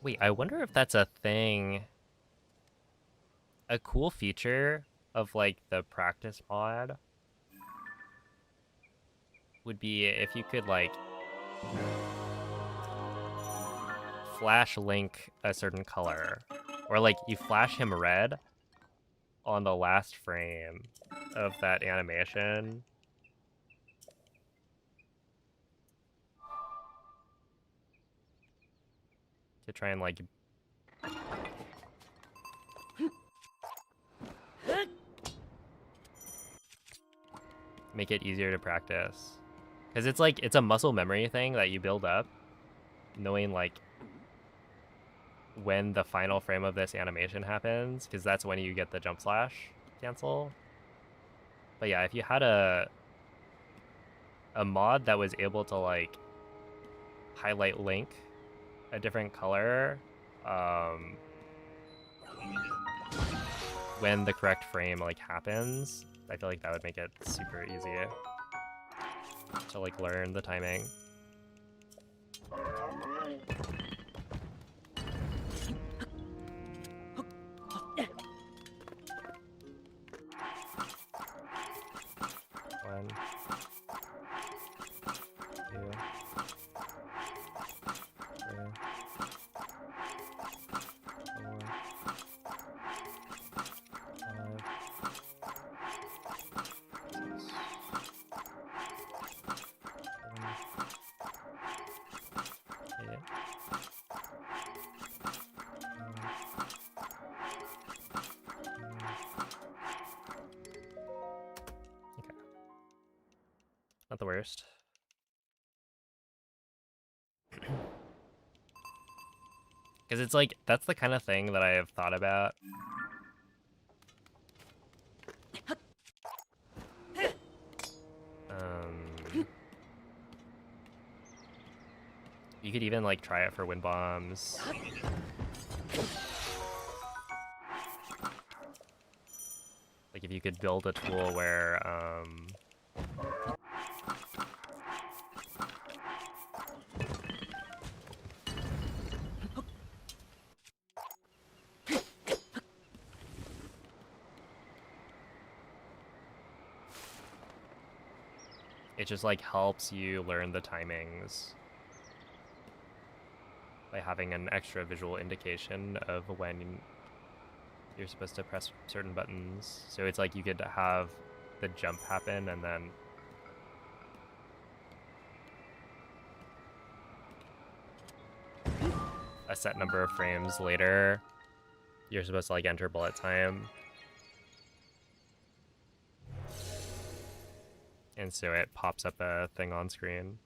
Wait, I wonder if that's a thing. A cool feature of like the practice mod would be if you could like flash Link a certain color, or like you flash him red on the last frame of that animation. To try and like make it easier to practice. Because it's like, it's a muscle memory thing that you build up, knowing like when the final frame of this animation happens, because that's when you get the jump slash cancel. But yeah, if you had a mod that was able to like highlight Link a different color when the correct frame like happens, I feel like that would make it super easy to like learn the timing. One, two, three, 4, 5, 6, 7, 8. Okay. Not the worst. Because it's like, that's the kind of thing that I have thought about. You could even like try it for wind bombs. Like if you could build a tool where it just like helps you learn the timings by having an extra visual indication of when you're supposed to press certain buttons. So it's like you could have the jump happen and then a set number of frames later, you're supposed to like enter bullet time. And so it pops up a thing on screen.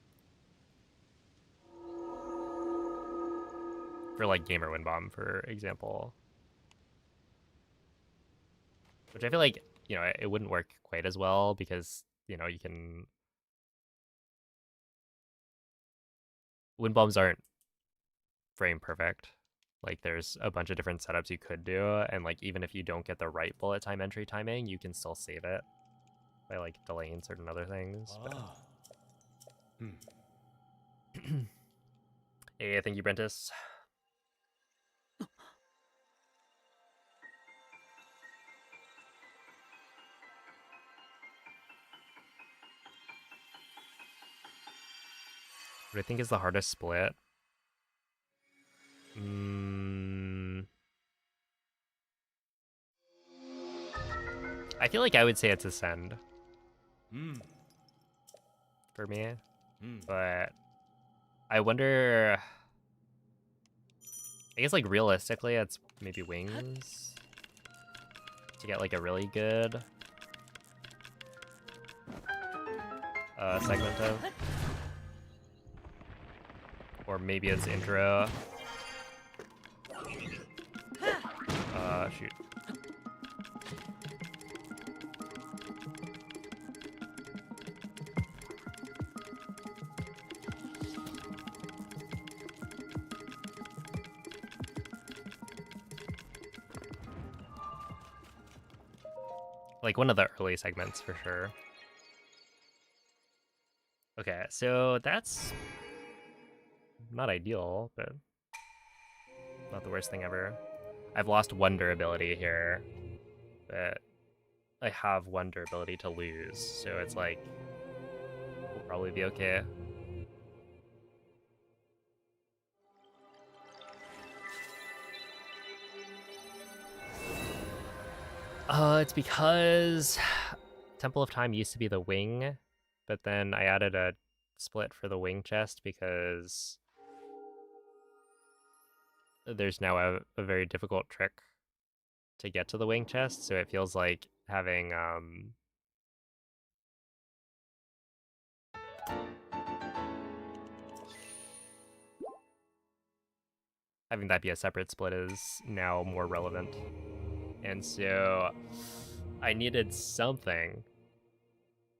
For like Gamer Wind Bomb, for example. Which I feel like, you know, it wouldn't work quite as well because, you know, you can... Wind Bombs aren't frame perfect. Like there's a bunch of different setups you could do, and like even if you don't get the right bullet time entry timing, you can still save it by like delaying certain other things. Ah. Hey, thank you, Brentis. What I think is the hardest split? I feel like I would say it's Ascend. For me. But I wonder... I guess like realistically it's maybe Wings to get like a really good segment of. Or maybe it's Intro. Shoot. Like one of the early segments for sure. Okay, so that's not ideal, but not the worst thing ever. I've lost one durability here, but I have one durability to lose, so it's like, we'll probably be okay. It's because Temple of Time used to be the wing, but then I added a split for the wing chest because there's now a very difficult trick to get to the wing chest, so it feels like having having that be a separate split is now more relevant. And so I needed something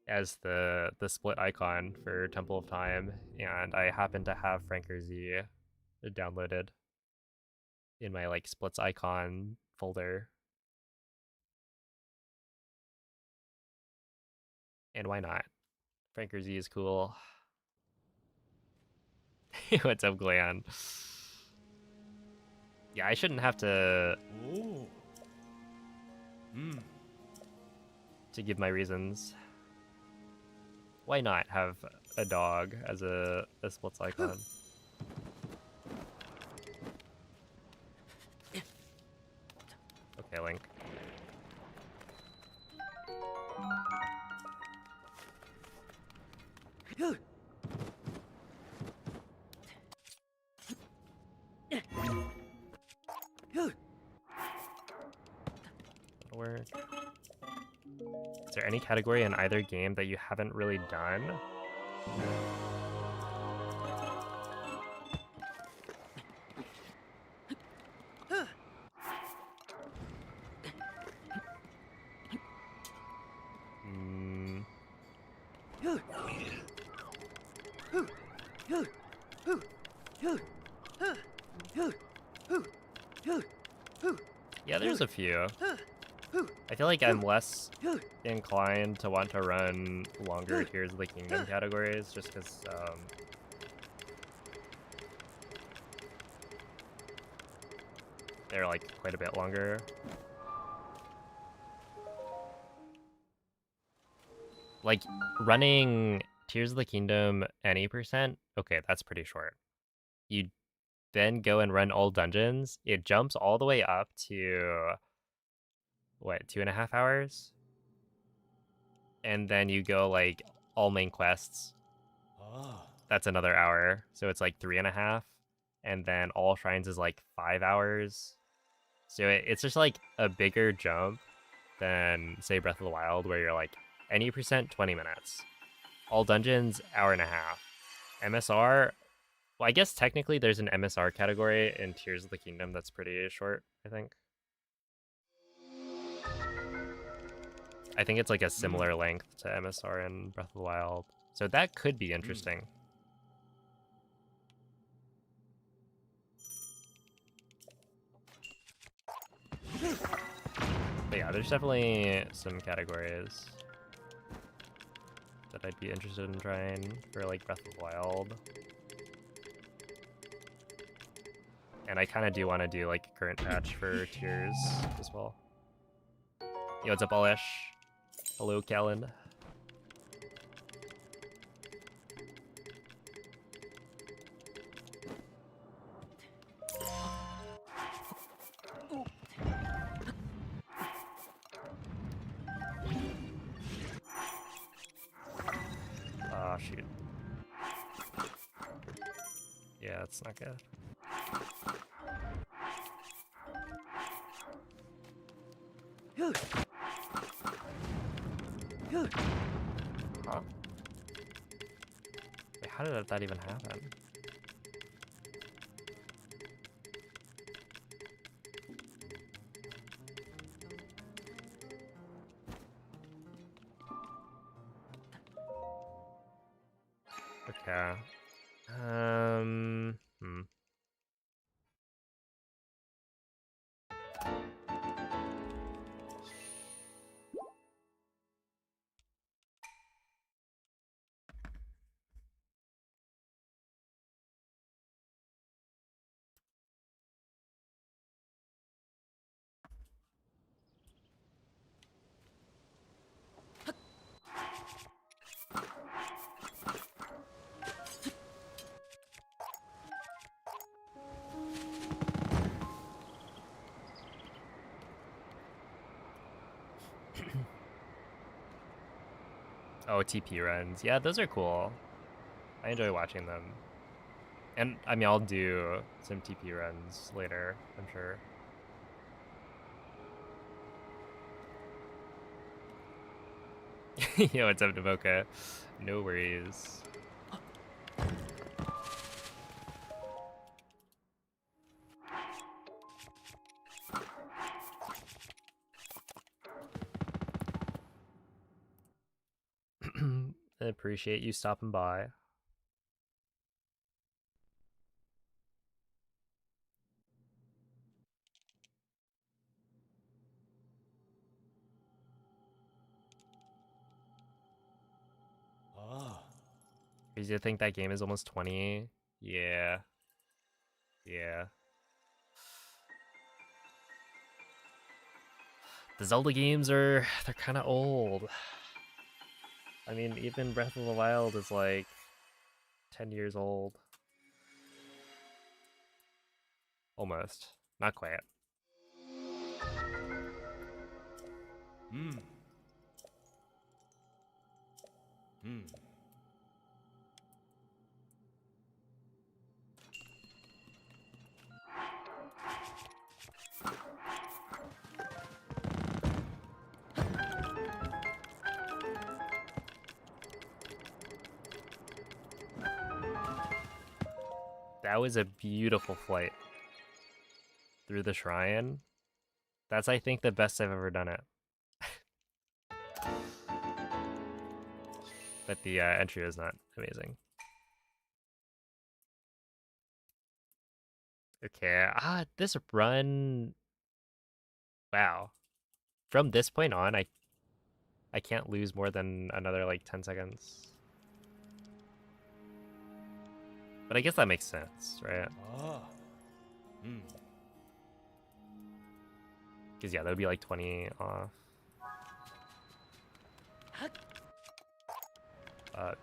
as the split icon for Temple of Time, and I happen to have Franker Z downloaded in my like splits icon folder. And why not? Franker Z is cool. What's up, Glan? Yeah, I shouldn't have to Oh. Hmm. to give my reasons. Why not have a dog as a splits icon? Okay, Link. That'll work. Is there any category in either game that you haven't really done? Mm. Yeah, there's a few. I feel like I'm less inclined to want to run longer Tears of the Kingdom categories just because they're like quite a bit longer. Like running Tears of the Kingdom any percent, okay, that's pretty short. You then go and run all dungeons, it jumps all the way up to what, 2.5 hours? And then you go like all main quests. Ah. That's another hour. So it's like 3.5. And then all shrines is like 5 hours. So it's just like a bigger jump than say Breath of the Wild, where you're like any percent 20 minutes. All dungeons, hour and a half. MSR, well, I guess technically there's an MSR category in Tears of the Kingdom that's pretty short, I think. I think it's like a similar length to MSR in Breath of the Wild. So that could be interesting. But yeah, there's definitely some categories that I'd be interested in trying for like Breath of the Wild. And I kind of do want to do like a current patch for Tears as well. Yo, what's up, Alish? Hello, Callan. Oh, shoot. Yeah, it's not good. Huh. Wait, how did that even happen? Okay. Oh, TP runs. Yeah, those are cool. I enjoy watching them. And, I mean, I'll do some TP runs later, I'm sure. Yo, what's up, Devoka? No worries. appreciate you stopping by. Ah. Crazy to think that game is almost 20. Yeah. Yeah. The Zelda games they're kind of old. I mean, even Breath of the Wild is like 10 years old. Almost. Not quite. Hmm. Hmm. That was a beautiful flight through the shrine. That's, I think, the best I've ever done it. But the entry is not amazing. Okay, this run... Wow. From this point on, I can't lose more than another, like, 10 seconds. But I guess that makes sense, right? Ah. Hmm. Because, yeah, that would be, like, 20 off. But...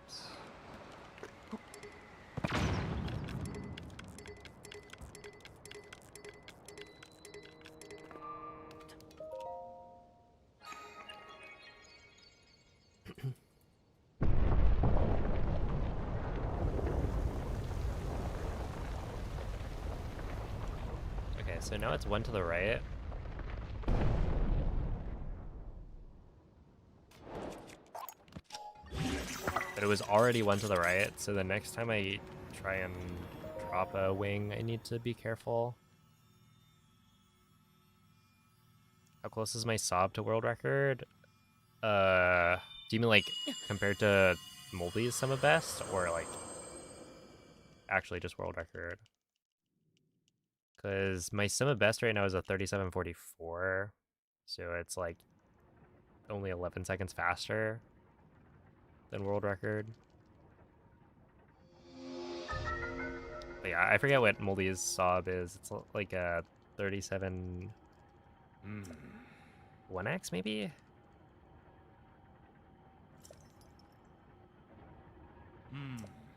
Okay, so now it's 1 to the right. But it was already 1 to the right, so the next time I try and drop a wing, I need to be careful. How close is my sob to world record? Do you mean like compared to Moldy's Summer Best, or like actually just world record? Because my Summer Best right now is a 37:44, so it's like only 11 seconds faster than world record. But yeah, I forget what Moldy's sob is. It's like a 37 1x maybe?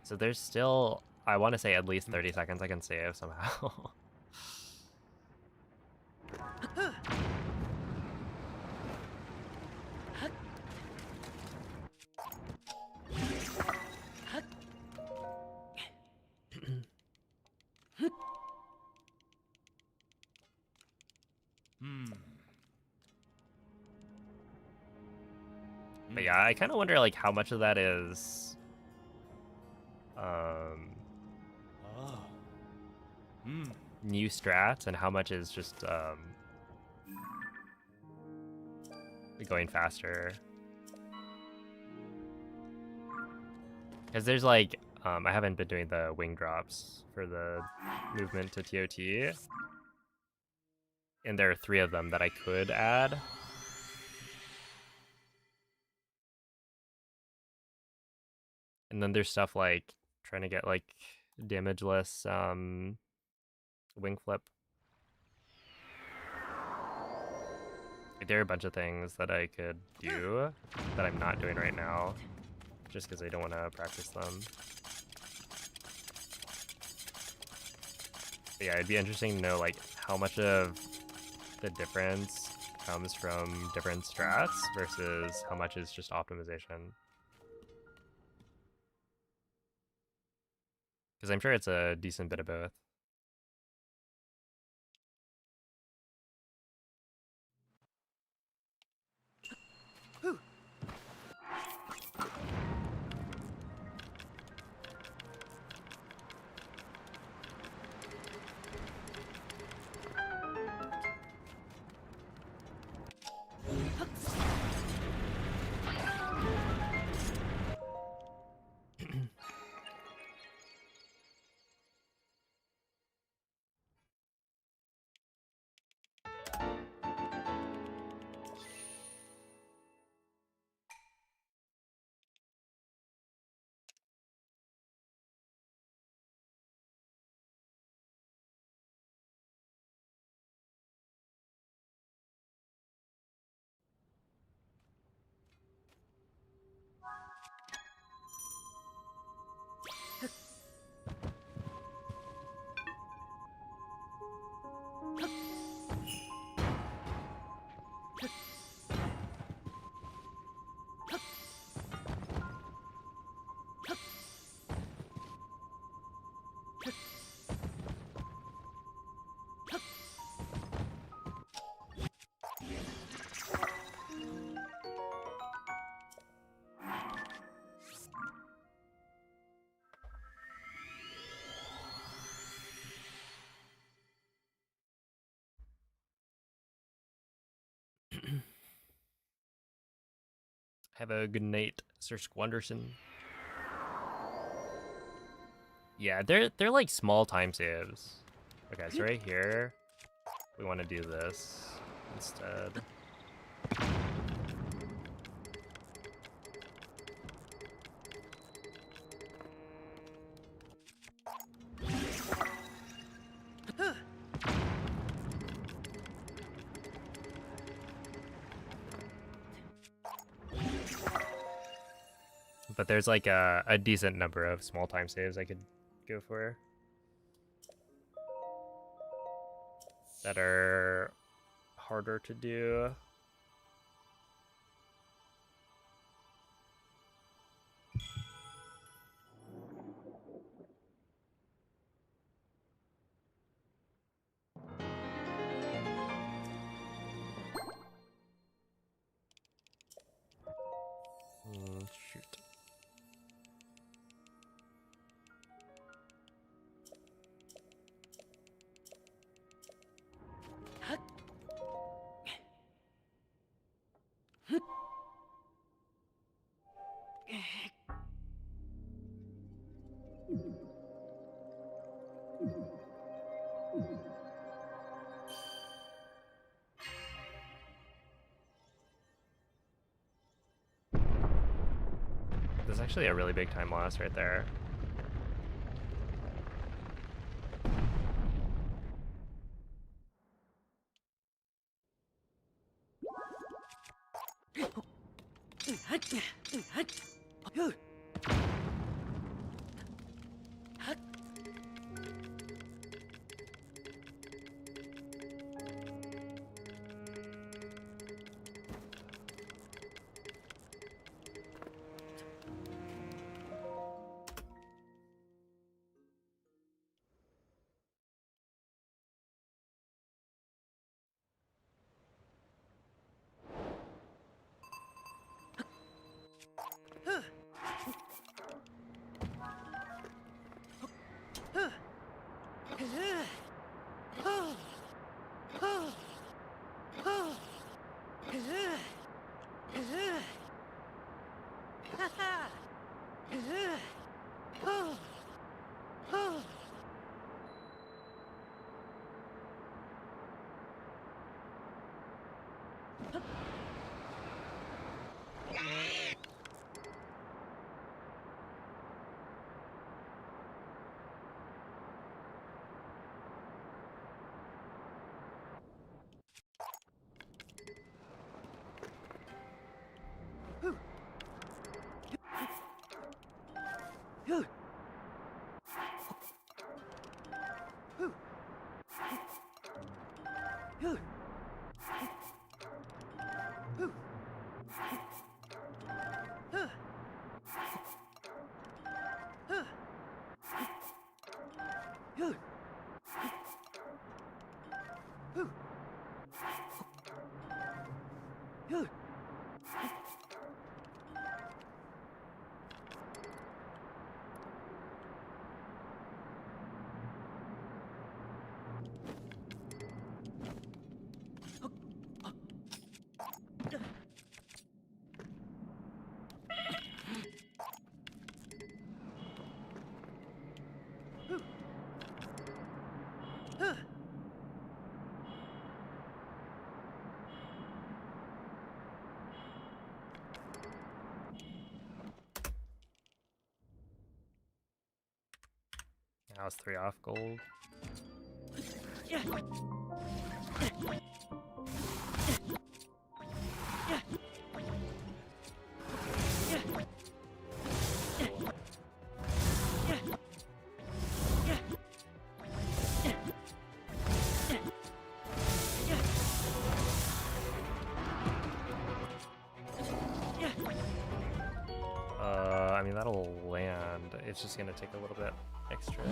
So there's still, I want to say at least 30 seconds I can save somehow. But yeah, I kind of wonder like how much of that is new strats and how much is just going faster. Because there's like, I haven't been doing the wing drops for the movement to TOT. And there are 3 of them that I could add. And then there's stuff like trying to get like damageless wing flip. Like, there are a bunch of things that I could do that I'm not doing right now, just because I don't want to practice them. But yeah, it'd be interesting to know like how much of the difference comes from different strats versus how much is just optimization. Because I'm sure it's a decent bit of both. Have a good night, Sir Squanderson. Yeah, they're like small time saves. Okay, so right here, we want to do this instead. But there's like a decent number of small time saves I could go for that are harder to do. Shoot. There's actually a really big time loss right there. Now it's 3 off gold. I mean, that'll land. It's just gonna take a little bit extra.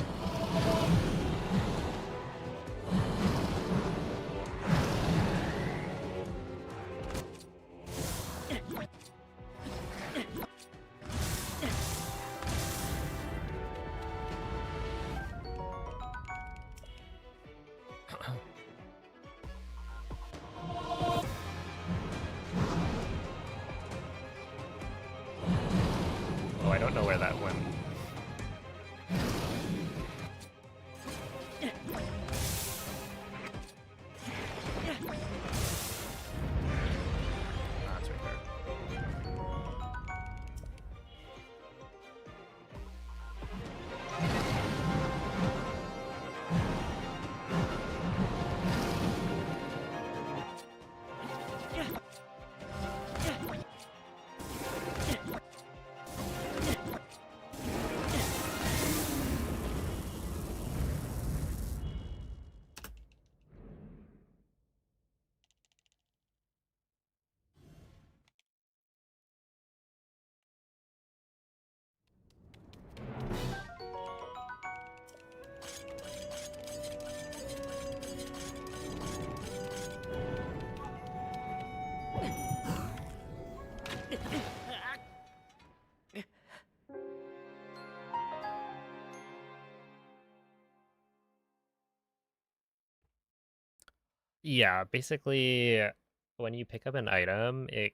Yeah, basically, when you pick up an item, it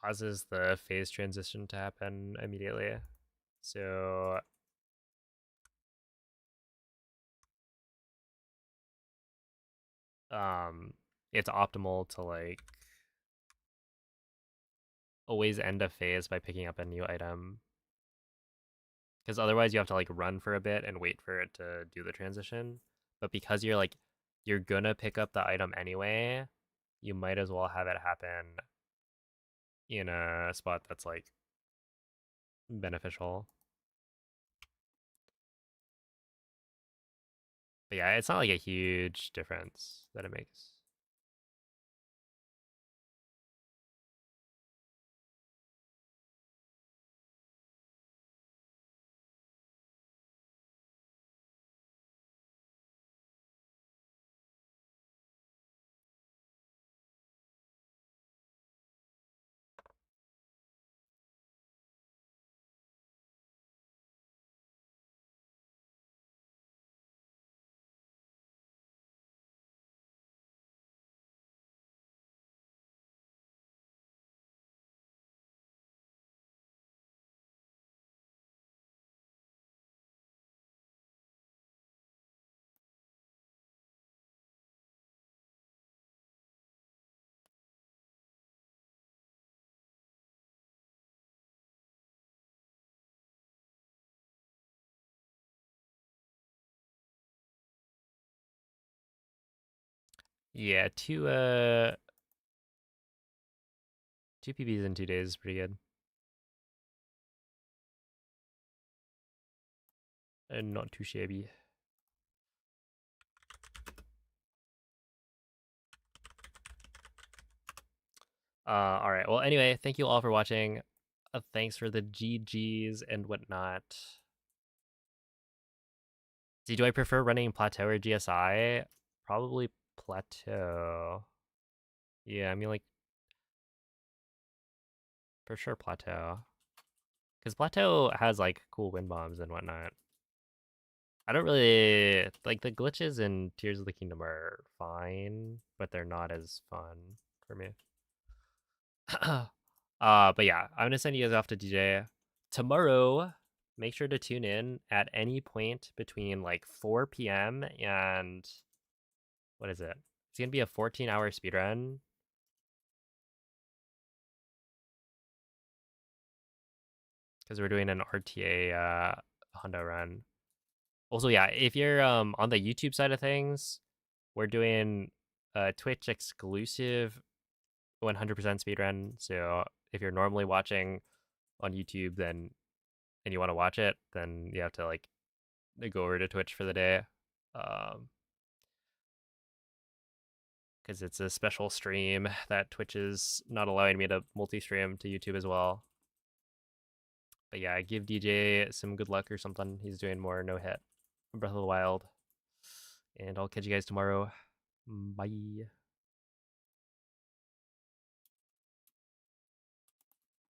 causes the phase transition to happen immediately. So it's optimal to like always end a phase by picking up a new item, because otherwise you have to like run for a bit and wait for it to do the transition. But because you're gonna pick up the item anyway, you might as well have it happen in a spot that's like beneficial. But yeah, it's not like a huge difference that it makes. Yeah, two PBs in 2 days is pretty good. And not too shabby. All right. Well, anyway, thank you all for watching. Thanks for the GGs and whatnot. See, do I prefer running Plateau or GSI? Probably Plateau. Yeah, I mean, like, for sure Plateau. Because Plateau has, like, cool wind bombs and whatnot. I don't really... Like, the glitches in Tears of the Kingdom are fine, but they're not as fun for me. But yeah, I'm gonna send you guys off to DJ. Tomorrow, make sure to tune in at any point between like 4 p.m. and what is it? It's gonna be a 14-hour speedrun. Because we're doing an RTA Honda run. Also, yeah, if you're on the YouTube side of things, we're doing a Twitch exclusive 100% speedrun. So if you're normally watching on YouTube, then and you want to watch it, then you have to like go over to Twitch for the day, because it's a special stream that Twitch is not allowing me to multi-stream to YouTube as well. But yeah, give DJ some good luck or something. He's doing more no hit Breath of the Wild, and I'll catch you guys tomorrow. Bye.